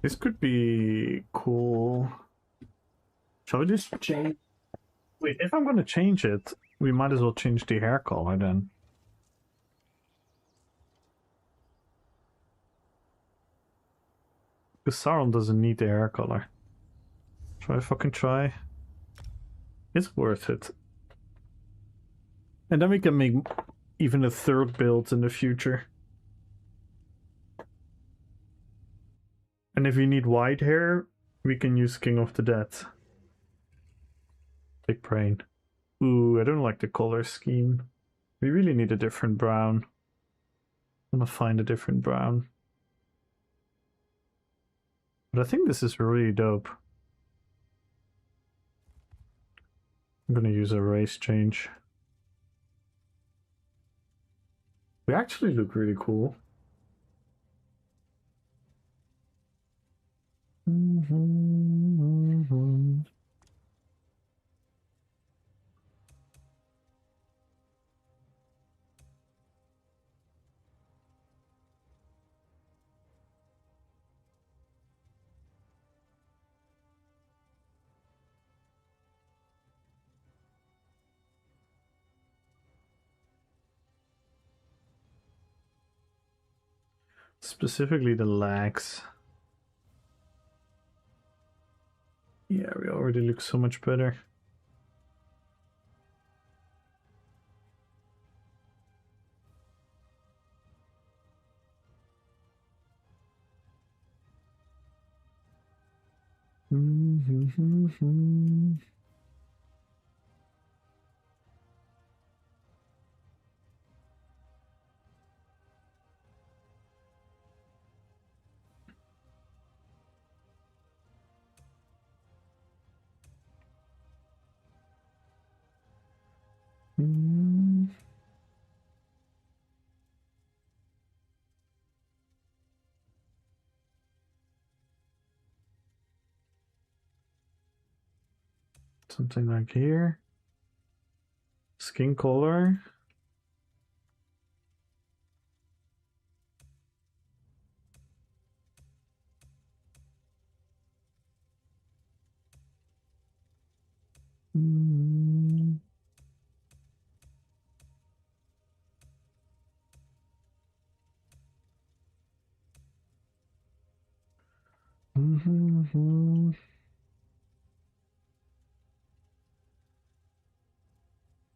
This could be cool. Shall we just change? Wait, if I'm gonna change it, we might as well change the hair color then. Because Sauron doesn't need the hair color. Shall I fucking try? It's worth it. And then we can make even a third build in the future. And if you need white hair, we can use King of the Dead. Big brain. Ooh, I don't like the color scheme. We really need a different brown. I'm gonna find a different brown. But I think this is really dope. I'm gonna use a race change. We actually look really cool. Specifically the legs. Yeah, we already look so much better. Something like here. Skin color.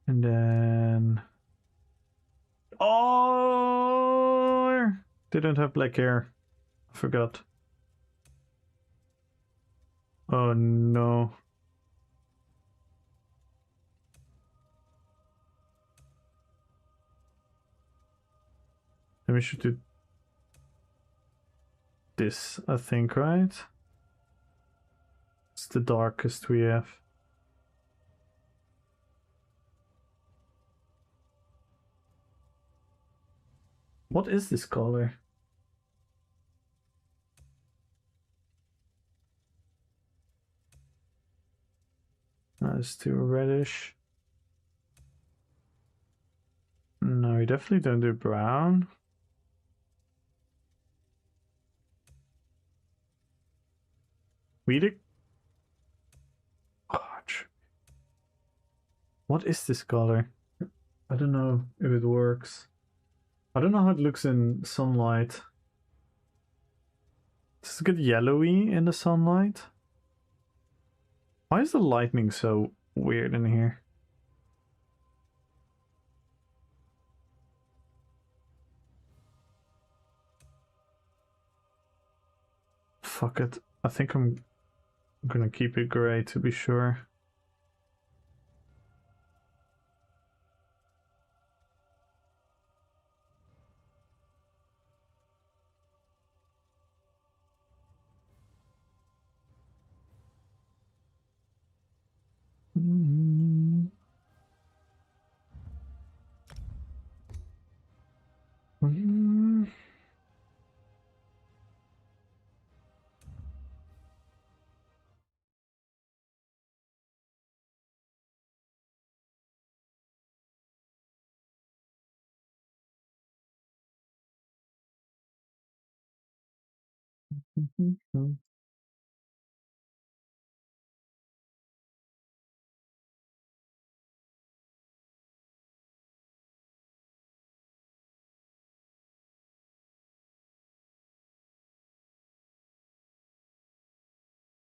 And then Oh, didn't have black hair. I forgot. Oh no. Then we should do this, I think, right? It's the darkest we have. What is this color? It's too reddish. No, we definitely don't do brown. We did. What is this color? I don't know if it works. I don't know how it looks in sunlight. Does it get yellowy in the sunlight? Why is the lightning so weird in here? Fuck it. I think I'm gonna keep it gray to be sure.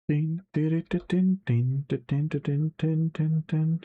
Din, din, din, din, din, din, din, din, din, din.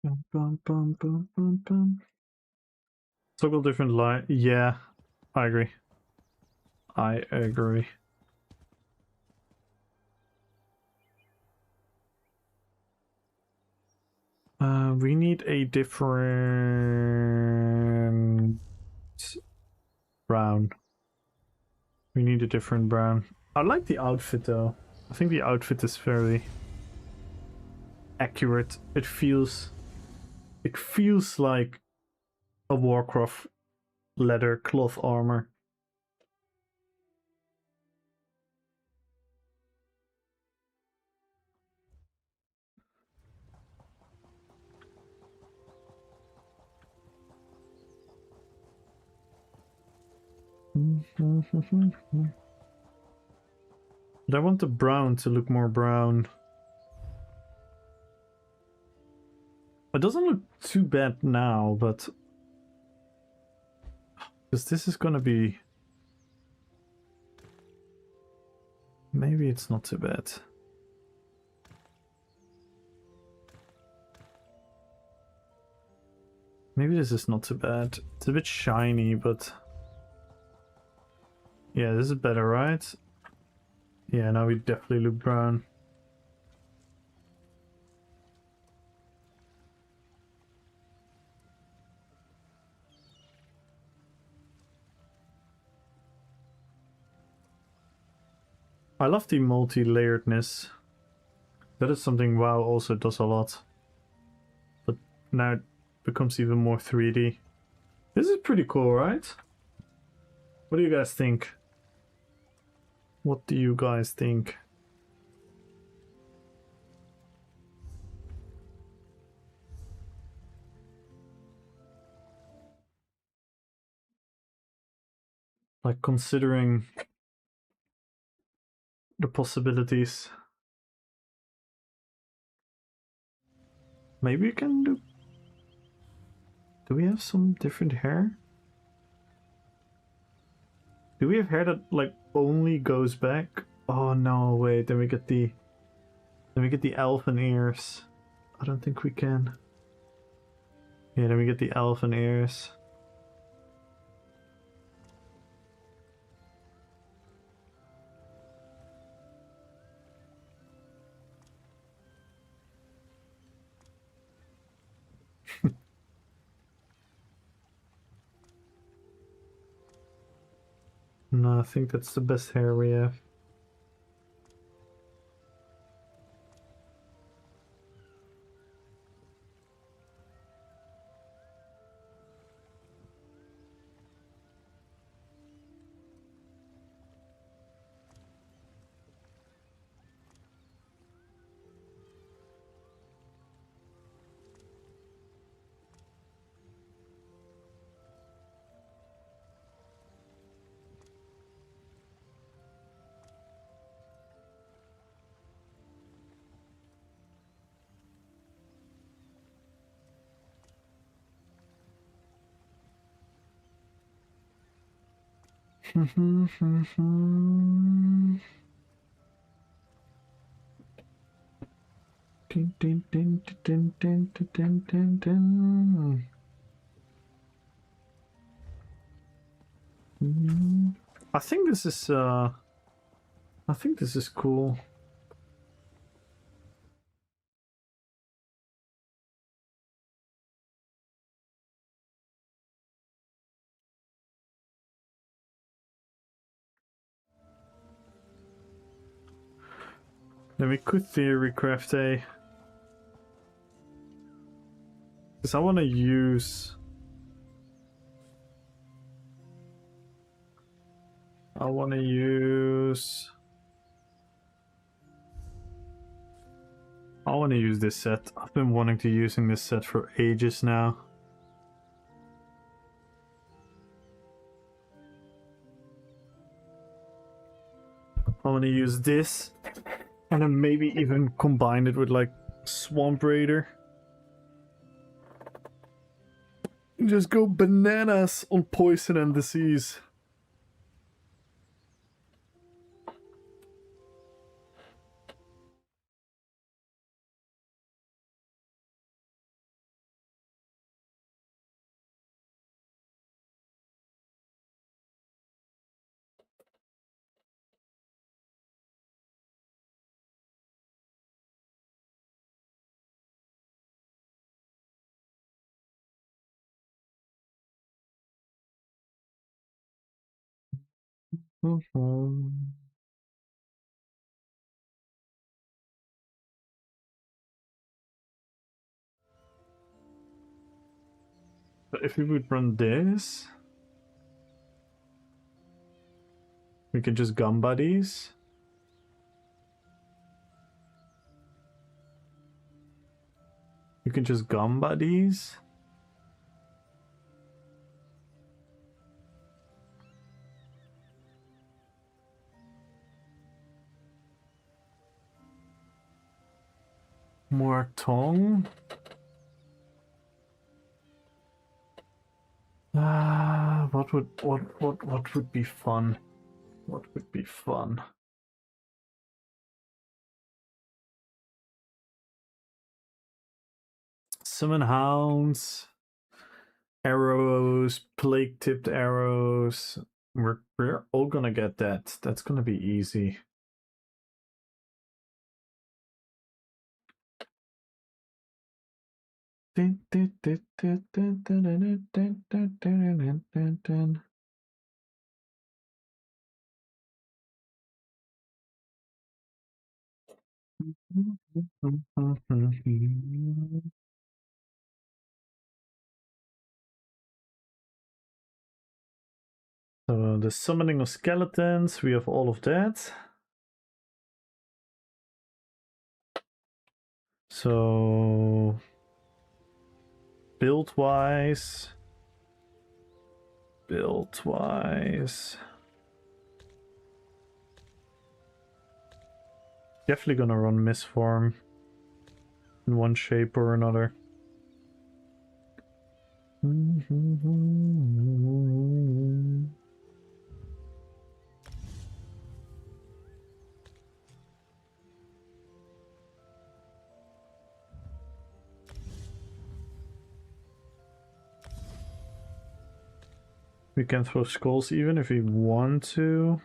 Bum, bum, bum, bum, bum, bum. Toggle different light. Yeah, I agree. I agree. We need a different brown. We need a different brown. I like the outfit though. I think the outfit is very accurate. It feels like a Warcraft leather cloth armor. But I want the brown to look more brown. It doesn't look too bad now, but because this is gonna be, maybe it's not too bad. Maybe this is not too bad. It's a bit shiny, but yeah, this is better, right? Yeah, now we definitely look brown. I love the multi-layeredness. That is something WoW also does a lot. But now it becomes even more 3D. This is pretty cool, right? What do you guys think? What do you guys think? Like considering the possibilities. Maybe we can do... Do we have some different hair? Do we have hair that like only goes back? Oh no, wait, then we get the elfin ears. I don't think we can. Yeah, then we get the elfin ears. No, I think that's the best hair we have. Dun, dun, dun, dun, dun, dun, dun, dun. I think this is cool. Then we could theory craft a... Because I want to use... I want to use this set. I've been wanting to using this set for ages now. I want to use this and then maybe even combine it with like Swamp Raider. Just go bananas on poison and disease. But if we would run this, we can just gumba these. You can just gumba these. More tongue. What would be fun? What would be fun? Summon hounds, arrows, plague-tipped arrows. We're all gonna get that. That's gonna be easy. So the summoning of skeletons, we have all of that. So build-wise, Definitely gonna run Misform in one shape or another. We can throw skulls even if we want to.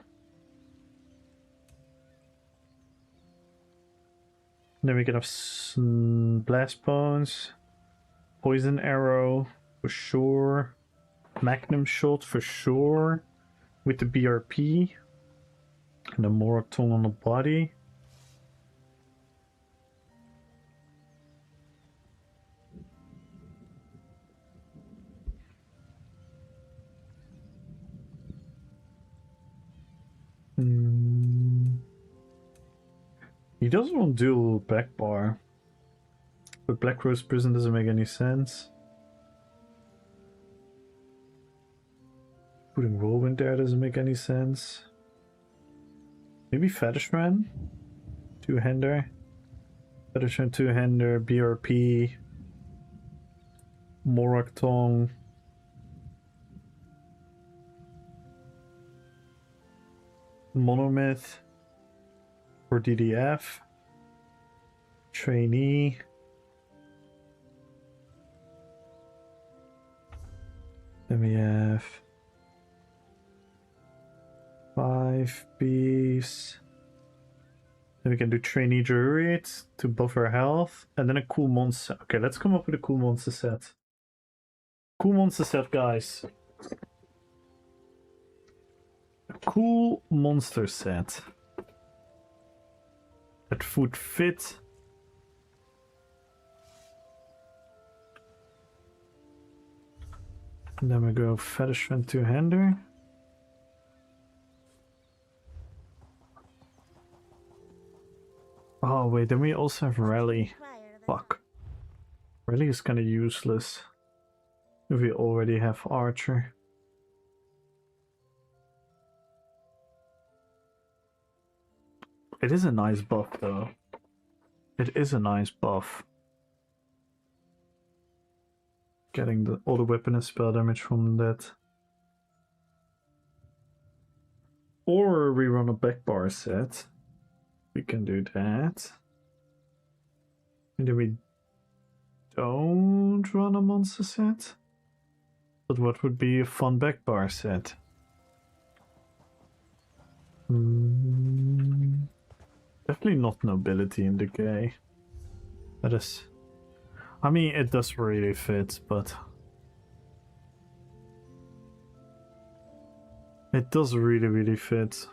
Then we can have blast bones, poison arrow for sure, magnum shot for sure, with the BRP, and the Morok tongue on the body. He doesn't want dual back bar, but Black Rose Prison doesn't make any sense. Putting Whirlwind there doesn't make any sense. Maybe Fetishman? Two-hander. Fetishman two-hander, BRP. Morok tongue. Monomyth. For DDF. Trainee. Then we have 5 beefs. Then we can do trainee druid to buff our health. And then a cool monster. Okay, let's come up with a cool monster set. Cool monster set, guys. A cool monster set. That would fit. And then we go Fetishman two-hander. Oh wait, then we also have Rally. Fuck. Rally is kinda useless. If we already have Archer. It is a nice buff though. It is a nice buff. Getting all the weapon and spell damage from that. Or we run a back bar set. We can do that. And then we don't run a monster set. But what would be a fun back bar set? Definitely not nobility in decay. That is... I mean, it does really fit, but... It does really fit.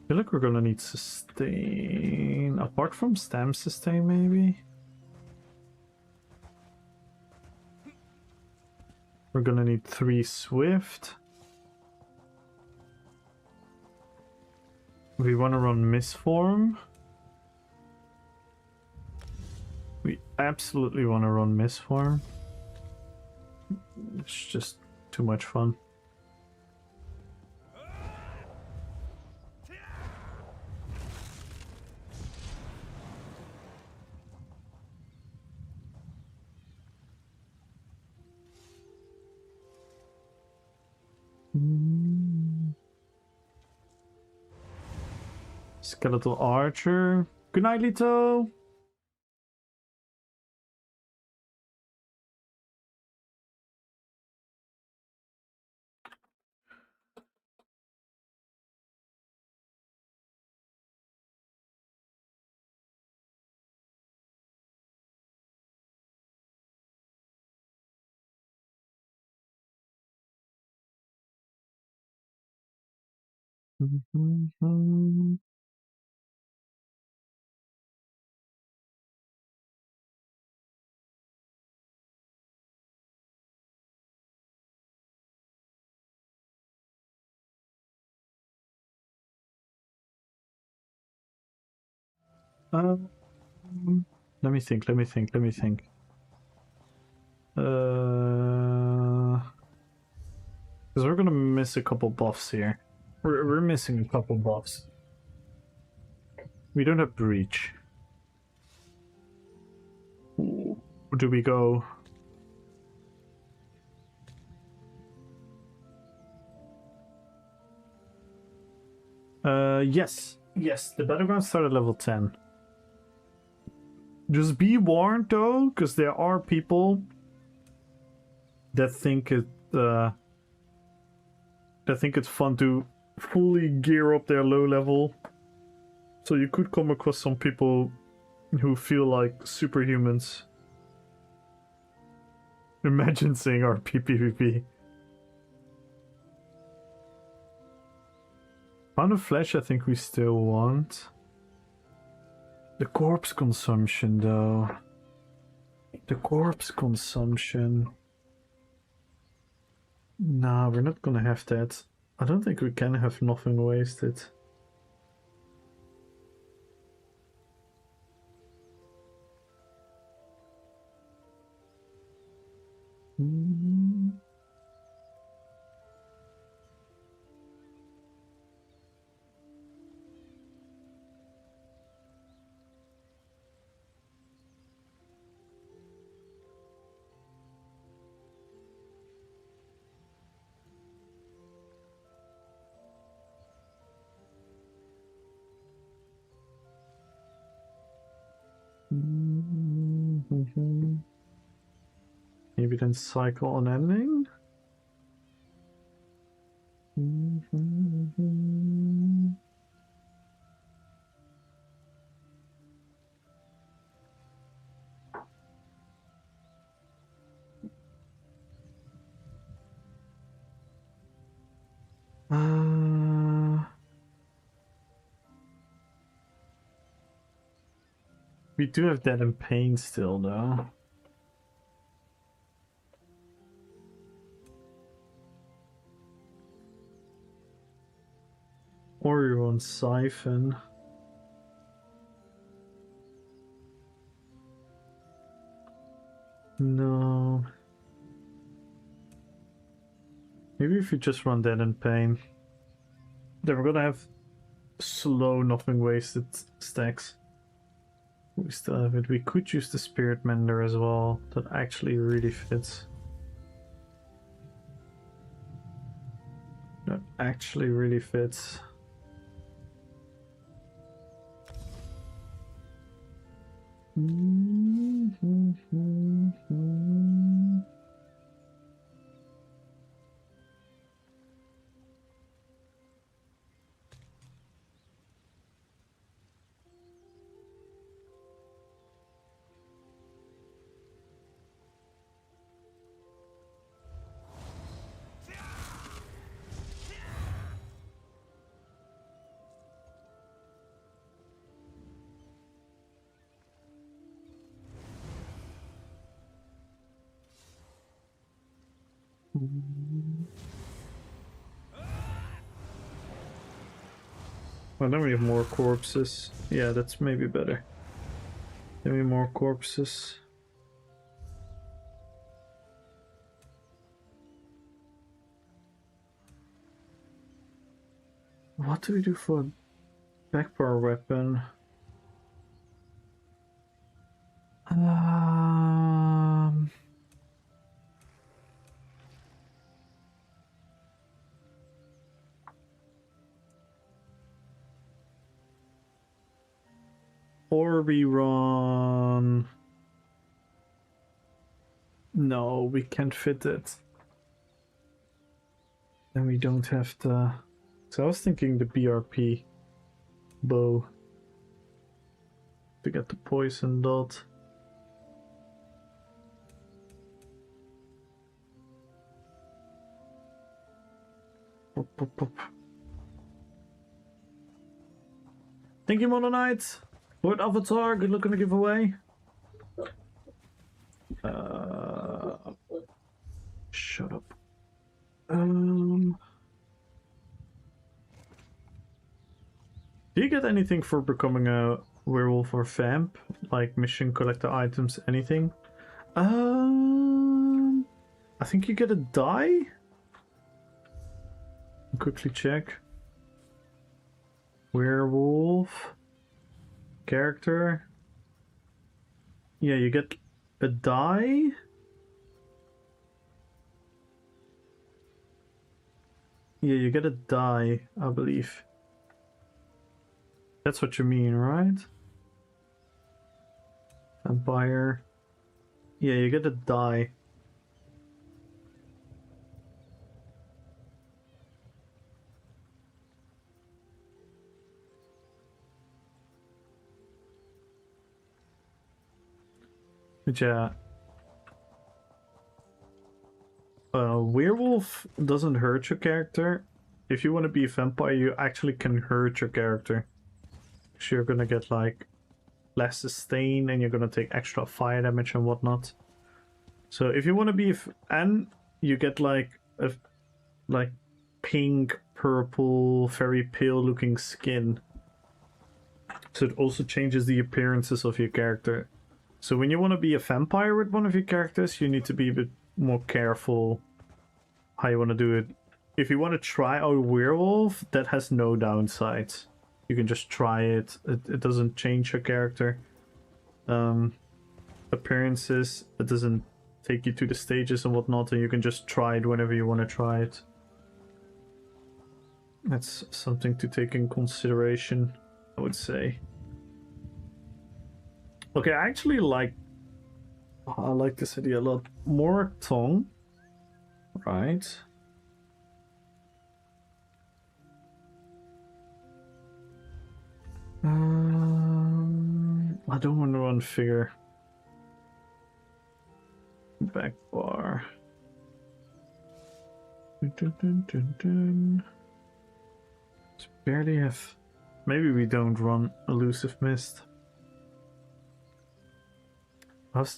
I feel like we're gonna need sustain... Apart from stam sustain, maybe? We're gonna need 3 swift. We want to run Misform. We absolutely want to run Misform. It's just too much fun. Skeletal Archer. Good night, Lito. Let me think. Because we're gonna miss a couple buffs here. We're missing a couple buffs. We don't have breach. Do we go? Yes. Yes, the battleground started level 10. Just be warned though, because there are people that think it's fun to fully gear up their low level. So you could come across some people who feel like superhumans. Imagine saying RPPvP. Pound of flesh, I think we still want. The corpse consumption, though. The corpse consumption. Nah, we're not gonna have that. I don't think we can have nothing wasted. Maybe then cycle on ending. We do have that in pain still, though. Or you're on Siphon. No. Maybe if you just run Dead in Pain. Then we're gonna have slow, nothing wasted stacks. We still have it. We could use the Spirit Mender as well. That actually really fits. That actually really fits. Well, then we have more corpses. Yeah, that's maybe better. Then we have more corpses. What do we do for back power weapon? Or we run... No, we can't fit it. And we don't have the... So I was thinking the BRP bow to get the poison dot. Pop, pop, pop. Thank you, Mono Knight. Lord Avatar, good luck on the giveaway. Shut up. Do you get anything for becoming a werewolf or vamp? Like mission, collector items, anything? I think you get a die? Quickly check. werewolf character. Yeah, you get a die. Yeah, you get a die, I believe. That's what you mean, right? Vampire. Yeah, you get a die. But yeah. Werewolf doesn't hurt your character. If you want to be a vampire, you actually can hurt your character. So you're gonna get like less sustain and you're gonna take extra fire damage and whatnot. So if you want to be and you get like a pink, purple, very pale looking skin. So it also changes the appearances of your character. So when you want to be a vampire with one of your characters, you need to be a bit more careful how you want to do it. If you want to try a werewolf, that has no downsides. You can just try it. It doesn't change your character appearances. It doesn't take you to the stages and whatnot, and you can just try it whenever you want to try it. That's something to take in consideration, I would say. Okay, I actually like this idea a lot. More tongue, right? I don't want to run figure. Back bar. Just barely have. Maybe we don't run elusive mist.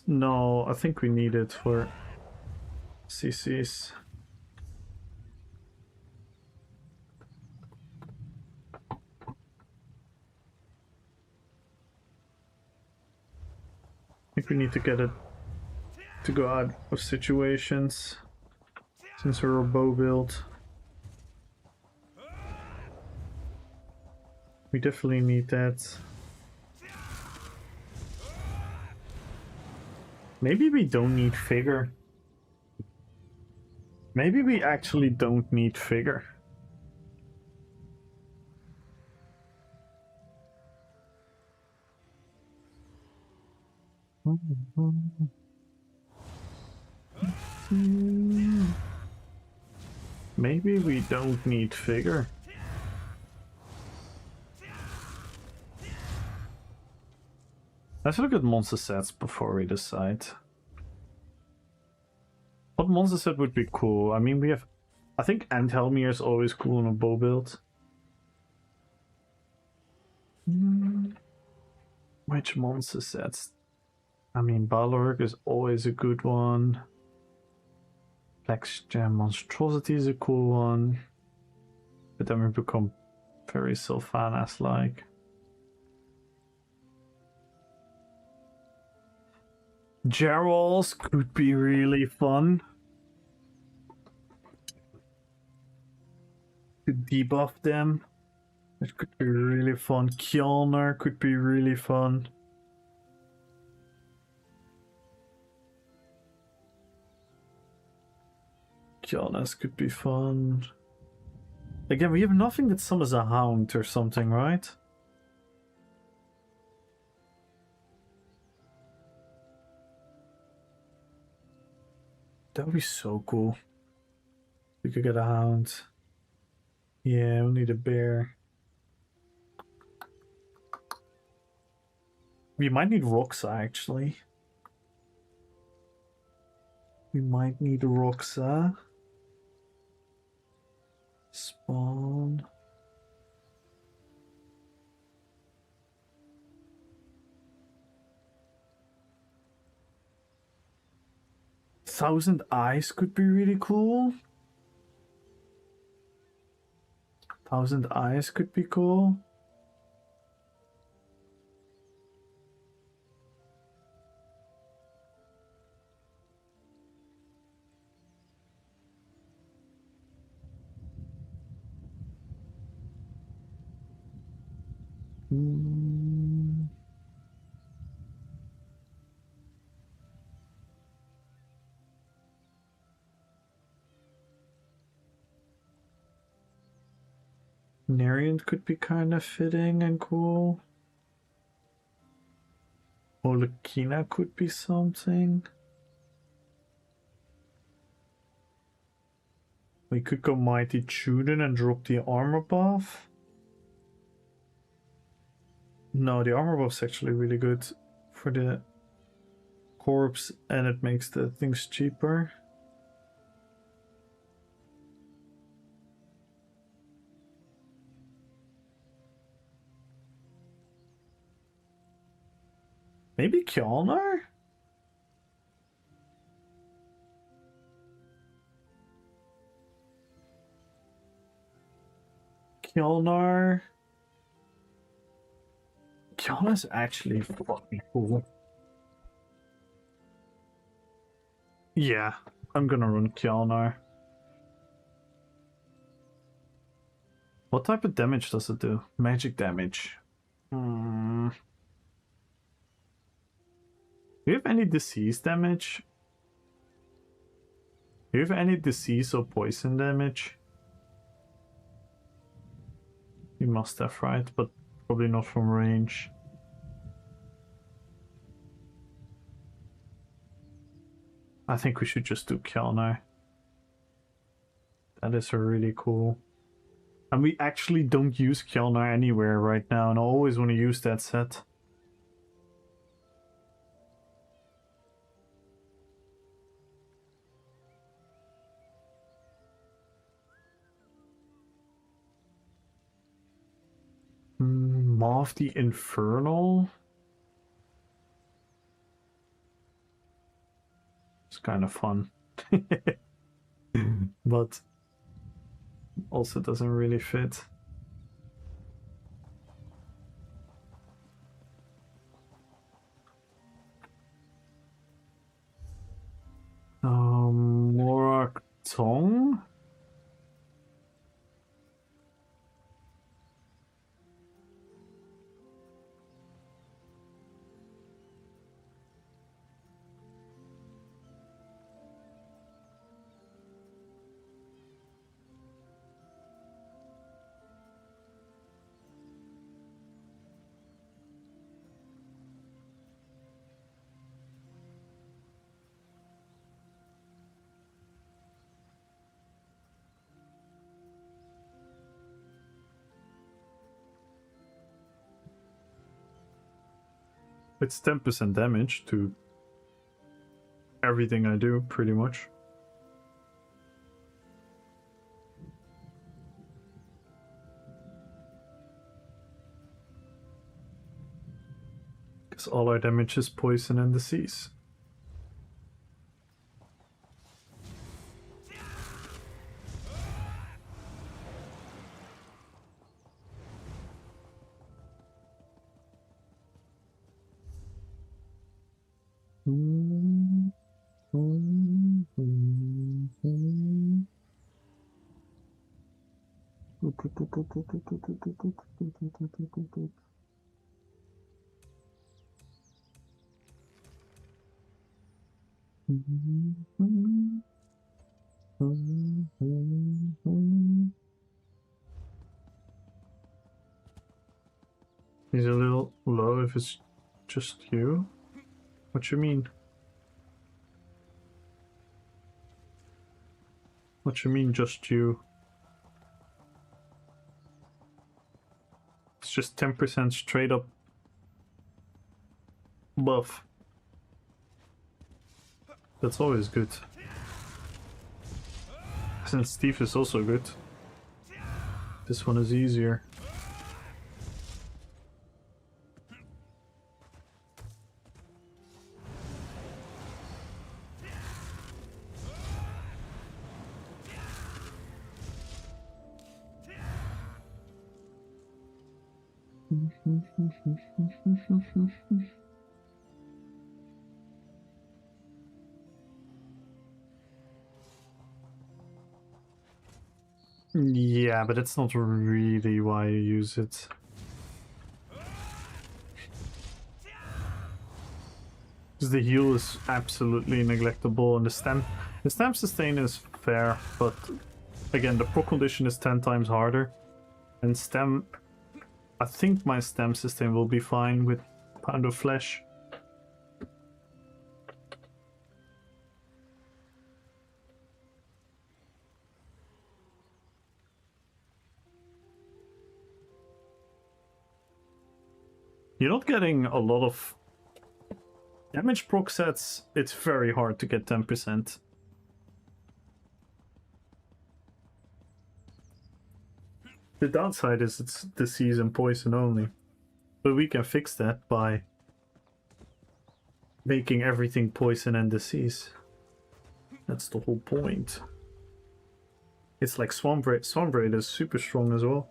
No, I think we need it for CCs. I think we need to get it to go out of situations since we're a bow build. We definitely need that. Maybe we don't need figure. Maybe we actually don't need figure. Maybe we don't need figure. Let's look at monster sets before we decide. What monster set would be cool? I mean, we have... I think Anthelmir is always cool in a bow build. Which monster sets? I mean, Balorg is always a good one. Black Gem Monstrosity is a cool one. But then we become very Sylvanas-like. Gerals could be really fun. To debuff them. It could be really fun. Kjolnir could be really fun. Kjolnir could be fun. Again, we have nothing that summons a hound or something, right? That would be so cool. We could get a hound. Yeah, we need a bear. We might need Roxa, actually. We might need Roxa. Spawn. Thousand Eyes could be really cool. Thousand Eyes could be cool. Nariant could be kind of fitting and cool. Olekina could be something. We could go Mighty Chuden and drop the armor buff. No, the armor buff's actually really good for the corpse and it makes the things cheaper. Maybe Kjolnar? Kjolnar's actually fucking cool. Yeah, I'm gonna run Kjolnar. What type of damage does it do? Magic damage. Do you have any disease damage? Do you have any disease or poison damage? You must have, right? But probably not from range. I think we should just do Kjolnar. That is really cool. And we actually don't use Kjolnar anywhere right now, and I always want to use that set. Moth the Infernal? It's kind of fun. But also doesn't really fit. Morak Tong? It's 10% damage to everything I do, pretty much. Because all our damage is poison and disease. He's a little low if it's just you. What you mean? What you mean, just you? It's just 10% straight up buff. That's always good. Since Steve is also good. This one is easier. Yeah, but that's not really why you use it. Because the heal is absolutely neglectable, and the stamp sustain is fair, but again, the pro condition is 10 times harder. And stem, I think my stem sustain will be fine with Pound of Flesh. You're not getting a lot of damage proc sets. It's very hard to get 10%. The downside is it's disease and poison only. But we can fix that by making everything poison and disease. That's the whole point. It's like Swamp Raid. Swamp Raid is super strong as well.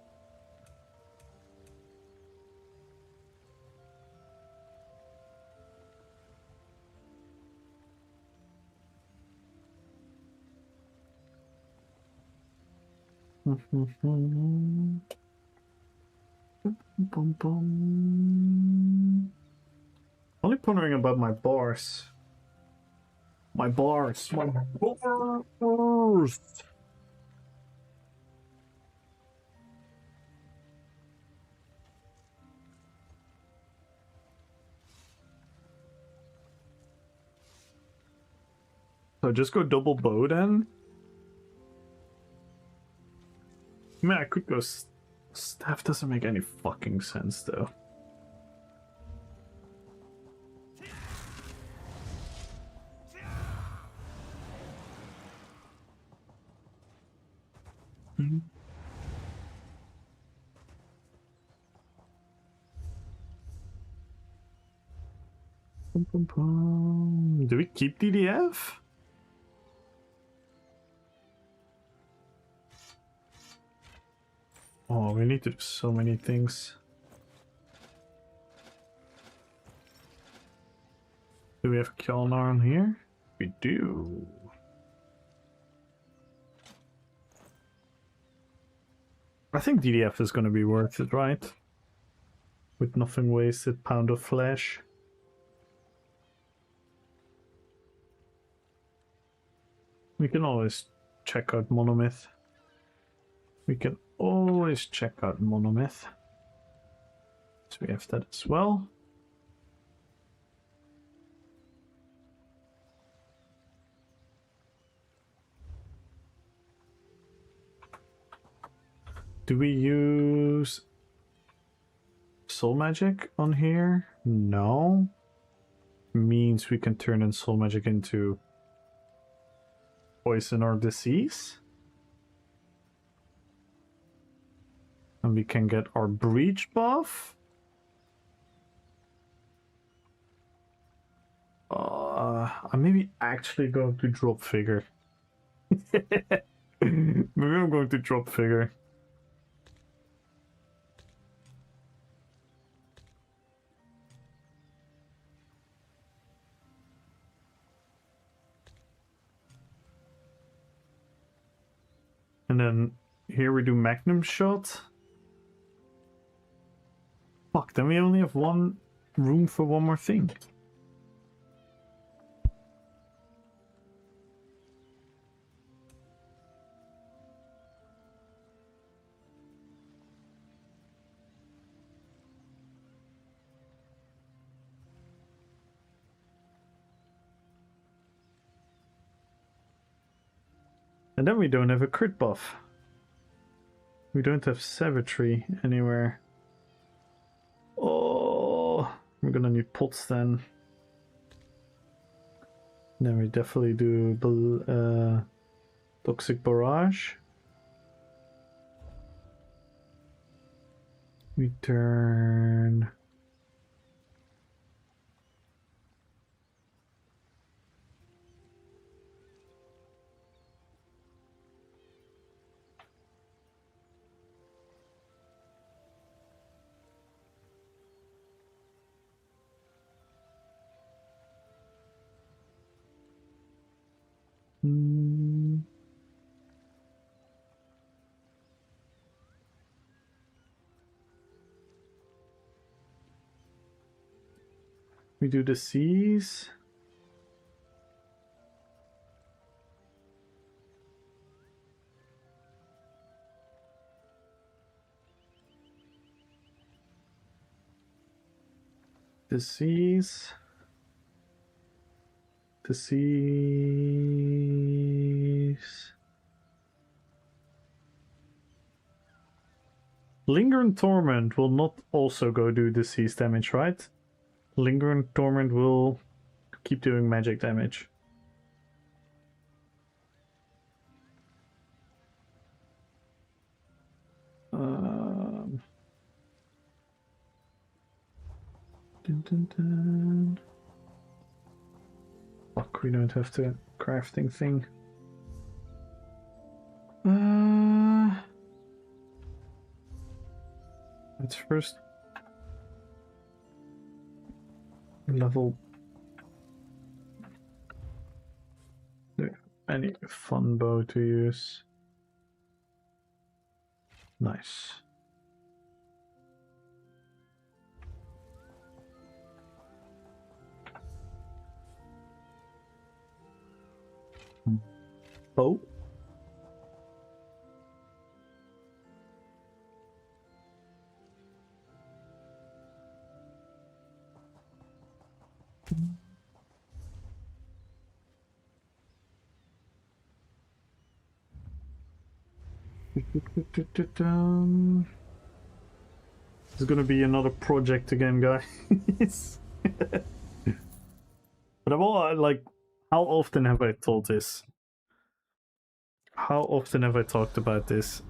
Only pondering about my bars. My bars. My bars. So just go double bow then? I mean, I could go staff. Doesn't make any fucking sense though. Do we keep DDF? Oh, we need to do so many things. Do we have Kjolnar on here? We do. I think DDF is going to be worth it, right? With nothing wasted, Pound of Flesh. We can always check out Monomyth. We can always check out Monomyth. So we have that as well. Do we use Soul Magic on here? No. Means we can turn in Soul Magic into poison or disease. And we can get our breach buff. I'm maybe actually going to drop figure. Maybe I'm going to drop figure. And then here we do Magnum Shot. Fuck, then we only have one room for one more thing. And then we don't have a crit buff. We don't have Savagery anywhere. Oh, we're gonna need pots then. Then we definitely do Toxic Barrage. We turn... We do the Seas. Disease. Disease. Linger and Torment will not also go do disease damage, right? Linger and Torment will keep doing magic damage. Dun, dun, dun. Fuck, we don't have the crafting thing. Let's first level any fun bow to use. Nice. Bow. It's gonna be another project again, guys. But I've all like, how often have I told this? How often have I talked about this?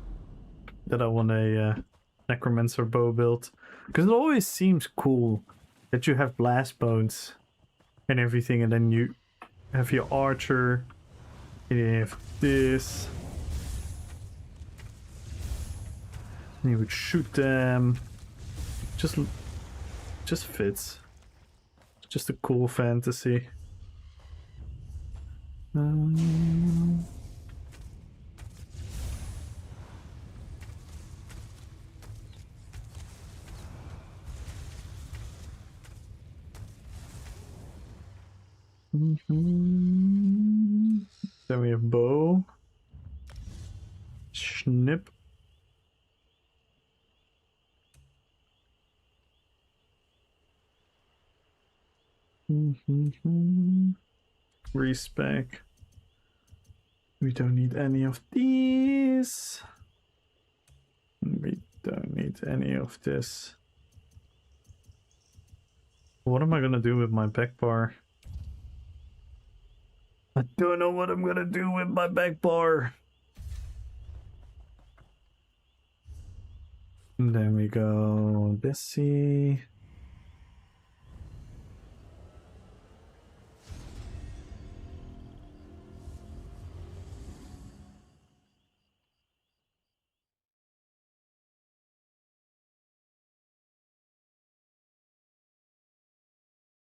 That I want a necromancer bow build, because it always seems cool that you have blast bones and everything, and then you have your archer, and you have this. And you would shoot them. Just fits. Just a cool fantasy. Then we have bow. Snip. Respec. We don't need any of these. We don't need any of this. What am I gonna do with my back bar? I don't know what I'm gonna do with my back bar. And then we go Bessie.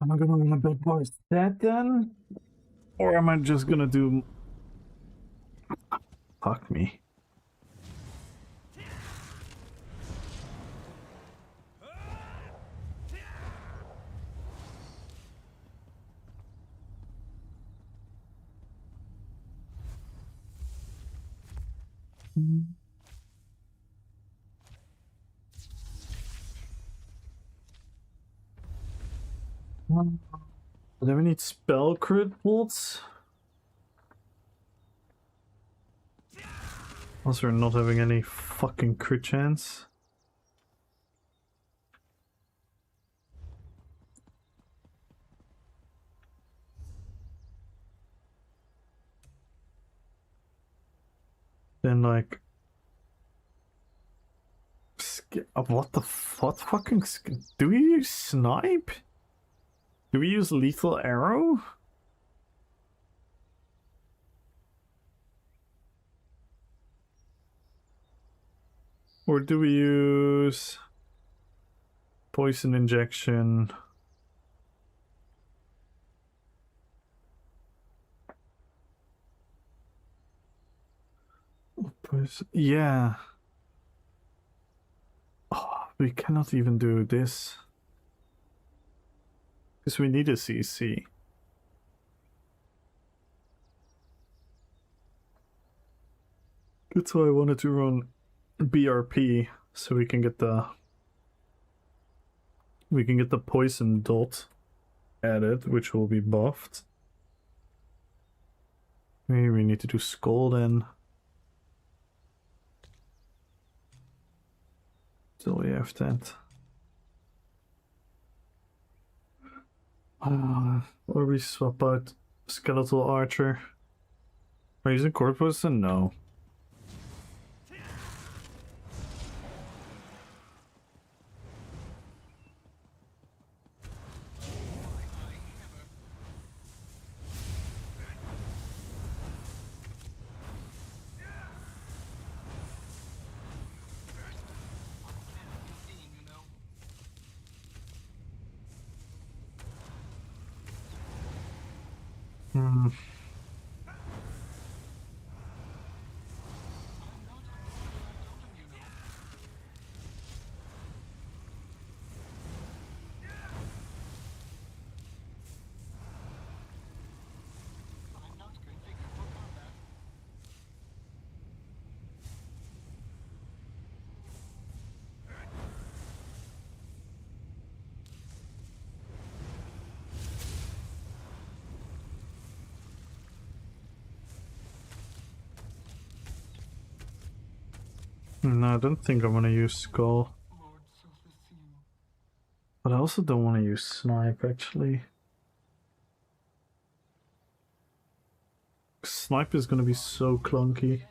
Am I gonna run a back bar set then? Or am I just gonna do... Fuck me. Do we need spell crit bolts? Also, we're not having any fucking crit chance. Then, like, what the fuck? Fucking do we use snipe? Do we use lethal arrow? Or do we use poison injection? Yeah. Oh, we cannot even do this. Because we need a CC. That's why I wanted to run BRP, so we can get the We can get the poison dot added, which will be buffed. Maybe we need to do skull then. Till we have that. Or we swap out skeletal archer. Are you using corpus? No. Hmm. No, I don't think I want to use skull. But I also don't want to use snipe, actually. Snipe is going to be so clunky.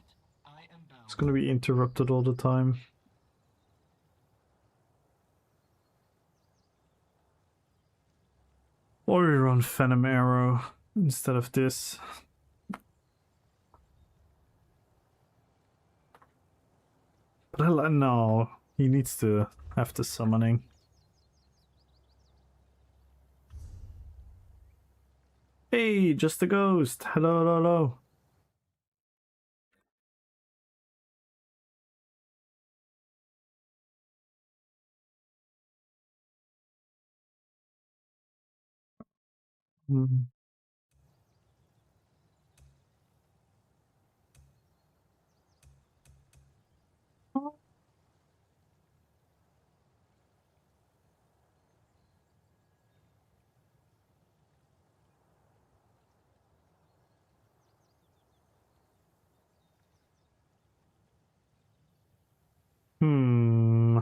It's going to be interrupted all the time. Or we run Venom Arrow instead of this. But no, he needs to have the summoning. Hey, just a ghost. Hello, hello, hello. Hmm. Hmm.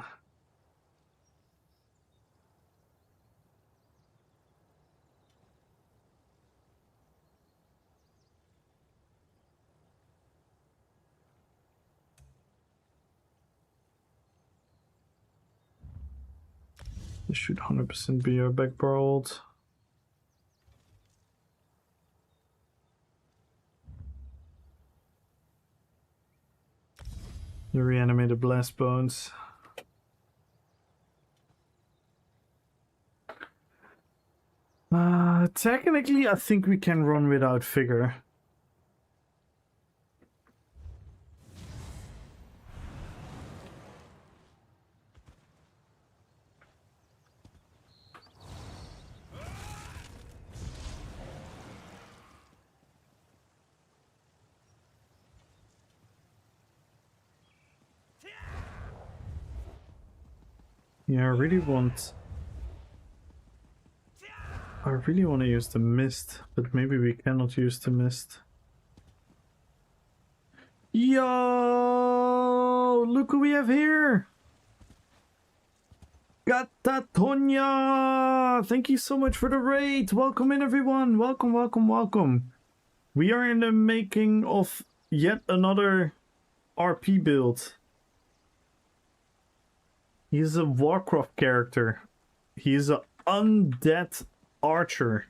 This should 100% be our back brawled. The reanimated blast bones. Technically, I think we can run without figure. Yeah, I really want to use the mist, but maybe we cannot use the mist. Yo! Look who we have here! Katatonia! Thank you so much for the raid! Welcome in, everyone! Welcome, welcome, welcome! We are in the making of yet another RP build. He's a Warcraft character. He's an undead archer.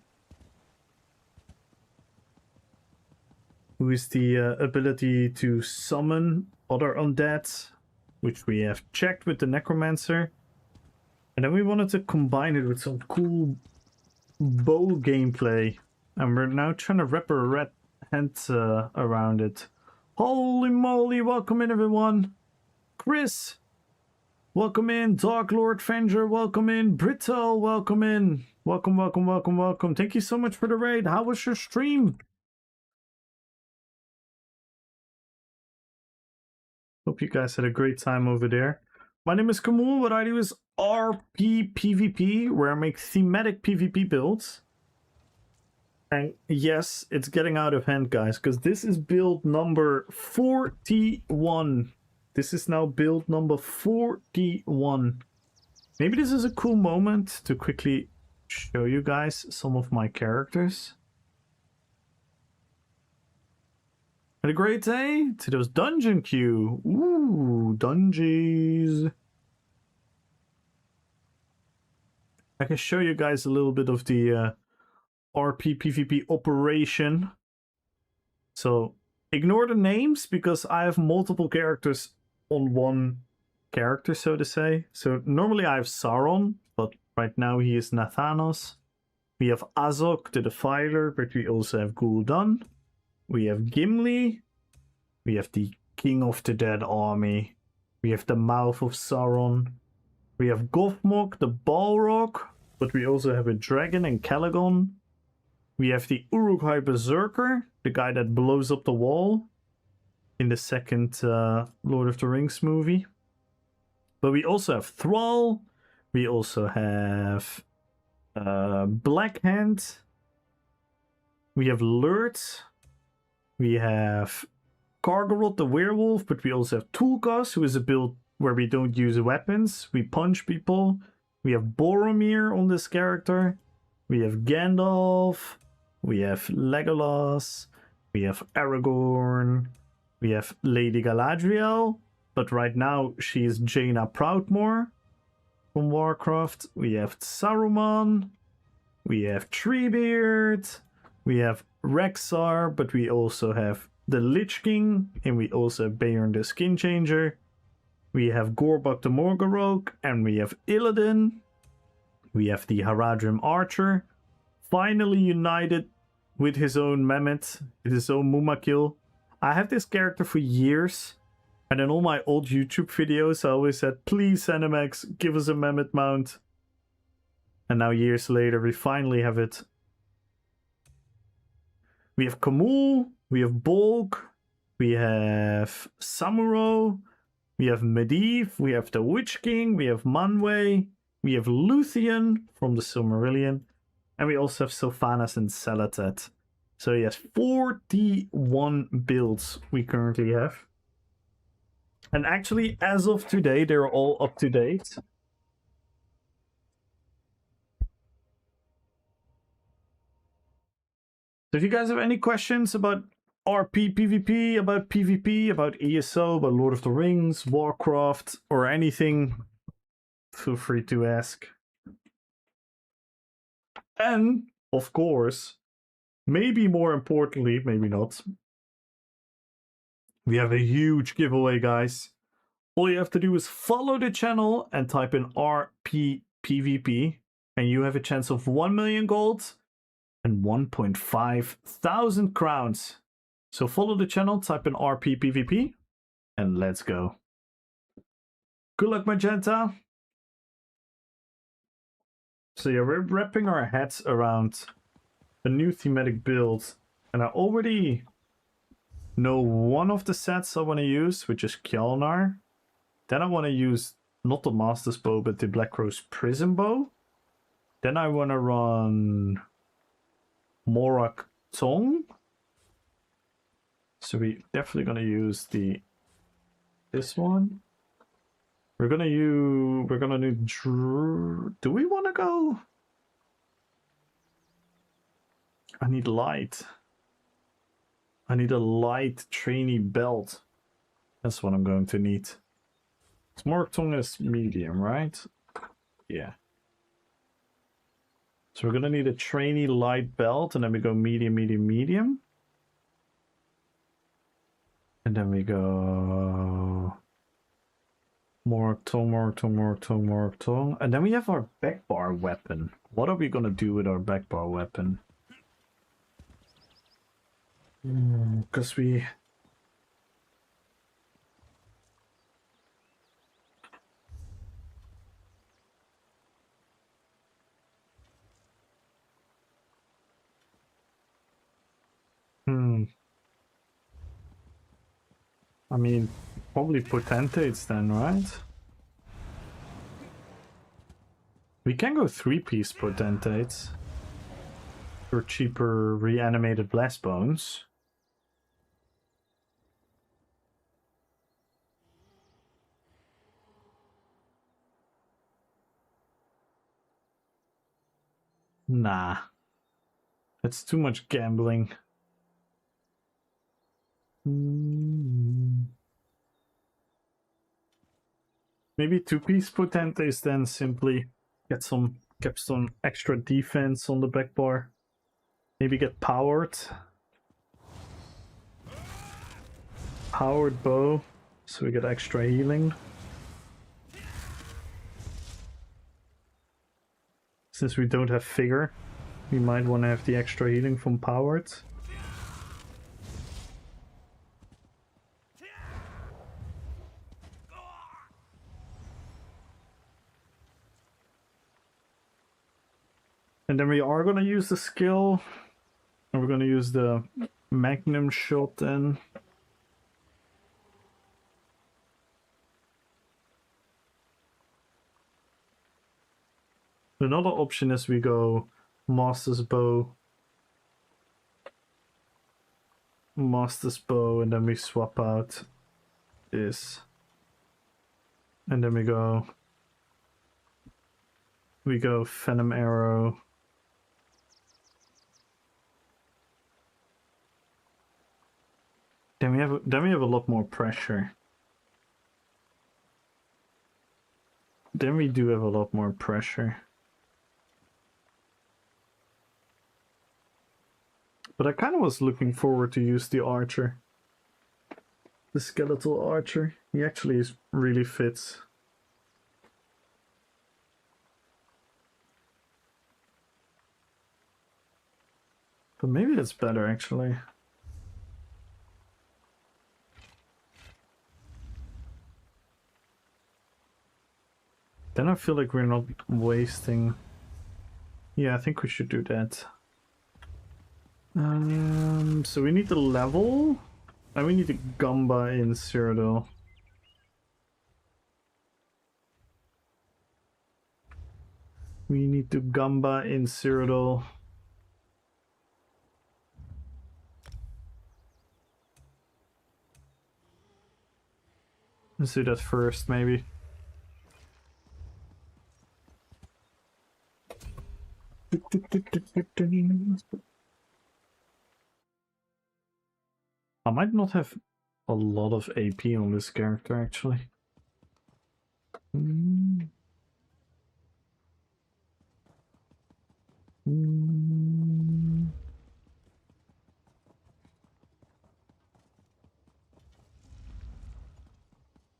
Who is the ability to summon other undead, which we have checked with the Necromancer. And then we wanted to combine it with some cool bow gameplay. And we're now trying to wrap our red hands around it. Holy moly, welcome in, everyone. Chris, welcome in. Dark Lord Venger, welcome in. Britto, welcome in. Welcome, welcome, welcome, welcome. Thank you so much for the raid. How was your stream? Hope you guys had a great time over there. My name is Kamul. What I do is RPPvP, where I make thematic PvP builds. And yes, it's getting out of hand, guys, because this is build number 41. This is now build number 41. Maybe this is a cool moment to quickly show you guys some of my characters. Had a great day to those dungeon queue. Ooh, dungeons. I can show you guys a little bit of the RPPvP operation. So ignore the names because I have multiple characters on one character, so to say. So normally I have Sauron, but right now he is Nathanos. We have Azog the Defiler, but we also have Gul'dan. We have Gimli. We have the King of the Dead Army. We have the Mouth of Sauron. We have Gothmog the Balrog, but we also have a dragon and Calagon. We have the Uruk-hai Berserker, the guy that blows up the wall in the second Lord of the Rings movie. But we also have Thrall. We also have Blackhand. We have Lurt. We have Kargarot the Werewolf, but we also have Tulkas, who is a build where we don't use weapons. We punch people. We have Boromir on this character. We have Gandalf. We have Legolas. We have Aragorn. We have Lady Galadriel. But right now she is Jaina Proudmoore from Warcraft. We have Saruman. We have Treebeard. We have Rexxar, but we also have the Lich King, and we also have Beorn the Skin Changer. We have Gorbak the Morgorok, and we have Illidan. We have the Haradrim Archer, finally united with his own Mehmet, with his own Mumakil. I have this character for years, and in all my old YouTube videos I always said, please Animex, give us a Mehmet mount. And now years later we finally have it. We have Kamul, we have Bolg, we have Samuro, we have Medivh, we have the Witch King, we have Manwë, we have Luthien from the Silmarillion, and we also have Sylvanas and Celatet. So yes, 41 builds we currently have. And actually, as of today, they're all up to date. So if you guys have any questions about RPPvP, about PvP, about ESO, about Lord of the Rings, Warcraft, or anything, feel free to ask. And, of course, maybe more importantly, maybe not, we have a huge giveaway, guys. All you have to do is follow the channel and type in RPPvP, and you have a chance of 1 million gold and 1.5 thousand crowns. So follow the channel, type in RPPvP, and let's go. Good luck, Magenta. So yeah, we're wrapping our heads around a new thematic build, and I already know one of the sets I want to use, which is Kjalnar. Then I want to use not the Master's Bow, but the Black Rose Prism Bow. Then I want to run Morak Tong. So we're definitely gonna use this one. We're gonna do do we wanna go? I need light. I need a light trainee belt. That's what I'm going to need. Morak Tong is medium, right? Yeah. So we're gonna need a trainee light belt, and then we go medium, medium, medium. And then we go Morak Tong, Morak Tong, Morak Tong, Morak Tong. And then we have our back bar weapon. What are we gonna do with our back bar weapon? Because we... I mean, probably potentates then, right? We can go 3-piece potentates for cheaper reanimated blast bones. Nah. That's too much gambling. Maybe 2-piece potentates then simply get some extra defense on the back bar. Maybe get powered. Powered bow, so we get extra healing. Since we don't have figure, we might want to have the extra healing from powered. And then we are going to use the skill. And we're going to use the magnum shot then. Another option is we go Master's Bow, and then we swap out this. And then we go Venom Arrow. Then we have a lot more pressure. Then we do have a lot more pressure. But I kind of was looking forward to use the archer. The skeletal archer. He actually really fits. But maybe that's better actually. Then I feel like we're not wasting. Yeah, I think we should do that. So we need the level, and we need the Gamba in Cyrodiil. We need to Gamba in Cyrodiil. Let's do that first, maybe. I might not have a lot of AP on this character, actually.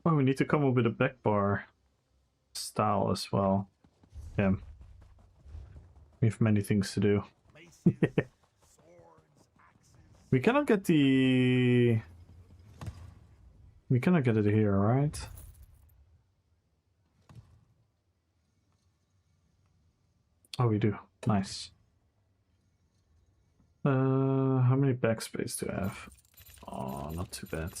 Oh, we need to come up with a back bar style as well. Yeah. We have many things to do. We cannot get the... We cannot get it here, right? Oh, we do. Nice. How many backspace do I have? Oh, not too bad.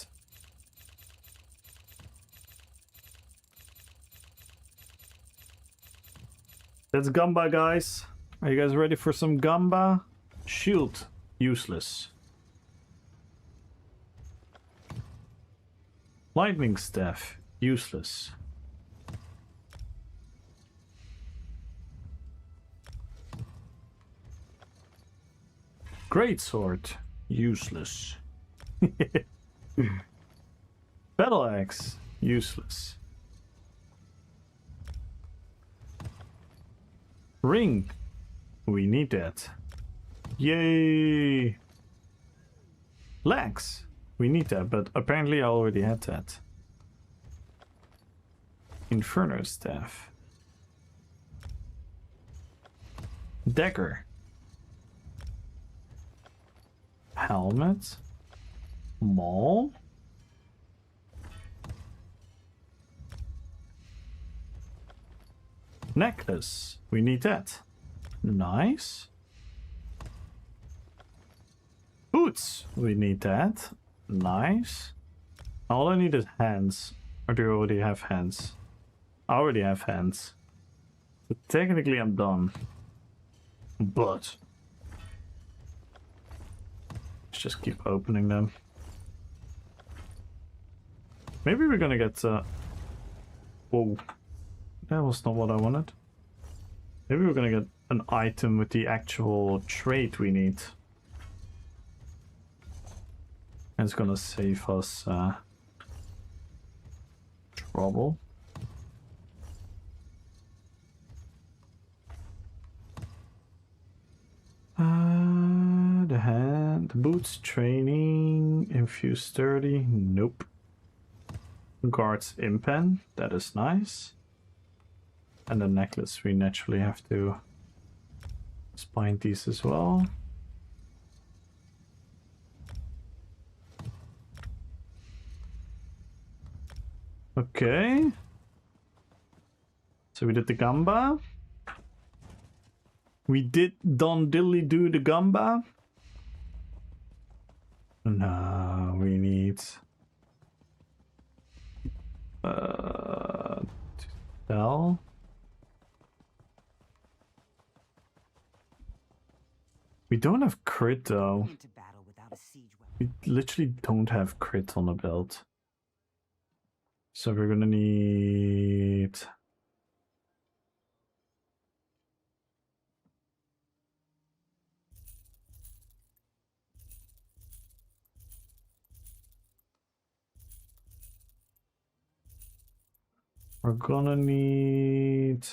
That's Gamba, guys. Are you guys ready for some Gamba? Shield, useless. Lightning Staff, useless. Greatsword, useless. Battle Axe, useless. Ring, we need that. Yay! Legs, we need that, but apparently I already had that. Inferno Staff. Dagger. Helmet. Maul. Necklace. We need that. Nice. Boots. We need that. Nice. All I need is hands. Or do you already have hands? I already have hands. So technically I'm done. But let's just keep opening them. Maybe we're gonna get whoa. That was not what I wanted. Maybe we're gonna get an item with the actual trait we need. And it's gonna save us trouble. The hand, the boots, training, infuse 30, nope. Guards impen, that is nice. And the necklace, we naturally have to spine these as well. Okay. So we did the gamba. We did Don Dilly do the gamba. Now we need to sell. We don't have crit though. Into battle without a siege weapon. We literally don't have crit on the belt. So we're gonna need we're gonna need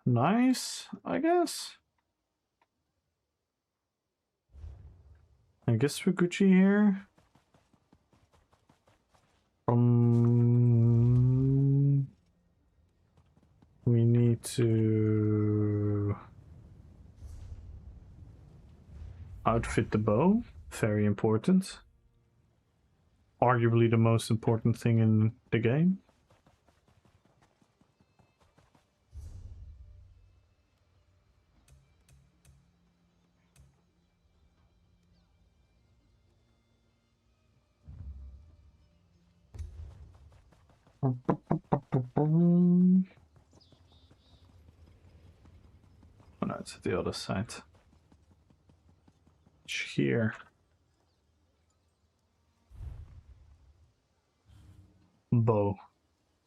nice, I guess. I guess we're Gucci here. We need to outfit the bow. Very important. Arguably the most important thing in the game. Oh no, it's the other side. Here. Bow.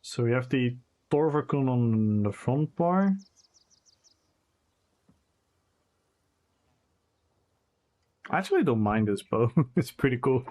So we have the Torvakun on the front bar. I actually don't mind this bow. It's pretty cool.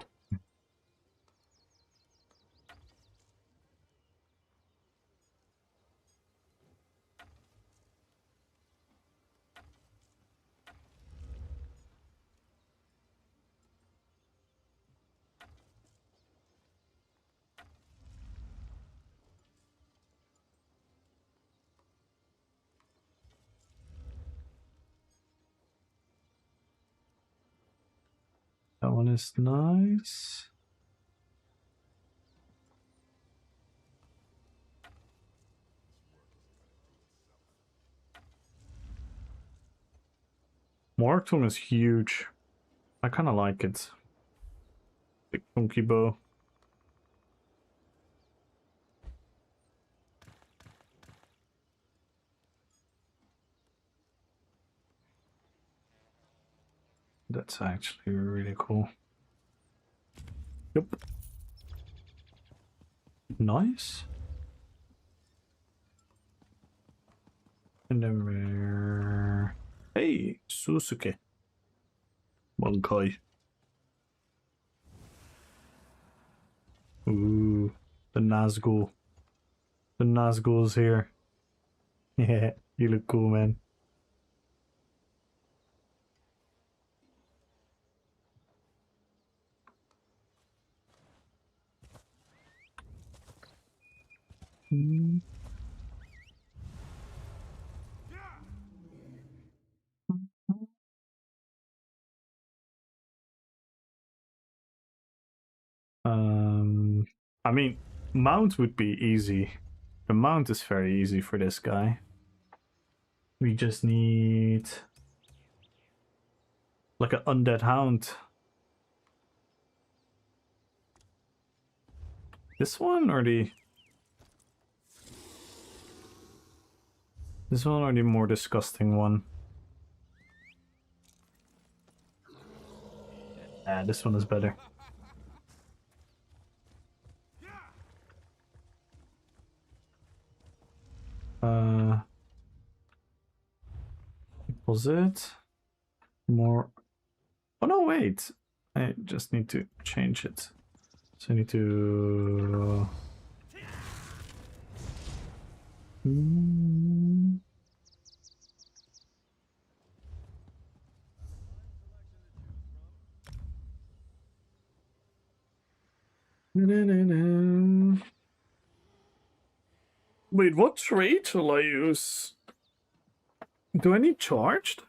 That one is nice. Morgtong is huge. I kind of like it. Big funky bow. That's actually really cool. Yep. Nice. And then we're... Hey, Susuke. Monkai. Ooh, the Nazgul. The Nazgul's here. Yeah, you look cool, man. I mean, mount would be easy. The mount is very easy for this guy. We just need like an undead hound. This one or the... This one or the more disgusting one? Ah, this one is better. Was it more? Oh no, wait! I just need to change it. So I need to. Wait, what trait shall I use? Do I need charged?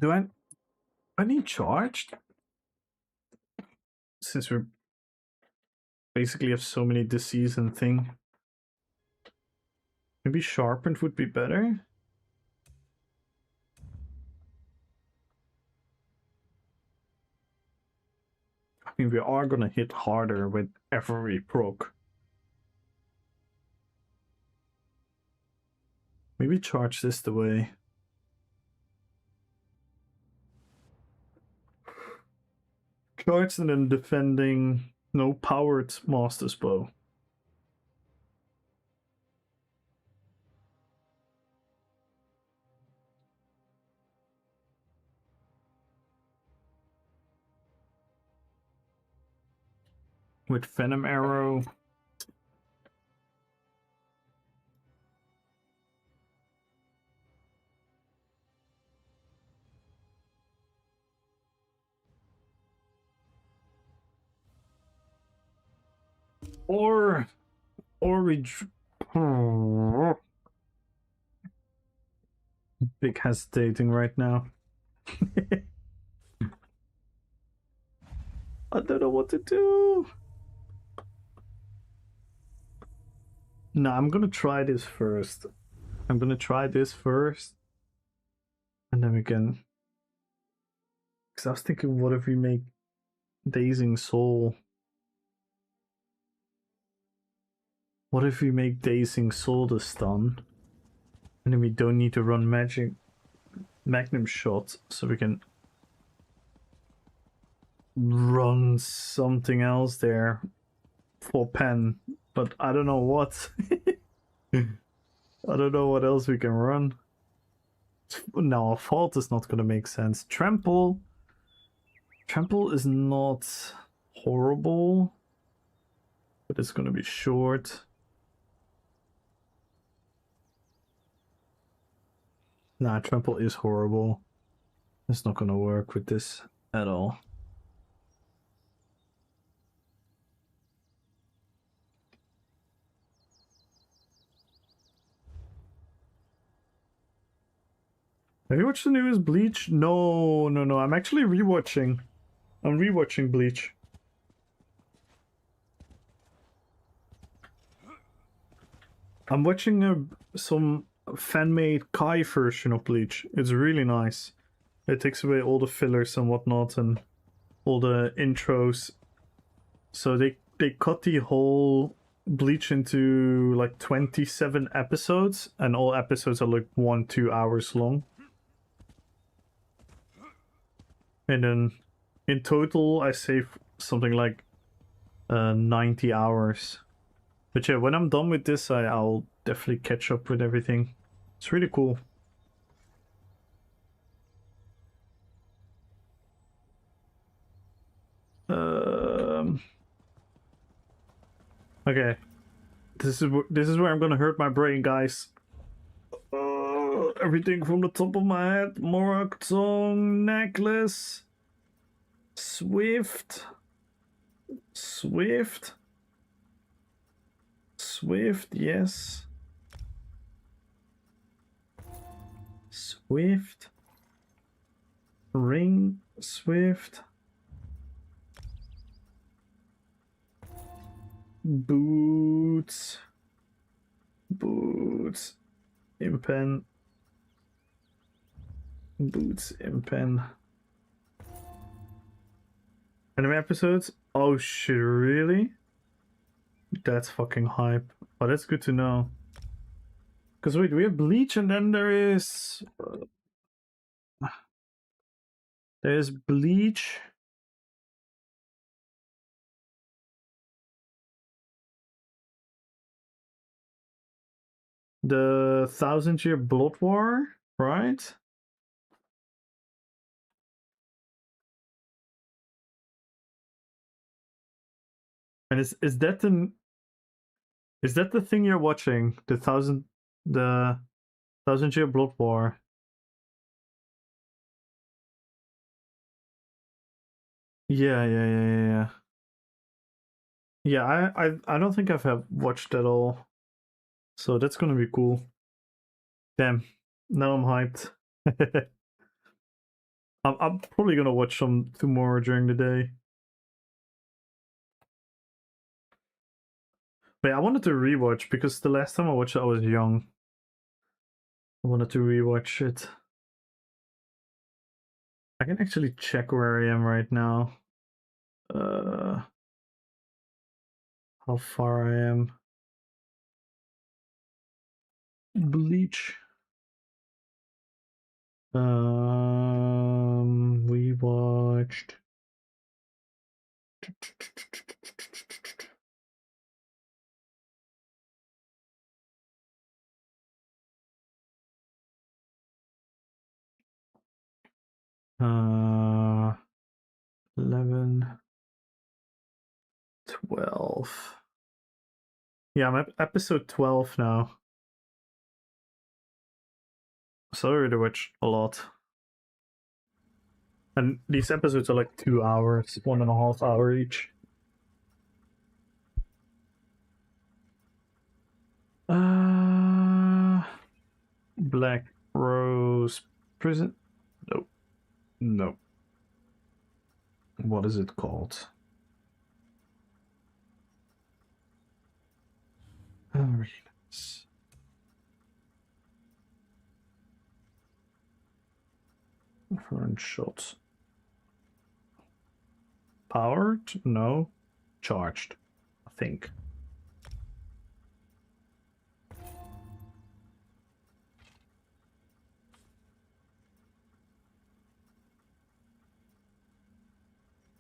Do I need charged? Since we're basically have so many disease and thing. Maybe sharpened would be better. I mean, we are gonna hit harder with every proc. Maybe charge this the way. Charge and then defending. No, powered master's bow. With venom arrow. Or we big hesitating right now. I don't know what to do. No, I'm gonna try this first. And then we can. Because I was thinking, what if we make Dazing Soul? What if we make Dazing Soul the stun? And then we don't need to run Magnum Shot, so we can run something else there for pen. But I don't know what. I don't know what else we can run. No, Fault is not gonna make sense. Trample is not horrible, but it's gonna be short. Nah, Trample is horrible. It's not gonna work with this at all. Have you watched the newest Bleach? No. I'm actually rewatching. I'm rewatching Bleach. I'm watching some fan-made Kai version of Bleach. It's really nice. It takes away all the fillers and whatnot and all the intros. So they cut the whole Bleach into like 27 episodes, and all episodes are like 1-2 hours long. And then in total I save something like 90 hours. But yeah, when I'm done with this, I'll definitely catch up with everything. It's really cool. Okay, this is where I'm gonna hurt my brain, guys. Everything from the top of my head. Morak song necklace. Swift. Swift. Swift, yes. Swift. Ring. Swift. Boots. Boots. Impen. Boots. Impen. Anime episodes? Oh shit, really? That's fucking hype. Oh, that's good to know. Because wait, we have Bleach and then there's Bleach. The 1000-Year Blood War, right? And is that the thing you're watching? The 1000-Year Blood War. Yeah. Yeah, I don't think I've watched that all. So that's gonna be cool. Damn. Now I'm hyped. I'm probably gonna watch some tomorrow during the day. But yeah, I wanted to rewatch because the last time I watched it I was young. I wanted to rewatch it. I can actually check where I am right now. How far I am. Bleach. We watched. Uh, 11, 12. Yeah, I'm at episode 12 now. So I already watched a lot. And these episodes are like 2 hours, 1.5 hours each. Black Rose Prison? Nope. No. What is it called? Arenas. Front shots. Powered? No. Charged, I think.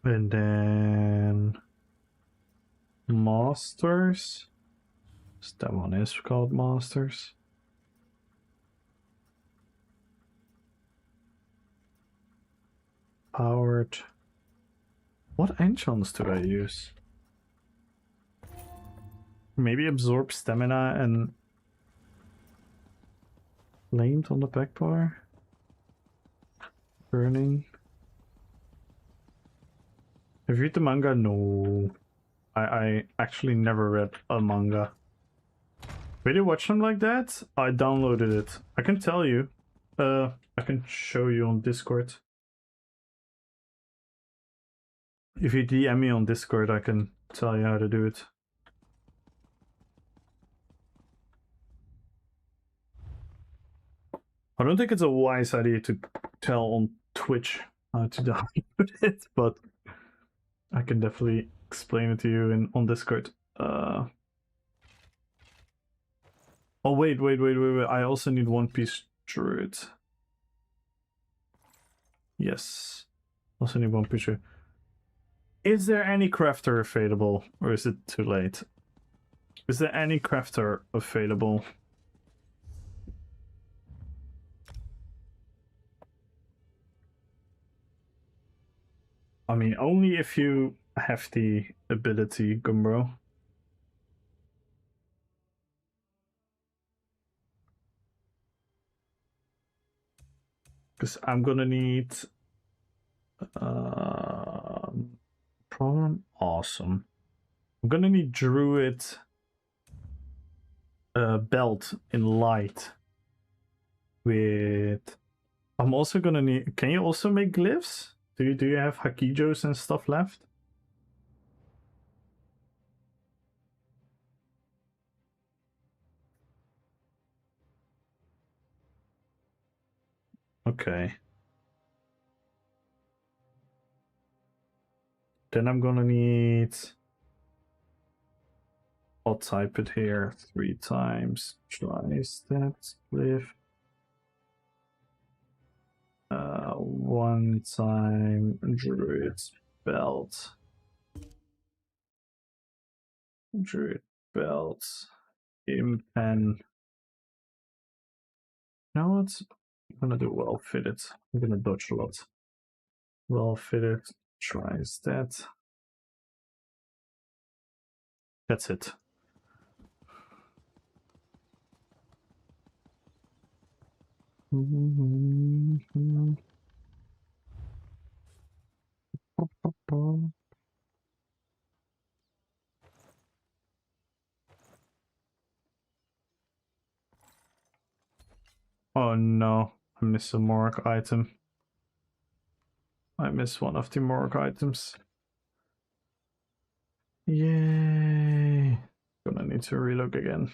And then Masters. That one is called Masters. Powered. What enchants do I use? Maybe absorb stamina and flamed on the back bar? Burning. Have you read the manga? No. I actually never read a manga. Did you watch them like that? I downloaded it. I can tell you. I can show you on Discord. If you DM me on Discord, I can tell you how to do it. I don't think it's a wise idea to tell on Twitch how to download it, but I can definitely explain it to you on Discord. Oh wait. I also need One Piece Druid. Yes. Also need One Piece Druid. Is there any crafter available, or is it too late? Is there any crafter available? I mean, only if you have the ability, Gumbro. Because I'm gonna need problem. Awesome. I'm gonna need druid belt in light with. I'm also gonna need. Can you also make glyphs? Do you have hakijos and stuff left? Okay. Then I'm gonna need. I'll type it here 3 times. Try that glyph. 1 time druid belt. Druid belt. Impen. You know what? I'm gonna do well fitted. I'm gonna dodge a lot. Well fitted. Tries that. That's it. Oh no, I missed a Morg item. I missed one of the Morg items. Yay! Gonna need to relook again.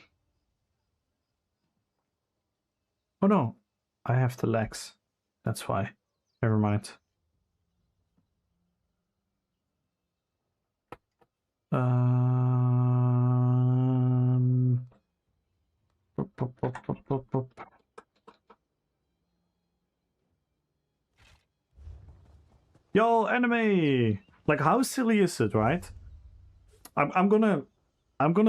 Oh no, I have the legs. That's why. Never mind. Pop, pop, pop, pop, pop, pop. Yo, anime! Like, how silly is it, right? I'm gonna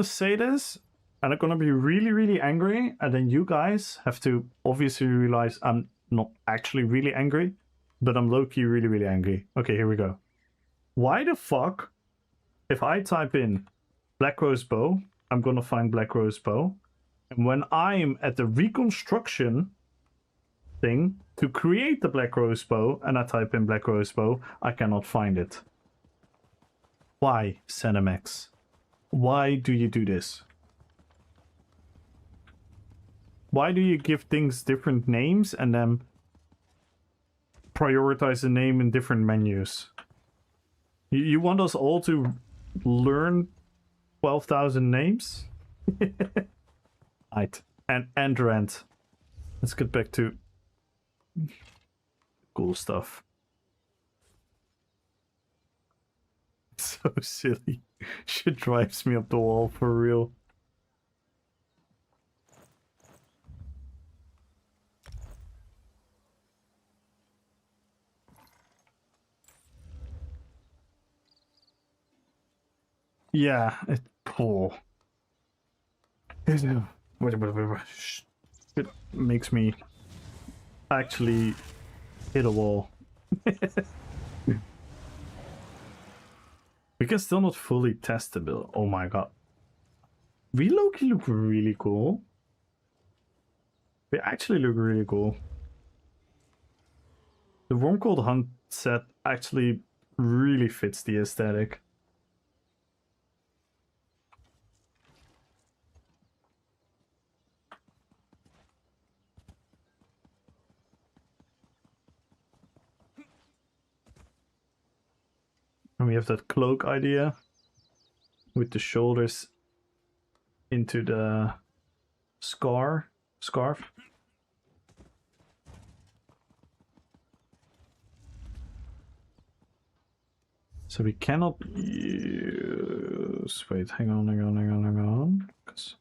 say this, and I'm gonna be really, really angry, and then you guys have to obviously realize I'm not actually really angry, but I'm low-key really, really angry. Okay, here we go. Why the fuck, if I type in Black Rose Bow, I'm gonna find Black Rose Bow, and when I'm at the reconstruction thing to create the Black Rose Bow, and I type in Black Rose Bow, I cannot find it. Why, Cinemax? Why do you do this? Why do you give things different names and then prioritize the name in different menus? You want us all to learn 12,000 names? Right. And rent. Let's get back to cool stuff. So silly. Shit drives me up the wall for real. Yeah, it poor. It makes me actually hit a wall. We can still not fully test the build. Oh my god. We look really cool. We actually look really cool. The Worm Cold Hunt set actually really fits the aesthetic. And we have that cloak idea with the shoulders into the scarf. So we cannot use... Wait, hang on. 'Cause...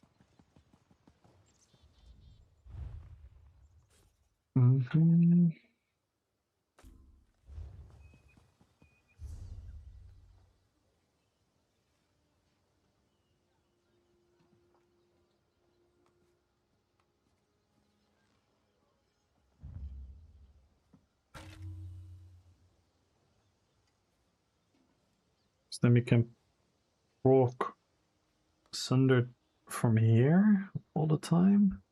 So then we can walk sundered from here all the time.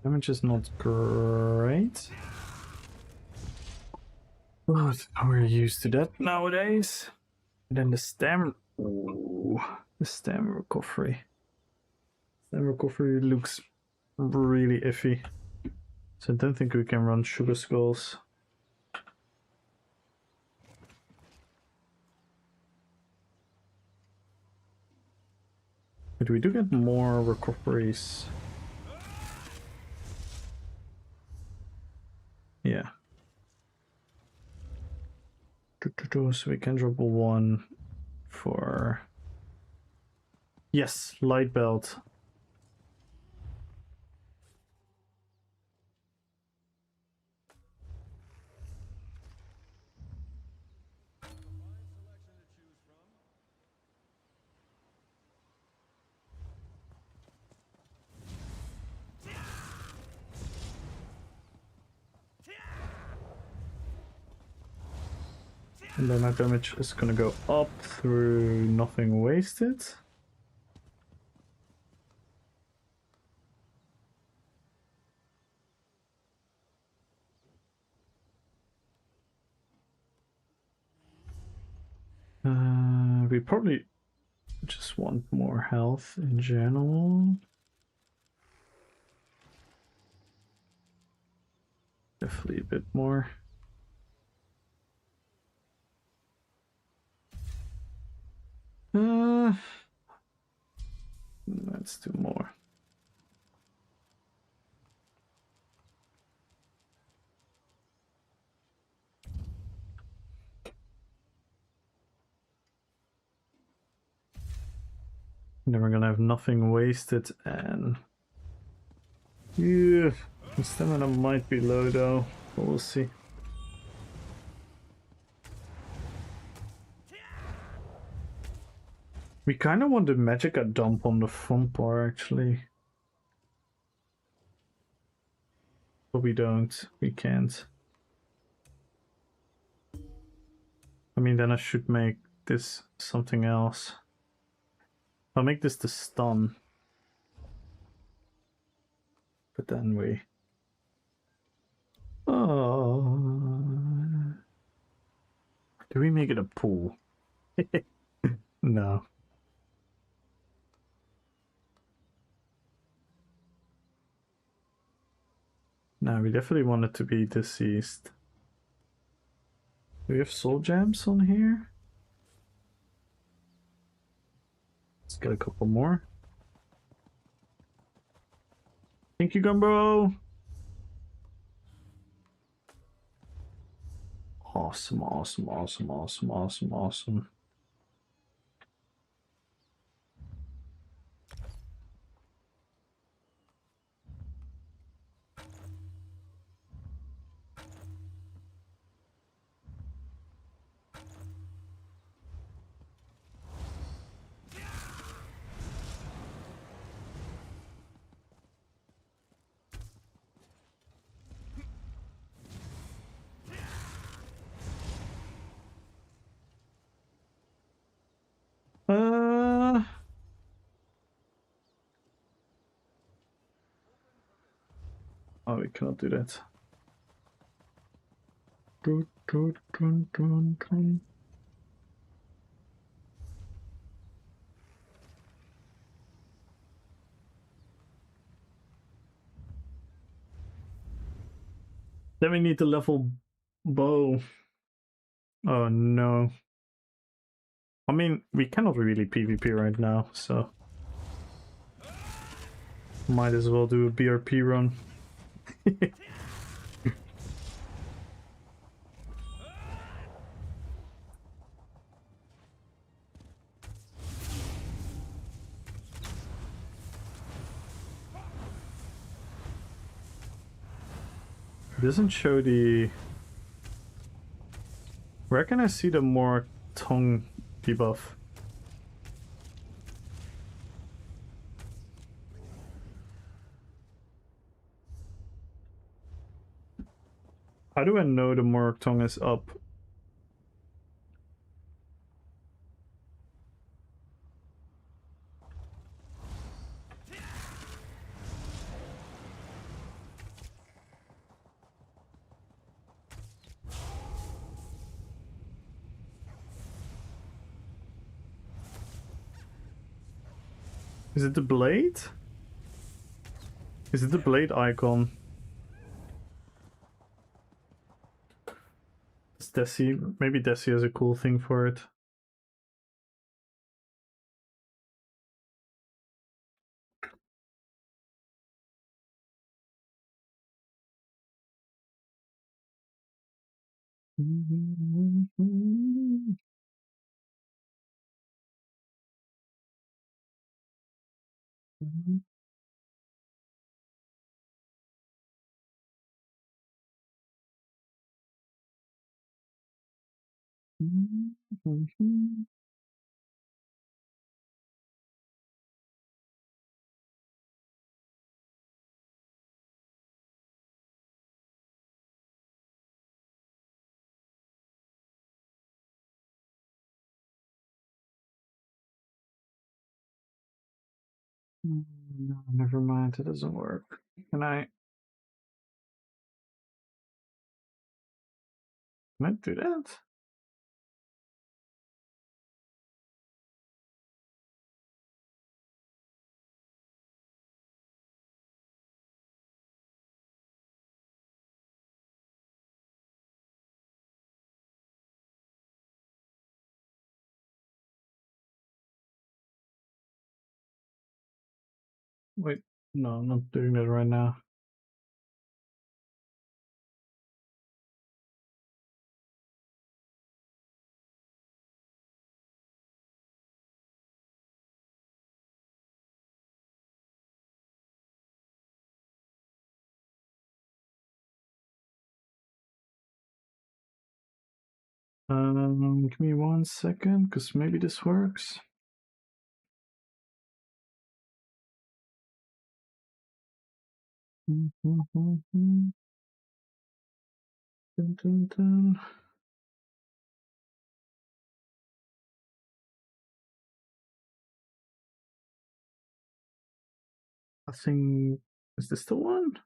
Damage is not great. But we're used to that nowadays. And then the stam. Ooh, the stam recovery. Stam recovery looks really iffy. So I don't think we can run Sugar Skulls. But we do get more recoveries. Yeah. So we can drop a 1 for... Yes, light belt. And then my damage is gonna go up through nothing wasted. We probably just want more health in general. Definitely a bit more. Let's do more. And then we're gonna have nothing wasted, and yeah, the stamina might be low though, but we'll see. We kind of want the Magicka dump on the front bar actually. But we don't. We can't. I mean, then I should make this something else. I'll make this the stun. But then we... Oh... Do we make it a pool? No. No, we definitely want it to be deceased. Do we have soul gems on here? Let's get a couple more. Thank you, Gumbo! Awesome, awesome, awesome, awesome, awesome, awesome. Oh, we cannot do that. Then we need to level bow. Oh no. I mean, we cannot really PvP right now, so might as well do a BRP run. It doesn't show the... Where can I see the more tongue debuff? How do I know the more tongue is up? Is it the blade? Is it the blade icon? It's Desi. Maybe Desi has a cool thing for it. No, never mind, it doesn't work. Can I do that? Wait, no, I'm not doing that right now. Give me 1 second, because maybe this works. Dun, dun, dun. I think, is this the one?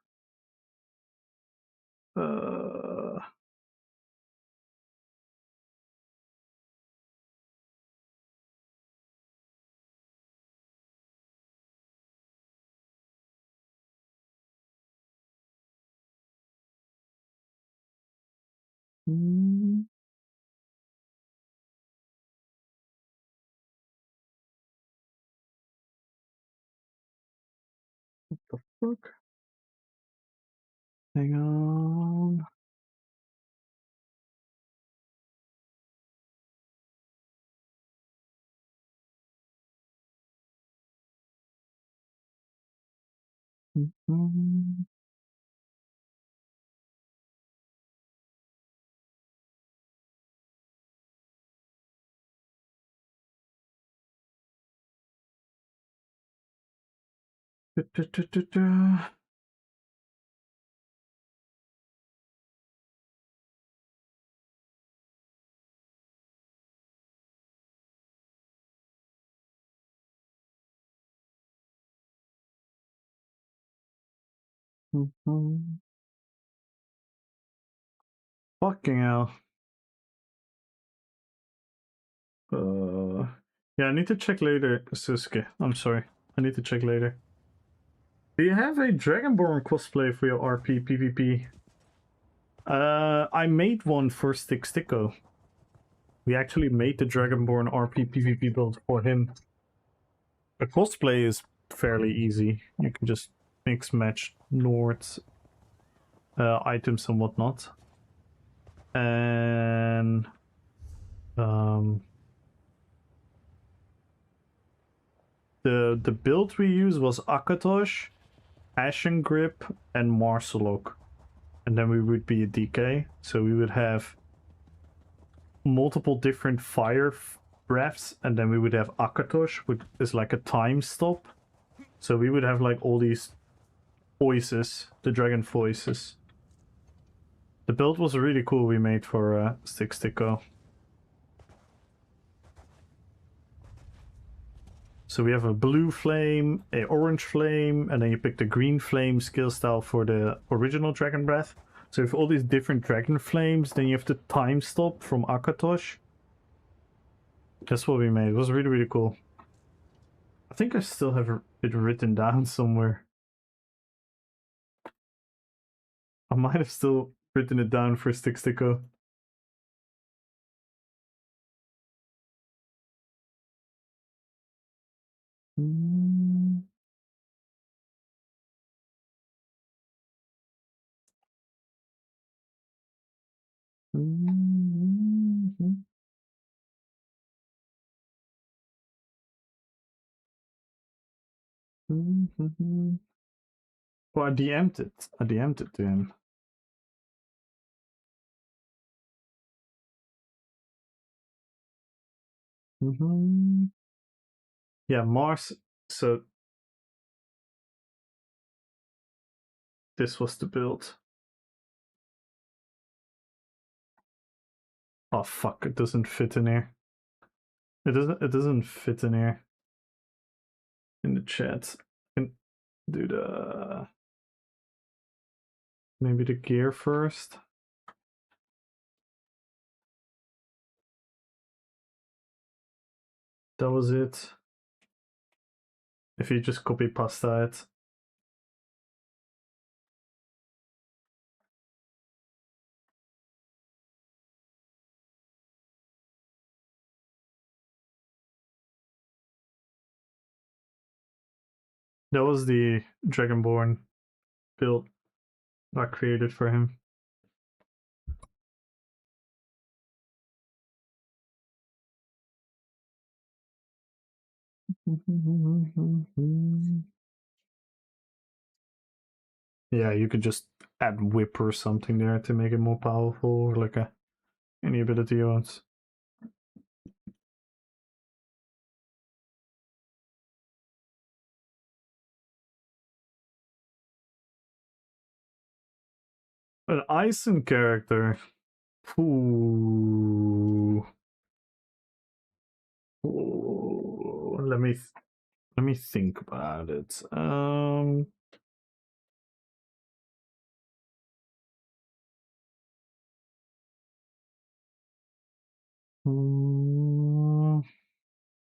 Mm, what the fuck? Hang on. Mhm. Du, du, du, du, du. Mhm. Fucking hell. Yeah, I need to check later, Susuke. I'm sorry. I need to check later. Do you have a Dragonborn cosplay for your RPPvP? I made one for Sticko. We actually made the Dragonborn RPPvP build for him. The cosplay is fairly easy. You can just mix match Nords, items and whatnot. And the build we used was Akatosh, Ashen Grip, and Marsalok. And then we would be a DK, so we would have multiple different fire breaths, and then we would have Akatosh, which is like a time stop. So we would have like all these voices, the dragon voices. The build was really cool we made for Sticko. So we have a blue flame, a orange flame, and then you pick the green flame skill style for the original Dragon Breath. So you have all these different dragon flames, then you have the time stop from Akatosh. That's what we made. It was really, really cool. I I think I still have it written down somewhere. I might have still written it down for Sticksticker. Well, I DM'd it. I DM'd it to him. Yeah, Mars. So this was the build. Oh fuck! It doesn't fit in here. It doesn't. It doesn't fit in here. In the chat. And do the maybe the gear first. That was it. If you just copy pasta it. That was the Dragonborn build I created for him. Yeah, you could just add whip or something there to make it more powerful, or like any ability you want. An Ison character. Ooh. Ooh. Let me think about it.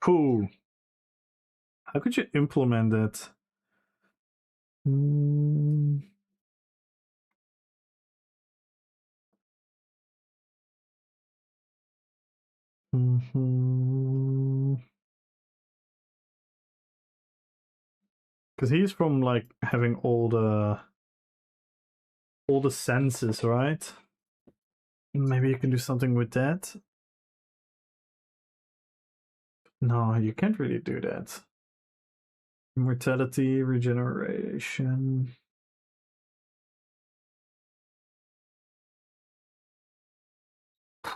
Cool. How could you implement that? Because he's from like having all the senses, right? Maybe you can do something with that. No, you can't really do that. Immortality, regeneration.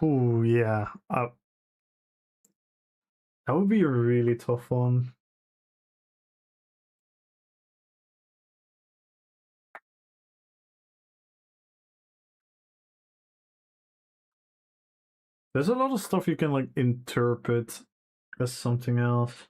Ooh, yeah. That would be a really tough one. There's a lot of stuff you can like interpret as something else.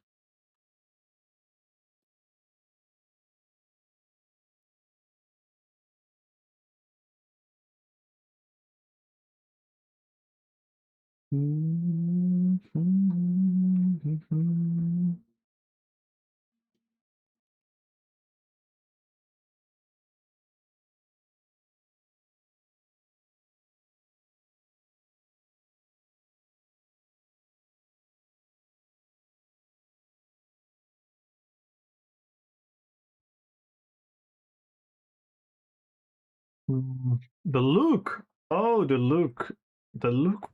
The look. Oh, the look. The look.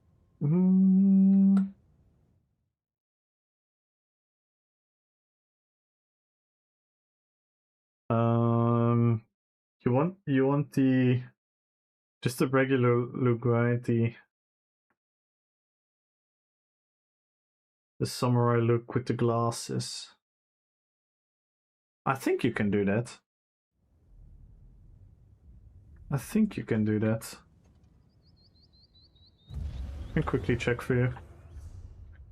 You want the just the regular look, right? The samurai look with the glasses. I think you can do that. I think you can do that. I can quickly check for you.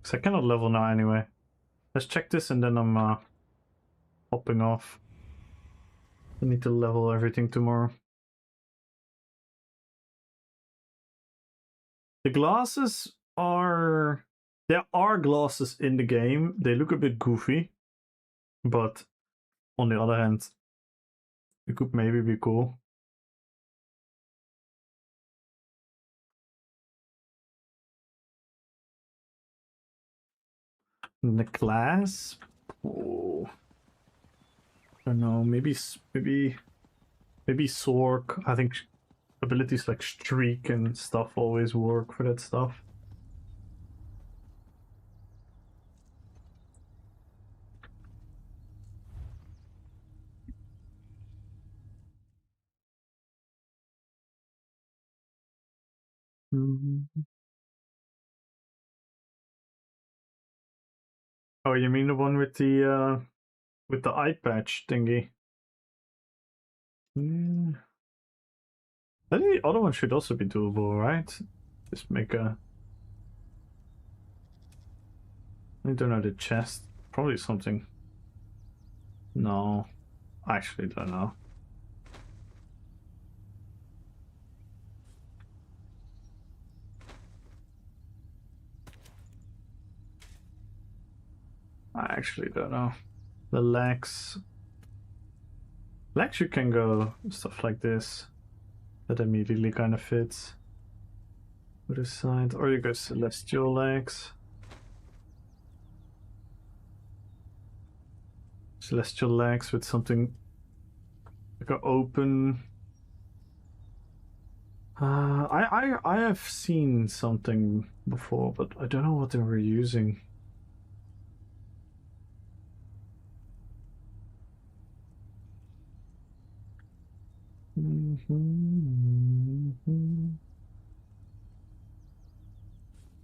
Because I cannot level now anyway. Let's check this and then I'm hopping off. I need to level everything tomorrow. The glasses are... There are glasses in the game. They look a bit goofy. But on the other hand, it could maybe be cool. In the class? Oh. I don't know, maybe Sork. I think abilities like Streak and stuff always work for that stuff. Oh, you mean the one with the eye patch thingy? Yeah. I think the other one should also be doable, right? Just make a... I don't know, the chest. Probably something. No. I actually don't know. I actually don't know. The legs. Legs you can go stuff like this. That immediately kind of fits. With the side. Or you go celestial legs. Celestial legs with something like an open. I have seen something before, but I don't know what they were using.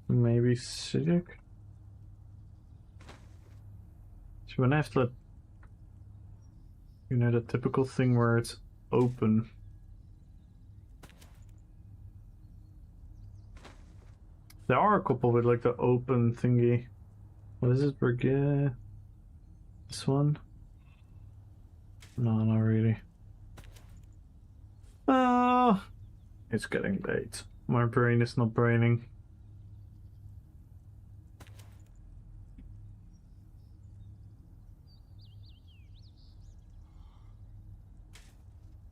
Maybe Cidic? So when I have to, you know, the typical thing where it's open. There are a couple with like the open thingy. What is it, Brigade? This one? No, not really. It's getting late. My brain is not braining.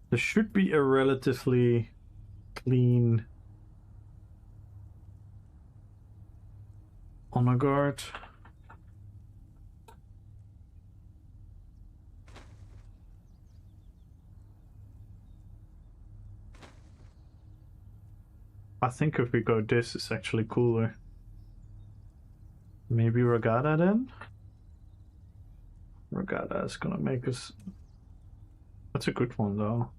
There should be a relatively clean honor guard. I think if we go this, it's actually cooler. Maybe Regatta then? Regatta is gonna make us... That's a good one though.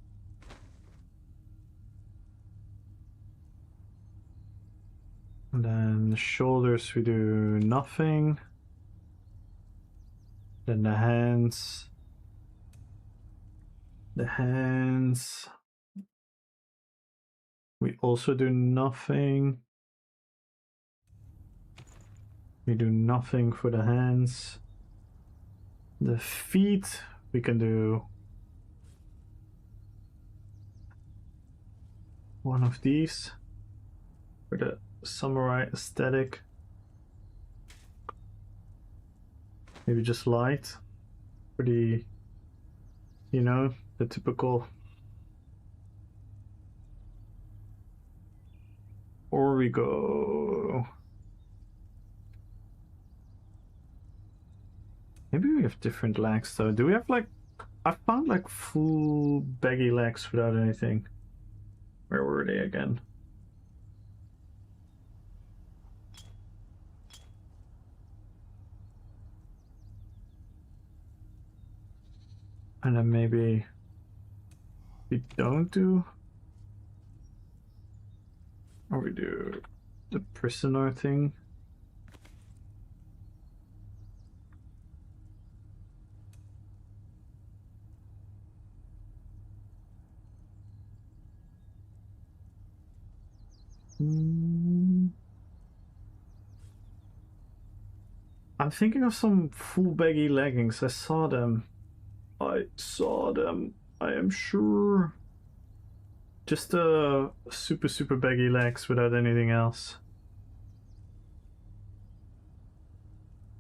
And then the shoulders we do nothing. Then the hands. The hands. We also do nothing. We do nothing for the hands. The feet we can do one of these for the samurai aesthetic. Maybe just light for the, you know, the typical. Or we go... Maybe we have different legs though. Do we have like... I found like full baggy legs without anything. Where were they again? And then maybe we don't do... Or we do the prisoner thing. I'm thinking of some full baggy leggings. I saw them. I am sure. Just super baggy legs without anything else.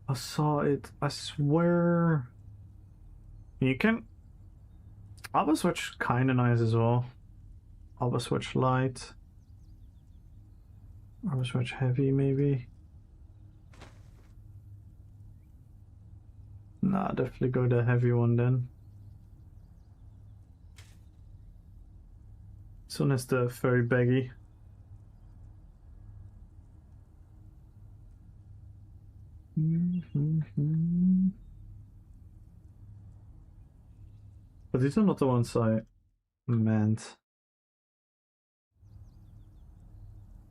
I saw it. I swear. You can Alba switch kinda nice as well. Alba switch light. Alba switch heavy maybe. Nah, definitely go the heavy one then. This one is the very baggy. But these are not the ones I meant.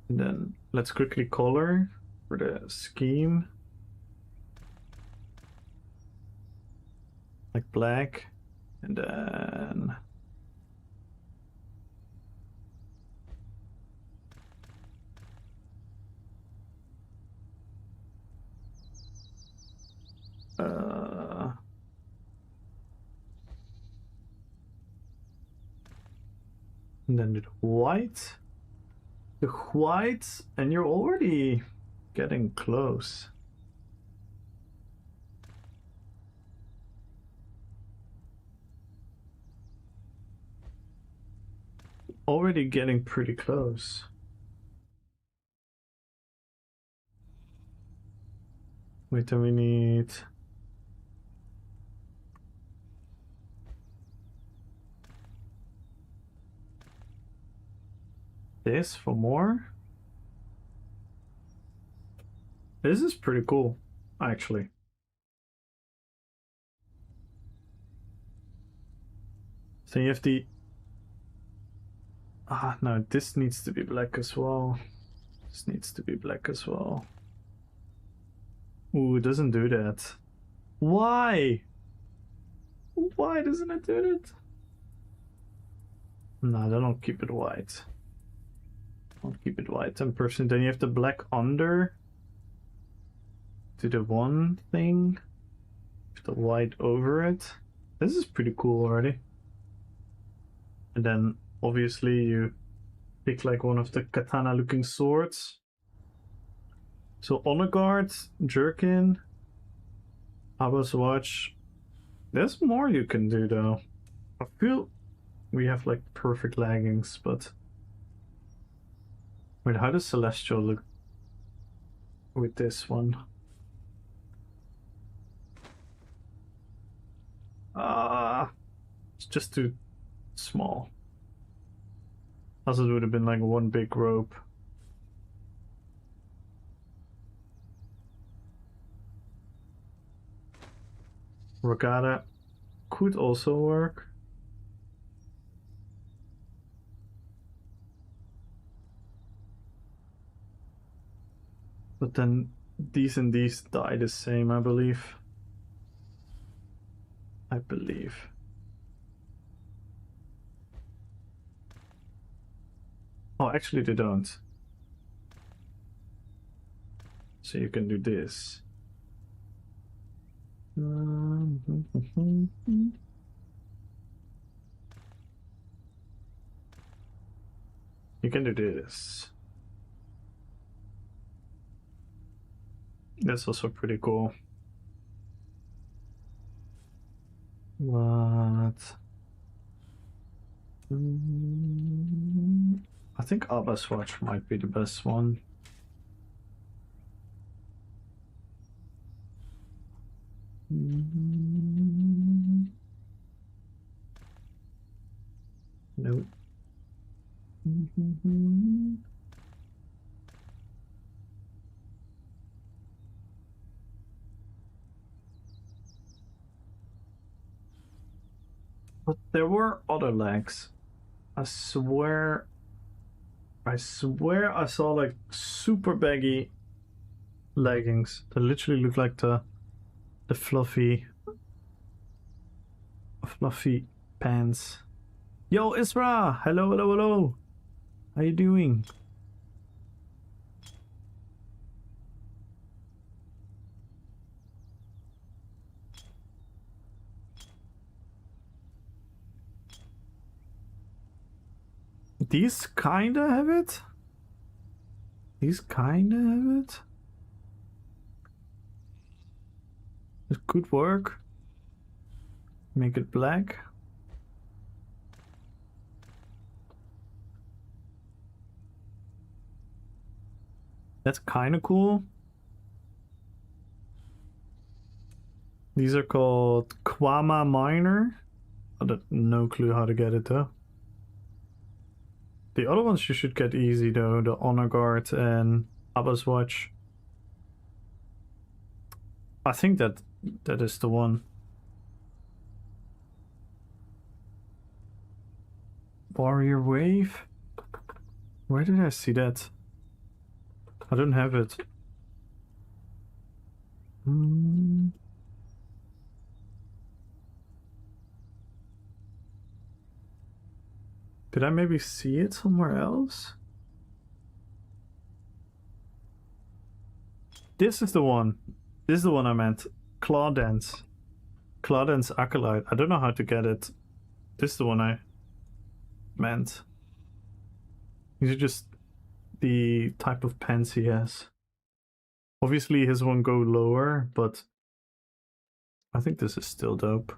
And then let's quickly color for the scheme. Like black. And then and then the white. The white, and you're already getting close. Already getting pretty close. Wait, then we need this for more. This is pretty cool, actually. So you have the... Ah, no, this needs to be black as well. This needs to be black as well. Ooh, it doesn't do that. Why? Why doesn't it do that? No, then I'll keep it white. I'll keep it white 10%. Then you have the black under to the one thing. The white over it. This is pretty cool already. And then obviously you pick like one of the katana looking swords. So honor guard, jerkin, Abba's watch. There's more you can do though. I feel we have like perfect leggings, but wait, how does Celestial look with this one? It's just too small. As it would have been like one big rope. Regatta could also work. But then these and these die the same, I believe. Oh, actually they don't. So you can do this. You can do this. That's also pretty cool. What? I think Abba's watch might be the best one. Nope. But there were other legs. I swear I saw like super baggy leggings that literally look like the fluffy pants. Yo, Isra! Hello, hello, hello! How you doing? These kinda have it? These kinda have it? It could work. Make it black. That's kind of cool. These are called Kwama Minor. I have no clue how to get it though. The other ones you should get easy though, the Honor Guard and Abba's Watch. I think that is the one. Warrior Wave? Where did I see that? I don't have it. Did I maybe see it somewhere else? This is the one. This is the one I meant. Claw Dance. Claw Dance Acolyte. I don't know how to get it. This is the one I meant. These are just the type of pants he has. Obviously his one go lower, but I think this is still dope.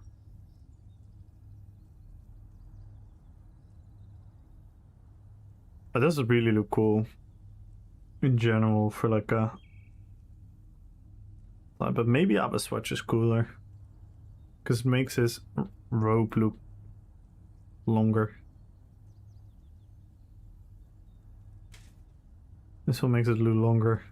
But does really look cool in general for like a... But maybe Abba's Watch is cooler. Because it makes his robe look longer. This one makes it look longer.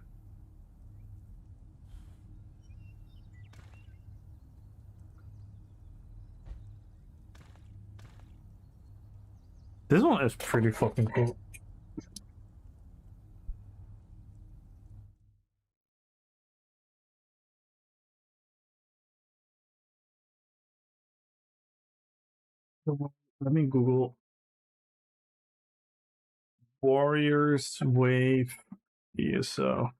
This one is pretty fucking cool. Let me Google Warriors Wave ESO.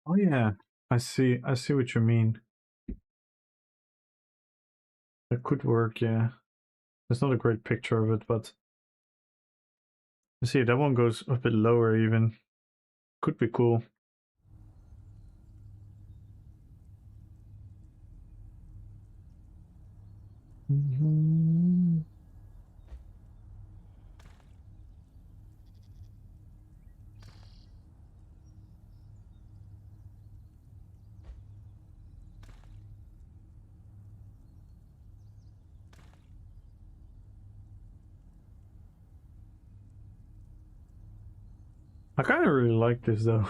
Oh yeah, I see what you mean. That could work, yeah. It's not a great picture of it, but you see that one goes a bit lower even. Could be cool. I kind of really like this though.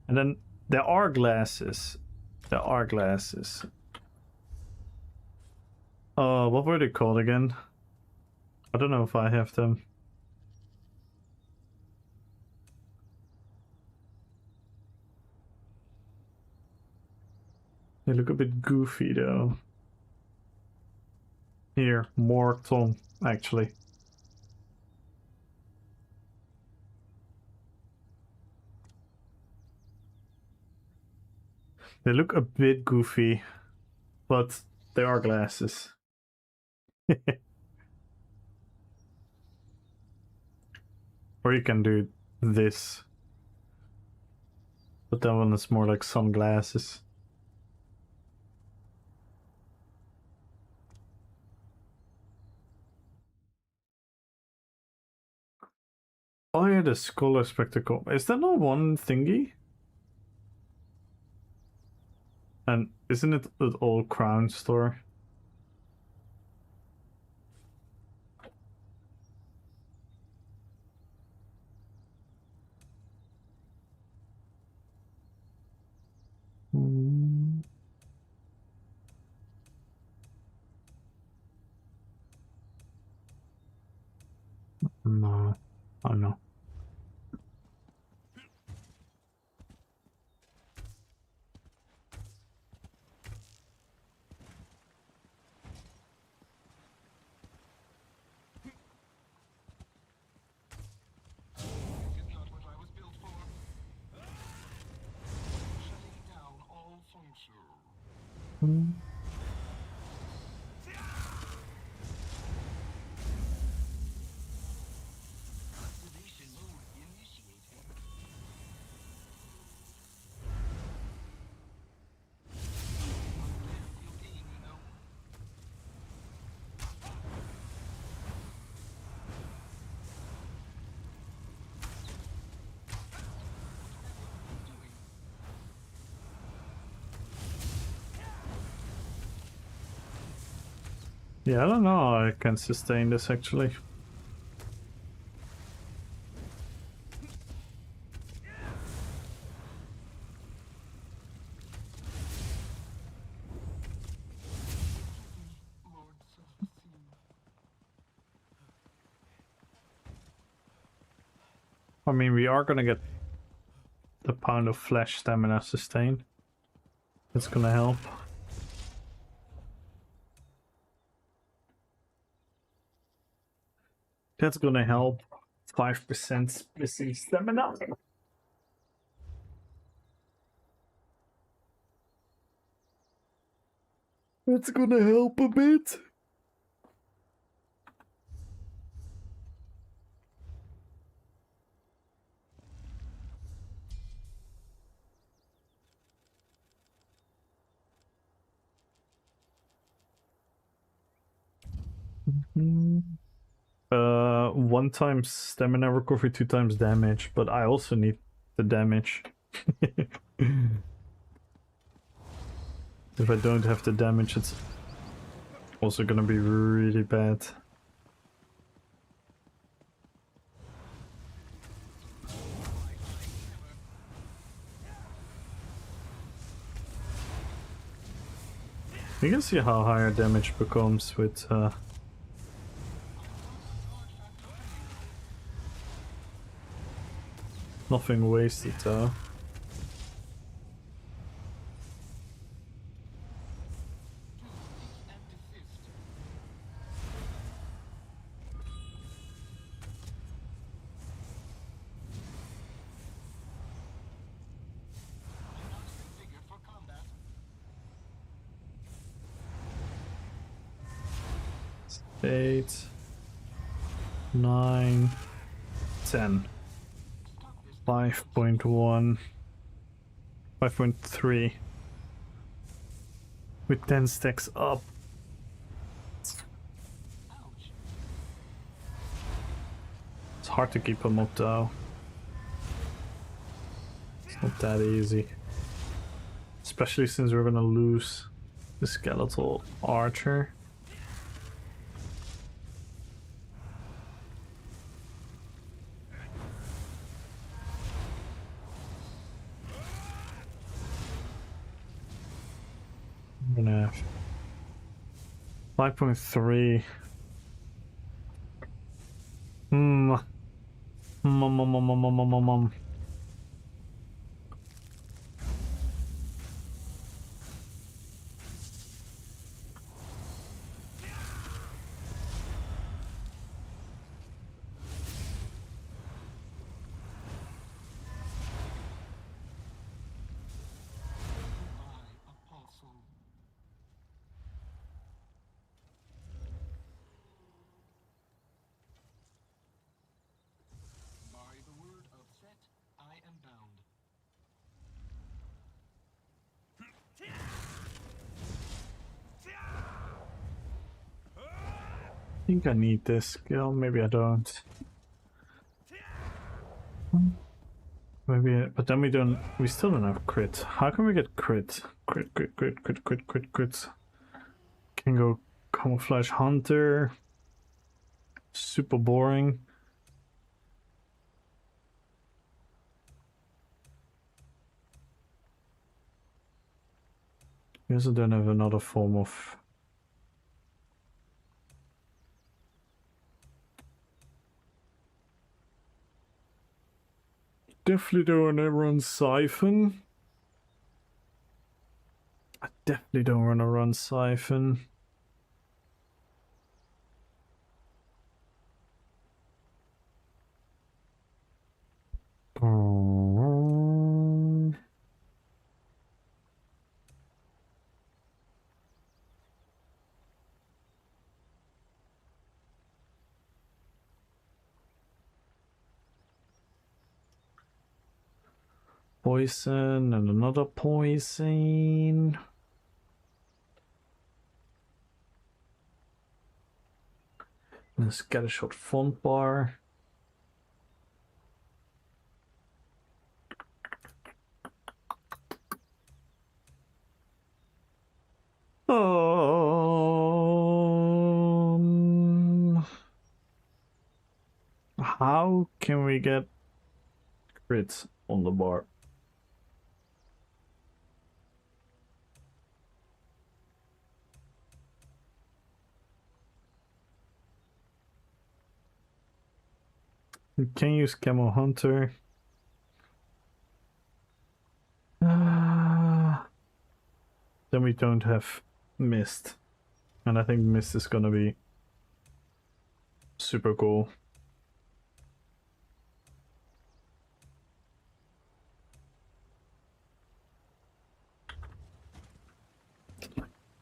And then there are glasses. There are glasses. What were they called again? I don't know if I have them. They look a bit goofy though. Here, Morton, actually. They look a bit goofy, but they are glasses. Or you can do this. But that one is more like sunglasses. Oh yeah, the Scholar Spectacle. Is that not one thingy? And isn't it an old Crown store? No. Oh no. This is not what I was built for. Shutting down all function. Yeah, I don't know how I can sustain this actually. Lords of the sea. I mean, we are gonna get the pound of flesh stamina sustain. That's gonna help. That's gonna help. 5% missing stamina. That's gonna help a bit. One time stamina recovery, 2 times damage, but I also need the damage. If I don't have the damage, it's also gonna be really bad. You can see how higher damage becomes with nothing wasted though. And desist. Configured for combat. 8, 9, 10. 5.1, 5.3 with 10 stacks up. Ouch. It's hard to keep them up though. It's not that easy. Especially since we're gonna lose the skeletal archer. I'm gonna have 5.3. Goodbye, apostle. By the word of Set, I am bound. I think I need this skill, maybe I don't. Maybe, but then we still don't have crit. How can we get crit? Crit. Can go camouflage hunter. Super boring. We also don't have another form of... Definitely don't want to run Siphon. I definitely don't want to run Siphon. Poison and another poison. And a scattershot font bar. Oh. How can we get crits on the bar? We can use Camo Hunter. Then we don't have Mist. And I think Mist is gonna be super cool.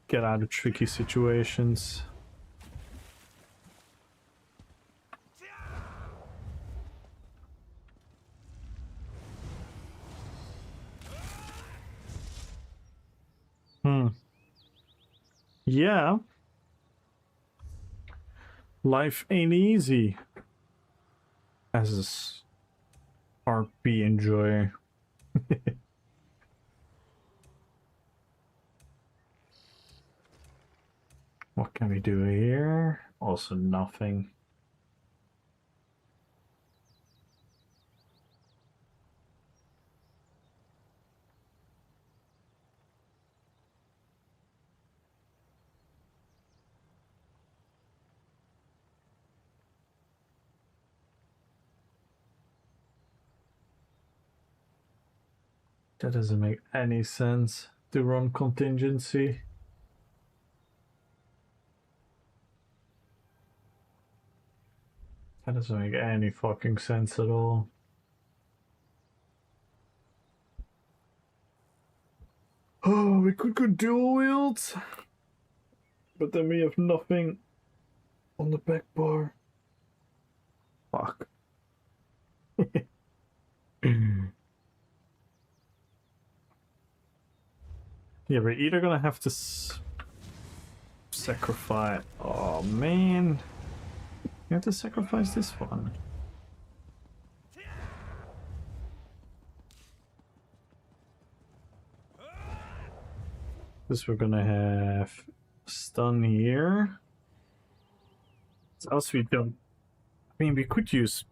Get out of tricky situations. Yeah. Life ain't easy. As a RP enjoyer. What can we do here? Also nothing. That doesn't make any sense to run contingency. That doesn't make any fucking sense at all. Oh, we could go dual wield, but then we have nothing on the back bar. Fuck. Yeah, we're either gonna have to sacrifice. Oh man, you have to sacrifice this one. This we're gonna have stun here. What else we don't? I mean, we could use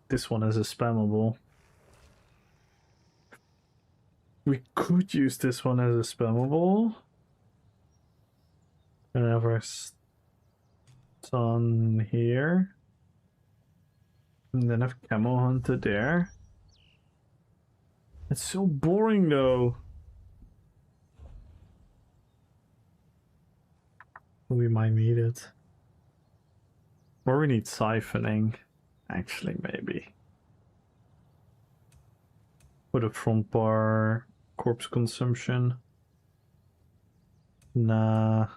this one as a spammable. We could use this one as a spammable. And have our stun here. And then have Camo Hunter there. It's so boring though. We might need it. Or we need siphoning. Actually, maybe. Put a front bar, corpse consumption. Nah.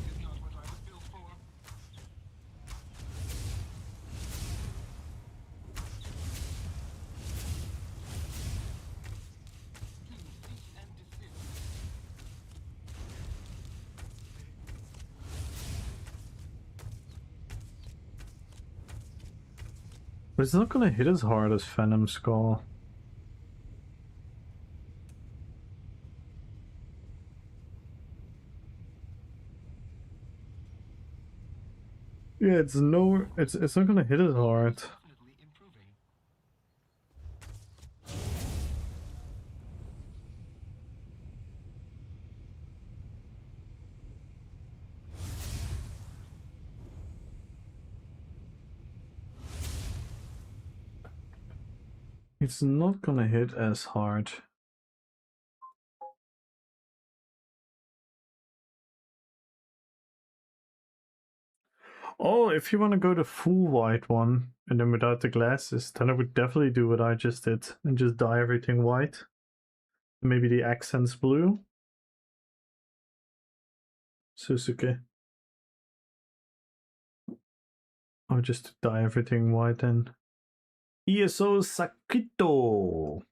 Is not what I was built for. Cease and desist. But it's not gonna hit as hard as Venom Skull. Yeah, it's not gonna hit as hard. Definitely improving. It's not gonna hit as hard. Oh, if you want to go the full white one and then without the glasses, then I would definitely do what I just did and just dye everything white. Maybe the accents blue. Susuke. Or just dye everything white then. ESOxLOTRxWOW.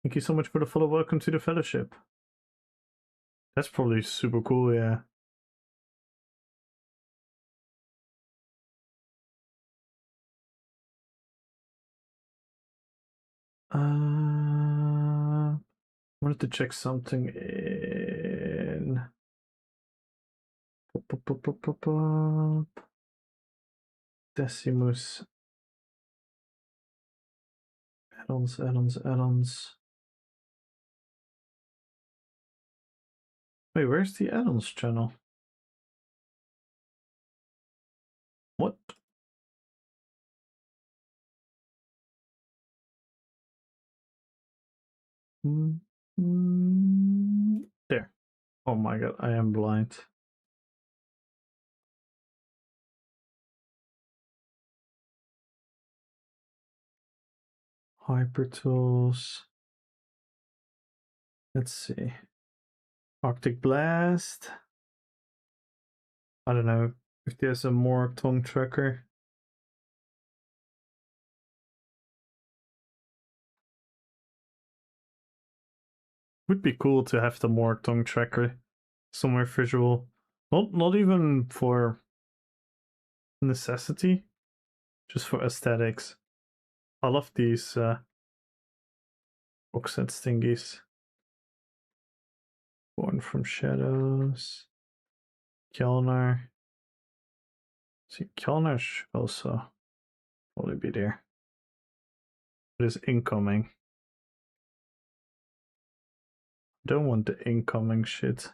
Thank you so much for the follow. Welcome to the fellowship. That's probably super cool, yeah. Wanted to check something in Decimus. Add-ons. Wait, where's the add-ons channel? What? There. Oh my god, I am blind. Hyper tools. Let's see. Arctic Blast. I don't know if there's a more tongue tracker. Would be cool to have the more tongue tracker somewhere visual. Not even for necessity, just for aesthetics. I love these box set thingies. Born from Shadows. Kjolnir. See, Kjolnir should also probably be there. It is incoming. Don't want the incoming shit.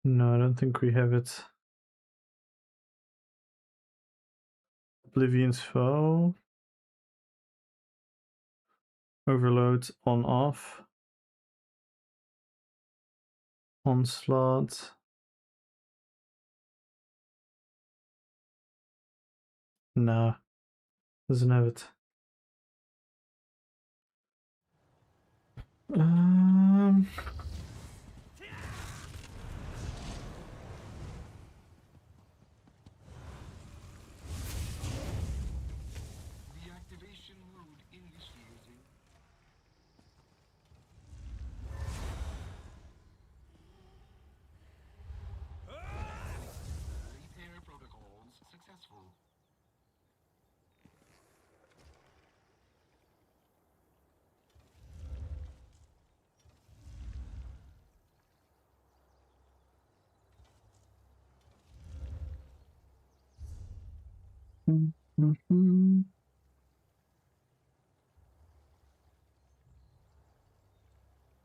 No, I don't think we have it. Oblivion's Foe. Overload on off. Onslaught. No, doesn't have it. Deactivation mode initiating. Repair protocols successful.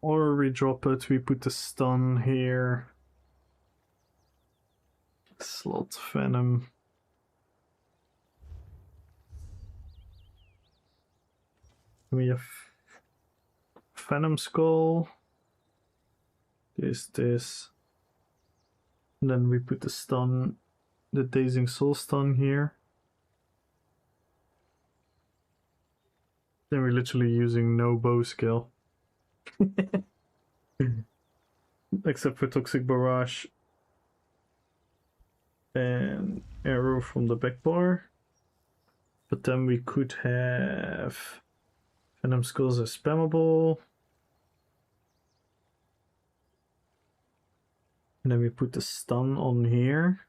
Or we drop it, we put the stun here. Slot Venom. We have Venom Skull. This. And then we put the stun, the Dazing Soul stun here. Then we're literally using no bow skill. Except for Toxic Barrage and Arrow from the back bar. But then we could have Venom Skulls as spammable. And then we put the stun on here.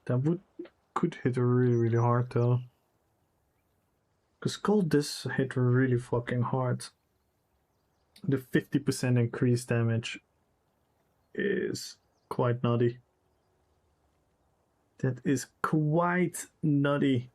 That could hit really hard though. Because Cold this hit really fucking hard. The 50% increased damage is quite nutty. That is quite nutty.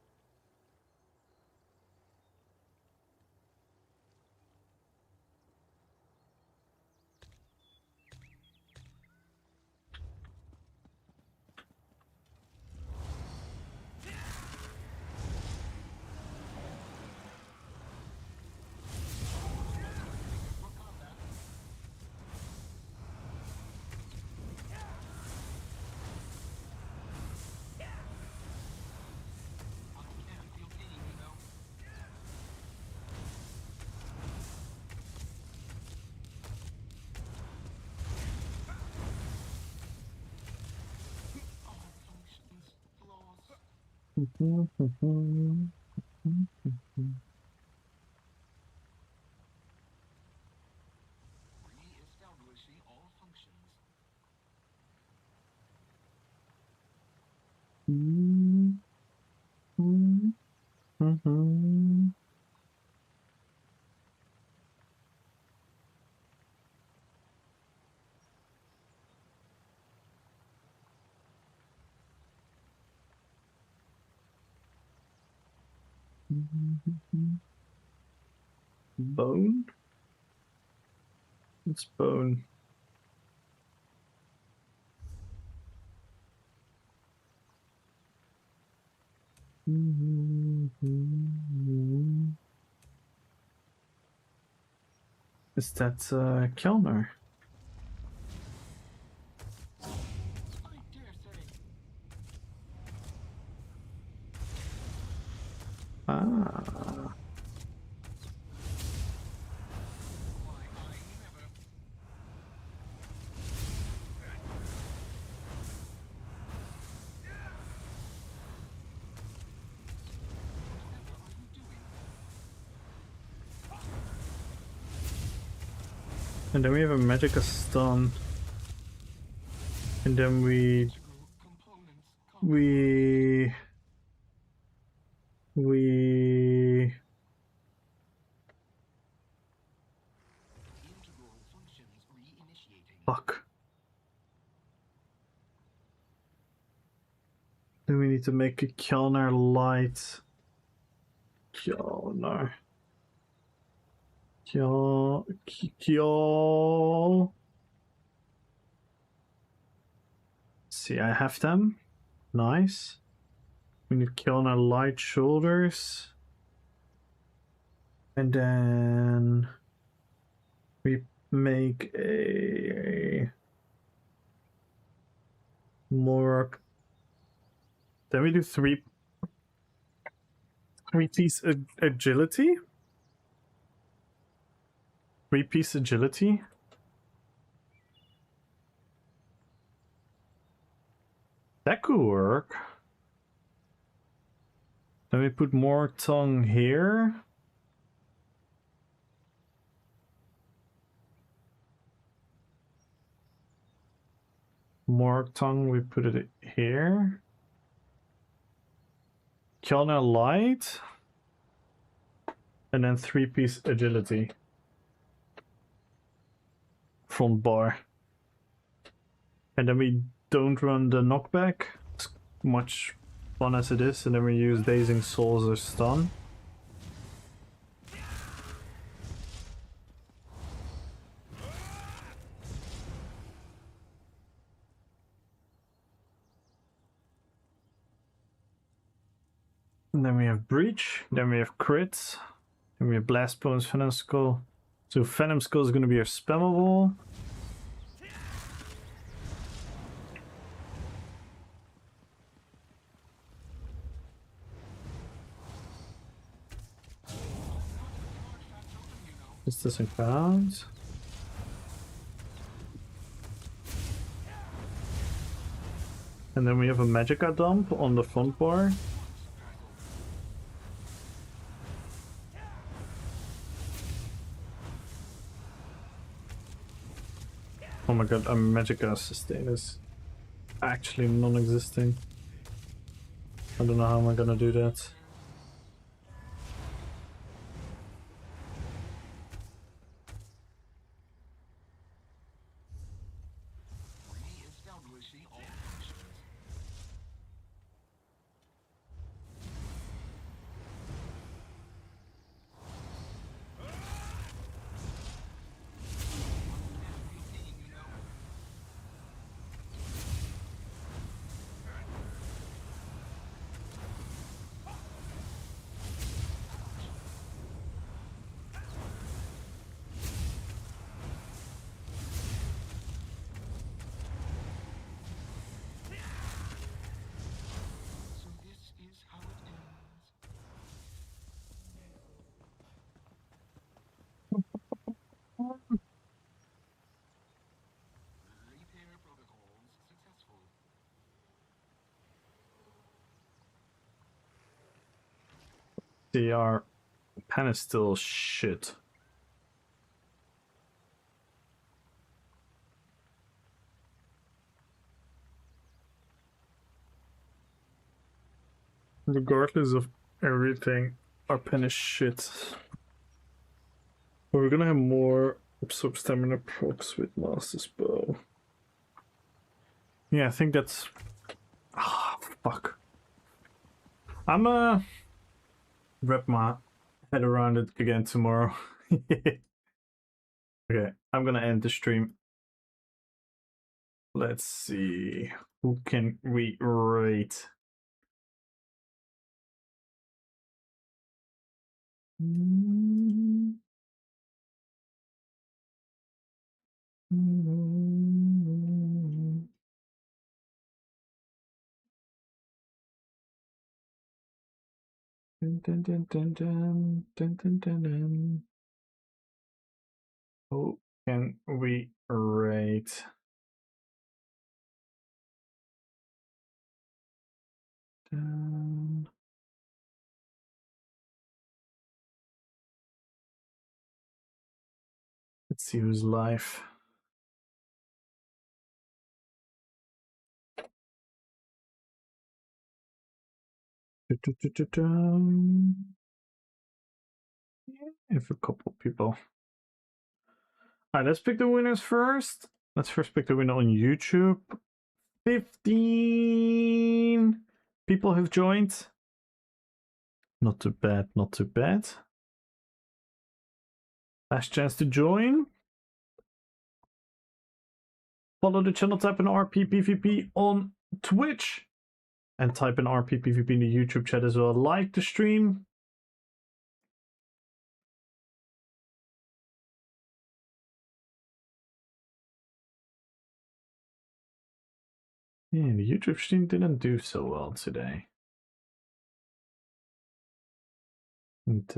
Re-establishing all functions. Bone? It's bone. Is that Kelner? I dare say. Ah. Why, I never. Whatever are you doing? And then we have a Magicka stun. And then we Integral components. Integral functions reinitiating. Fuck. Then we need to make a Kelner light. Kelner. Kyo. See, I have them. Nice. We need Kelner light shoulders. And then we make a more. Then we do three-piece agility. 3-piece agility. That could work. Then we put more tongue here. More tongue, we put it here. Kelner light. And then 3-piece agility. Front bar. And then we don't run the knockback. As much fun as it is. And then we use Dazing Souls as stun. And then we have Breach. Then we have crits. Then we have Blast Bones, Venom Skull. So Venom Skull is going to be our spammable. This doesn't count. And then we have a Magicka dump on the front bar. Oh my god, a Magicka sustain is actually non-existing. I don't know how I'm gonna do that. Re-establishing all functions. Everything, you know. See, our pen is still shit. Regardless of everything, our pen is shit. But we're gonna have more absorb stamina procs with Master's Bow. Yeah, I think that's... Ah, fuck. I'm wrap my head around it again tomorrow. Okay, I'm gonna end the stream. Let's see. Who can we rate? Dun, dun, dun, dun, dun, dun, dun, dun, dun. Who can we rate? Dun. Let's see who's live. Dun. If a couple people. Alright, let's pick the winners first. Let's first pick the winner on YouTube. 15 people have joined. Not too bad, not too bad. Last chance to join. Follow the channel, type in RPPvP on Twitch. And type in RPPvP in the YouTube chat as well. Like the stream. Yeah, the YouTube stream didn't do so well today. And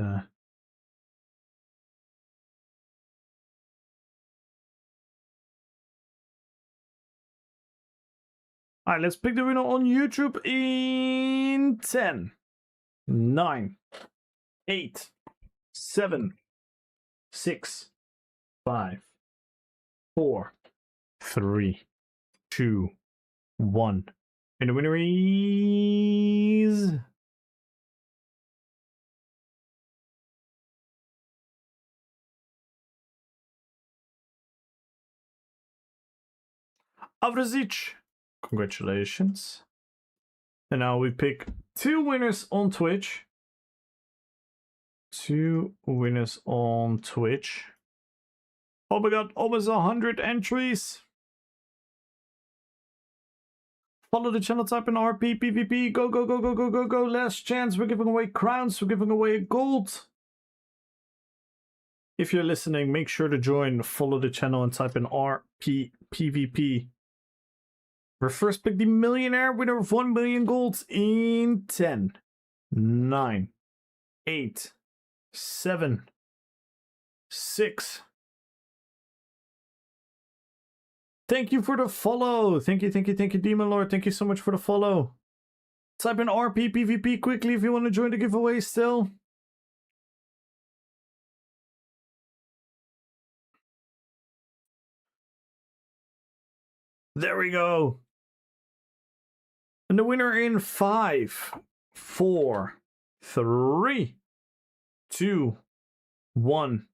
alright, let's pick the winner on YouTube in 10, 9, 8, 7, 6, 5, 4, 3, 2, 1. And the winner is... Avrazic. Congratulations. And now we pick 2 winners on Twitch. 2 winners on Twitch. Oh my god, almost 100 entries. Follow the channel, type in RPPvP. Go, go, go, go, go, go, go. Last chance. We're giving away crowns. We're giving away gold. If you're listening, make sure to join. Follow the channel and type in RPPvP. We're first pick the millionaire winner of 1 million gold in 10, 9, 8, 7, 6. Thank you for the follow. Thank you, Demon Lord. Thank you so much for the follow. Type in RPPvP quickly if you want to join the giveaway still. There we go. And the winner in 5, 4, 3, 2, 1.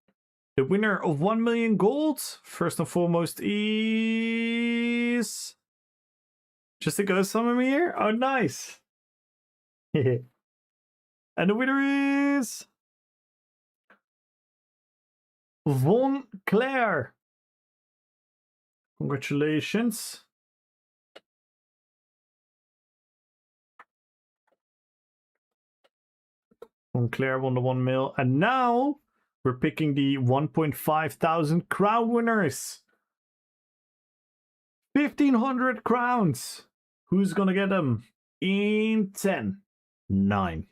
The winner of 1 million gold, first and foremost, is... Just a ghost summon me here? Oh, nice. And the winner is... Von Claire. Congratulations. Von Claire won the 1 mil. And now we're picking the 1.5 thousand crown winners. 1,500 crowns. Who's gonna get them? In 10, 9,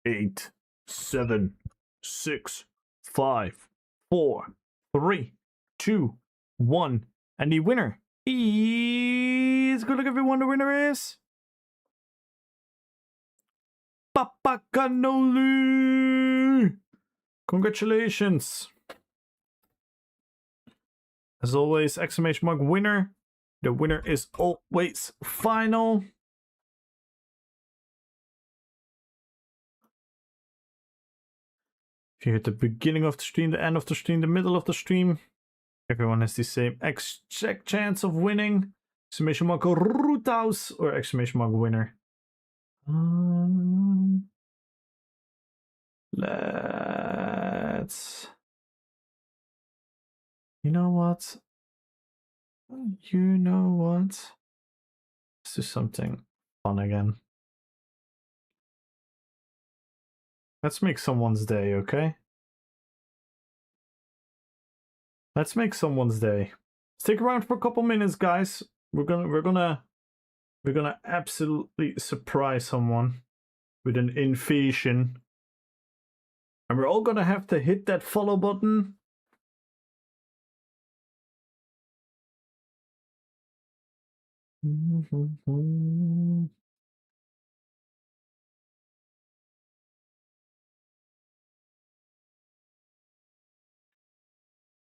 8, 7, 6, 5, 4, 3, 2, 1. And the winner is... Good luck everyone, the winner is... Papakanolu! Congratulations! As always, exclamation mark winner. The winner is always final. If you hit the beginning of the stream, the end of the stream, the middle of the stream, everyone has the same exact chance of winning. Exclamation mark Roothouse or exclamation mark winner. Let's... You know what? Let's do something fun again. Let's make someone's day, okay? Let's make someone's day. Stick around for a couple minutes, guys. We're gonna absolutely surprise someone with an invasion. And we're all gonna have to hit that follow button.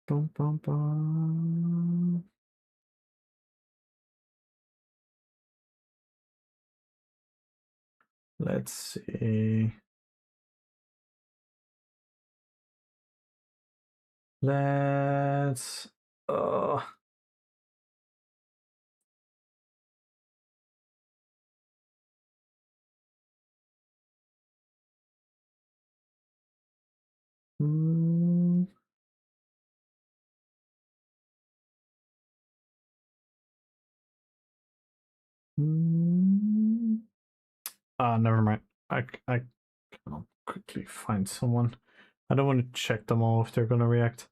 Bum, bum, bum. Let's see. Let's never mind. I can quickly find someone. I don't want to check them all if they're gonna react.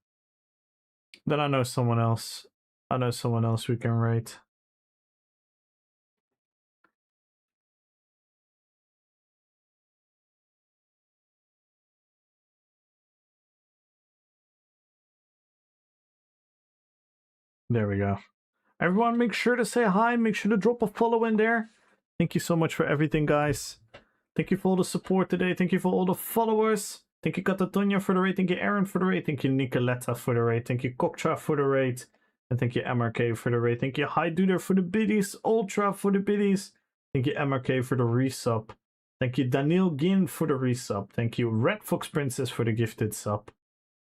Then I know someone else. I know someone else we can rate. There we go. Everyone, make sure to say hi. Make sure to drop a follow in there. Thank you so much for everything, guys. Thank you for all the support today. Thank you for all the followers. Thank you, Katatonia, for the raid. Thank you, Aaron, for the raid. Thank you, Nicoletta, for the raid. Thank you, Kokcha, for the raid. And thank you, MRK, for the raid. Thank you, Hyduder, for the biddies. Ultra, for the biddies. Thank you, MRK, for the resub. Thank you, Daniel Gin, for the resub. Thank you, Red Fox Princess, for the gifted sub.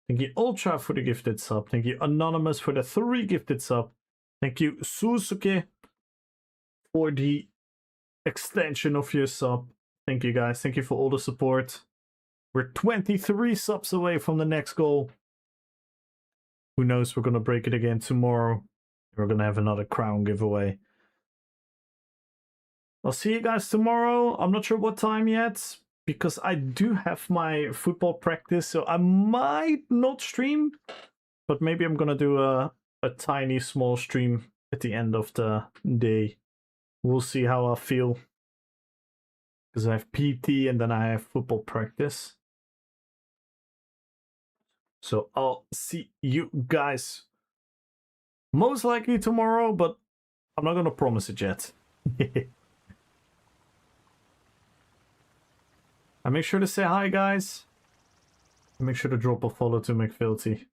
Thank you, Ultra, for the gifted sub. Thank you, Anonymous, for the 3 gifted sub. Thank you, Susuke, for the extension of your sub. Thank you, guys. Thank you for all the support. We're 23 subs away from the next goal. Who knows, we're going to break it again tomorrow. We're going to have another crown giveaway. I'll see you guys tomorrow. I'm not sure what time yet, because I do have my football practice, so I might not stream. But maybe I'm going to do a tiny, small stream at the end of the day. We'll see how I feel. Because I have PT and then I have football practice. So I'll see you guys most likely tomorrow, but I'm not going to promise it yet. And make sure to say hi, guys. And make sure to drop a follow to McFilty.